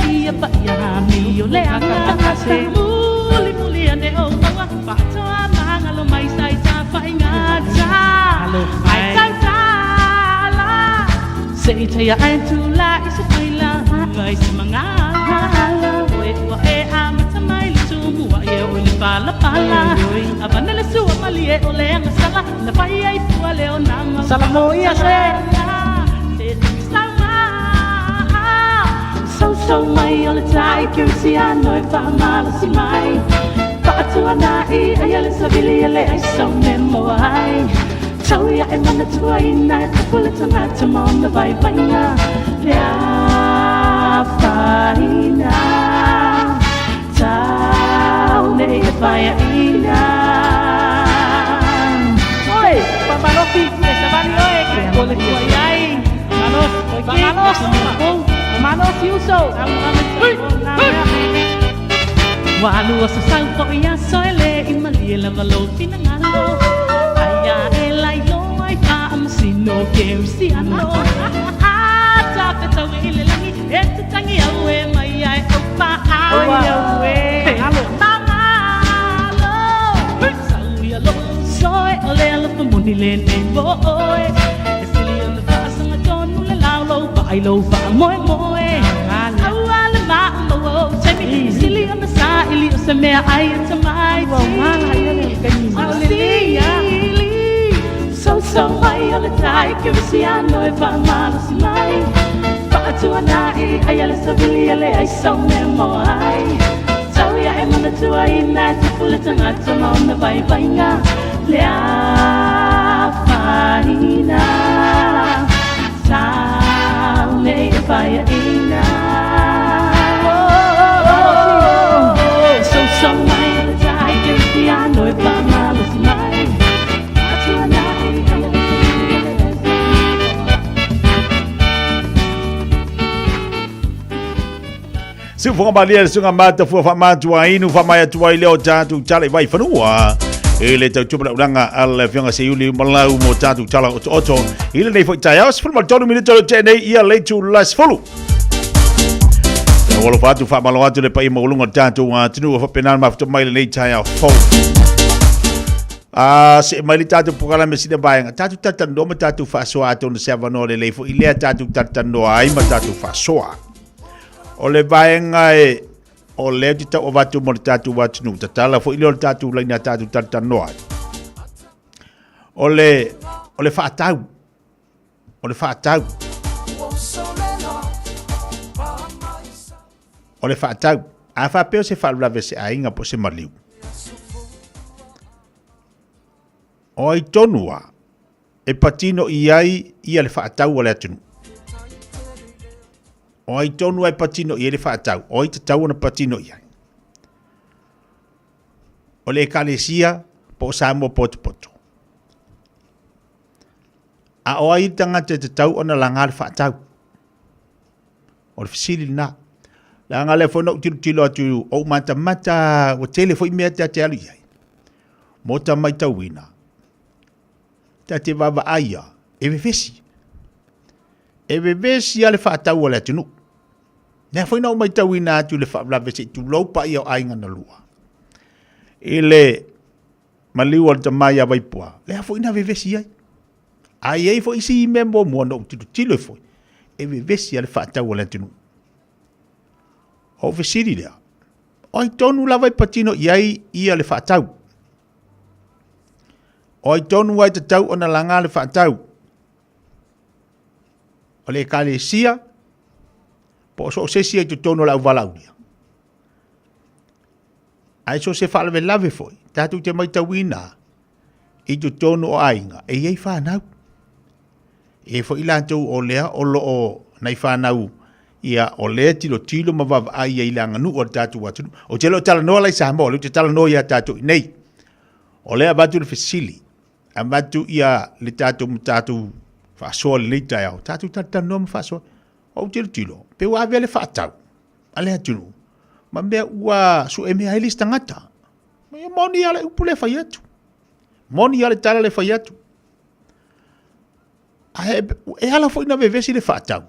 ia pa ia mi ole anga se muli ane o wa pato amanga lo mai sai ta fa ingata ai ta la se ita ai tu la isa paila ngai semanga wa e amata mai tu wa e ole pala abana le su mali e ole anga sala na pai ai Salamo ia se So mai ole tai que se ano e fa mal si mai Patu ana I ayale sabili ele ai so memo ai Tau ia e mana tua ina e pula tana tamona vai vaina Lea faina Tau ne e vai ina Oi, papalofi Boleh kuayai, manos uso. Walu asasang ko iya soile imali la valo pinangalo. Aya elai lo ai pa amsino kersiano. Ata peta wile langi etu tangi awe mai ai opa awe. Halo. Tamalo. Sauya lo soy ole lo pamunile ne boy. I love moi awal ma mo temi sili on the side ili usame ai tamai so mai on the tai que se ano e va mal si mai patu anai ayala sabili ale ai so memo ai so ya e mana tu ai na tu pula tanga tama on the vai vainga lea faina Fire ina So my I can see I know if I'm mal is mine Se for balia sunga mata fu fa matua inu fa mai tua ile o tatu chale vai fanua ele tau tupa uranga al fianga se yuli malau mo tatu chala oto ile nei foi tai aus fulu tonu minuto tene ia le tu las fulu wala fatu fa malo atu le pai mo lunga tatu tinu fa penal ma fto mai nei tai au fo se mai tatu pokala me sine bainga tatu tatando ma tatu fa so atu no se vano le fo ile tatu tatando ai ma tatu fa so o le bainga o le tita o watu mo tatu watu nu tatala fo ile tatu la ina tatu tatanoa o le fatau o le fatau o le fatau a fa pe se fa la vese a inga po se maliu o I tonua e patino iai ia le fatau o le atunu o I tonu ai patino i ele fatau o I tatau na patino i o le kalesia po Samoa poto. A o ai tangata te tau ona langa le whaatau. O le fisili na. Langa le whanau tilo atu o mata o tele fo i mea te alu iai. Mota mai tau wina. Ta te wawa aia. Ewe vesi. Ewe vesi ale whaatau o le atinu. Nea whainau mai tau wina atu le whaabla vesi tu laupa ia o ainga na lua. Ele maliu al tamai a waipua. Lea whaina we vesi ai. Ai ei fo isi i mea mo mua no tilo fo. Ewe vesi ale whaatau o le atinu. O vesiri lea. Oi tonu lawai patino iai ia le whaatau. Oi tonu wai te tau o na langa le whaatau. O le kale sia. Po so se sia tu tonu lau valaunia. Ai so se whalawe lave foi. Tatu te mai tawina. I tu tonu o ainga. E iei whanau. E fo ilantou o lea o lo o nei whanau. Ia o lea tilo ma wawa ai ai langa nu o tatu watu. O te lo tala noa lai sa mo. Te tala noa ia tatu nei. O lea batu le fesili. A batu ia le tatu mtatu whaasoa le leitai au. Tatu tata noa ma whaasoa. O tilo. Pe wa avea le whaatau. A lea tunu. Ma mea ua su e mea helis tangata. Mea moni ale upu le whaiatu. Moni ale tala le whaiatu. E ala fo ina vevesi le whaatau.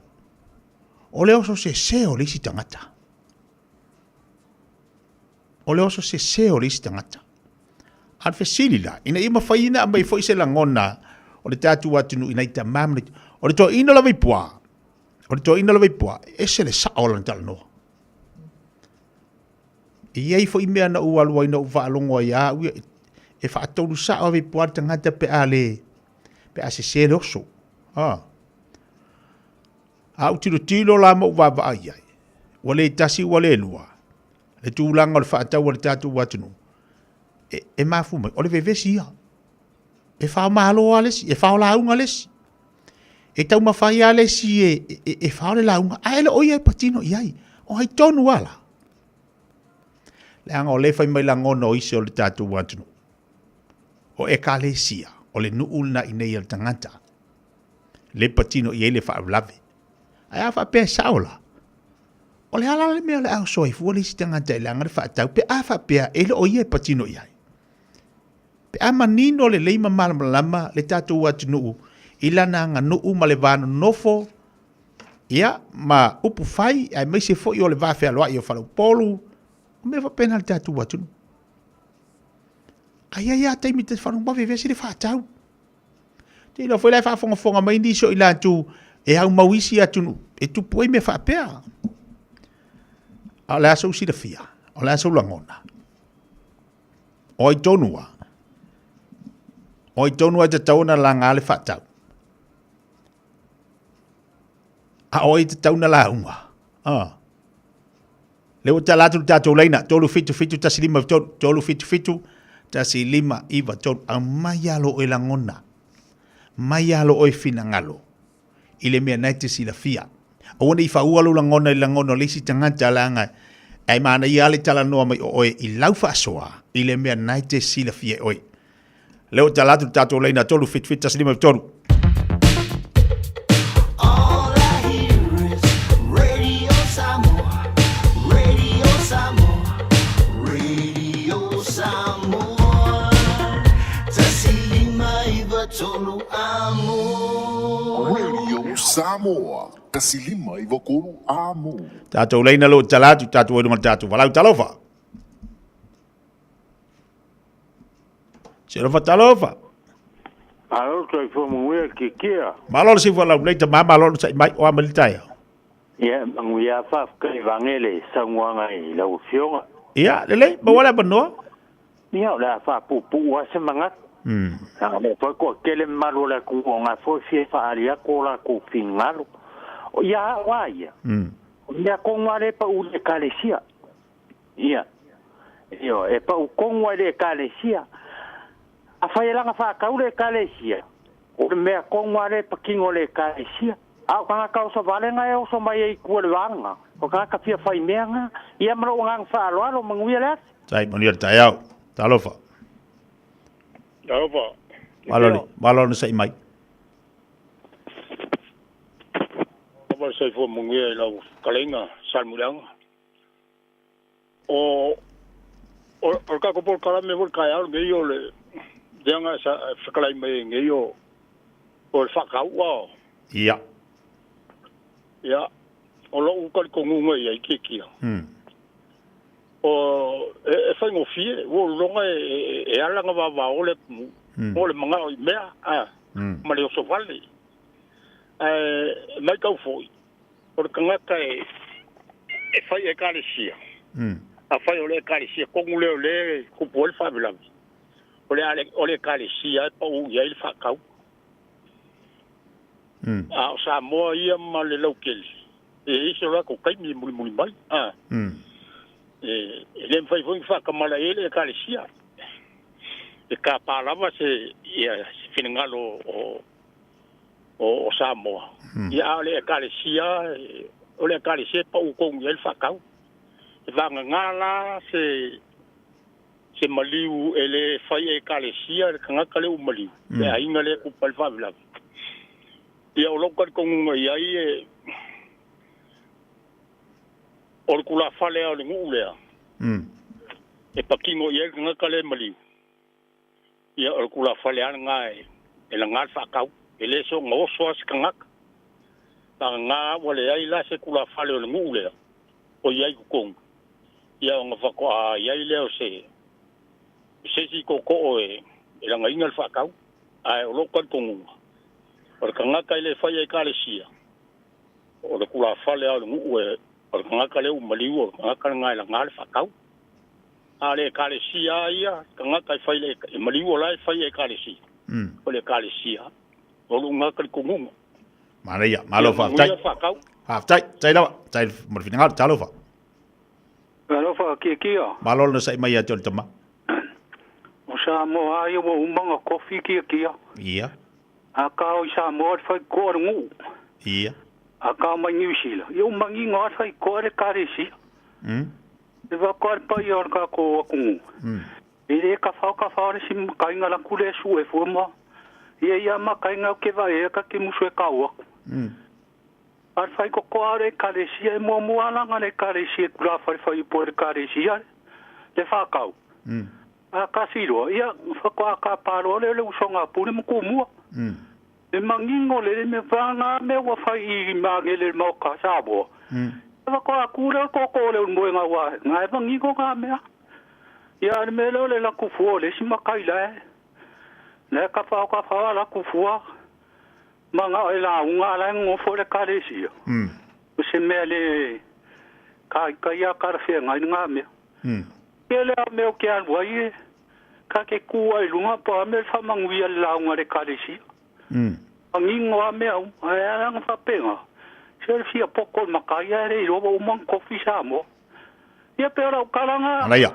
O leo so se o lisi tangata. O leo so se o lisi tangata. Al fesili la. Ina ima whaina a mai fo ise la ngona. O le tatu watunu ina ita mamle. O le toa ina la vaipua. O le toa ina la vaipua. Ese le sa o lan tala noa. Iei fo imea na ualu ai na uwa alongo ia. E whaatolu sa o vaipua tangata pe ale. Pe a se le oso. Au tilo la mo wa ai ai. Wale tasi wale lua. Le tūlanga o le whaatau o le tatu watunu. E mafu mai. O le vevesi ia. E whao mahalo a lesi. E whao launga lesi. E tau mawhai a lesi e whao le launga. A ele oi ai patino iai. O hai tonu ala. Le anga o le whai mai langono o ise o le tatu watunu. O e ka lesia. O le nuulna i nei al tangata. Le patino i ele wha lave. Ai a wha pēr saola. O le ala le mea le au soi fua le si tangata i langa le wha tau. Pe a wha pēr ele o ie patino i ai. Pe a manino le leima malama le tatu watunu i lana nga nuu ma le vano nofo. Ia ma upu fai ai mai se fo i o le vafe aloa i o whalau polu. O me wha pēna le tatu watunu. Ai a taimi te whanau mawe vesi le wha tau. Te ilo foi lai whaafonga mai ni so i lantu e hau mawisi atunu. E tupu e me whaapea. O le aso usira fia. O le aso langona. O i tonua. O i tonua te tauna la ngā le whaatau. A o i te tauna la unga. Leo ta latu tātou leina. Tolu fitu tasi lima. Tolu fitu tasi lima iwa. A mai alo e langona. Mai alo oi fina ngalo. Ile mea naite si la fia. O wane i whaualo langona i langona lisi tangata langa. Ai maana i ale tala noa mai oe i lau whaasoa. Ile mea naite si la fia oi. Leo talatu tato leina tolu fit tasi lima tolu. Samoa, kasilima i wakuru amo. Tātou leina lo talatu, tātou oidunga tātou walau talofa. Serofa talofa. Alo toi fo mwe ki kia. Malolo si walau leita mama malolo sa mai o amalitai. Ia manguia fa kai vangele sangwanga i lau fionga. Ia lele ba wala banoa. Ia la fa pu wa se mangat. Ang po ko kele malula ku nga fo fie fa alia ko la ku fingalo. O ya wa ya. Ya ko ngare pa u le kalesia. Ia. Yo e pa u ko ngare kalesia. A fa yela nga fa ka u le kalesia. O me ko ngare pa kingo le kalesia. A ka ka so vale nga e so mai e ku le vanga. O ka ka fia fa imenga. Ia mro nga fa lo manguia la. Sai monir tayau. Talofa. Talofa. Malo na sa imay. Apa sa ifo mungi lau kalenga salmulang. O kako por kalame por kaya ngeyo le dianga sa kalai me ngeyo por fakau wa. Iya. Ya. O lo ukal kongunga ya ikiki. O fa ngo fie wo longa ala nga ba ole ole manga mea mali o sofali mai kau foi por kanga kai fa e kalisia a fa ole kalisia ko ngule ole ko pol fa bilam ole kalisia pa u ya il fa kau a sa mo ia mali lokeli iso la ko kai mi muli mai le fai foi fa kamala ele kalisia e ka palava se ia finangalo o Samoa ia le kalisia ole kalisia pa u kong el fakau e vanga ngala se maliu ele fai e kalisia kanga kale u maliu e ainga le ku palfa bla ia o lokar kong ia e o kula fale o ngulea e pakingo ia kanga kale maliu ia o kula fale ngai e la ngal fakau ele so ngo so skangak ta nga wale ai la se kula fale o ngule o ia ku kong ia nga fako a ia le o se si ko e la ngai ngal fakau ai o lokal kong o kanga kai le fa ia kalesia o le kula fale o ngule o kanga kale u maliu o kanga kale ngai la ngal fakau ale kalesia ia kanga kai fa le maliu la fa ia kalesia o le kalesia o lunga kal kungu Maria malo fa tai mo final talo fa ki malo no sai mai atol tama o sa mo ai mo umanga coffee ki ia a ka o sa mo fa ko ngu ia a ka ma New Zealand yo mangi ngo fa ko re karisi e va ko pa yo ka ko kungu ele ka fa re sim ka ngala kule su e fo mo ia ma kai ngau ke vai ka ki musu e kaua ar fai ko are karesia mo ala ngale karesia kula fai por karesia le fa kau a kasiro ia fa ko ka paro le usonga puri mo ko mo e mangingo le me vanga me wa fai I mangele mo ka sabo fa ko akura ko le mo nga wa ngai mangingo ka me ia me le la ku fo le sima kai la le ka fa la ku fua manga ela unga la ngo fo le kalesi o se mele ka ya ka fe ngai nga me ele me o ke an wai ka ke ku ai lunga pa me fa mangi la unga le kalesi angi ngo me au ai nga fa penga se fia poco makaya re ro o man kofi samo ia pero kalanga ala ya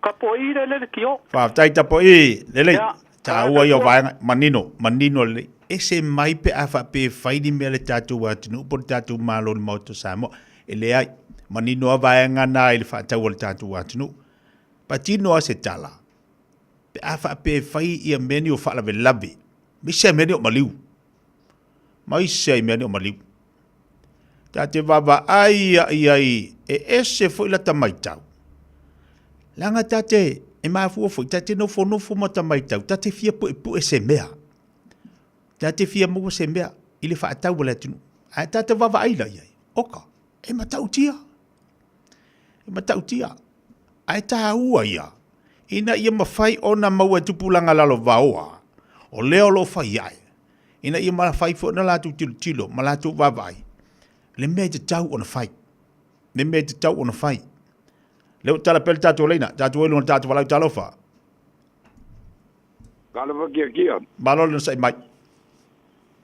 ka po I le kio fa tai ta po I le ta ua yo vai manino le ese mai pe afa pe fai di mele tatu watinu por tatu malo mo to samo ele ai manino vai ngana il fa ta wol tatu watinu patino se tala pe afa pe fai I menio fa la velabi mi se menio maliu mai se menio maliu ta te baba ai e ese foi la tamaitau langa tate e mafu fo tate no fo mata mai tau tate fia pu se mea tate fia mo se mea ile fa tau wala tunu a tate va ai la ia oka e matau tia ai ta ua ia ina ia mafai ona mau tupulanga lalo vaoa o leo lo fai ai ina ia mafai fo na la tu tilo malatu va vai le me te tau ona fai leo tala pel tatu leina tatu elu tatu wala talofa Kalava kia balol no sai mai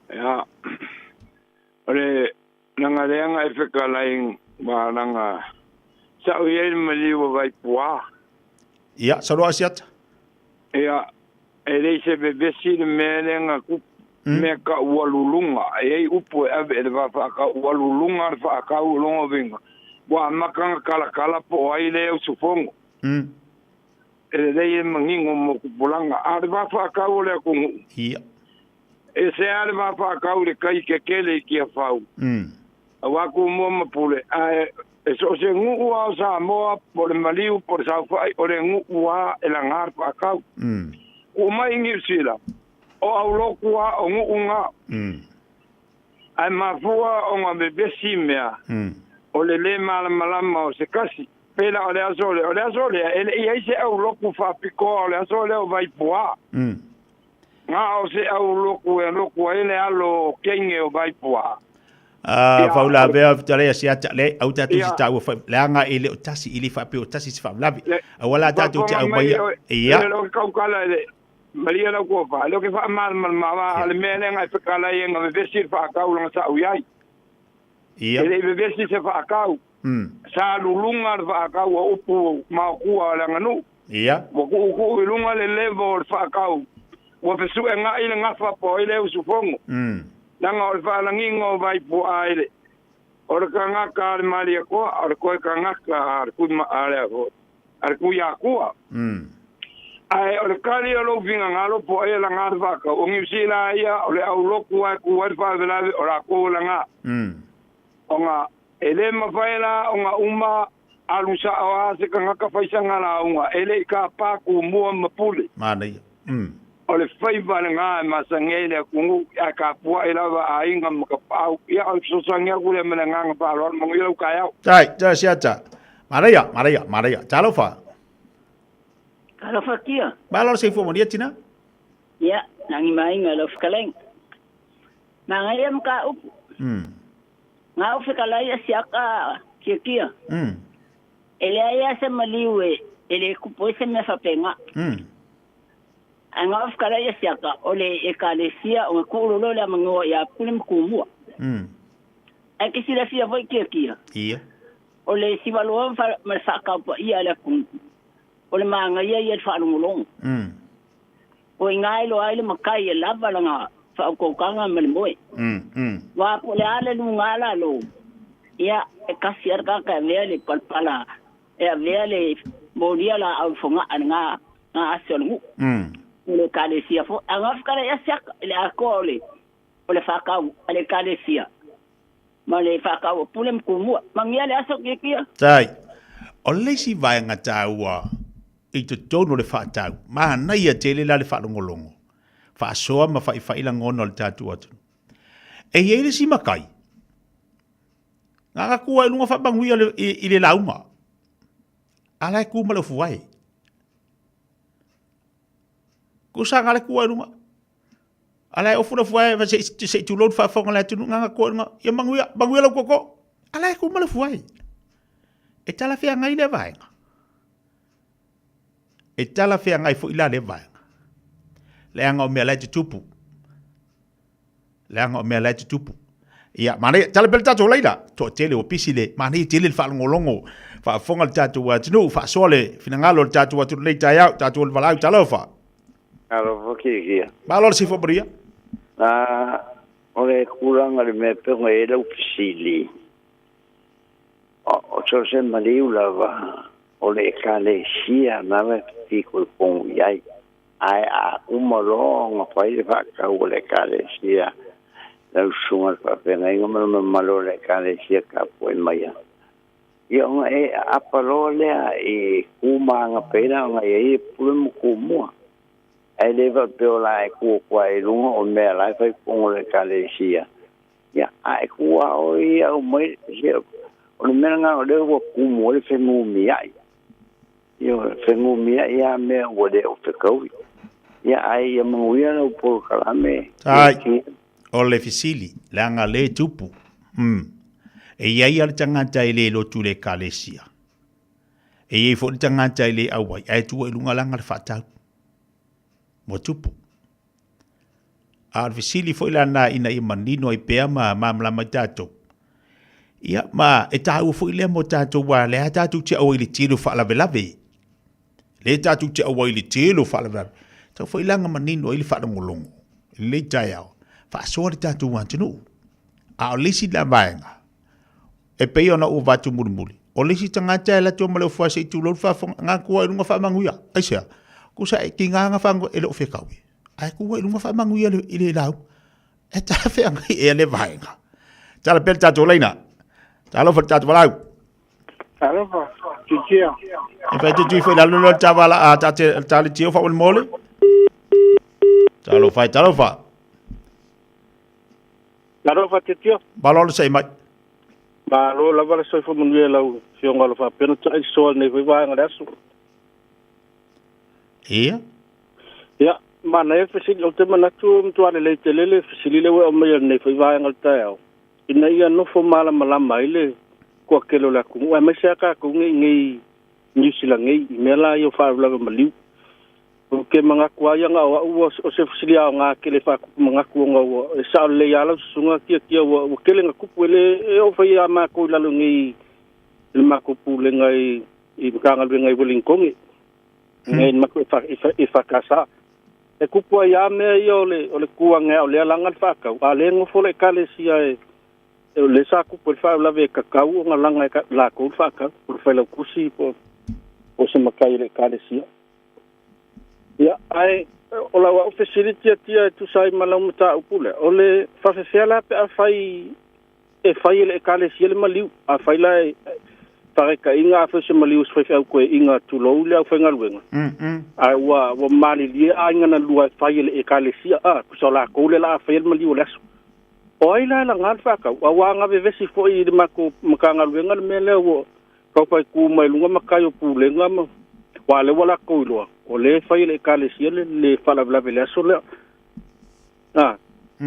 ya ole nanga leanga e feka laing ma nanga sa uye mali wa vai pua ya salo asiat ya ele se bebesi de melenga ku me ka walulunga e upo ave de va ka walulunga fa ka ulunga vinga wa makanga kala po ai le usufongo le mangingo mo kupulanga a le fa ka o le ko ia e se ale fa ka o le kai ke kele ki a fau wa ku mo mapule a e so se ngu wa sa mo por maliu por sa fai o le ngu wa e la ngar fa ka o mai ngi sila o au lo ku wa o ngu nga ai ma fua o nga bebesi mea o le malama o se kasi pela o le azole ele ia se au loku fa piko o le azole o vai poa nga o se au loku ele alo kenge o vai poa faula vea tare sia tale au tatu si tau fa langa ele tasi ili fa pe o tasi si fa lavi wala tatu ti au mai ia lo ka kala ele maria la ko fa lo ke fa mal ale mele nga fa kala ye nga vestir fa ka u nga sa u yai ia ele vestir se fa ka sa lulunga fa ka u upu ma ku ala nganu ia mo ku lunga le level fa ka u wo pe su nga ile nga fa po ile u su fongo nanga o fa la ngingo vai po aile o ka nga ka maria ko o ko ka nga ka ku ma ale ko ar ku ya ku ai o kali o lo vinga ngalo po e la nga va ka o ngi sila ia o le au loku ai ku wa fa vela o la ko la nga o nga ele ma faila o nga uma alusa o se ka nga ka faisa nga la unga ele ka pa ku mo mapule manai o le faiva le ngā masangele kungu a ka pua i lawa a inga makapau ia o sosangia kule mele ngā ngapalo mongo ilau kaya tai siata Maria talo fa kia balor se fo modia tina ya nangi mai ngalo fkaleng nangai ka up nga u fkalai siaka kia ele ya se maliwe ele kupo se me fapenga anga afkara ya siaka ole ekalesia o ku lo la mango ya pulim kumua aki sila fia voi kia ia ole sivalo fa masaka po ia la kun ole manga ia fa ngulong o ngai lo ai le makai la balanga fa ko kanga melmoe wa po le ale lu ngala lo ia ekasiar ka ka vele palpala e vele modia la au fonga anga na asolmu le kalesia fo anga fkara ya sak le akole ole fakau ale kalesia male fakau pulem kumu mangia le aso kia tai ole si vai nga taua i to tono le fatau ma na ia tele la le falongolongo fa soa ma fa ila ngono le tatu atu e ele si makai nga ku ai lunga fa bangu ile lauma ala ku malo fuai ko sanga le kuai runga ala o fura fuai va se tu load fa fonga la tu nga ko nga ya manguia lo koko ala ko mala fuai e tala fia ngai le vai e tala fia ngai fo ila le vai le anga o me la tupu ya mane tala bel tatu leila to tele o pisile mane tele fa ngolongo fa fonga tatu wa tunu fa sole finangalo tatu wa tu le taya tatu le vala tala fa alo kia balor si fobria ole kuranga le me pe ngai le pisili o so se maliu lava ole kale sia na me ti ko pon yai ai a umolo nga pai fa ka ole kale sia la sunga pa pe ngai ngam malo le kale sia ka po mai yo e apalole e kuma nga pena nga e pulum kumua ai leva peola e ku kwai lunga o me lai fai pongo le kalesia ya ai ku o ia o mai se o me nga o le ku mo le fengu mi ai yo fengu mi ya me o de o te kau ya ai ya mo ia no por kalame ai o le fisili langa le tupu e ia le tangata ile lo tu le kalesia e ia fo le tangata ile au ai tu e lunga langa le fatau mo tupu ar visili foi la na ina i manino i pea ma mamla ma tato ia ma e tau foi le mo tato wa le tato te o ili tiro fa la velave le tato te o ili tiro fa la velave ta foi la manino ili fa ngolongo le tayao fa so tato wa tinu a lisi la vaenga e pe ona o vatu murmuri O lisi tangata e la tō male o fua se tūlou whaafonga ngā kua i runga whaamanguia. Ai sea, ku sa e ki ngā whaango e lo whekaui. Ai kua i runga whaamanguia i le lau. E tā wheanga e le vaenga. Tala pēr tātou leina. Tala wha tātou walau. Tala wha, tutia. E whai te tui whai la lula tāwala a tāle tio wha wan mole. Tala whai. Tala wha te tio. Balolo sei mai. Ba lo la wala soi fo munue lau fionga lo fa pena tai so ne vai vai ngada su. Ia? Ya, ma na e fisi o te mana tu ale le te lele fisi le o me ne vai vai ngal tao. Ina ia no fo mala malama ile ko kelo la ku e me se ka ku ngi New Zealand ngi mela yo fa la maliu. Ke mga kuaya nga o se fisi a nga ke le fa mga ku nga o sa le ya la sunga kia o ke le nga ku ele o fa ya ma ko la ngi le ma ku le ngai I kanga le ngai boling kongi. Ngai ma ku fa kasa. E ku ya me yo le ku nga o le langa fa ka. Ale ngo fo le kale sia e le sa ku fa la ve ka ka o nga langa ka la ku fa ka por fa la ku si po se makai le kale sia. Ya, ai o la wa facility tia tu sai malau mata upule. O le fa fela pe a fai e fai le kale si le maliu a fai la pare ka inga fa se maliu se fa ko inga tu lo le fa ngalwenga. Ai wa mali li a inga na lua fai le kale si a ku so la ko le la fai le maliu le. O ai la ngal fa ka wa nga be vesi fo I ma ko makanga ngalwenga me le wo ka fa ku mai lunga makayo pule ngama wa le wala ko lo o le fai le kale si le fala bla bela so le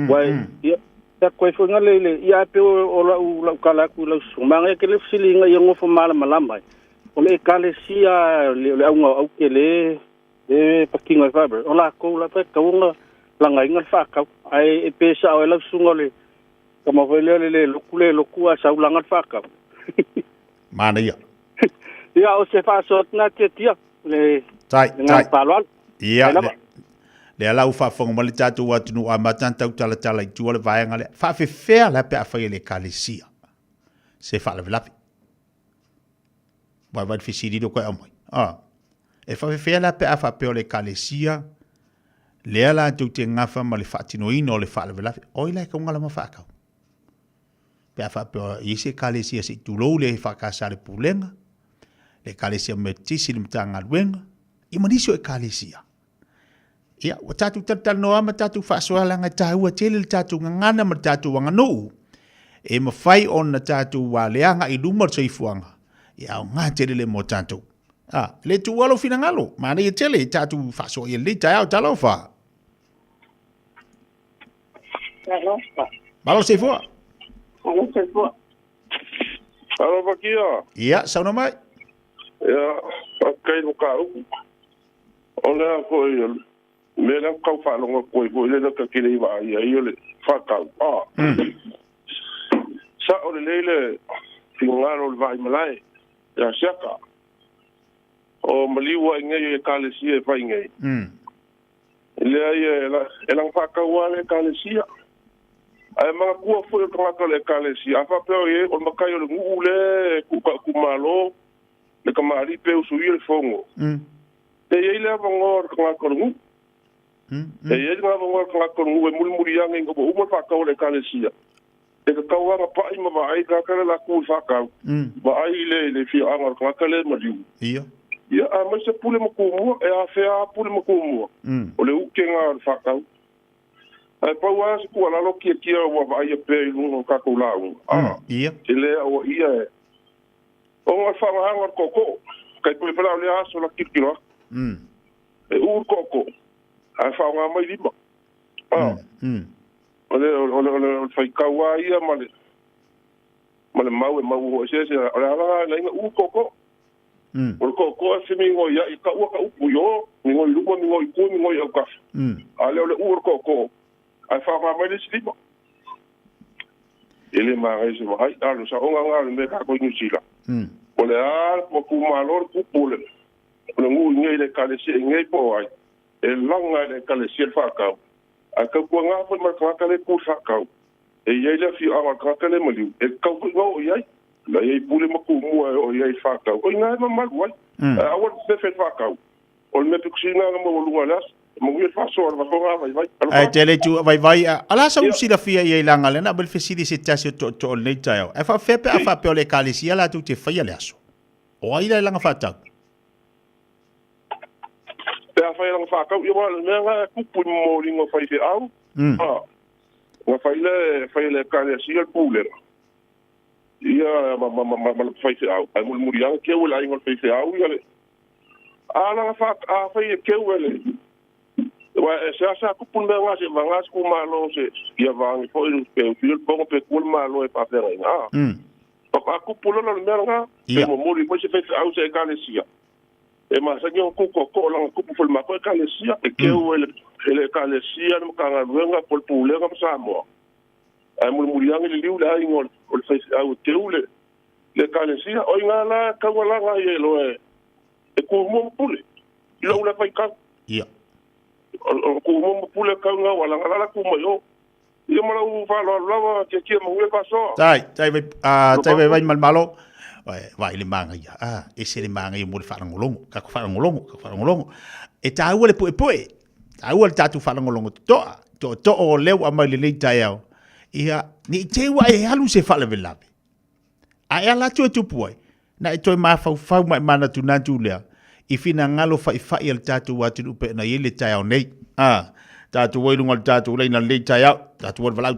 wai ya ko fo ngale ya pe o la kala ku la sumanga ke le silinga yo ngo fo mala malamba o le kale si le au ke le pakinga fiber o la ko la pe ka unga la ngai ngal fa ka ai e pe sa o la sunga le kama fo le lo ku a sa ulanga fa ka mana ya ya o se fa so na tia le tai palwal ia le ala ufa fonga mali tatu watu nu amatanta utala tala tu le vaenga le fa fe fer la pe afa le kalisia se fa le lapi va fisidi do ko amoi e fa fe fer la pe afa pe le kalisia le ala tu te ngafa mali fatino ino le fa le lapi o ile ka ngala ma fa ka pe afa pe ise kalisia se tu lo le fa ka sa le pulenga le kalisia metisi le mtanga luenga I manisio e kalisia. Ia, wa tatu tatal noa ma tatu whaasoala ngai tahua tele le tatu ngangana ma tatu wanganu. E mawhai on na tatu wa leanga I lumar saifuanga. Ia, o ngā tele le mo tatu. Le tu walo fina ngalo. Mana I tele tatu whaasoa I le tai au talo wha. Malo saifua. Malo saifua. Malo pakia. Ia, sauna mai. Ia, kai no ka uku. Ona ko me la ka fa longa ko le ka kile va ia le fa ka sa o le fingaro le vai malai ya shaka o maliwa ngai ka le si e fa ngai le ia la fa ka wa le ka le si ai ma ku fo le ka le si afa pe o ma ka yo le ngule ku malo le ka mari pe o su il fongo e ile avongor ka korungu e ile avongor ka korungu e mulmuri yang ngo bo umo fa ka ole kalesia e ka wa pa I ma vai ka ka la ku fa ka ba ai le fi angor ka kale ma diu ia a ma se pule mo ku mo e a fe a pule mo ku mo o le u ke nga fa ka ai pa wa se ku la lo ki wa vai pe lu ka ku la ia ile o ia o fa ma angor koko kai pule fa le aso la kirkiro e koko a fa nga mai lima ole fai kawa ia male mau se ala la koko o koko se mi ngo ya ka u yo mi ngo lumo mi ngo ku mi ngo ya ka ale ole koko a fa nga mai lima ele ma reise ma ai alo sa nga me ka ko ni sila ole a po ku malor ku pole le ngu ngai le kalesi ngai po ai e langa le kalesi fa ka a ka ko nga fo ma ka le ku fa ka e ye le fi a ka le mali e ka ko ngo ye la ye pule maku mua o ye fakau o nga ma malu ai awa se fe fakau o me tuksina mo lunga las mo ye fa so va ko vai ai tele tu vai ala sa usi da fia ye langa lena bel fesidi se tasio to nei tayo e fa fe pe fa pe le kalisia la tu te fa ya laso o ai la langa fa ta pe fa langa fa ka yo me nga kupu mo lingo fa se au wa fa le kalisia pule ia ma fa se au ai mo muriang ke wala ai ngol fa se au ya le ala fa fa ke wala wa sa ku pun nga se vanga ku malo se ia vang fo il pe fil po pe ku malo e pa pera pa ku pun lo nga e mo mori mo se fe au se kalesia e ma sa nyo ku ko la ku pu ma ko kalesia e ke ele kalesia mo ka nga nga pol pule nga sa mo ai mo muri ang le liu la ngol o fe au te ule le kalesia o nga la ka wala nga ye lo e ku mo pule lo la fa ka ko mo pule ka nga wala ngala ku mo yo yo mo la u fa lo ke mo we paso tai vai mal malo vai le manga ya e se le manga yo mo fa ngolongo ka fa ngolongo e ta wole po ta wole ta tu fa ngolongo to o le wa mai le tai au ia ni te wa e halu se fa le velabe a ela tu puai na e toi ma fa mai mana tu na tu le I fina ngalo fa il tatu watu upe na yele tai au nei tatu wai lunga tatu le na le tai au tatu wal valau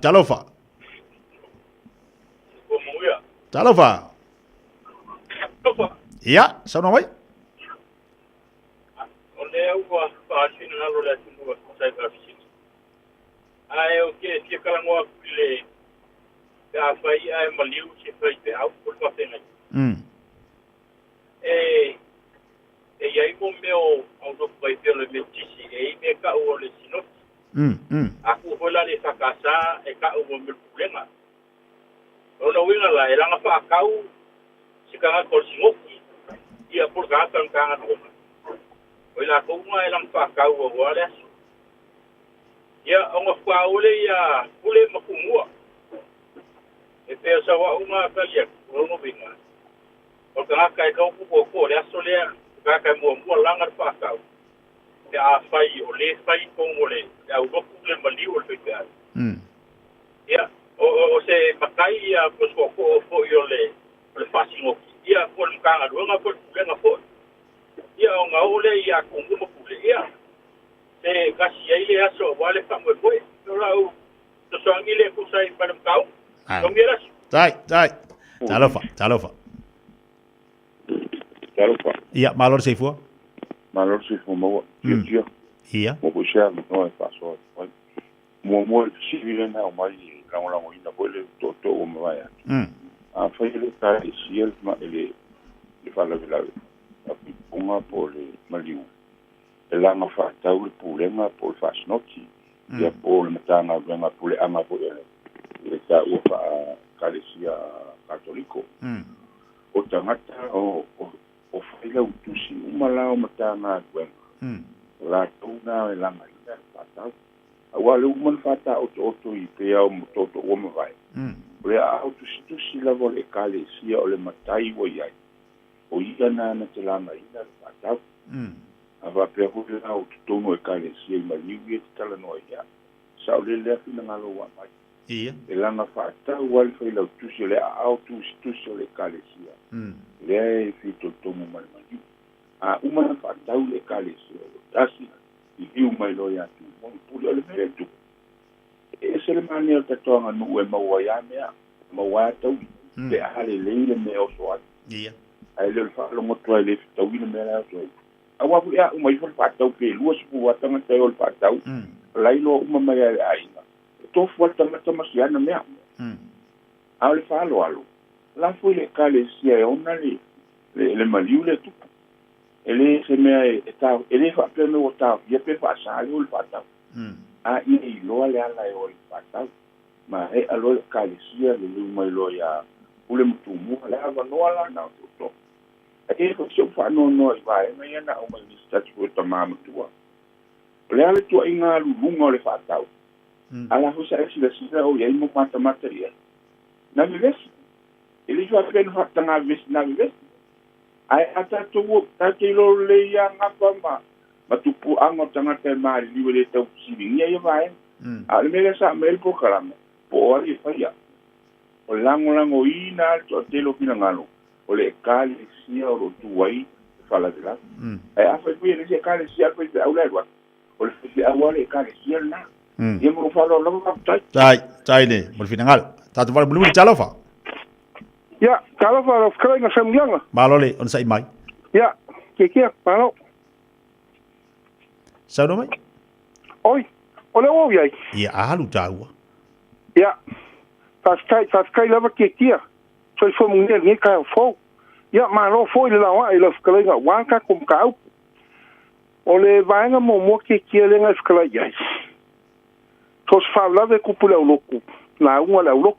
talofa ya sono wai ole wa pa sinu na rola tu wa sai ka sinu ai okay ti kala ngo le ka fa ai maliu si fa te au por pa tena e ai mo meu au do vai ter le metisi e me ka o le sino aku hola le sakasa e ka o mo problema ona winga la e langa fa kau sikanga ko simoki ia por ga tan kanga no oila ko uma e langa fa kau o wala ia onga fa ole ia ule makumua e pe sa wa uma ka ia no winga o ka ka ka ko le asolea ka mo langa fa kau e a fai o le fai ko mole ya o ko le mali o le ka ia o se makai ia ko yo le fasingo ia ko kanga runga ko lenga fo ia o nga ole ia ko mo kule ia se kasi ile aso wale famwe foi ora o to sangile ku sai para kau Komieras tai talofa ia malor se fo mo ia mo puxa no é passo mo civil na mai la ina pole to o me vai a foi ele tá esse ele fala de lá a uma pole maliu ela não faz tal problema por faz noti e a pole metana venga pole ama pole ele tá o calesia católico o tangata o faila utusi uma lá o metana venga la tuna e la marina patau awale uman fata auto i pe au mototo o me vai le auto si la vol e kale sia o le matai o ia o ia na te la marina patau ava pe ho le auto tono e kale sia ma liwi tala no ia sa le le fina ngalo wa mai ia e la na fata wal fe la auto le auto si le kale sia le fito tomo mal mai a uma fata le kale sia asi i viu mai loia tu mo puli ole me tu e se le mani o tatonga no e mau ia mea mau ia tau te ale leile me o soa ia ai le fa lo mo tu ele tau ni me la so awa pu ia mai fo pa tau pe lu su wa tanga te o pa tau lai lo uma mai ai to fo tanga tama sia na mea ale fa lo alo la fu le kale sia e ona le maliu le tu ele se me está ele fa pleno wota ye pe fa sa lo fata a i lo le ala e o fata ma e alo kalisia le mai lo ya ule mtu mu la va no ala na to e ko se fa no i vai me na o mai sta tu to ma mtu wa le ale tu inga lu ngo le fata ala ho sa esi le sida o ye mo mata ia na me ves Ele fa pen fa tanga vis na vis. Ai ata tu ati lo le ya ngapa ma tupu anga tanga te mari li wele tau sibi ni ai vai. Ale me sa mel po kalama. Po ali fa ya. O lango ina to te lo pina ngalo. O le kali sia o tuai fala de la. Ai afa pi le kali sia pe au le wa. O le fi awale kali sia na. Ye mo falo lo ma tai. Tai ne, mo final. Tatu va bulu chalo fa. Ya, kalau fa kala nga sam yang. Malole on sai mai. Ya, ke palo. Sao no mai? Oi, ole o yai. Ya alu taua. Ya. Taskai lava ke. Soi fo mun ngi ka fo. Ya ma lo fo le lawa I love kala nga wa ka kum ka. Ole vainga mo ke le nga skala yai. Tos fa lava ku pula uloku. Na uma la uloku.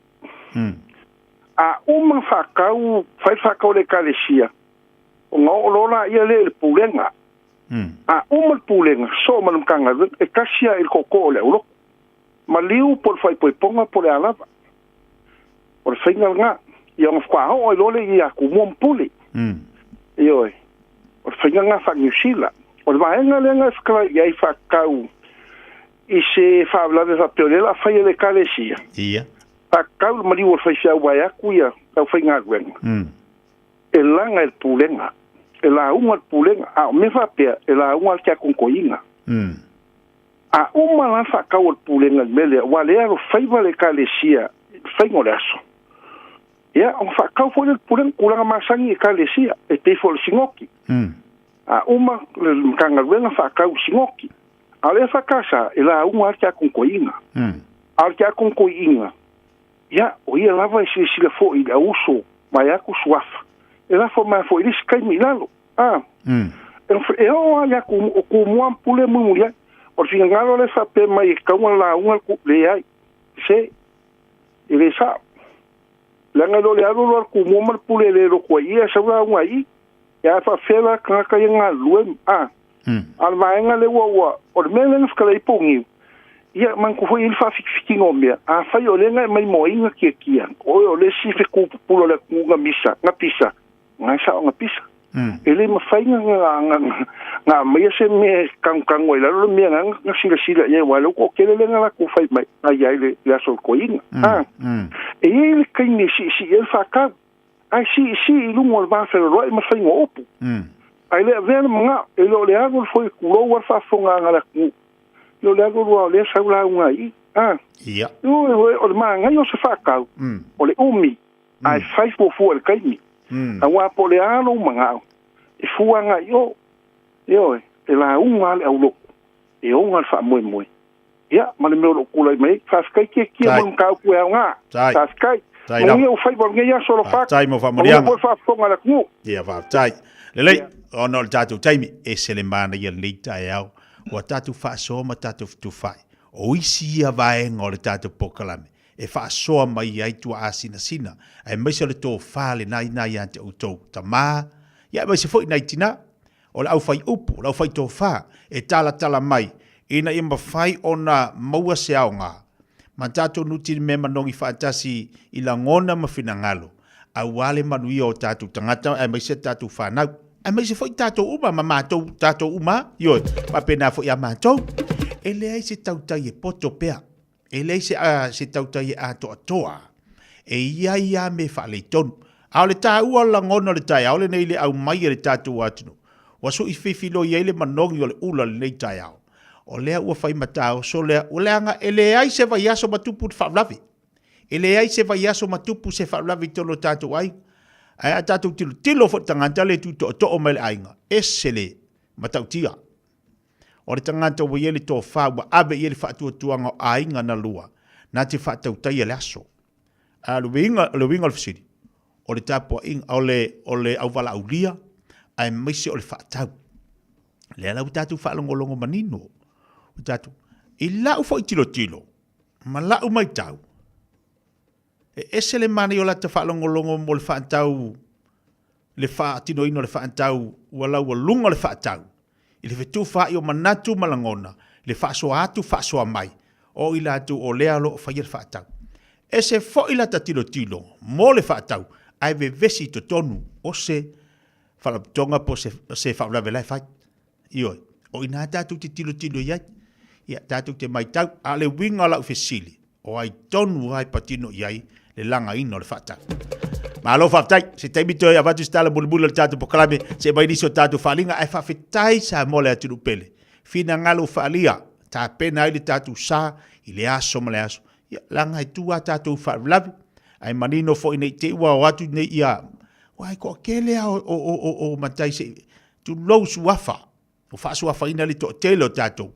A uma fakau fai fakau le kalesia. O ngau lola ia le pulenga. A uma pulenga so manum kanga e kasia il koko le ulo. Maliu por fai ponga por alava. Por finga nga ia ngfa ho lo le ia ku mom puli. Ioi. Por finga nga fa New Por vaenga le nga skla ia fakau. I se fa habla de esa teoría fai le kalesia. Ia. Kau mali o fai sia wa ya kuia kau fai nga gwen. Elanga el pulenga. Ela uma pulenga a me fa pe ela uma kia konkoinga. A uma la fa kau el pulenga mele wa le ro fai vale kalesia fai ngoraso. Ya on fa kau fo el pulenga kulanga masangi kalesia e te fo singoki. A uma le kanga gwen fa kau singoki. Ale fa casa ela uma kia konkoinga. Al kia konkoinga. Ya, o ia lava esse sila fo i a uso mai aku suafa. Ela fo mai fo i skai milalo. E o ia ku mo ampule mu ya. O finga ngalo le fa pe mai ka la un ku le ai. Se ele sa. La ngalo le alo ku mo mar pule le ro ko ia sa wa un ai. Ya fa fela ka ka nga luem. Al vai nga le wo o melen ska le pongi. Ia man ko foi il fa fikingo mea a fai o lenga mai moinga kia o le si fe ku pulo le nga misa nga pisa nga sa nga pisa ele ma fai nga mai se me kang o la lo mea nga sila ia walo ko kele lenga la ku fai mai ai ai le so ko inga e ele kai ni si el fa ka ai si lu mo va fer ro ma fai ngo opu ai le ver nga ele le ago foi ku lo wa fa fonga nga la ku yo le hago le saula unha aí. Ia. O manga yo se fakau. O le umi. Ai fai fo el kaimi. A wa po le alo manga. E fuanga yo. Yo e la unha le aulo. E unha fa moi. Ia, ma le meu kula mai fa skai ke mo ka ku e nga. Fa skai. Mo yo fai bo ngia solo fa. Tai mo fa moria. Mo fa fonga la ku. Ia va. Tai. Le ono le tatu taimi e se le mana ia leita e au. O tatu whaasoa ma tatu whai. O isi ia vaenga o le tatu pokalame. E whaasoa mai ai tua asina sina. E maisa le tō whale nai ante utou. Ta maa, ia maisa fwoi nai tina. O le au whai upu, le au whai tō wha. E tala mai. Ina ia mawhai o na maua se ao ngā. Ma tatu nuti me manongi whaatasi i la ngona ma whina ngalo. Au wale manuia o tatu tangata e maisa tatu whanau. Ai mai se foi tato uma ma matou tato uma yo pa pena foi a matou ele ai se tautai e poto pea ele se se tautai a toa e ia me fa le ton a le ta ua la ngono le tai au le nei le au mai le tato atino wa so i fifilo ye le manongi o le ula le nei tai au o le ua fai matao so le o le anga ele ai se vai aso matupu fa lavi ele ai se vai aso matupu se fa lavi tolo tato ai ai atatu tilo fo tangata le tu to o mele ainga esele matautia o le tangata wo yele to fa wa abe yele fa tu tuanga ainga na lua na te fa tau tai le aso a lo winga fsiri o le tapo in o le au vala aulia ai misi o le fa tau le ala utatu fa longo manino utatu illa u fo tilo ma la u mai tau ese le mani o la te whaalongolongo mo le whaantau le whaatino ino le whaantau wala ua lunga le whaatau i le whetu wha i o manatu malangona le whaasoa atu whaasoa mai o ila atu o lea lo whaia le whaatau ese fo ila ta tilo mo le whaatau ai ve vesi to tonu o se whalaptonga po se whaulawe lai whai. Ioi, o ina tātou te tilo iai, ia tātou te mai tau, a le winga lau whesili, o ai tonu ai patino iai, le langa ino le whatau. Ma alo whaktai, se teimito e avatu stala bulibula le tātou pokalame, se mai niso tātou whalinga, ai whawhetai sa mole atunu pele. Fina ngalo whaalia, tā pena ai le tātou sa, i le aso ma le aso. Ia langa i tua tātou whaulawe, ai manino fo i nei te ua o atu nei ia, wai ko kelea o matai se, tu lou suafa, o wha suafa ina li to telo tātou.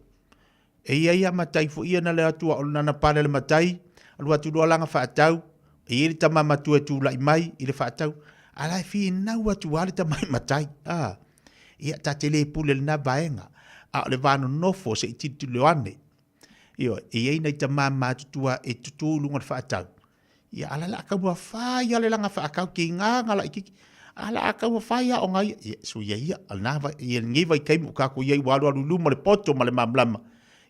E ia matai fo ia na le atua o nana pale le matai, alua tu loa langa whaatau, e iri tama matua tu lai mai, i le whaatau, alai fi nau atu ale tamai matai, ia ta te le pule le na vaenga, a le vano nofo se i titu leoane, ia nei tama matutua e tutulunga le whaatau, ia ala la ka mua whai ale langa whaakau ki nganga la ikiki, ala ka mua whai a o ngai, so ia alna ia ngi vai kaimu kako ia walu alu luma le poto ma le mamlama,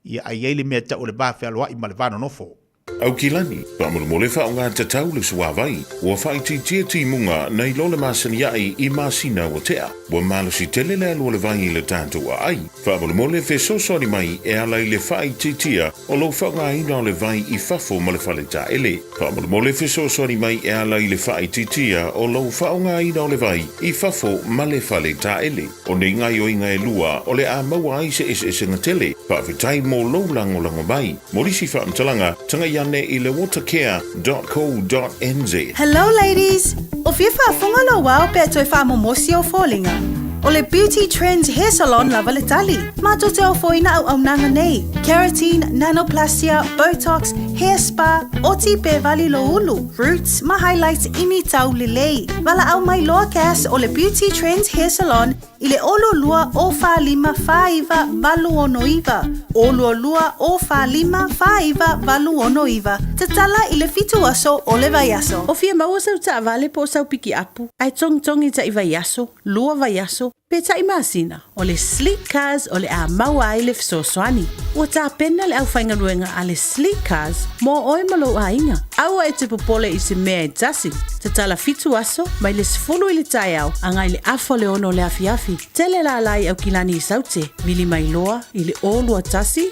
ia ai le mea tau le bafe aloa i ma le vano nofo. Au kilani, pamulu mole whaonga te tau le suawai, ua whaiti tia ti munga nei lole masani ai i masina o tea, ua malusi tele le alu le vai i le tātou a ai, whaamulu mole fe sosori mai e ala i le whaiti tia o lo whaonga ina o le vai i fafo ma le whale ta ele, whaamulu mole fe sosori mai e ala i le whaiti tia o lo whaonga ina o le vai i fafo ma le whale ta ele, o nei ngai o inga e lua o le a maua ai se ese ngatele, whaafitai mo lo lango mai, morisi whaamtalanga, tanga iane i le watercare.co.nz. Hello ladies! O fia whaafunga lo wao pe toi whaamomosi o fōlinga. O le Beauty Trends Hair Salon lava le tali. Mato te o fōina au nanga nei. Keratin, nanoplastia, botox, hair spa, oti pe vali lo ulu, roots, ma highlights ini tau lilei. Vala au mai loa kas o le Beauty Trends Hair Salon i le olo lua o wha whaiva valu ono iwa. Olo lua o whaiva valu ono iwa. Te tala i le fitu aso o le vaiaso. O fia maua sau ta avale po sau piki apu. Ai tongi ta i vaiaso, lua vaiaso, pe ta i masina. O le sleek cars o le a maua ai le fisosoani. Ua ta pena le au whaingaluenga a le sleek cars mo oi malo a inga. Aua e te popole i se mea e tasi. Te tala fitu aso, mai le sifulu i le tai au, anga i le afo le ono le afiafi. Tele la lai au kilani i saute, mili mai loa i le o lua tasi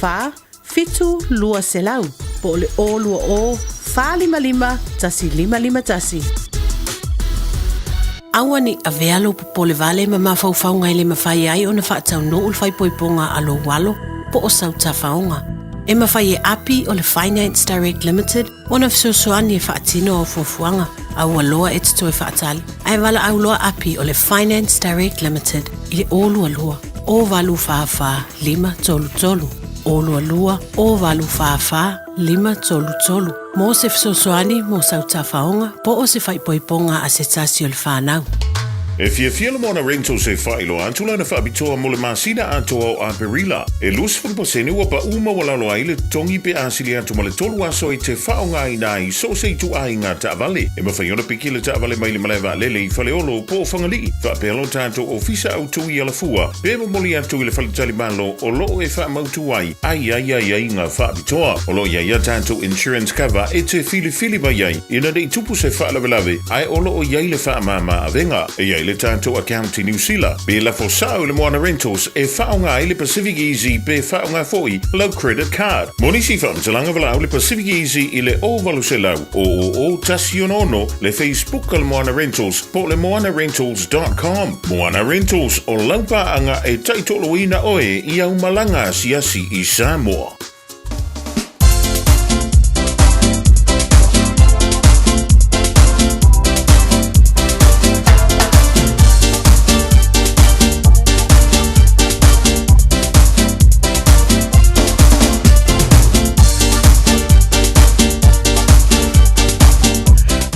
wha, fitu lua selau. Po le o lua o, wha lima, tasi lima tasi. Aua ni a vealo popole vale ma mawhau ngai le mawhai ai o na whaatau no ul whai poiponga alo walo po o sau ta whaonga. E mawhai e api o le Finance Direct Limited o na fisosoani e whaatino o fuafuanga. Aua loa e tito e whaatali. Ai wala au loa api o le Finance Direct Limited i le olua lua o valu whawha 5 Olua lua o valu whawha 5 Mo se fisosoani mo sau ta whaonga po o se whaipoiponga a se tasi o le whanau. E fia le mona rental se whailo antula na whaabitoa mo le masina atoa o Aperila. E lusi whakapasene ua pa uma walalo ai le tongi pe asili atu ma le tolu aso i te whaonga i nai so se tu ai ngā taavale. E mawhaiona piki le taavale mai le malewa lele i whale olo po whangali. Whaapelo tātou ofisa au tui ala fua. Pema moli atu i le whale talibalo o loo e whaamautu ai. Ai ngā whaabitoa. O loo ia tātou insurance cover e te fili mai ai. Ina dei tupu se whaalawelawe. Ai o loo iai le whaamama avenga. E le tātou accounti New Zealand. Be la fosao le Moana Rentals e whaonga i le Pacific Easy be whaonga foi low credit card. Monisi whaamtalanga walau le Pacific Easy i le o walu se lau o tasionono le Facebook le Moana Rentals po le moanarentals.com. Moana Rentals o laupaanga e taitoloina oe i au malanga siasi i Samoa.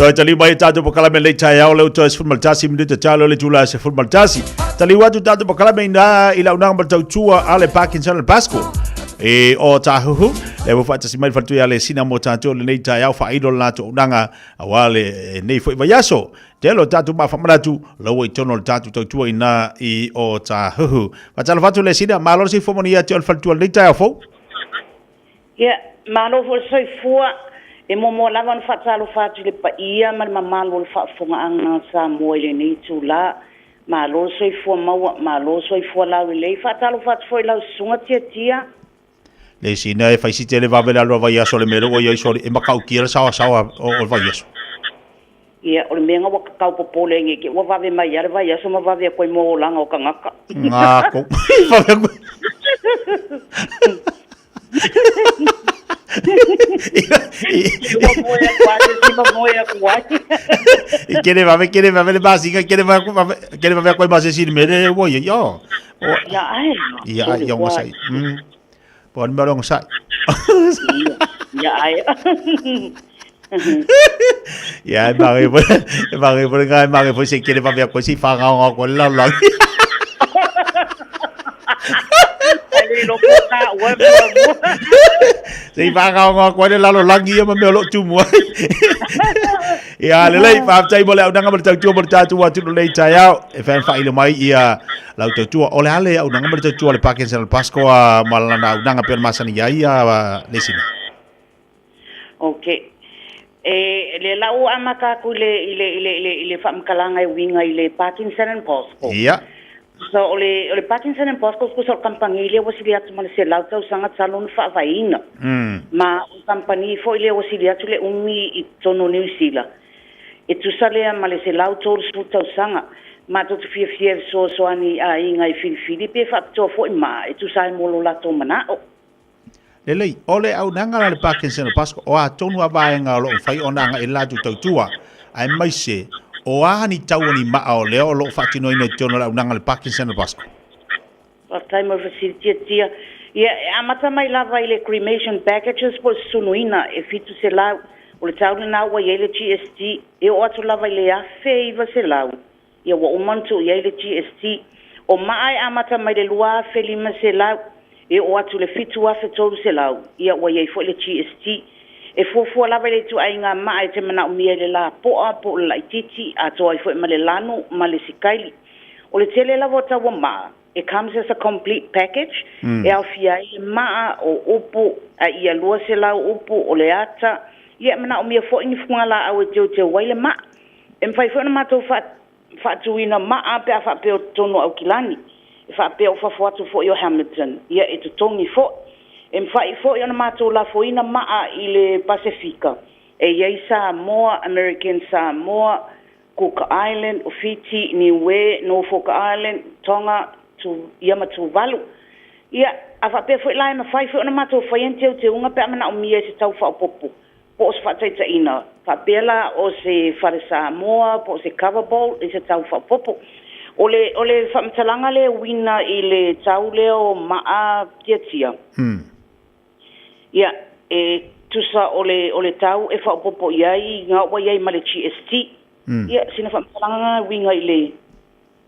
Toi tali mai tātou pakalame lei tai au leo toi seful maltasi minuta talo le tula seful maltasi. Tali watu tātou pakalame na ila unanga maltau tua ale Parkinson al Pasco. E o tahuhu, le wafata si mai fatu ya le sina mo tātou le nei tai au whaidol na to unanga awale nei fo iwayaso. Telo tātou mafamaratu, lau i tono le tātou tau tua ina i o tahuhu. Watala fatu le sina, malo si fomoni ya te ol fatu al nei tai au fo? Ia, malo fo soi fua. E mo lava na whaatalo whaatu le pa ia ma le mamalo le whaafonga anga sa moe le nei tūla. Ma lo soifua maua, ma lo soifua lau i lei. Whaatalo whaatu foi lau sunga tia. Le sina e whaisite le vavele alo vai aso le mero o iai sori e makau kia sawa o vai aso. Ia, o le mea ngawa kakau popole nge ke wa vave mai are vai aso ma vave koe mo o langa o ka ngaka. Ngako. Vave koe. Kere vave le basica, kere vave koe base si mere wo ia yo. Ya ai. Ya ai yo sai. Pon barong sai. Ya ai. Ya mari ngai mari foi se kere vave koe si fa nga ko la la. Sei baka nga ko le lalo langi ma me lo tumu. Ya le lei pa tai mo le unanga mo tau tu mo tatu wa tu le tai au e fa fa ile mai ia la tu o le ale au unanga mo tatu le Parkinson Pasco a malana unanga per masani ia le sina. Okay. Le lau amaka ku le fa mkalanga e winga ile Parkinson Pasco. Ia. So ole Parkinson and Pasco ko so company le wasilia tu mane se lau tau sanga salon fa vaina. Ma o company fo ile wasilia tu le umi I tono New Zealand. E tu sale male se lau tau su tau sanga. Ma to fie so ani a inga I fili pe fa to fo ma e tu sai molo la to mana. Lelei ole au nanga le Parkinson and Pasco o a tonu ava nga lo fai ona nga ila tu tau tua. Ai mai se o ani tau ni maa o leo lo fatino ina tono la unanga le Parkinson le Pasco. Time of facility. Yeah, amata mai lava ile cremation packages por sunuina e fitu se la o le tau na wa ile GST e o atu lava ile a favor se la. Ia wa umantu ile GST o mai amata mai le lua felima se la e o atu le fitu a fetou se la. Ia wa ile fo le GST e fofo lava le tu ainga mai te mana umia le la po la ititi a to ai fo ma le lanu ma le sikaili o le tele lava ta wa ma it comes as a complete package e au fia I ma o upu a ia lua se la upu o le ata ia mana umia fo ini funga la au te waile ma em fai fo na ma to fa tuina ma a pe fa pe tono au kilani fa pe o fa fo atu fo yo Hamilton ia e tongi fo em fai fo yo na mato la foina maa I le Pacifica e yei Samoa American Samoa Cook Island Fiji Niue Norfolk Island Tonga to Tuvalu ia afa pe fo la na fai fo na mato fai ente te unga pe mana o mie se tau fa popo po se fa tsa ina fa pela o se fa Samoa po se coverball e se tau fa popo ole fa mtalanga le wina I le tau leo maa tietia Ia, tu sa ole tau e fa popo iai nga wa iai male GST. Ia, sina fa malanga winga ile.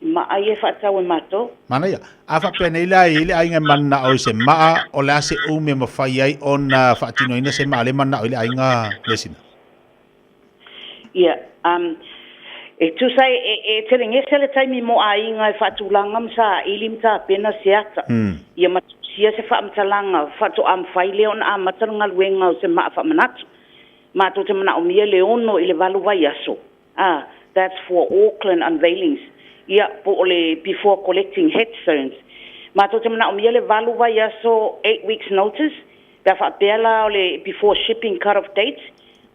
Ma ai e fa tau e mato. Mana ia, a fa pena ile ai nga manna o se ma o la se ume ma fa iai on fa tino ina se ma le manna ile ai nga lesina. Ia, e tu sai e tele ngesele tai mi mo ai nga fa tulanga msa ilimta pena siata. Ia ma sia se fa mtalanga fa to am fai leon a matalanga luenga se ma fa manatu ma to te mana o mia leono ile valu vai aso that's for Auckland unveilings ia po ole before collecting headstones ma to te mana o mia le valu vai aso 8 weeks notice da fa bela ole before shipping cut off dates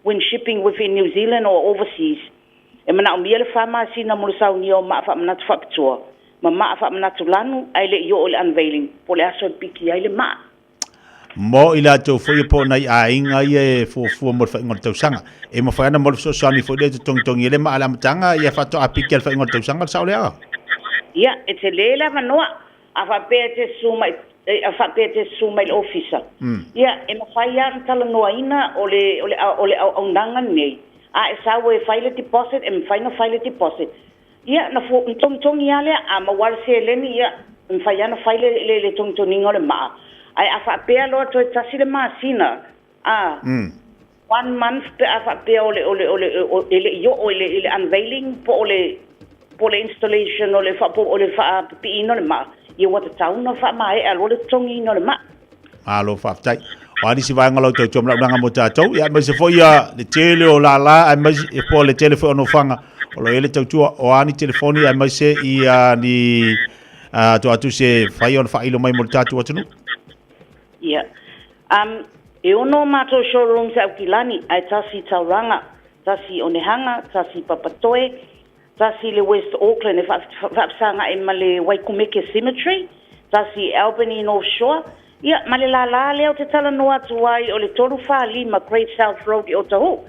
when shipping within New Zealand or overseas e mana o mia le fa ma sina mo sa unio ma fa manatu fa ptua ma fa manatu lanu ai le yo le unveiling po le aso piki ai le ma mo ila to foi po nai a inga ye fu mo fa ngol tau sanga e mo fa na mo so sani fo de tong tong ile ma ala mtanga ye fa to a piki al fa ngol tau sanga sa le a ya e te lela manoa a fa pete suma a fa pete suma il officer ya e mo fa ya tala no ina ole ondanga nei a sa we file deposit e final file deposit ia na fo tong ia le a ma war se le ni ia fa ya na file le tong ngole ma ai afa pe lo to tasi le masina 1 month pe afa pe ole yo ole unveiling po ole installation ole fa pi no le ma ia wa ta no fa mai a lo le tong no le ma alo fa tai Wani si vai ngalo tau la nga mo tau ya mai se foi ya le tele o la ai mai e po le telefone fanga o lo ele tau o ani telefoni ai mai se ia ni to atu se fai on fai lo mai mo tatu atu. Yeah. E ono mato showroom sa Kilani ai tasi Tauranga, tasi Onehanga, tasi Papatoe, tasi le West Auckland e whapsanga e male Waikumeke Cemetery, tasi Albany North Shore. Ia, male la leo te tala no atu ai o le toru wha Great South Road i Otahu.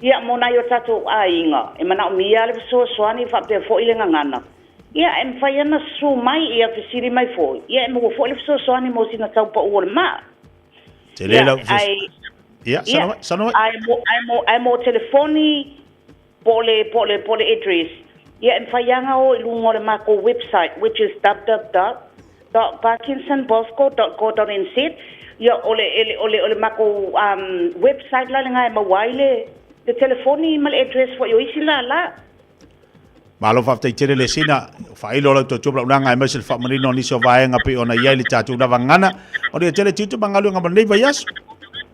Ia, mona i o tato a inga. E mana o mia le so swani whapea fo ile ngangana. Ia, e mwhai ana su mai ia fisiri mai fo. Ia, e mwa fo ile so swani mo sina tau pa ua le maa. Sanoa. Ai mo telefoni pole address. Ia en fayanga o ilungo le mako website which is www.parkinsonbosco.co.nz. Ia ole mako website la ngai mawaile the telefoni mal address for yo isila la. Malo fa te tere le sina fa ilo lo to tubla unanga mai se fa marino ni so vaenga pe ona yai le tatu na vangana o le tele titu bangalu nga nei vayas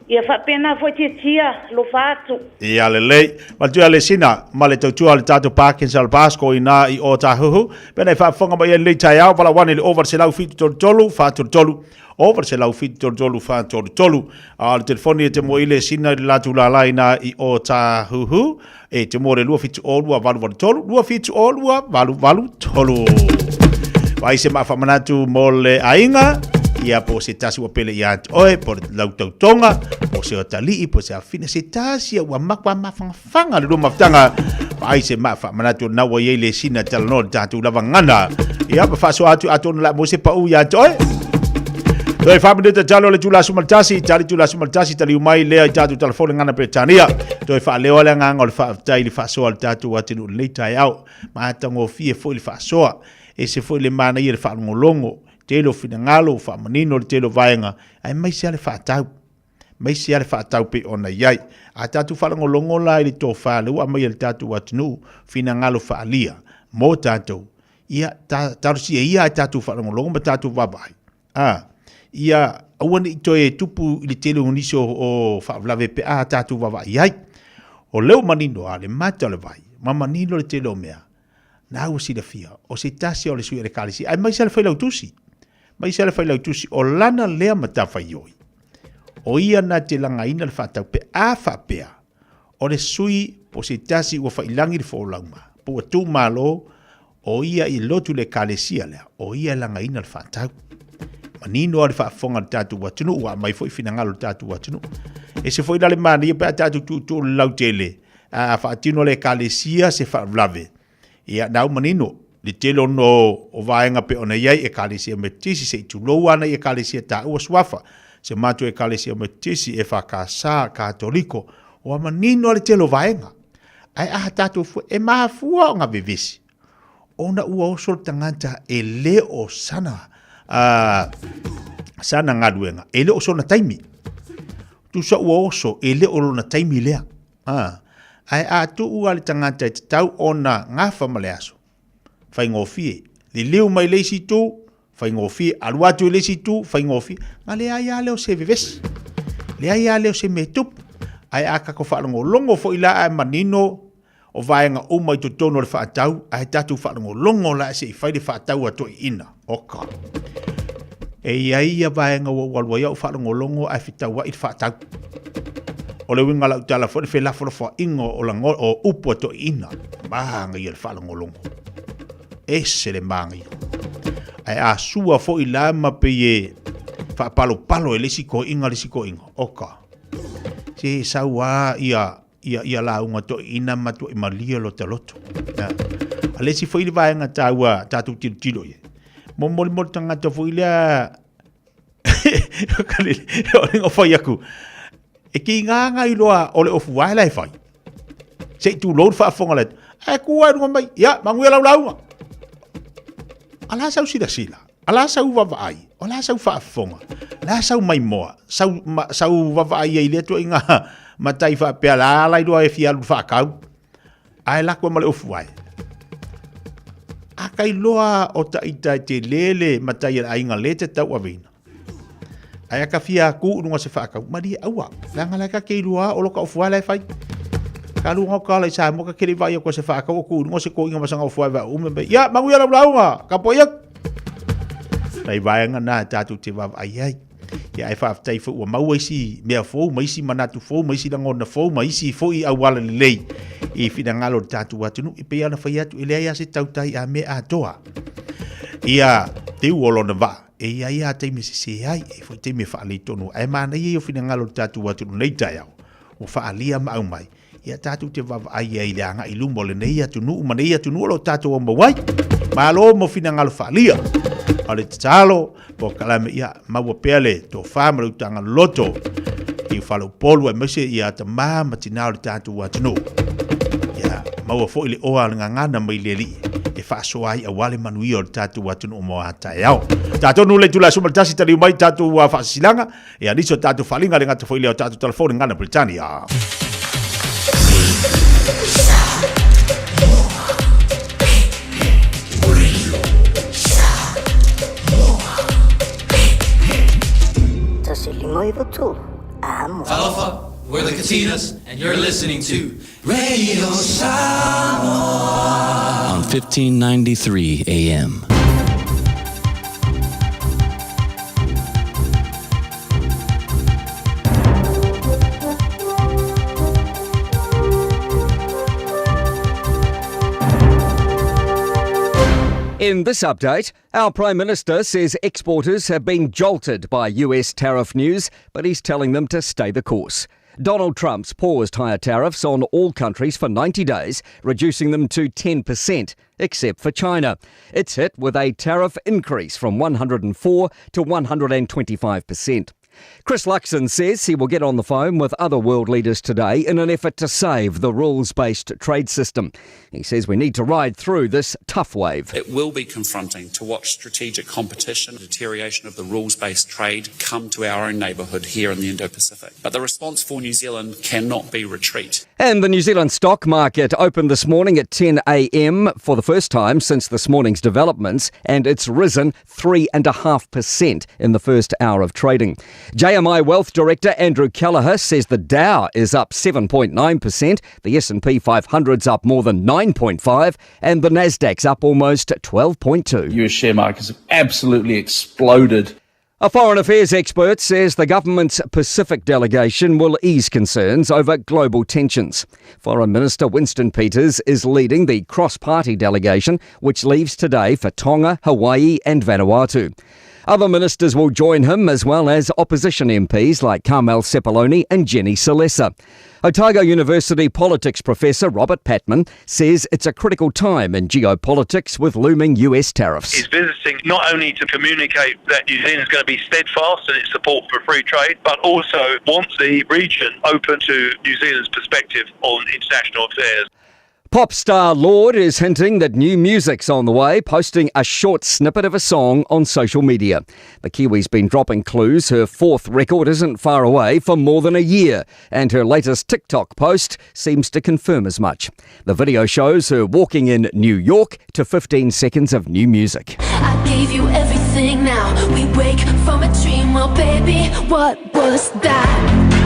ia fa pena foi tia lo fatu ia le ma tu le sina ma le tatu al tatu Parkinson Basco ina I o tahu pena fa fonga ba le tai au pala one le over se lau fit tolu fa tolu over se lau fit tolu fa tolu al telefoni te mo ile sina la tu la ina I o tahu e te more lua fitu o lua valu tolu lua fitu o lua valu tolu vai se ma fa manatu mo le ainga ia po se tasi wa pele ia oe por lau tautonga po se o talii po se afina se tasi wa makwa mafanga le luma ftanga vai se ma fa manatu na wa ye le sina talano tatu lava ngana ia pa fa so atu la mo se pa u ia oe Doi family te talo le tula sumaltasi, tali tula sumaltasi tali umai lea tatu telefone ngana Britania. Doi fa leo le nganga le fa tai le fa soa le tatu watinu le tai au. Ma tango fie foi le fa soa. E se foi le mana I le fa ngolongo, telo fina ngalo fa manino le telo vaenga. Ai mai se le fa tau. Mai se le fa tau pe ona yai. A tatu fa ngolongo la le to fa le wa mai le tatu watinu fina ngalo fa alia. Mo tatu. Ia tarusi ia tatu fa ngolongo ma tatu vabai. Ia awan I toe tupu I le tele uniso o whaavlawe pe a tatu wawa iai. O leo manino a le mata le vai, ma manino le tele o mea. Na ua si le fia, o se tasi o le sui e le kalisi. Ai mai sa le whailau tusi. Mai sa le whailau tusi o lana lea mata whaioi. O ia na te langa ina le whatau pe a whapea. O le sui o se tasi ua whailangi le whaulauma. Pua tu malo o ia I lotu le kalisia lea. O ia langa ina le whatau. Manino ale fa fonga tatu watunu wa mai foi finanga lo tatu watunu e se foi dale mani pe tatu tu lautele a fa tino le kalesia se fa lave ia na manino le telo no o vaenga pe ona yai e kalesia metisi se tu lo ana e kalesia ta o swafa se matu e kalesia metisi e fa kasa katoliko o manino ale telo vaenga ai a tatu fu e ma fu nga bevisi ona ua sol tangata e le o sana sana ngaduenga ele o sona taimi tu sa o oso ele o na taimi lea ai a tu ua le tangata te tau ona ngafa maleaso fai ngofie le leu mai leisi tu fai ngofie aluatu leisi tu fai ngofie ngale ai a leo se vives le ai a leo se metup ai a kako whaalongo longo fo ila ai manino o vaenga umai tu tono le whaatau ai tatu whaalongo longo la se I whai le whaatau ato I ina oka e ia vaenga o walwa ia o whaalongolongo ai whitaua I whaatau. O le winga lau tala fo le wha ingo o lango o upo to ina. Mahanga ia le whaalongolongo. Ese le manga ia. Ai a sua fo I lama pe ye whaapalo e lesiko inga. Oka. Se saua ia la unga to ina matu I malia lo te loto. A lesi fo I le vaenga taua tatu tilo ye. Mol tangata fo ila kali o fai aku e ki nganga I loa o le ofu ai lai fai se tu load fa fonga let ai ku ai mai ya mangu lau ala sau sila ala sau va vai ala sau fa fonga la sau mai moa sau va vai ai le to inga matai fa pe ala lai do e fia fa kau ai la ko male ofu ai Akai loa o ta ita te lele matai a inga le te tau avina. Ai ka fia ku nunga se whaakau. Mari aua. Langa lai ka keirua o loka o fuai lai whai. Ka lunga ka lai sa mo ka kiri vai ko se whaakau o ku nunga se ko inga masanga o fuai wa ume be. Ya, mangu ya launga. Ka poiak. Lai vaianga na tatu te wav ai ai. Ya ai whaaf tai fu mau isi mea fou, maisi manatu fou, maisi langona fou, maisi fou I awala lelei. I whina ngalo tatu watunu, I pe ana whai atu, ele ai ase tautai a me a toa. Ia te uolo na wa, e ia te me se ai, e fo te me whaali tonu, ai mana I o whina ngalo tatu watunu nei tai au, o whaalia ma au mai. Ia tatu te wav ai ai leanga I lumo le nei atunu, ma nei atunu alo tatu o mawai, ma alo mo whina ngalo whaalia. Ale talo po kalame ia maua pele to family tanga loto I falo polu e mese ia ta mama tina le tatu watunu ia maua fo ile oa ngana mai leli e fa so ai a wale manui o tatu watunu mo ata yao tatu no le tula suma tasi tali mai tatu wa fa silanga e aliso tatu falinga le ngata fo ile o tatu telefone ngana Britannia Aloha, we're the Katinas, and you're listening to Radio Samoa on 1593 AM. In this update, our Prime Minister says exporters have been jolted by US tariff news, but he's telling them to stay the course. Donald Trump's paused higher tariffs on all countries for 90 days, reducing them to 10%, except for China. It's hit with a tariff increase from 104 to 125%. Chris Luxon says he will get on the phone with other world leaders today in an effort to save the rules-based trade system. He says we need to ride through this tough wave. It will be confronting to watch strategic competition, deterioration of the rules-based trade come to our own neighbourhood here in the Indo-Pacific. But the response for New Zealand cannot be retreat. And the New Zealand stock market opened this morning at 10 a.m. for the first time since this morning's developments, and it's risen 3.5% in the first hour of trading. JMI Wealth Director Andrew Kelleher says the Dow is up 7.9%, the S&P 500's up more than 9.5%, and the Nasdaq's up almost 12.2%. US share markets have absolutely exploded. A foreign affairs expert says the government's Pacific delegation will ease concerns over global tensions. Foreign Minister Winston Peters is leading the cross-party delegation, which leaves today for Tonga, Hawaii and Vanuatu. Other ministers will join him, as well as opposition MPs like Carmel Sepuloni and Jenny Salesa. Otago University politics professor Robert Patman says it's a critical time in geopolitics with looming US tariffs. He's visiting not only to communicate that New Zealand is going to be steadfast in its support for free trade, but also wants the region open to New Zealand's perspective on international affairs. Pop star Lorde is hinting that new music's on the way, posting a short snippet of a song on social media. The Kiwi's been dropping clues her fourth record isn't far away for more than a year, and her latest TikTok post seems to confirm as much. The video shows her walking in New York to 15 seconds of new music. I gave you everything, now we wake from a dream, well baby, what was that?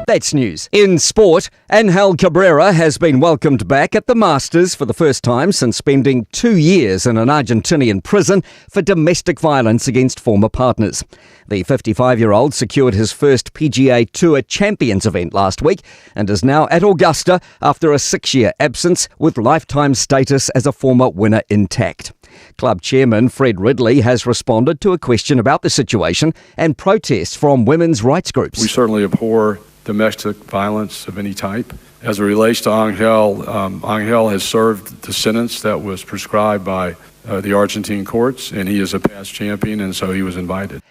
That's news. In sport, Angel Cabrera has been welcomed back at the Masters for the first time since spending 2 years in an Argentinian prison for domestic violence against former partners. The 55-year-old secured his first PGA Tour Champions event last week and is now at Augusta after a 6-year absence with lifetime status as a former winner intact. Club chairman Fred Ridley has responded to a question about the situation and protests from women's rights groups. We certainly abhor domestic violence of any type. As it relates to Angel, Angel has served the sentence that was prescribed by the Argentine courts, and he is a past champion, and so he was invited.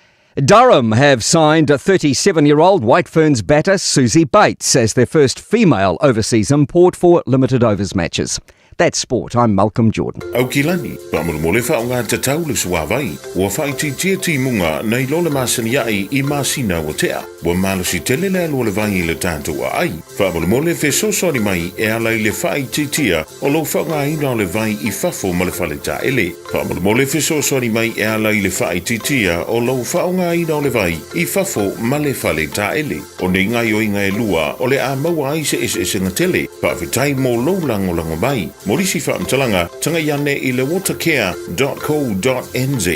Durham have signed 37-year-old White Ferns batter Susie Bates as their first female overseas import for limited overs matches. That's sport. I'm Malcolm Jordan. Au kilani, pamulumole whaonga te tau le suawai, ua whaiti tia munga nei lole masani ai I masina o tea, ua malusi tele le alua le vai le tātua ai. Pamulumole fe sosori mai e alai le whaiti tia o lo whaonga ina le vai I fafo ma le whale ta ele. Pamulumole fe sosori mai e alai le whaiti tia o lo whaonga ina le vai I fafo ma le whale ta ele. O ne ngai o inga e lua o le a maua ai se ese ngatele, pa vitai mo lo lango mai. Morisi whaamtalanga, tanga iane I le watercare.co.nz.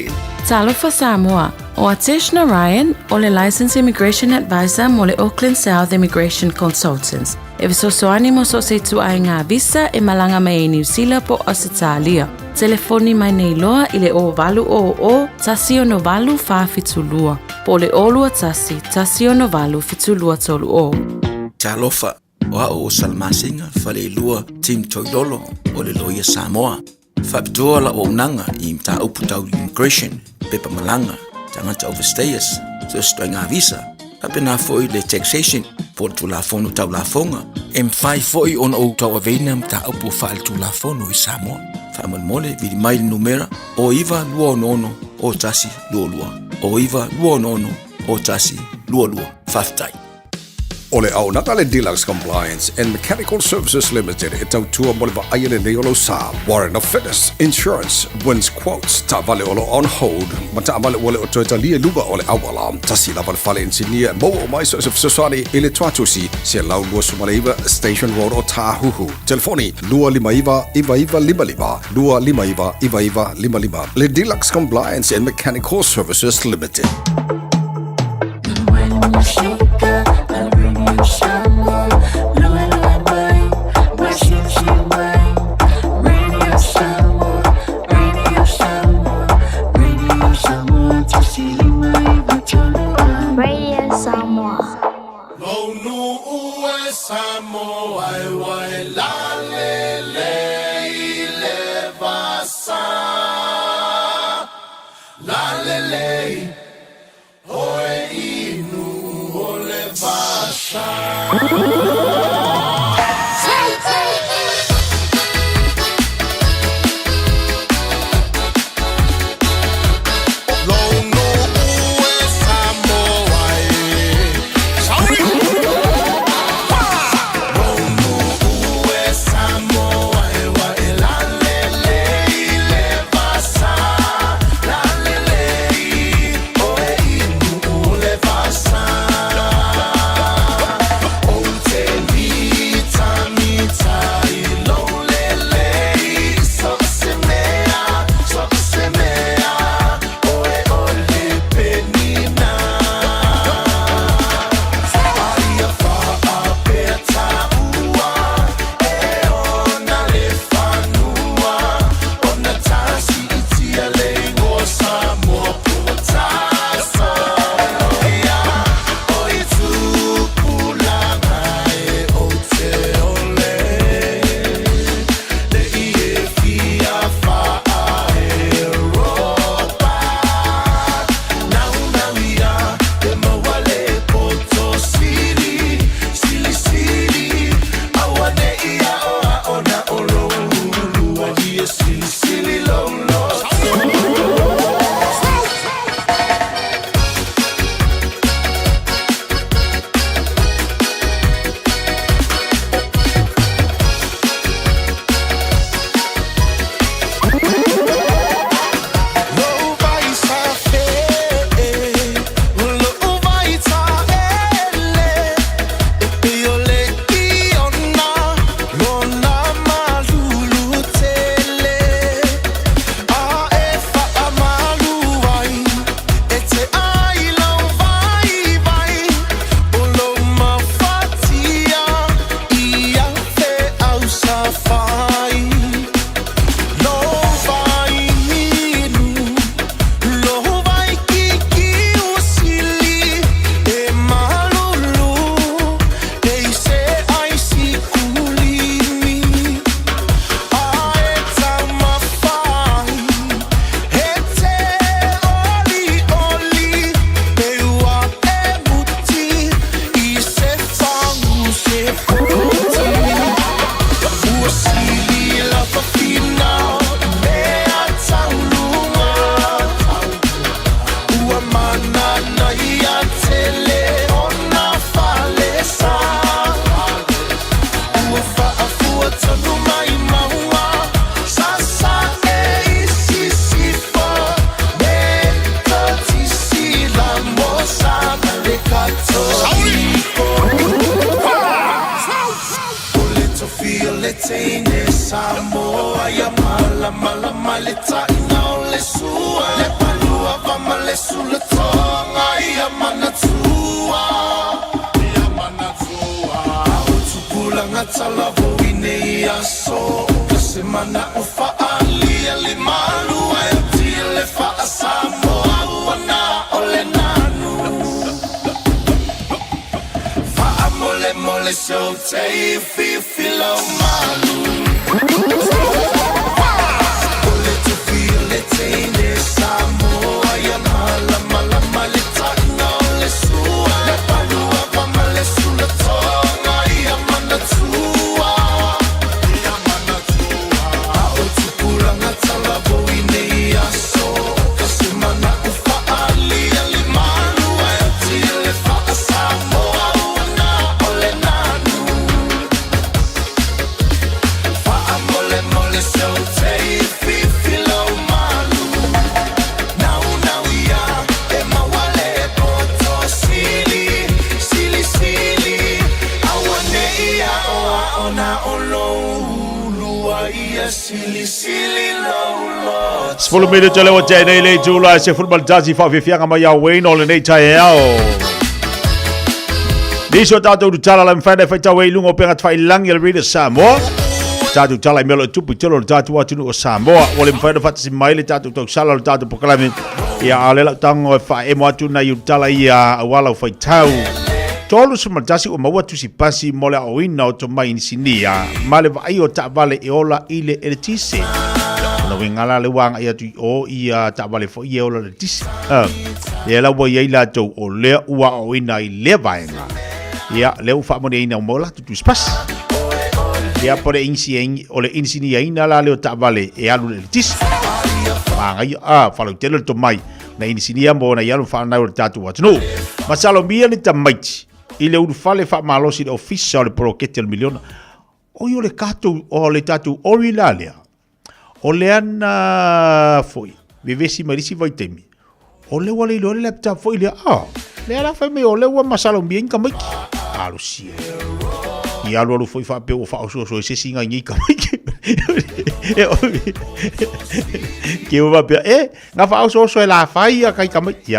Talofa Samoa, o Atish Narayan, o le Licensed Immigration Advisor mo le Auckland South Immigration Consultants. E visosoani mo so se tu ai ngā visa e malanga mai New Zealand po Australia. Telefoni mai nei loa I le o valu o tasio no valu whawhitulua. Po le olua tasio no valu fitulua tolu o. Talofa. Wa o salmasinga fale lua team toidolo o le loia Samoa. Whapitoa la o unanga I mta uputau immigration, pepa malanga, tangata overstayers, so stoi ngā visa. Hapena foi le taxation, po tu la fono tau la fonga. Mwhai foi on o tau aveina mta upu whaal tu la fono I Samoa. Whaman mole vidi mai numera, o iwa lua ono o tasi lua lua. O iwa lua ono o tasi lua lua. Whaftai. Ole au natale Deluxe Compliance and Mechanical Services Limited e tau tua mole va aiele nei olo sa. Warrant of Fitness, Insurance, wins quotes, ta vale olo on hold, ma ta vale ole o toita lia luga ole awala. Ta si la vale fale engineer, mo o mai so sosani ele tuatusi, se lau lua sumaleiva, Station Road o Tahuhu. Telefoni, lua lima iva, lua lima iva, lima. Le Deluxe Compliance and Mechanical Services Limited. Say show te filo malu. Ole tu feel it in the Samoa ya mala mala mala tana le sua le palua pa male sula tonga ya mana tua ya mana tua o tu pula na tala boine ya so kasimana ufa ali ali malu ya ti le fa Samoa una ole nanu fa mole mole so te filo malu now ya e mawale poto sili awane ya ona olo lua ia sili lo Spolo mele tole o tene le tula se football jazi fa fianga ma ya Wayne ole nei tai ao. Diso tato du tala la mfana fa tawe lungo penga tfai lang ya reader Samoa. Tato tala melo tupu tolo tato wa tunu o Samoa ole mfana fa si maile tato to sala tato proklame ya alela tango fa e mo tuna yu tala ya wala fa tau. Tolu suma jasi o mawa tu si pasi mole o ina o to mai sinia male va io ta vale e ola ile eltise. Na wingala le wang ia tu o ia ta vale fo ia ola eltise. Ia la wo ia la to o le ua o ina I le vaenga. Ia le u fa mo ina o mola tu spas. Ia por insi o le insinia ina la le ta vale e alu eltise. Manga ia fa lo tele to mai. Na insinia mo na ia lo fa na o tatu wat no. Masalo mia ni tamaiti. Ile u fale fa malosi official pro ketel miliona. O yo le kato o le tatu orilalia. O le ana foi. Vivesi marisi vai temi. O le wale lo le laptop foi le le ala fa me o le wa masalo bien kamiki. Alo sia. Ia lo foi fa pe o fa so se singa ngi kamiki. Que o va pe na fa so la fa ia kai kamiki.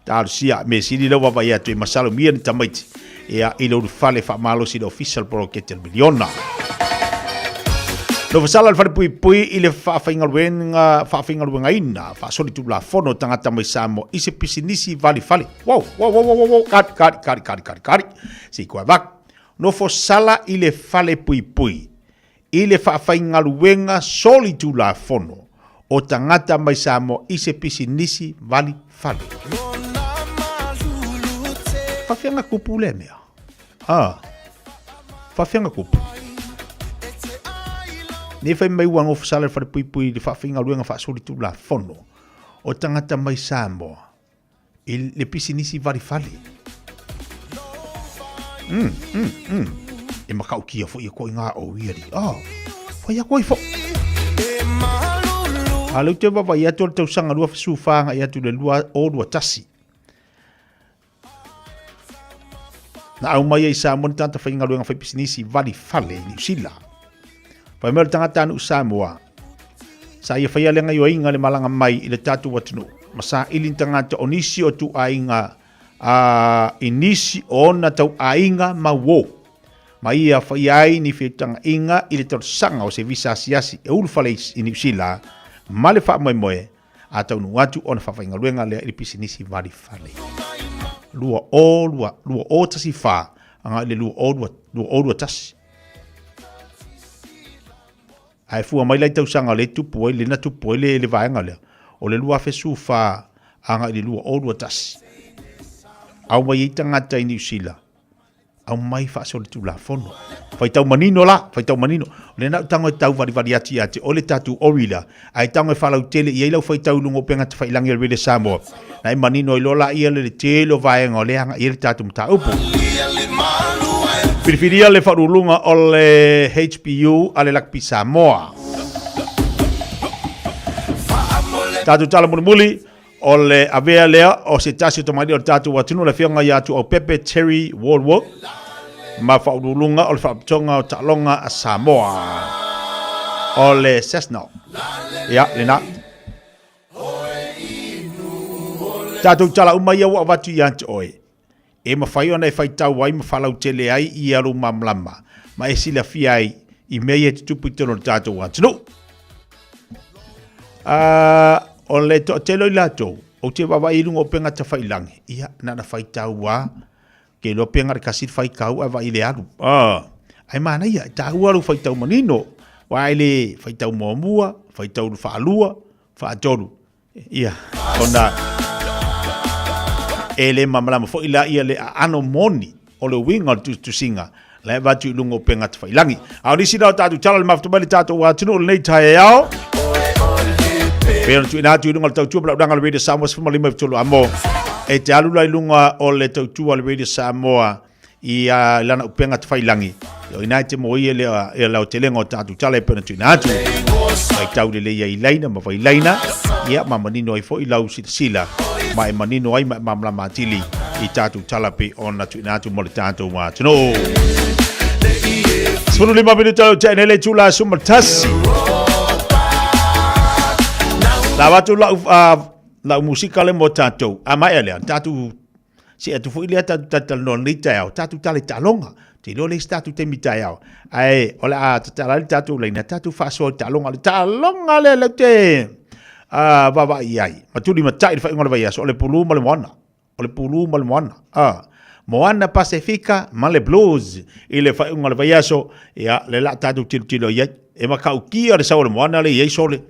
Alo sia me sili lo va ia tu masalo bien tamaiti. Ia ilo fale fa malo si official pro ketel miliona. Lo fasala al fare pui ile fa fingal wenga ina fa soli tu la fono tangata mai samo ise pisinisi vali fale. Wow kari. Si kwa vak. No fosala ile fale pui. Ile fa fingal wenga soli tu la fono o tangata mai samo ise pisinisi vali fale. Fafianga kupu le mea. Fafianga kupu. Ne fai mai wang of sala fa pui de fafinga luenga fa soli tu la fono. O tangata mai Samoa. Il le pisinisi vari fale. E makau kia fo ia ko nga o iari. Fa ia ko fo. Alu te va ia to te sanga lua fa sufanga ia tu le lua o lua tasi. Na au mai Samoa tanta fa inga luenga fa pisinisi vari fale ni sila. Pai mele tangata anu Samoa. Sa ia whaia lenga yo inga le malanga mai I le tatu watunu. Masa ilin tangata onisi o tu ainga inisi o na tau ainga mawo. Ma ia whaia ai ni whitanga inga I le tau sanga o se visa siasi e ulu whale I New Zealand. Ma le wha moe a tau nu atu o na whawhainga luenga lea I pisinisi vari whale. Lua o tasi wha. Anga le lua o tasi. Ai fua mai lai tau sanga le tupu le na tupu le vaenga le o le lua fesu fa anga le lua o lua tasi au mai tangata I New Zealand au mai fa so le tu la fono fai tau manino le na tango tau vari ati o le tatu orila ai tango fa lau tele I lau fai tau lungo penga te fai langi le rele Samoa na I manino I lola ia le telo vaenga o le anga I le tatu mta upu Pirifiria le wharulunga o le HPU a le lakpi Samoa. Tatu tala muli o le avea lea o se tasi tomari o tatu watunu le whianga i atu o Pepe Terry Wardwalk. Ma wharulunga o le whaptonga o talonga a Samoa. O le Cessna. Ia, le na. Tatu tala umai au avatu i ante oe. E mawhai ona e whai tau wai mawhalau tele ai I aru mamlama. Ma e sila fi ai I mei e tupu tono tātou atunu. O le to telo I latou. O te wawa I rungo penga ta whailangi. Ia nana whai tau wā. ke lo penga kasi fai kau ava ile alu ai mana ia ta uaru fai tau manino wa ile fai tau moamua fai tau faalua fa toru ia ona ele mamala fo ila ia le ano moni o le winga tu singa le vatu lungo penga te failangi au nisi na tatu chala le maftu bali tatu wa tunu le tai yao pero tu ina tu lungo tau tu bla danga le Samoa se mali maftu amo e te alu lai lunga o le tau tu le Samoa ia lana penga te failangi o ina te mo ia le la telengo tatu chala pero tu ina tu ai tau le ia ilaina ma failaina ia mamanino ai fo ilau sila mai manino ai mamla matili i tatu talape ona tu ina tu mo le tatu wa tunu Sunu 5 minuto channel chula sumatasi. La watu la musika le motato. Ama ele tatu si atu fu ile tatu non litao tatu tale talonga. Ti lo le tatu te mitao. Ai ola tatu le na tatu faso talonga le te. Baba iai. Matuli matai fa ngona vai so le pulu mal mona. Ole pulu mal mona. Moana Pacifica, male blues, ile fa un alvayaso, ya le la tatu tilo ye, e makau kia le saure moana le ye sole.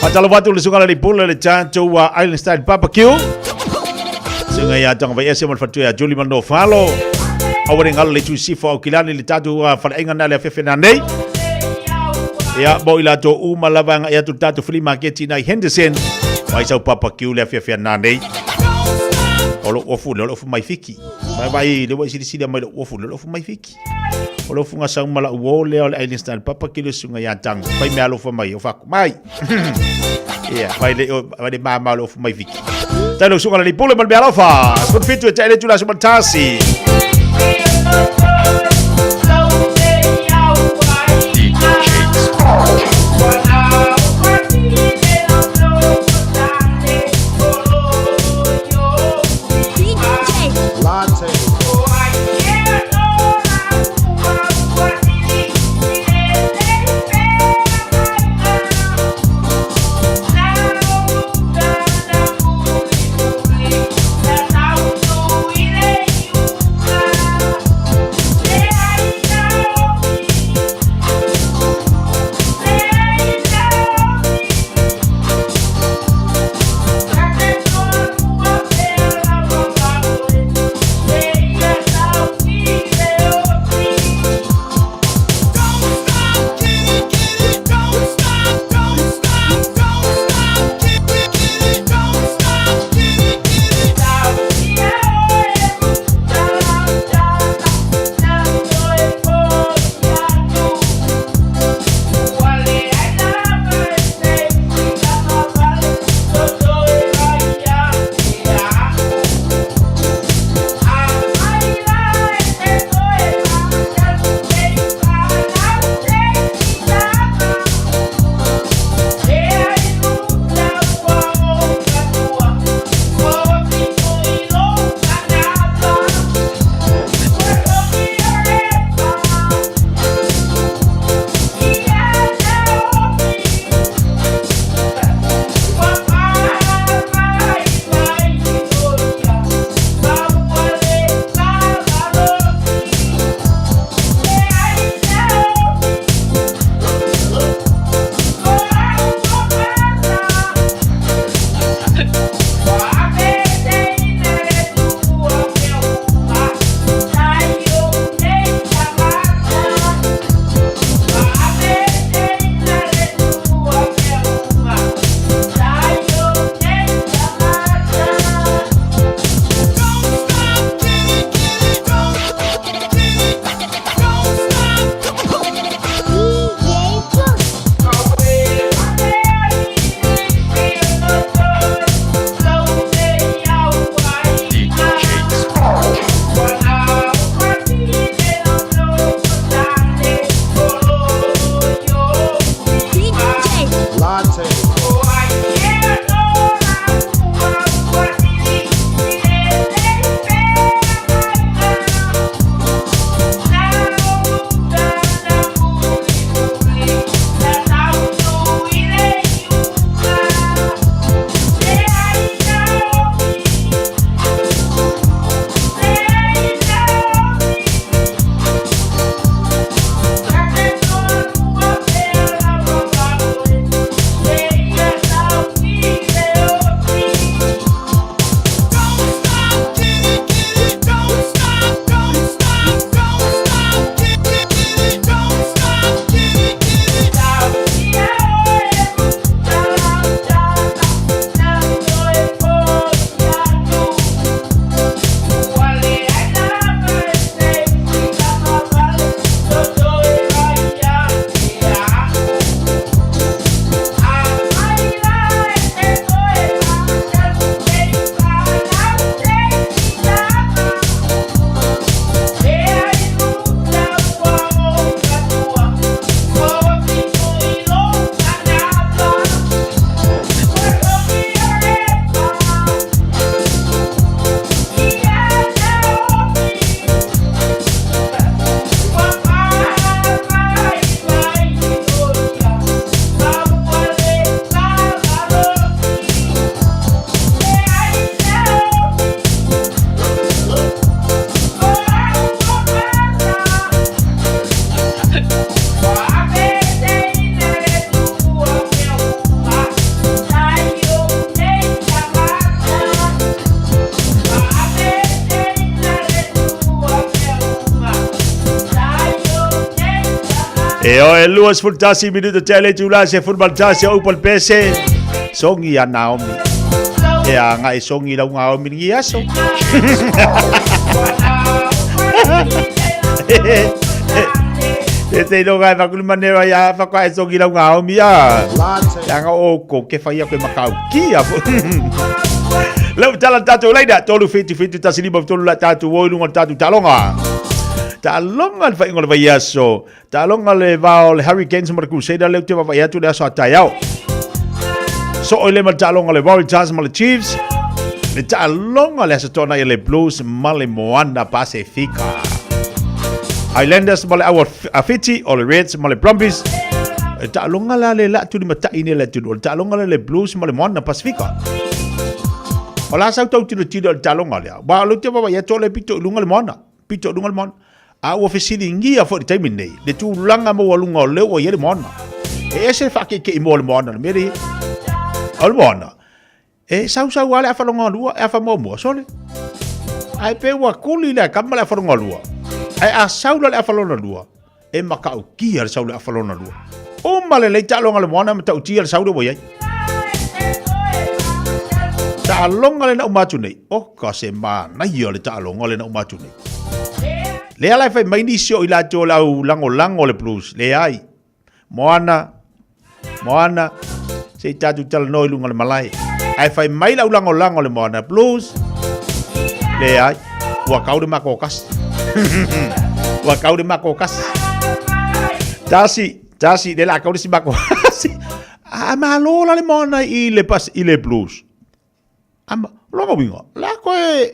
Patalo watu le sunga le pula le chancho wa Island Style Barbecue. Sunga ya tanga vai ese mal fatu ya Julie Mando Falo. Awore ngalo le tu sifo au kilani le tatu fa inga na le fefena nei. Ya bo ila to uma lavanga ya tu tatu free market na Henderson. Vai sa barbecue le fefena nei. Olo ofu le ofu mai fiki vai le wai sili mai ofu le ofu mai fiki olo fu nga sang mala wo le Island Style papa kilo sunga ya tang vai me alo mai o faku mai ia vai le mama ofu mai fiki talo sunga le pole mal belo fa spot fitu e tele tula sumatasi E luas fultasi minuto tele jula se football tasi upol pese. Songi ya Naomi. E a ngai songi la Naomi ngi aso. Te no ngai va kulmanera ya fa kwa songi la Naomi ya. Ya nga oko ke fa ya ko makau ki ya. Lau tala tatu laida tolu fiti tasi lima tolu la tatu wo lunga tatu talonga. Talonga fa ingol va yaso. Talonga le va le Hurricanes mar Crusader le te va ya tu le so tayao. So ole ma talonga le Warriors ma le Chiefs. Le talonga le Satona le Blues ma le Moana Pacifica. Highlanders ma le Fiji o le Reds ma le Brumbies. Talonga la tu di mata ini le tu. Talonga le Blues ma le Moana Pacifica. Ola sa tau tiro talonga le. Ba lo te va ya to le pito lunga le Moana. Pito lunga le Moana. A ofisili ngia for the time nei. Le tu langa mo walunga le o yele Moana. E se fa ke mo le Moana meri. Al Moana. E sau wale afa longa lua afa mo sole. Ai pe wa kuli le kamala afa longa lua. Ai a sau le afa longa lua. E makau ki al sau le afa longa lua. O male le talonga le Moana mata uti al sau le boyai. Talonga le na umatu nei. O ka se ma na yo le talonga le na umatu nei. Le ala fai mai ni sio ila to lau lango le Blues. Le ai. Moana se tatu tal no lunga le Malai. Ai fai mai lau lango le Moana Blues. Le ai. Wa kau de makokas. Wa kau de makokas. Tasi de la kau de si makokas. Ama lola le Moana i le Blues. Ama longa winga. La koe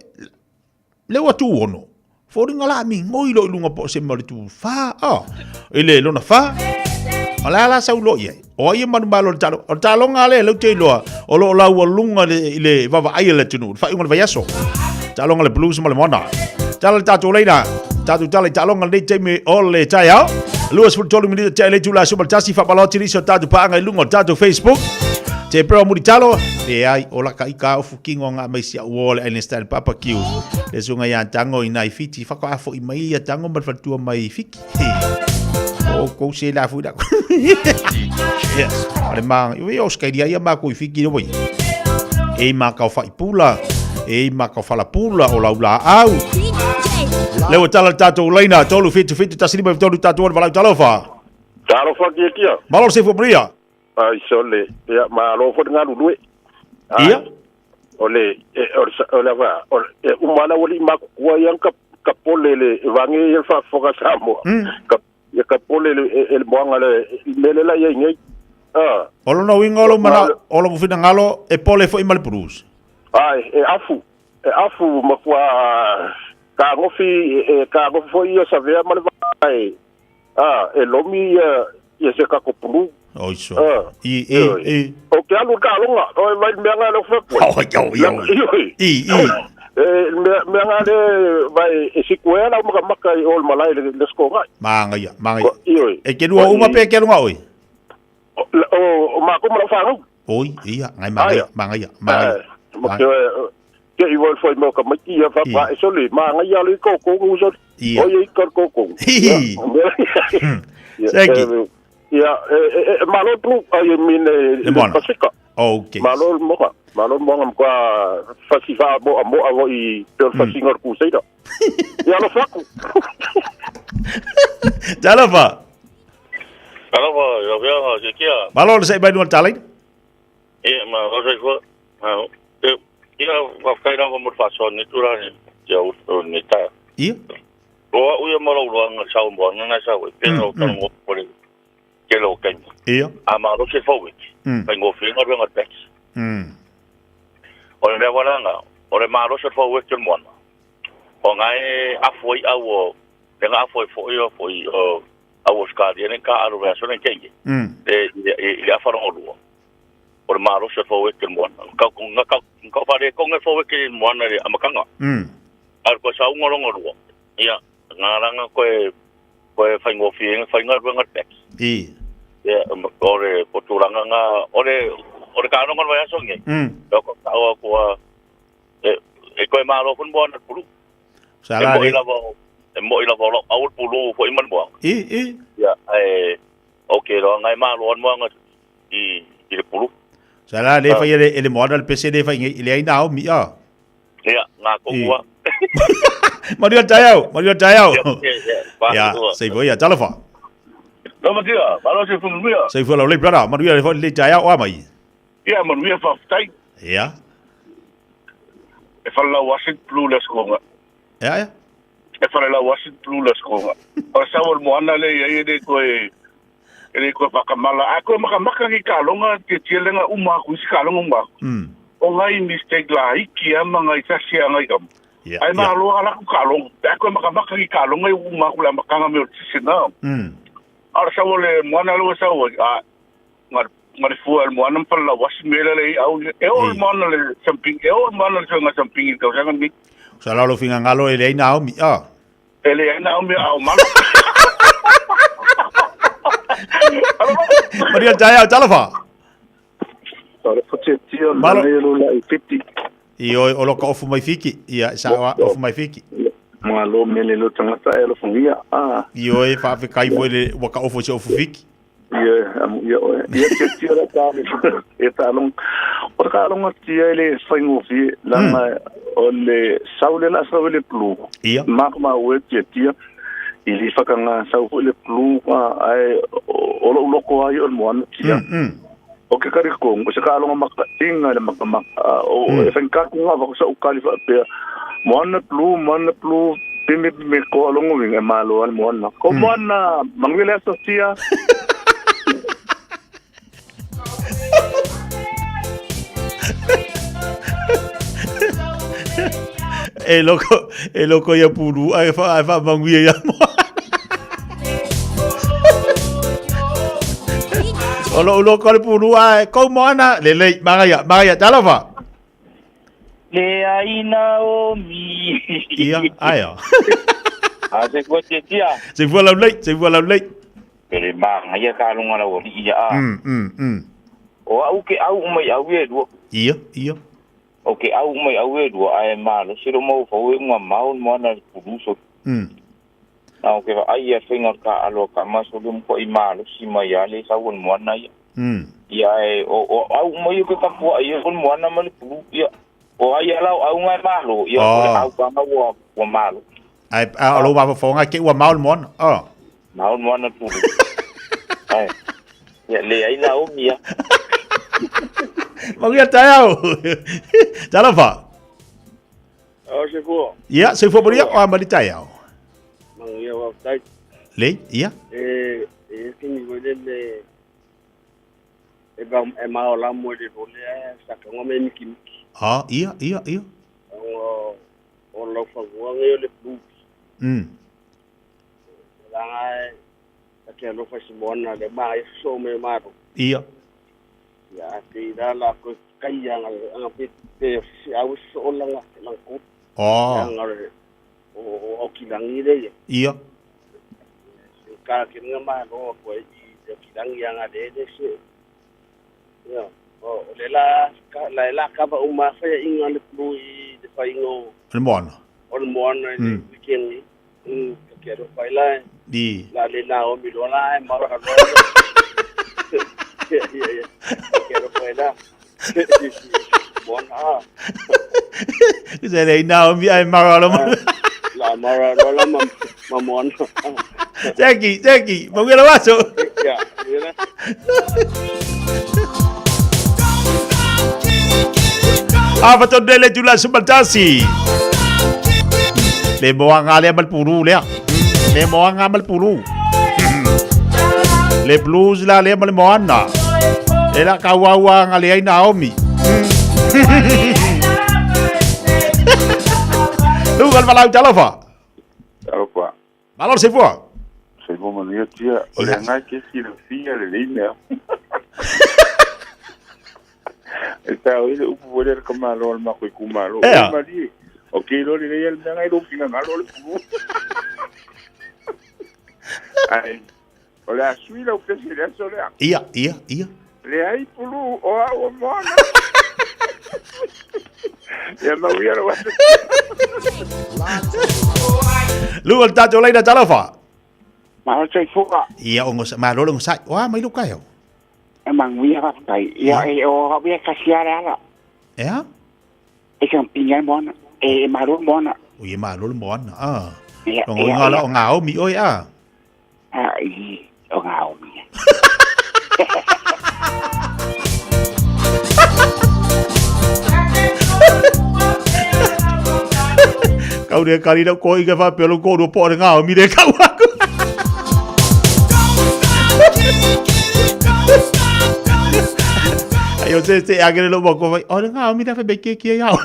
le watu ono. Fori ngala mi ngoi lo lunga po se mari tu fa ile lo na fa ala sa ulo ye o ye man malo talo ngale lo te lo o lo la lunga ile va ai le tunu fa ngol va yaso talo ngale Blues mal mona talo tatu leina tatu talo ngale te me ole taya luas fu tolu minute tele tu la super tasi fa balo tiri so tatu pa ngai lunga tatu Facebook te pro muri talo e ai o la kai ka o fukingo nga mai sia wole ai style papa kiu le sunga ya tango ina fiti fa ko afo i mai ya tango mal fatua mai fiki o ko se la fu da yes ale ma yo skai dia ya ma ko fiki no boy e ma ka fa pula e ma ka fa la pula o la au le tala tato leina tolu fiti tasini ba tolu tato wala talofa kia malo se fo bria ai sole ya ma lo fo nga lu iya ole va umana wali ma kwa yang ka polele vangi el fa foga samo ka polele el boanga le la yengi olo no wingolo mana olo fina ngalo e pole fo imal Blues ai afu ma kwa ka ngo fo ia sa vea mal vai e lomi ye se ka ko pulu oi so o ke alu ka longa o mai me nga lo fa me nga de vai e sikuela mo ka maka o malai le sko ngai manga e ke dua uma pe ke longa oi o ma ko mo fa no oi iya ngai manga mo ke i vol foi mo ka maki ya fa pa so le manga ya le ko uso o ye ko Seki. Ya, malo tu ay min Pacifica. Okay. Malo mo ko fasifa mo i per fasingor ku seida. Ya lo faku. Jalafa. Jalafa, ya vea kia. Malo le sai bai no talai. Ma o sai ko. Ya va kai na mo fason ni turani. Ya o ni ta. Ia. O ia mo lo nga sa mo na sa we pero kan mo por que lo que ia ama lo se foi vengo fin o vengo tex o le wala nga o le malo se foi que mo o ngai a foi a o tenga foi a o ska de ka a lo so ne kenge e a faro o o malo se foi que mo ka pare con el foi que mo na amakanga al ko sa un ngolongo ia ngaranga ko faingo fin fainga vengo tex ya ore potulanga nga ore ka no ngwa yaso nge ko tawa ko e ko malo kun bon pulu sala mo ila volo au pulu fo iman mo ya okay ro ngai ma lo mo nga i le pulu sala le fa ele model pc le fa ile ai nao mi ya nga ko wa Mario Tayao ya sei voi ya telephone no ma dia balo se fu mia sei fu lo le brother Mario le Tayao wa mai ya Mario fa tai ya e fa la wasit blue les ko ya e fa la wasit blue les ko o sa wol mo ana le ye de ko e ko pa kamala a ko maka ki kalonga te tielenga uma ku si kalonga uma o ngai mistake la iki ama ngai sa sia ngai kam ai ma lo ala ku kalong a ko maka ki kalonga uma ku la makanga me sina ar sa wol mo ana lo sa wo a ngar fu al mo ana pa la was mele le au e o mo ana le samping e o mo ana nga samping ka sa ngi sa lo finga ngalo ele na mi ele na mi au ma Maria Tayao telephone ora fote tio na lo la 50 io o lo ka ofu mai fiki ia sa ofu mai fiki ma lo mele lo tangata e lo fungia io e fa kai voi wa ka ofu se ofu fiki ia te tio la ta e ta long o ka long tia ele faingo fi la o le saule na saule plu ia ma we te tio ili fakanga sau le plu ai o lo ko ai o mo tia o ke kari ko se ka longa maka inga le maka o e fanka ko nga ko sa ukali fa pe mo plu me ko longa winga malo al mo na ko mo na mangwele so tia e loko ya puru ai fa mangwi ya mo Olo ko puru ai ko mana le manga talafa le aina o mi ia ayo a se ko te tia se vola lei ele manga ia ka lunga la o ia o au ke au mai au e do ia o ke au mai au e do ai ma lo siro mo fo ngwa mau mo na puru so na o ke ai e finga ka alo ka maso dum ko I malo si mai ale sa won mo na ia o au mai ko ka po ai won mo na mal puru ia o ai ala au ngai malo ia au ka ma wo malo ai alo wa fo nga ke wa mal mon mau mo na puru ai ya le ai na o mia Maria Tayao telephone se fu ia se fu Maria o Maria Tayao Maria wa tai le ia kini go le e ma ola mo de le sa ka ngome miki ia o lo fa go le pu la ta ke lo fa si bona le ma so me ma ia ya te la ko kaya nga pe au so la nga ko o kilangi le ia ka ke nga ma no ko i kilangi nga de se ya o le la ka ba uma fa inga le plu I de fa ingo le moana ni weekend ni ke ro fa di la le na o mi lo la ma ro ya quiero fuera bona se le na mi ai maralo la maralo la mamon Jackie mo lo vaso ya mira fa dele jula subaltasi le moanga le mal puru le moanga mal puru le blues la le mal moana e la kawawa nga le ai Naomi lu gal valau telefa Alfa valor se fo mania tia o le ngai ke si le fia le ina está hoy upu poder kamalo ma ko kumalo mali o ke lo le el ngai do fina ngalo le pu ai olha, suíra o presidente, olha. Ia. Le ai pulu o a mona. Ya não ia Lu al tato lai na talafa. Ma sai fuka. Ia o ngosa ma lo ngosa. Wa mai lu kai. Emang wia ka kai. Ia o wia ka siara ala. Ya? E kan pingan mona. E maru mona. O ye ma lo mona. Ah. Ia. O ngala o ngao mi oi a. Ai, o ngao mi. Kau dia kali nak kau ingat apa pelu kau 2 pot ngau mi dia kau aku. Ayo se agak lo bok kau. Oh ngau mi dah fe beke kia ngau.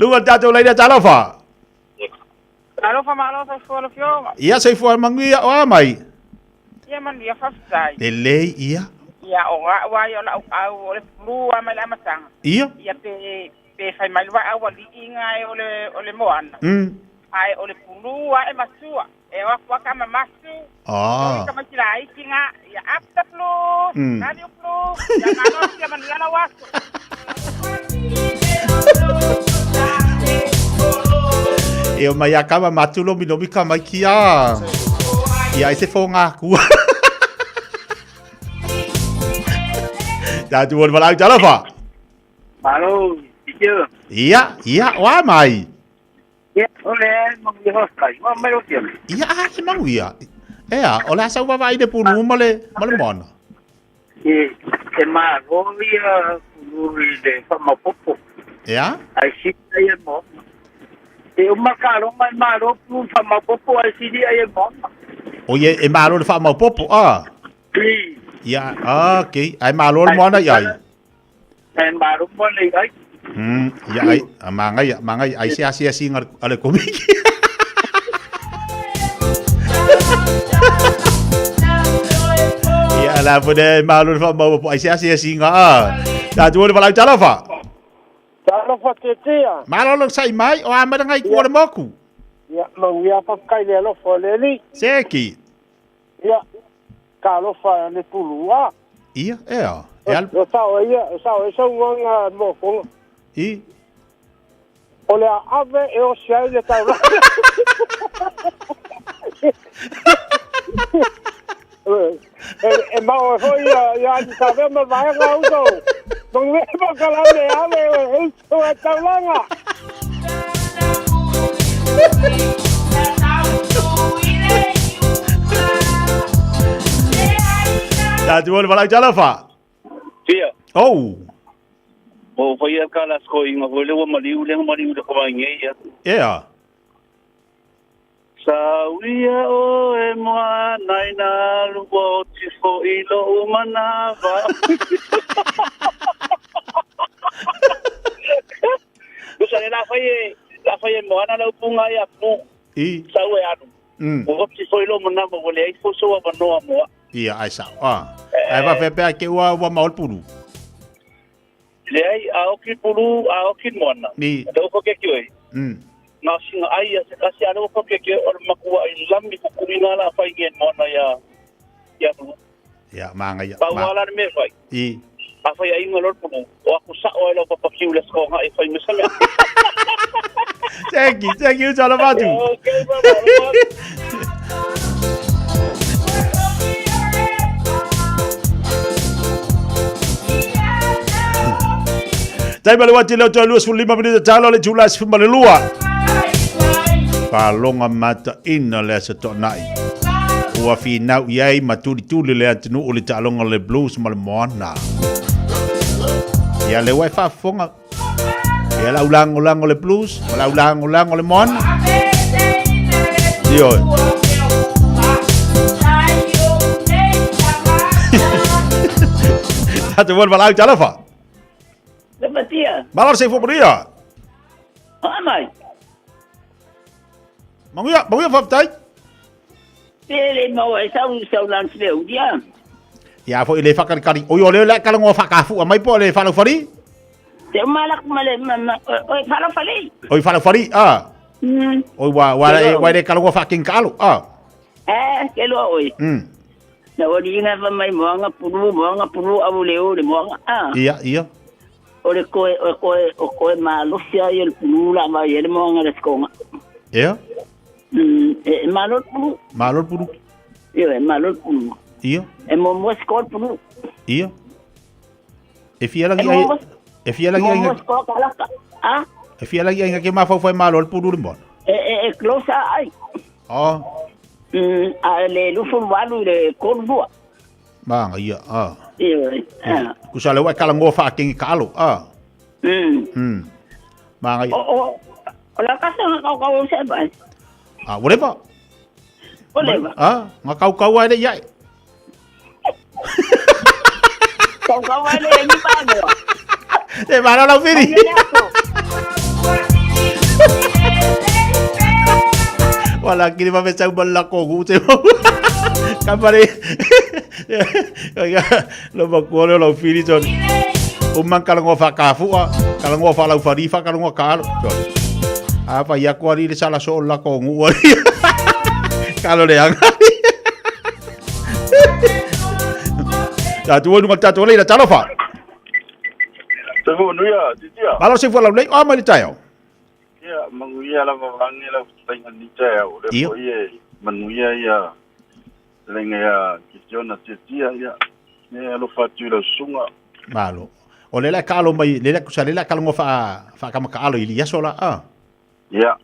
Lu ada jatuh lagi dah jalan fa. Alo fa malo sa fuera fioma. Ia sai fu mangi o mai. Ia man dia fa sai. Lele ia. Ia o wa yo la au le flu a mai la masang. Ia. Ia pe fai mai wa au li inga ole moana. Ai ole pulu e masua. E wa kwa kama masu. Ah. Kama kila ikinga ya after flu. Radio flu. Ya malo ya man ya la waso. E o mai akama matulo minomi kama kia. Ia ese fonga ku. Dah tu boleh balang jalan fa. Malo, iya. Iya, wa mai. Ya, oleh mangi hostai. Wa mai otiam. Iya, semang wia. Oleh asal wa vai de punu male mon. Ma via de forma popo. Ya? Ai si ai mo. E o makaro mai maro pu forma popo ai si ai mo. O ye e malo de fa mau popo ah. Ya, okay. Ai malo mo na yai. Ai maro mo le ai. Ya ai mangai ai sia singar ale komik. Ya la pode malo fa mau popo ai sia singar. Dah tu boleh balang jalan fa. Jalan fa tetea. Malo lo sai mai o ama ngai ku moku. Ya, mangia fa kai le lo fo le li. Seki. Ya. Kalo fa le pulua. Ia, Eu sao so nga mo ko. Ole ave e o sai de tau. E mau foi ya sabe me vai nga uso. Non ve pa kala me ave e so tau langa. Dah tu boleh balang jalan fa. Tia. Oh. O foi a kala sko inga vole o maliu de ko nge ya. Yeah. Sauia o e moa nai na luo ti fo ilo manava. Lusa la foi moa na punga ya pu. Sau e anu. O ti fo ilo manava vole ai fo so wa no moa. Ia, ai sa. Ai va fe pe ke wa maul pulu. Lei a o ki pulu a o ki mona. Ni. Do ko ke kioi. Na singa ai se kasi ano ko ke o makua i lammi ko kurina la fai gen mona ya pulu. Ya, manga ya. Pa wala me fai. A fai ai ngolor pulu. O aku sa o lo pa kiu les ko nga i fai mesame. Thank you, Jala Batu. Okay, bye. Tay bale wati leo tau 25 minute talo le Julai 92. Palonga mata ina le se to nai. Ua finau iai matuli le atinu o le talonga le blues ma le moana. Ia le wai fonga. Ia la ulango le blues, la ulango le moana. Dio. Hatu vol balau jala fa. Lepatia. Balar se for dia. Amai. Manguia fa tai. Ele mau sau lan seu dia. Ya fo ile fa kali. O yo le la kala ngo fa ka fu mai po le fa lo fari. Te malak male o fa lo fari. O fa lo fari O wa le kala ngo fa king kalu ke lo oi. Na wadi nga fa mai moanga puru abu leo le moanga Iya. Ole koe malusia y el pulula ma y el monga les conga. Yeah. Malol pulu. Malol pulu. Iyo, malol pulu. Iyo. Mo skol pulu. Iyo. E fia lagi ai. E fia lagi ai. Mo skol kalaka. Ah? E fia lagi ai ke ma foi malol pulu limon. Close ai. Oh. Le lufun walu le kolbua. Bang, iya. Iyo. Kusale wa kala ngo fa king kalo. Bang, iya. Ola kasa kau sebas. Boleh pak? Boleh pak. Ngakau ada ya. Kau ada yang ni mana? Mana lah Firi? Wala kini pa mesang balako gute mo. Kapare. Lo magkulo lo Firi John. Umang kalau ngofa kafu kalau ngofa lau farifa kalau ngokal. Apa ya kuari di salah soal ko nguari. Kalau dia ngari. Tatu nu tatu le talo fa. Tunggu nuya, dia. Kalau si fuala le ama di tayo. Ya, menguya la bangi la tengah di tayo. Le poye menguya ya. Lenga ya kisiona dia ya. Ne lo fatu la sunga. Malo. Ole la kalo mai le la kusale la kalo ngofa fa kama kalo ili ya sola Ya.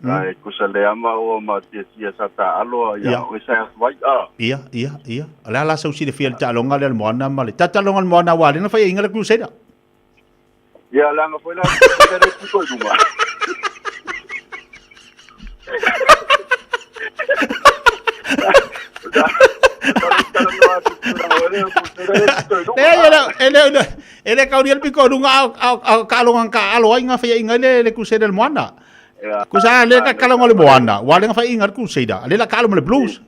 Ai kusale ama o ma tia sata alo ya o sa vai Iya. Ala sa usi de fiel talonga le moana male. Tatalonga moana wale na fa inga la crusade. Ya la nga foi la de tudo duma. Ele kau dia piko dunga kalongan ka alo inga fa inga le crusade le moana. Kusa le ka kalonga le moana, wale nga fa inga crusade. Ale la kalonga le blues.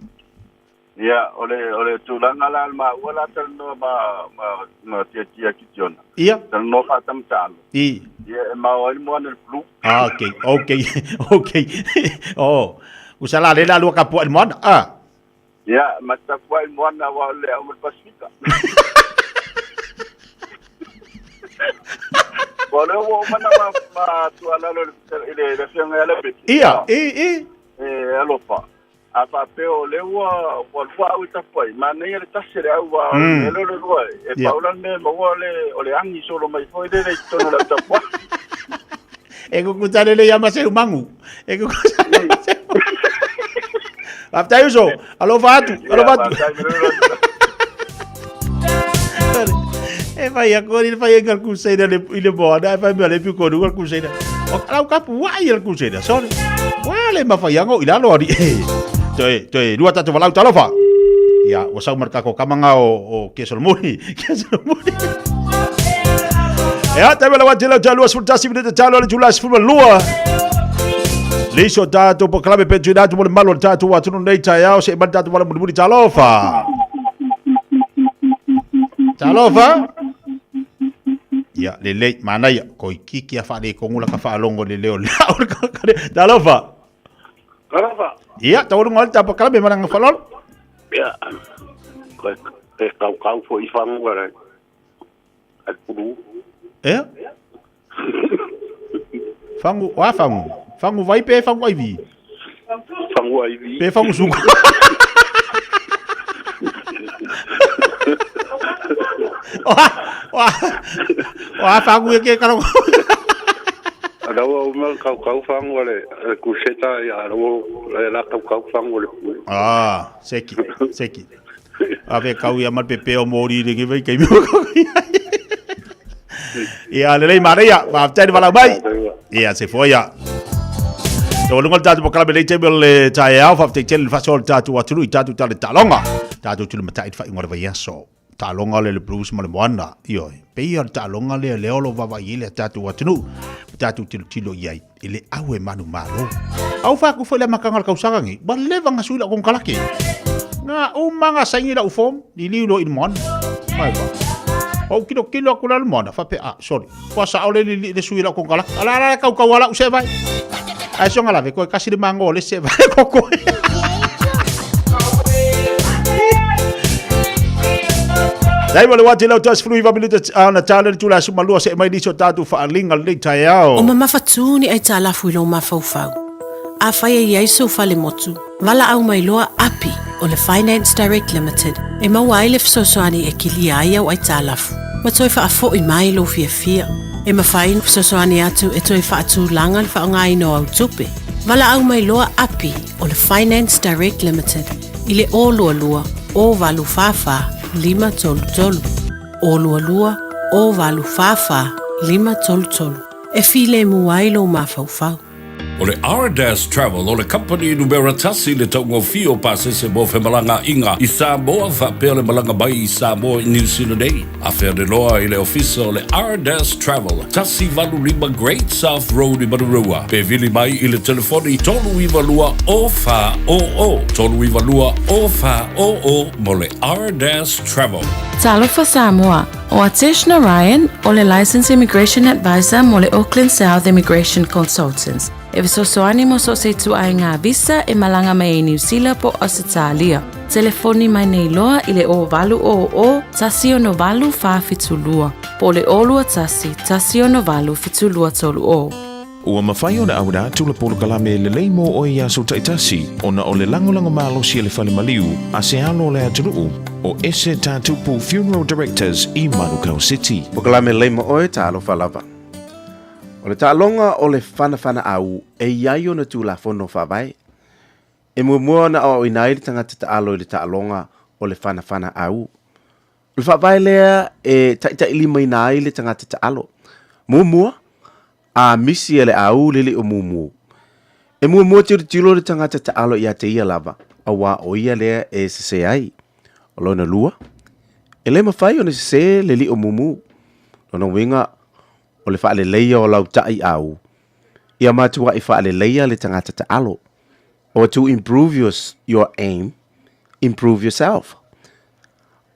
Ya, ole tulang ala ma wala terno ma tia kitiona. Iya. Terno fa tam tal. I. Ya ma wal mo an blue. Okay. Oh. Usala le la lu ka po el moana. Ya, mata po el moana wale au Pasifika. Wala wo mana ma tu ala le fianga ala bit. Iya. Alo fa. Apa peo lewa wa uta foi mana ia le tasere wa le roi e paulan me mo ole angi solo mai foi de tono la tapa e ko kutale le llama ser mangu e ko afta uso alo fatu e vai agora ele vai engar cuseira le boda vai me le pico do cuseira o kala kapu wa ia cuseira sorry wale ma fa yango ilalo ari Toi, dua tatu walau talofa. Ya, wasau markako kamanga o kesolmuni. Ya, tabe lawa jela jalu asfultasi bide jalu ala jula asfulma lua. Liso tatu po klabe pe jidatu mo malo tatu wa tunu nei tayao se ban tatu wala mudmudi talofa. Ya, lele mana ya koi kiki afa de kongula ka fa longo leleo. Talofa. Iya, tahu ngol apa kalau memang ngefalol? Ya, kau foi fang agora. Aku. Fangu vai pe fangu vai vi. Fangu vai vi. Pe fangu suku. Wah, fangu ke kalau ada uma kau fang wale kuseta ya la kau fang wale seki ave kau ya mal pepe o mori de que vai que me ya le maria va tadi vala bai ya se foi ya to lungol tatu pokala bele table taya fa tel fasol tatu watulu tatu talonga tatu tulu mata fa ingor va yaso talonga le blues mo le moana io pe ia talonga le leolo va ile tatu watulu tatu tilo yai ile awe manu malo au fa ku foi le makangal kausangi ba le vanga sula kong kalaki na umanga sangira ufom dililo in mon mai ba o kilo akula le mona fa pe sorry fa sa ole le suila kong kalak ala kau wala use vai ai songa la ve ko kasi de mango le se vai koko Dai wale wati lau tas flu minuta na tala ni tula suma lua se mai diso tatu faalinga le taiao. O mama fatuni ai tala fu lo mafaufau. A fai ai so fale motu. Wala au mai loa api o le Finance Direct Limited. E maua ai le fisosoani e kilia ai au ai tala fu. Ma toi fa afo i mai lo fia. E mawhain fisosoani atu e toi fa atu langa le fa ngai no au tupe. Wala au mai loa api o le Finance Direct Limited. Ile o lua o valu fafa 533. O lua o valu fafa 533. E file muai lo mafaufau. O le R-Dash Travel, o le company numera tasi le taungo fio pasese mo fe malanga inga i Samoa fa pea le malanga bai i Samoa i New Zealand ei. A fea de loa i le ofisa o le R-Dash Travel, tasi valu lima Great South Road i Marurua. Pe vili mai i le telefoni i tolu i valua o fa o o. Tolu i valua o fa o o mo le R-Dash Travel. Talofa Samoa, o Atish Narayan, o le Licensed Immigration Advisor mo le Auckland South Immigration Consultants. E visosoani mo so se tu ai ngā visa e malanga mai e New Zealand po Australia. Telefoni mai nei loa i le o valu o tasi o no valu wha fitulua. Po le olua tasi o no valu fitulua tolu o. Ua mawhai o na aura tula polo kalame le leimo o i aso taitasi o na o le langolango malo si le whale maliu a se alo le aturuu o ese tātupu Funeral Directors i Manukau City. Po kalame leimo o e tālo whalava. O le tālonga o le whanawhana au e iai o na tūlafono whawai. E mua na o inai le tangata taalo i le tālonga o le whanawhana au. Le whawai lea e taita ilima inai le tangata taalo. Mua a misi ele au lili o mumu. E mua tiro le tangata taalo i a te ia lava. A wā o ia lea e se ai. O lona lua. E le mawhai o na se lili o mumu. Lona winga o le whaale leia o lau tai au. Ia matua i whaale leia le tangata taalo. Or to improve your aim, improve yourself.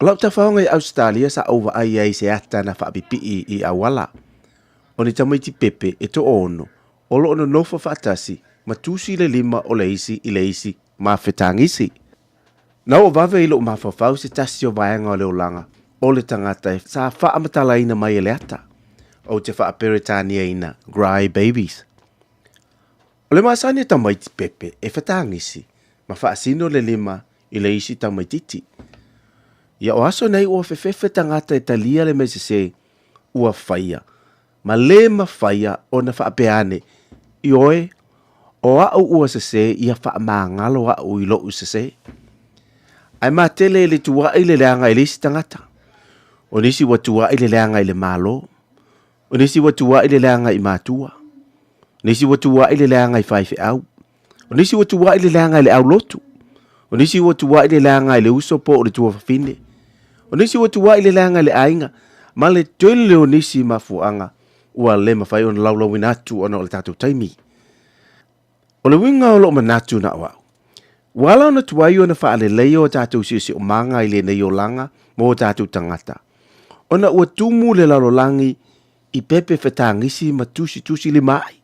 O lau ta whaonga i Australia sa over ai se ata na whaapipi i awala. O ni tamaiti pepe e to ono. O lo ono nofa whaatasi, ma tusi le lima o le isi i le isi, ma whetangisi. Na o vave i lo mawhawhau se tasi o vaianga o leo langa. O le tangata e sa whaamatala ina mai e le ata. O te whaaperetania ina, Gry Babies. O le masani tamaiti pepe e whetangisi, ma whaasino le lima i le isi tamaititi. Ia o aso nei ua whewhewhe tangata e talia le mese se ua whaia. Ma le ma whaia o na whaapeane i oe o au ua se ia whaamangalo au i lou se. Ai ma tele le tua i le leanga i le isi tangata. O nisi wa tua i le leanga i le malo. O nisi wa tua i le leanga i matua. O nisi wa tua i le leanga i whaife au. O nisi wa tua i le leanga i le au lotu. O nisi wa tua i le leanga i le uso po o le tua whawhine. O nisi wa tua i le leanga i le ainga. Ma le tole o nisi mafuanga. Ua le mawhai o na laulau inatu o na o le tātou taimi. O le winga o lo manatu na wau. Wala o na tuai o na whaale leio o tātou sisi o manga i le nei o langa mo o tātou tangata. O na ua tumu le lalolangi i pepe whetangisi ma tusi le mai.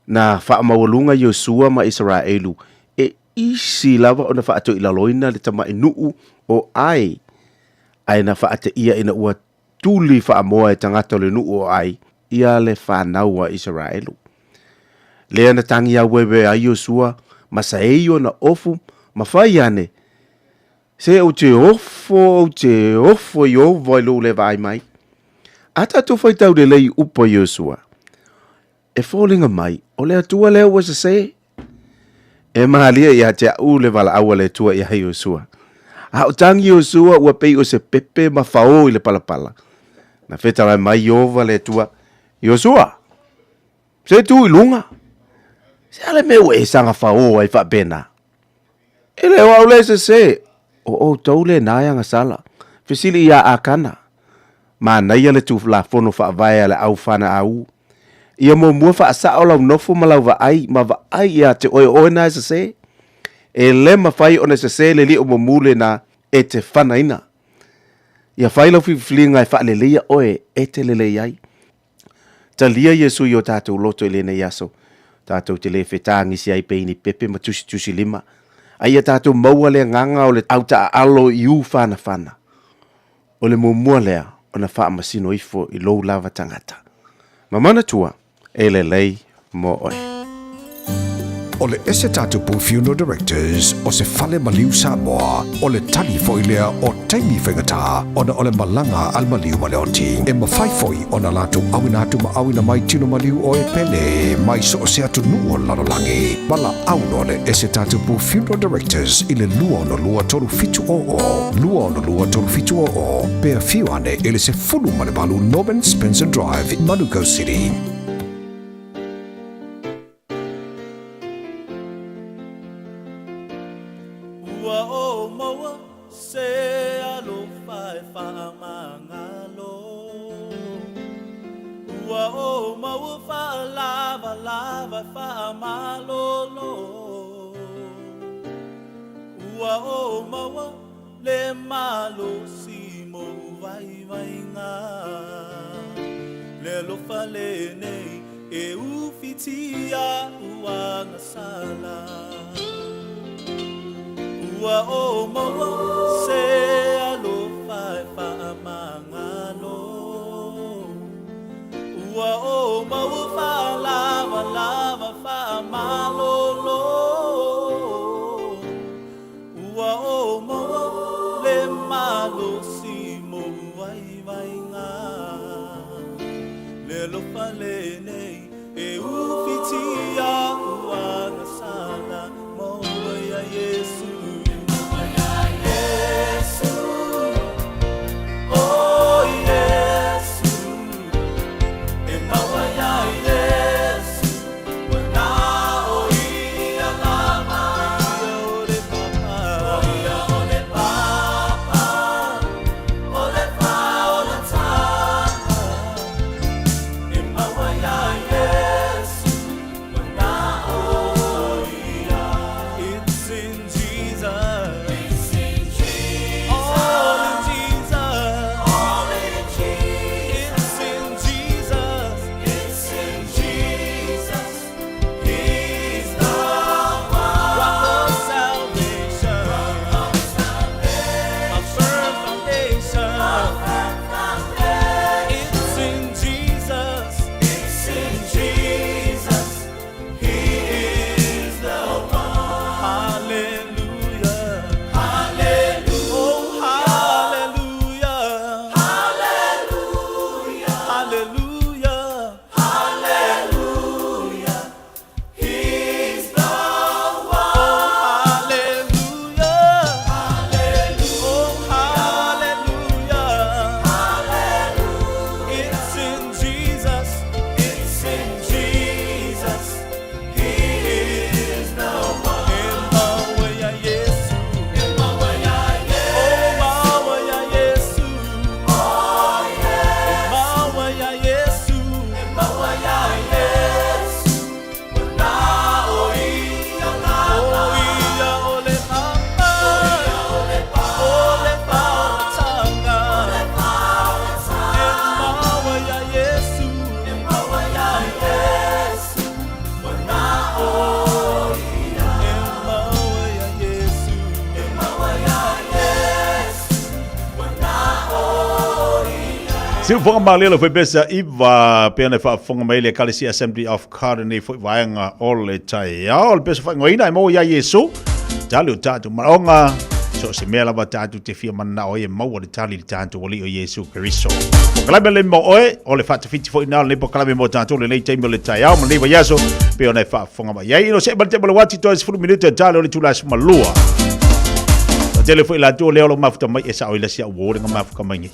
Na whaamawalunga Yosua ma Israelu e isi lava o na whaato i laloina le tama inuu o ai. Ai na whaate ia ina ua tuli whaamoa e tangata le nuu o ai ia le whanau a Israelu. Lea na tangi a wewe a Yosua ma sa eio na ofu ma whai ane. Se o te ofo i ovo i lo le vai mai. Ata tu whai tau de lei upo Yosua. E fōlinga mai, o lea tua leo wa se. E mahalia i a te au le wala awa le tua i a Yosua. A o tangi Yosua ua pei o se pepe ma whao i le palapala. Na whetara mai ova le tua. Yosua, se tu i lunga. Se ale meu e sanga whao ai whabena. E leo au le se. O tau le naianga sala. Fesili ia a kana. Ma naia le tu la fono whaavaya le au whana au. Ia mo mua whaasa o lau nofo ma lau vaai. Ma vaai ia te oe na se. E le mawhai o na se le li o mule na e te whanaina. Ia whailau whiwhilinga e whaalelea oe e te lele iai. Ta lia Yesu i o tātou loto i lene yaso. Tātou te le whetangisi ai peini pepe ma tusi lima. Ai a tātou maua le nganga o le au ta alo i u whana. o le mua lea o na wha masino ifo I lou lava tangata. Mamana tua e le lei mo oe. O le ese tatu pu funeral directors o se fale maliu Samoa o le tali foilea o taimi whengata o na o le malanga al maliu maleoti e mawhaifoi o na latu awina mai tino maliu o e pele mai so o se atu nuo lanolangi mala auno le ese tatu pu funeral directors I le lua no lua tolu fitu o pea fiu ane ele se fulu malebalu Norman Spencer Drive in Manukau City. Se o fonga malelo foi pesa iwa pena fa fonga maile Kalisi Assembly of Caroni foi vaenga ole tai ya ole pesa fa ngoina mo ya Yesu tali o tatu maonga so se mela ba tatu te fia mana o ye mau o tali tatu oli o Yesu Kristo kala le mo oe ole fa fiti foi na le po kala mo tatu le nei time le tai ya mo le yaso pe ona fa fonga ba ya ino se ba te ba wati to is fu minute tali ole tulas malua tele foi la to le lo mafuta mai esa o ile sia wo nga mafuka mai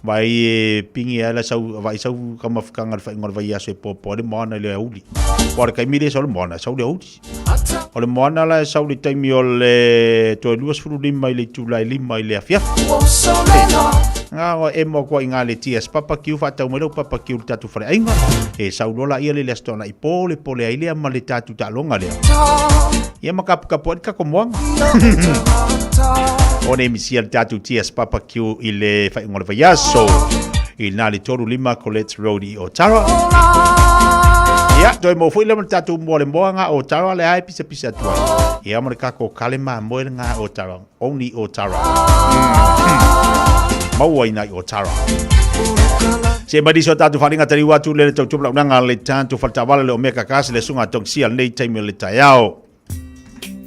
vai pingi ala sau vai sau kama fikanga fa ngor vai aso po de mona le uli por kai mire sol mona sau le uli ole mona la sau le taimi ole to luas furu lim mai le tulai lim mai le afia nga o emo ko inga le ties papa kiu fa tau melo papa kiu tatu fra inga e sau lola ia le stona i pole ai le male tatu ta longa le ia makap kapot ka komwang One misia tatu ties papa kiu ile fa ngol fa yaso il nali toru lima Colette Road I Otara ya doi mo foi le tatu mo le moanga Otara le ai pisa tua ia mo ka ko kalema mo nga Otara only Otara maua ina i o Tara. Se madi so tatu wharinga tari watu le tau tupla unanga le tantu whaltawala le o mea kakasi le sunga tong sia nei taimi le taiao.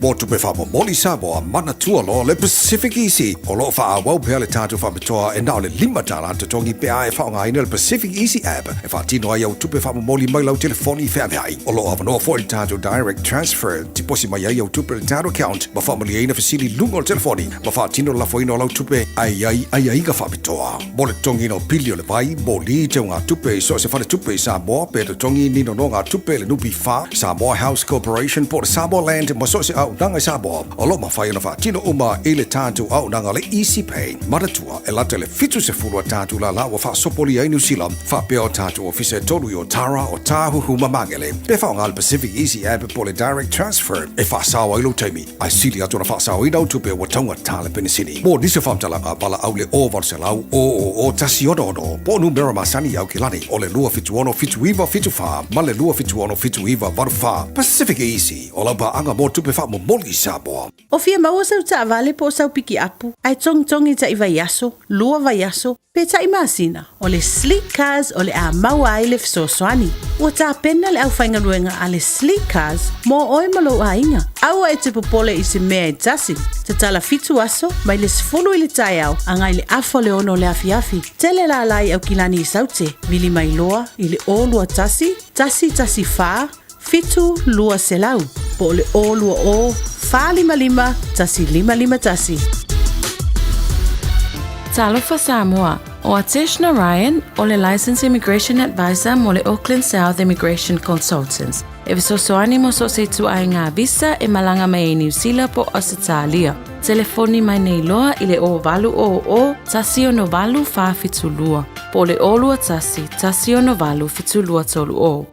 Mo tupe wha moli Samoa mana tua lo le Pacific Easy. O lo wha awau pea le tātu wha metoa e nao le lima tala te tongi pea e wha ngā ina le Pacific Easy app. E wha tino ai au tupe wha moli mai lau telefoni wha mea ai. O lo hawa noa fo le tātu direct transfer. Tiposi mai ai au tupe le tātu account. Ma wha mali aina fasili lungo le telefoni. Ma wha tino la fo ino lau tupe ai ka wha metoa. Mo le tongi no pili o le vai. Mo li te o ngā tupe so se whale tupe Samoa. Pe le tongi nino no ngā tupe le nupi wha. Samoa House Corporation po le Samoa Land. Ma so se au nanga Samoa. O lo mawhai na wha tino uma e le tātu au nanga le Easy Pay. Maratua e lata le fitu se fulua tātu la la wa wha sopoli ai New Zealand. Wha pia o tātu ofise tolu i o Tara o Tāhuhu Mamangele. Pe wha ngā le Pacific Easy app po le direct transfer. E wha sawa ilo teimi. Ai sili atu na wha sawa i nau tupe wa taunga tāle penisini. Mo nise whamtalanga pala au le o vanselau o tasi ono. Po numera masani au ki lani. O le lua fitu ono fitu iwa fitu wha. Ma le lua fitu ono fitu iwa varu wha. Pacific Easy. O lau pa anga mo tupe wha mo moli Samoa. O fia maua sau ta vale po sau piki apu. Ai tongi ta iwa yaso, lua va yaso, pe ta imasina. O le sleek cars o le a maua ai le fisoswani. O ta pena le au whainga luenga a le sleek cars mo oi malo a inga. Aua e te popole i se mea e tasi. Te tala fitu aso, mai le sifulu i le tai au, anga i le afo le ono le afiafi. Tele la lai au kilani i saute, vili mai loa i le o lua tasi faa, fitu lua selau. Po le o lua o, faa lima tasi. Talofa Samoa, o Ateshna Ryan, o le Licensed Immigration Advisor mo le Auckland South Immigration Consultants. E visosoani mo so se tu ai ngā visa e malanga mai e New Zealand po Australia. Telefoni mai nei loa i le o valu o tasi o no valu faa fitulua. Po le o lua tasi o no valu fitulua tolu o.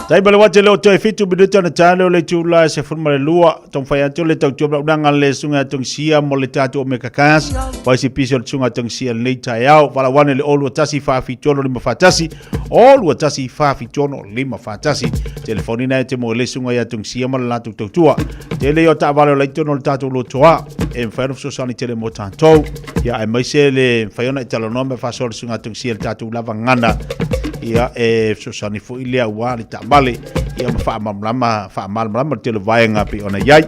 Tai bale wate leo toi fitu minuta na tale o le tula se forma le lua tong fai atu le tau tubla unanga le sunga tong sia mo le tatu o mekakas wai si piso le sunga tong sia le tai au wala wane le olu atasi faa fitono lima fatasi olu atasi faa fitono lima fatasi telefoni na te mo le sunga ya tong sia mo le latu tautua te le o ta vale o le tono le tatu lo toa e mwhaerof so sani tele mo tantou ya e maise le mwhaiona i talonome fa so le sunga tong sia le tatu lava ngana ia e so sani fo ile awa le tabale ia fa malama te le vaenga pe ona yai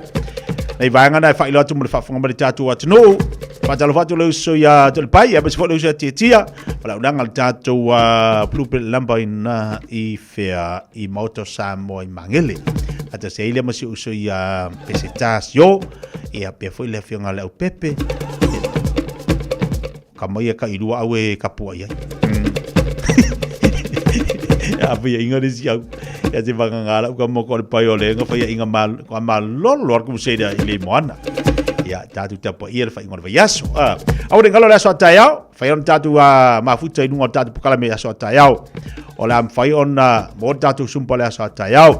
nei vaenga na fa ilo tu mo fa fonga le tatu atu no fa talo fa le so ya te pai ia se fo le so tia wala unanga le tatu blueprint lamba ina i fea i moto Samoa i mangele ata se ile mo so ya pesetas yo ia pe fo le fionga le pepe kama ia ka irua awe kapua ia apa ya inga disi au ya te whakangara uka moko le pai o le nga whai inga ma lolo arku museda i le moana ya tatu tapa ia le whai inga le whai aso au re ngalo le aso atai au whai on tatu mafuta i nunga tatu pukala me aso atai au o le am whai on mo tatu sumpa le aso atai au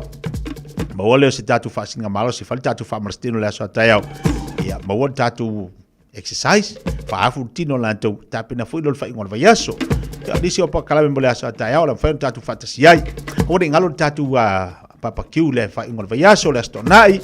ma ole o se tatu whasinga malo se whali tatu whamarastino le aso atai au ya ma ole tatu exercise whaafu tino lantou tapina fui lo le whai inga le whai aso disi o pakala me mole asa tai au la fa tatu fatasi ai o de ngalo tatu papa kiu le fa ingol va yaso le stonai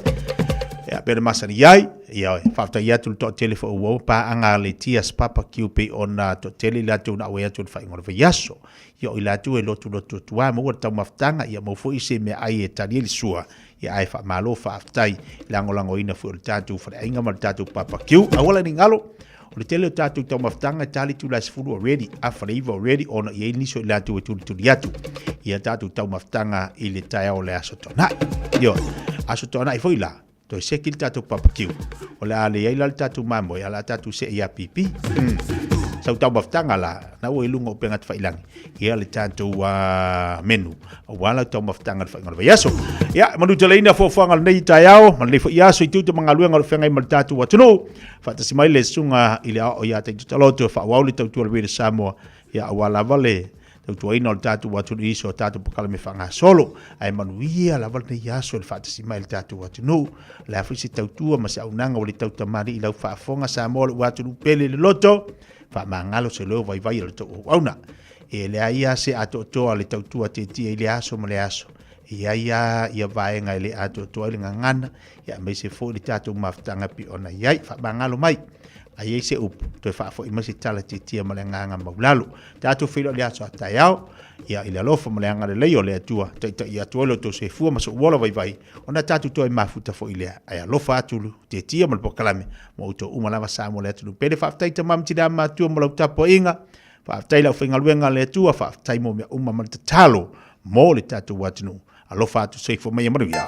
ya per masani ai ya fa ta ya tu to telefo o pa anga le tias papa kiu pe ona to tele la tu na we tu fa ingol va yaso yo ila tu e lo tu wa mo ta maftanga ya mo fo ise me ai e tani sua ya ai fa malo fa tai lango ina fu tatu fa inga mal tatu papa kiu awala ni ngalo o le tele o tātou tau maftanga tali tu las fulu already, a whareiva already, ona i e niso i lātou e tuli atu. Ia tātou tau maftanga i le tai au le aso tonai. Io, aso tonai foi la, to e seki le tātou papakiu. O le ale iai la le tātou mamoi, ala tātou se ia pipi. Sau tau maftanga la, na ua ilunga o penga te whailangi. Ia le tātou menu. O wala tau maftanga le whaingana vai aso. Ia, manu te leina fuafuanga le nei tai au, man le fo iaso i tuta mga luenga le whengai mal tātou watunu. Whatasi mai le sunga i le ao ia te tutaloto, whaawau le tautua le were Samoa. Ia, wala vale, tautua ina le tātou watunu iso o tātou pakala me whanga solo. Ai manu ia, la vale nei iaso le whatasi mai le tātou watunu. Le afrisi tautua, ma se aunanga o le tautamari i lau whaafonga Samoa le watunu pele le loto. Fa mangalo se lo vai le to auna e le aia se ato to le tautua te ti le aso mo le aso ia vaenga le atu le ngana ia mai se fo le tatu maftanga pi ona ia fa bangalo mai ai se up to fa fo imasi tala titia malanga maulalu tatu filo le aso atayao ia ile lofa malanga le leyo le atua ta ia tuolo to se fu maso wola vai ona tatu to mafuta fo ile ai lofa atulu titia mal pokalame mo to umala sa mo le atu pele fa taita mam tida ma tu mo tapo inga fa taila finga luenga le tua fa taimo me mal talo mo le tatu watnu alofa atu se fo mai maria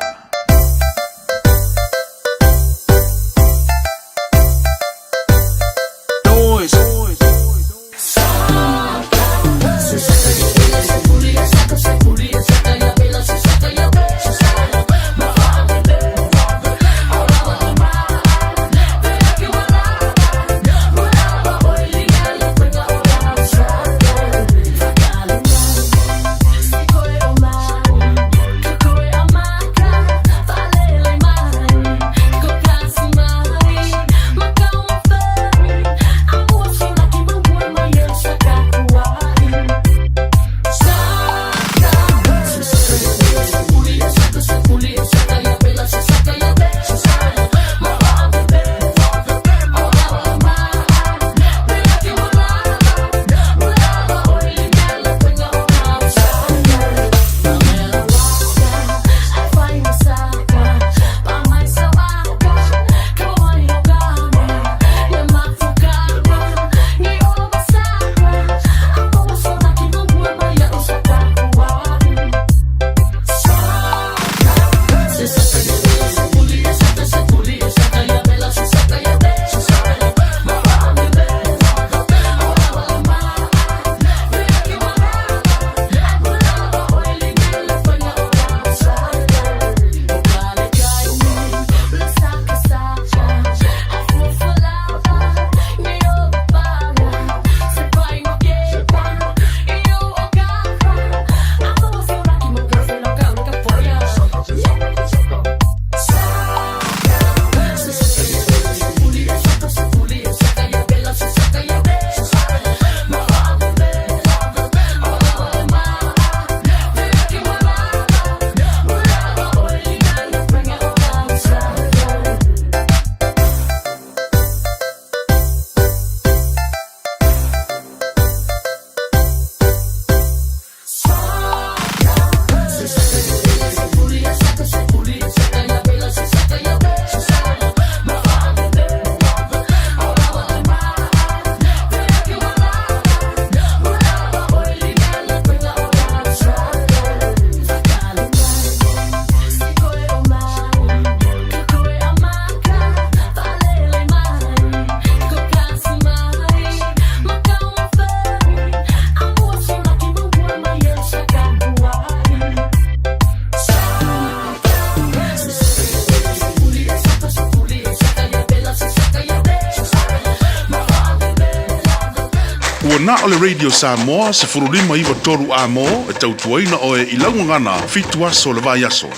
Na ole Radio Samoa se furulima iwa toru a mo e tautuaina o e ilaungangana fitu aso le vai aso.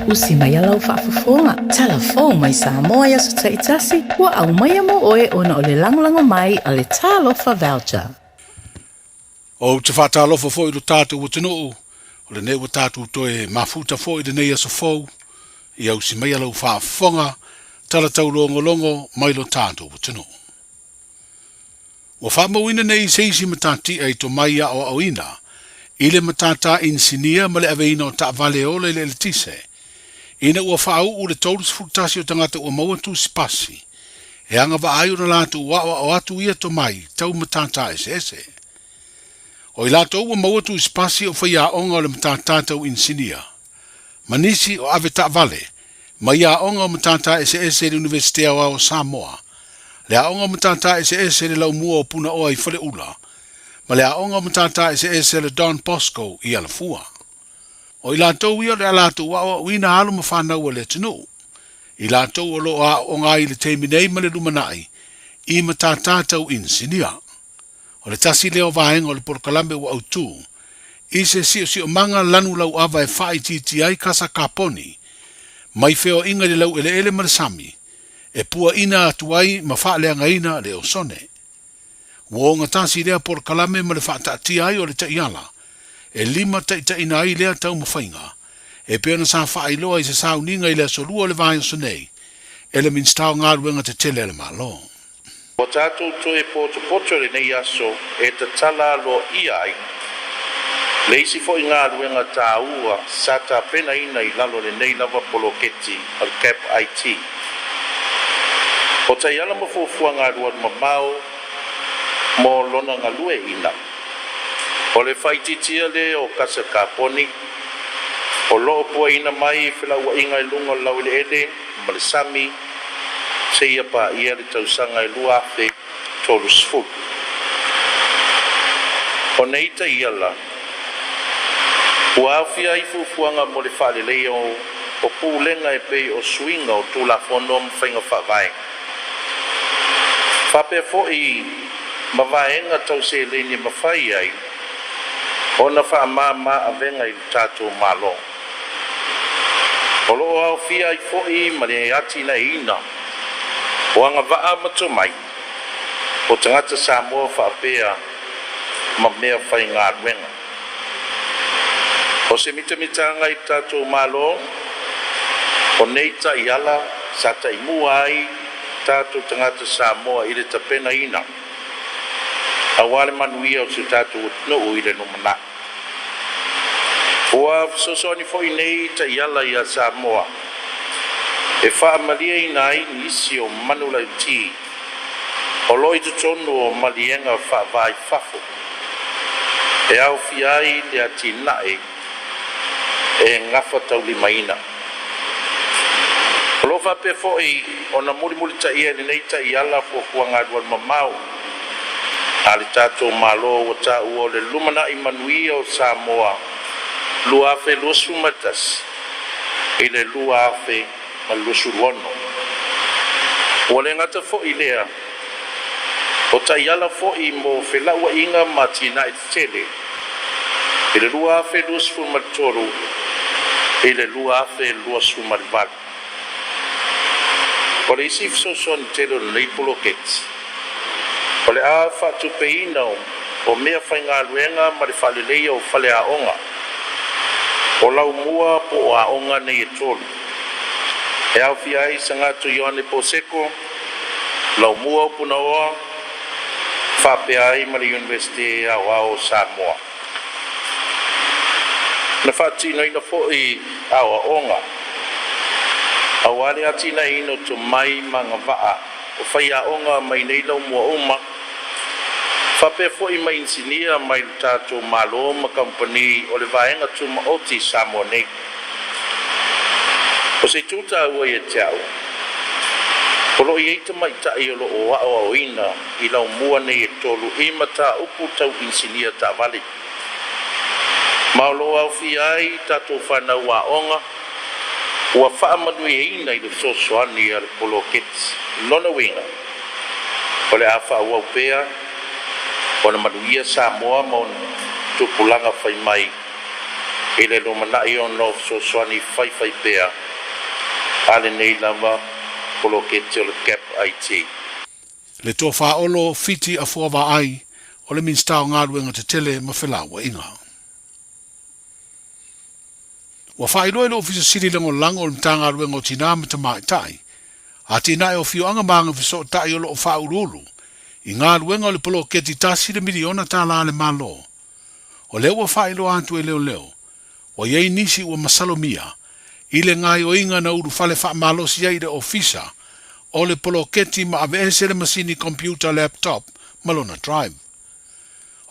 Usi mai alau whaafafonga, talafo mai Samoa yaso taitasi, wa au mai amo oe ona ole langolango mai ale talofa voucher. O te whatalofa fo i lo tātou o tino o le ne wa tātou toe mafuta fo i le nei aso fo, i au si mai alau whaafonga, talatau longo mai lo tātou o tino. Wa whamauina nei seisi matati ai to maia o auina, ile matata insinia ma le aveina o ta vale o le tise. Ina ua whaau u le taurus fuktasi o tangata ua maua tu spasi. E anga wa ayo na latu ua o atu ia to mai, tau matata ese. O i lato ua maua tu spasi o whaia onga o le matata tau insinia. Manisi o ave ta vale, ma ia onga o matata ese le Universitea o Samoa. Le aonga matata ese le lau mua o puna oa i whale ula. Ma le aonga matata ese le Don Bosco i alafua. O i lātou ia le alātou wa wina halu ma whanau le tinu. I lātou o lo a o ngai le teimi nei ma le lumanai. I matata tau insinia. O le tasi leo vaenga o le porkalambe wa au tū. I se si o manga lanu lau ava e whai titi ai kasa kaponi. Mai feo inga le lau ele marasami. E pua ina atuai ma whaalea ngaina le o sone. Wo ngā tāsi lea por kalame ma le whaatati ai o le taiala. e lima ina ai lea tau mawhainga, e pēna sa whaailoa i se sauninga i lea solua le vai o sonei, e le minstau ngā ruenga te tele le malo. O tātou toe poto le nei aso e te tala lo ia ai. Le isi fo i ngā ruenga tā ua sa tā pena ina i lalo le nei lava poloketi al Cap IT. O tai ala mafufua ngā rua mamao mo lona ngā lue ina. O le whaititia le o kasa kāponi, o loo pua ina mai whilaua inga i lunga lau le ele, ma le sami, se ia pa ia le tausanga i lua afe tolu sfut. O neita iala, ua awhia i fufuanga mo le whale leo o pūlenga e pei o swinga o tūla whonom whainga whawai. Whape fo i mawaenga tau se leni mawhai ai, o na wha mama a venga i tātou malo. O loo au fia i fo i mare ati na ina, o anga waa mato mai, o tangata Samoa whaapea ma mea whai ngā ruenga. O se mitamitanga i tātou malo, o neita i ala, sa ta i mua ai, tātou tangata Samoa i le tapena ina. A wale manuia o su tātou utno i le numana. Ua sosoni fo i nei ta i ala i a Samoa. E wha malia i nai ni isi o manula i ti. O loi tu tonu o malienga wha vai fafo. E au fiai le ati nae e ngafa tau li maina. O lo pe fo i o na muri ta ia ni nei ta i ala fo kua ngā duan mamau. Ali tātou malo o ta ua le lumana i manuia o Samoa. Lua afe luasu matas. I le lua afe ma luasu ruono. O le ngata fo i lea. O ta i ala fo i mo whelaua inga ma tina i tele. I le lua afe luasu matoro. I le lua afe luasu marivali. O le isi fsoson telo na leipolo kets. O le a whatu peina o mea whainga luenga ma le whalelea o whale a onga. O lau mua po a onga nei e tolu. E au fiai sa ngātu Ioane Poseko, lau mua o puna oa, whapeai ma le University a wao Samoa. Na whatino ina fo i awa onga. Awale atina ino to mai manga waa, o whaia onga mai nei lau mua uma, whape fo i mai insinia mai tātou malo ma company o le vaenga tu ma oti Samoa nei. O se tūta ua i te au. O lo i eita mai tai o lo o wao o ina i lau mua nei e tolu i mata upu tau insinia ta vali. Ma o lo au fiai tātou whanau wa onga, ua whaamanu i ina i le sosoani a le polo kits, lona winga. O le a whaau pea, o na manuia Samoa mo tupulanga whai mai i le lomana i ono sosoani whai pea ale nei lava polo kete o le Cap IT. Le tō whaolo fiti a fuawa ai o le minstao ngā ruenga te tele ma whelaua inga. Ua whaeloe le ofisa siri lango lango o le mta ngā ruenga o tina mata mai tai, a tina e o fio anga maanga fiso tai o lo o whaurulu, i ngā ruenga o le polo keti tasi le miliona tā la le malo. O leo ua whaelo atu e leo, o iei nisi ua masalomia, i le ngai o inga na uru fale wha malosi ai le ofisa, o le polo keti ma avese le masini computer laptop malona drive.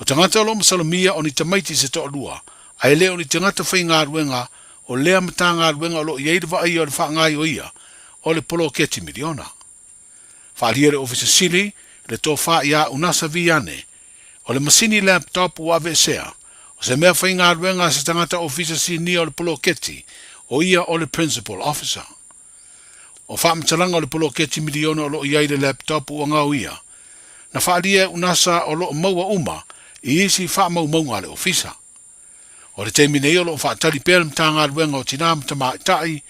O tangata o lo masalomia o ni tamaiti se to lua, ai leo ni tangata whai ngā ruenga, o lea mata ngā ruenga o lo iei le vai o le wha ngai o ia, o le polo keti miliona. Whaalia le ofisa sili, le tō wha ia unasa viane, o le masini laptop u avesea, o se mea whai ngā ruenga se tangata ofisa sili o le polo keti, o ia o le principal officer. O whaamtalanga o le polo keti miliona o lo iei le laptop u ngau ia, na whaalia unasa o lo maua uma, i isi wha maunga le ofisa. O le teimi nei o lo whaatari pēr mtanga ruenga o tina mtama tai,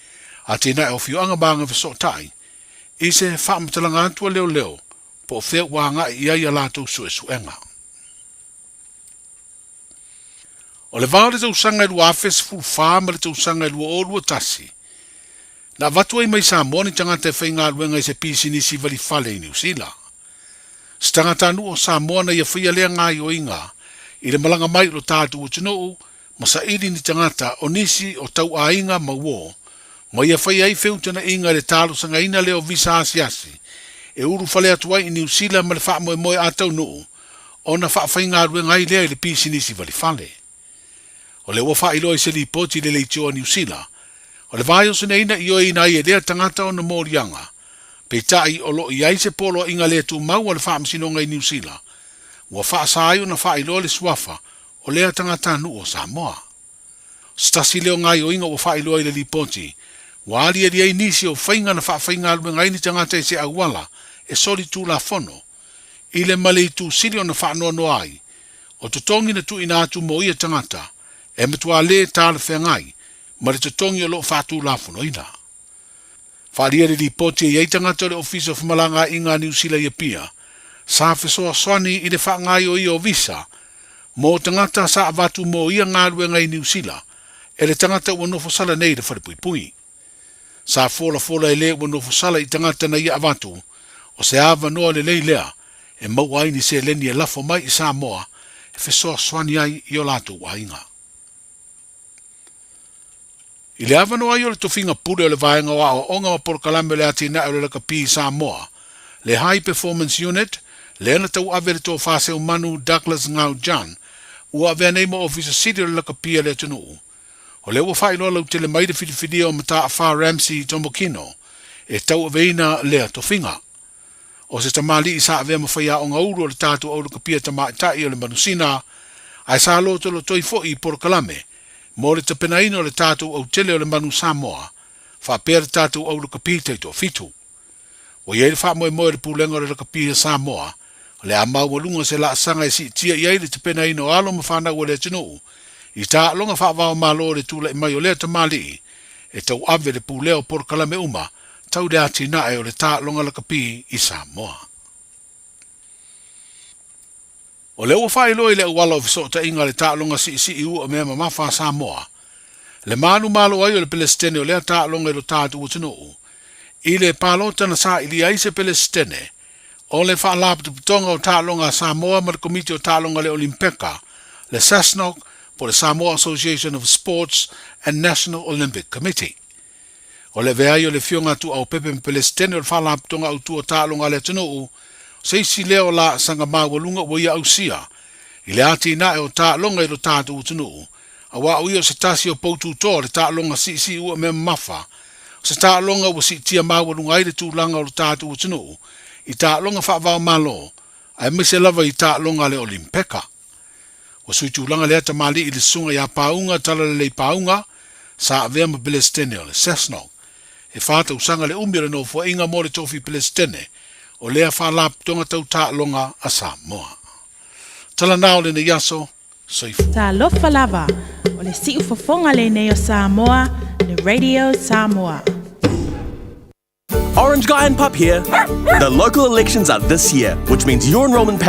a tina e o fiu anga banga viso tai, i se whaamtalanga antua leo, po whea wanga i ai alatou suesuenga. O le vao le tausanga i lua afes full farm le tausanga i lua olua tasi. Na watu ai mai Samoa ni tangata e whainga luenga i se pisi nisi vali fale i New Zealand. Stangata anu o Samoa na ia whaia lea ngai o inga i le malanga mai lo tātu o tino masa ili ni tangata o nisi o tau a inga mauo ma ia whaia ai whiutana inga le tālu sanga ina leo visa asiasi e uru fale atuai i New Zealand ma le wha moe moe atau nuu o na wha whainga luenga i lea i le pisi nisi vali fale. O le wafa ilo i se li poti le leitio a New Zealand o le vai o sene ina i o ina i e lea tangata o na morianga pe tai o lo i aise polo inga lea tu mau o le wha msinonga i New Zealand ua wha saayo na wha ilo le swafa o lea tangata nu o Samoa. Stasi leo ngai o inga o wha ilo i le li poti wa ali e lia inisi o whainga na wha whainga alue ngai ni tangata i se awala e soli tu la fono i le male i tu sili o na wha noa noa ai o tutongi na tu ina atu mo ia tangata e matua le tāle whengai ma le tutongi o lo whātū la fono ina. Whaaria le li poti e iatangata le Office of Malanga inga New Zealand ia pia sa fesoa swani i le whaangai o i o visa mo tangata sa avatu mo ia ngā ruenga i New Zealand e le tangata ua nofo sala nei le wharepui. Sa fola e le ua nofo sala i tangata na ia avatu o se ava noa le leilea e mau ai ni se leni e lafo mai i Samoa e fesoa swani ai i o lato wa inga. I le ava noa i o le tofinga pule o le vaenga wa o onga ma porokalame le ati na o le laka pi Samoa le High Performance Unit le ana tau ave le tō whase o Manu Douglas Ngau Jan ua ave anei mo officer city o le laka pia le tunu. O le ua whaino lau te le maida whidiwhidi o mata a Far Ramsey Tomokino e tau ave ina lea tofinga. O se tamali i sa ave ma whaia o ngauru o le tātu au laka pia tama itai o le manusina ai sa loto lo toi fo i porokalame mo le tapena ino le tātu au tele o le manu Samoa wha pēr tātu au laka pia teito fitu. O iei le wha moe moe le pūlenga o le laka pia Samoa le a mau walunga se la sanga e si tia iei le tapena ino alo ma whana ua le tino i tā longa wha wao malo le tūla i mai o le tamali e tau ave le pūleo porokalame uma tau le ati na e o le tā longa laka pia i Samoa. O le ua whai loi le uwala o fisota inga le tā longa si i ua mea mawha Samoa le manu malo ai o le Palestine o le tā longa i lo tātu o tino i le palota na sa ili aise Palestine o le whaalapu putonga o tālonga Samoa ma le komiti o tālonga le Olimpeka, le SASNOC, po le Samoa Association of Sports and National Olympic Committee. O le veai o le fionga tu au pepe me Palestine o le whaalapu putonga au tu o tālonga le tunu, se isi leo la sanga mawalunga o ia ausia, i le ati na e o tālonga i lo tātu o tunu, a wa ui o se tasi o poutu to le tālonga si ua me mafa, se tālonga o si tia mawalunga i le tūlanga o le tātu o tunu, i tā longa whaavao malo, ai mise lava i tā longa le Olimpeka. O sui tūlanga lea tamali i le sunga i a paunga tala le lei paunga, sa avea ma Palestine o le SASNOC. E whāta usanga le umira no fua inga mo le tofi Palestine, o lea whaalap tonga tau tā longa a Samoa. Tala nao le ne yaso, soifu. Tā lofa lava, o le si ufafonga le ne o Samoa, le Radio Samoa. Orange Guy and Pup here. The local elections are this year, which means your enrollment package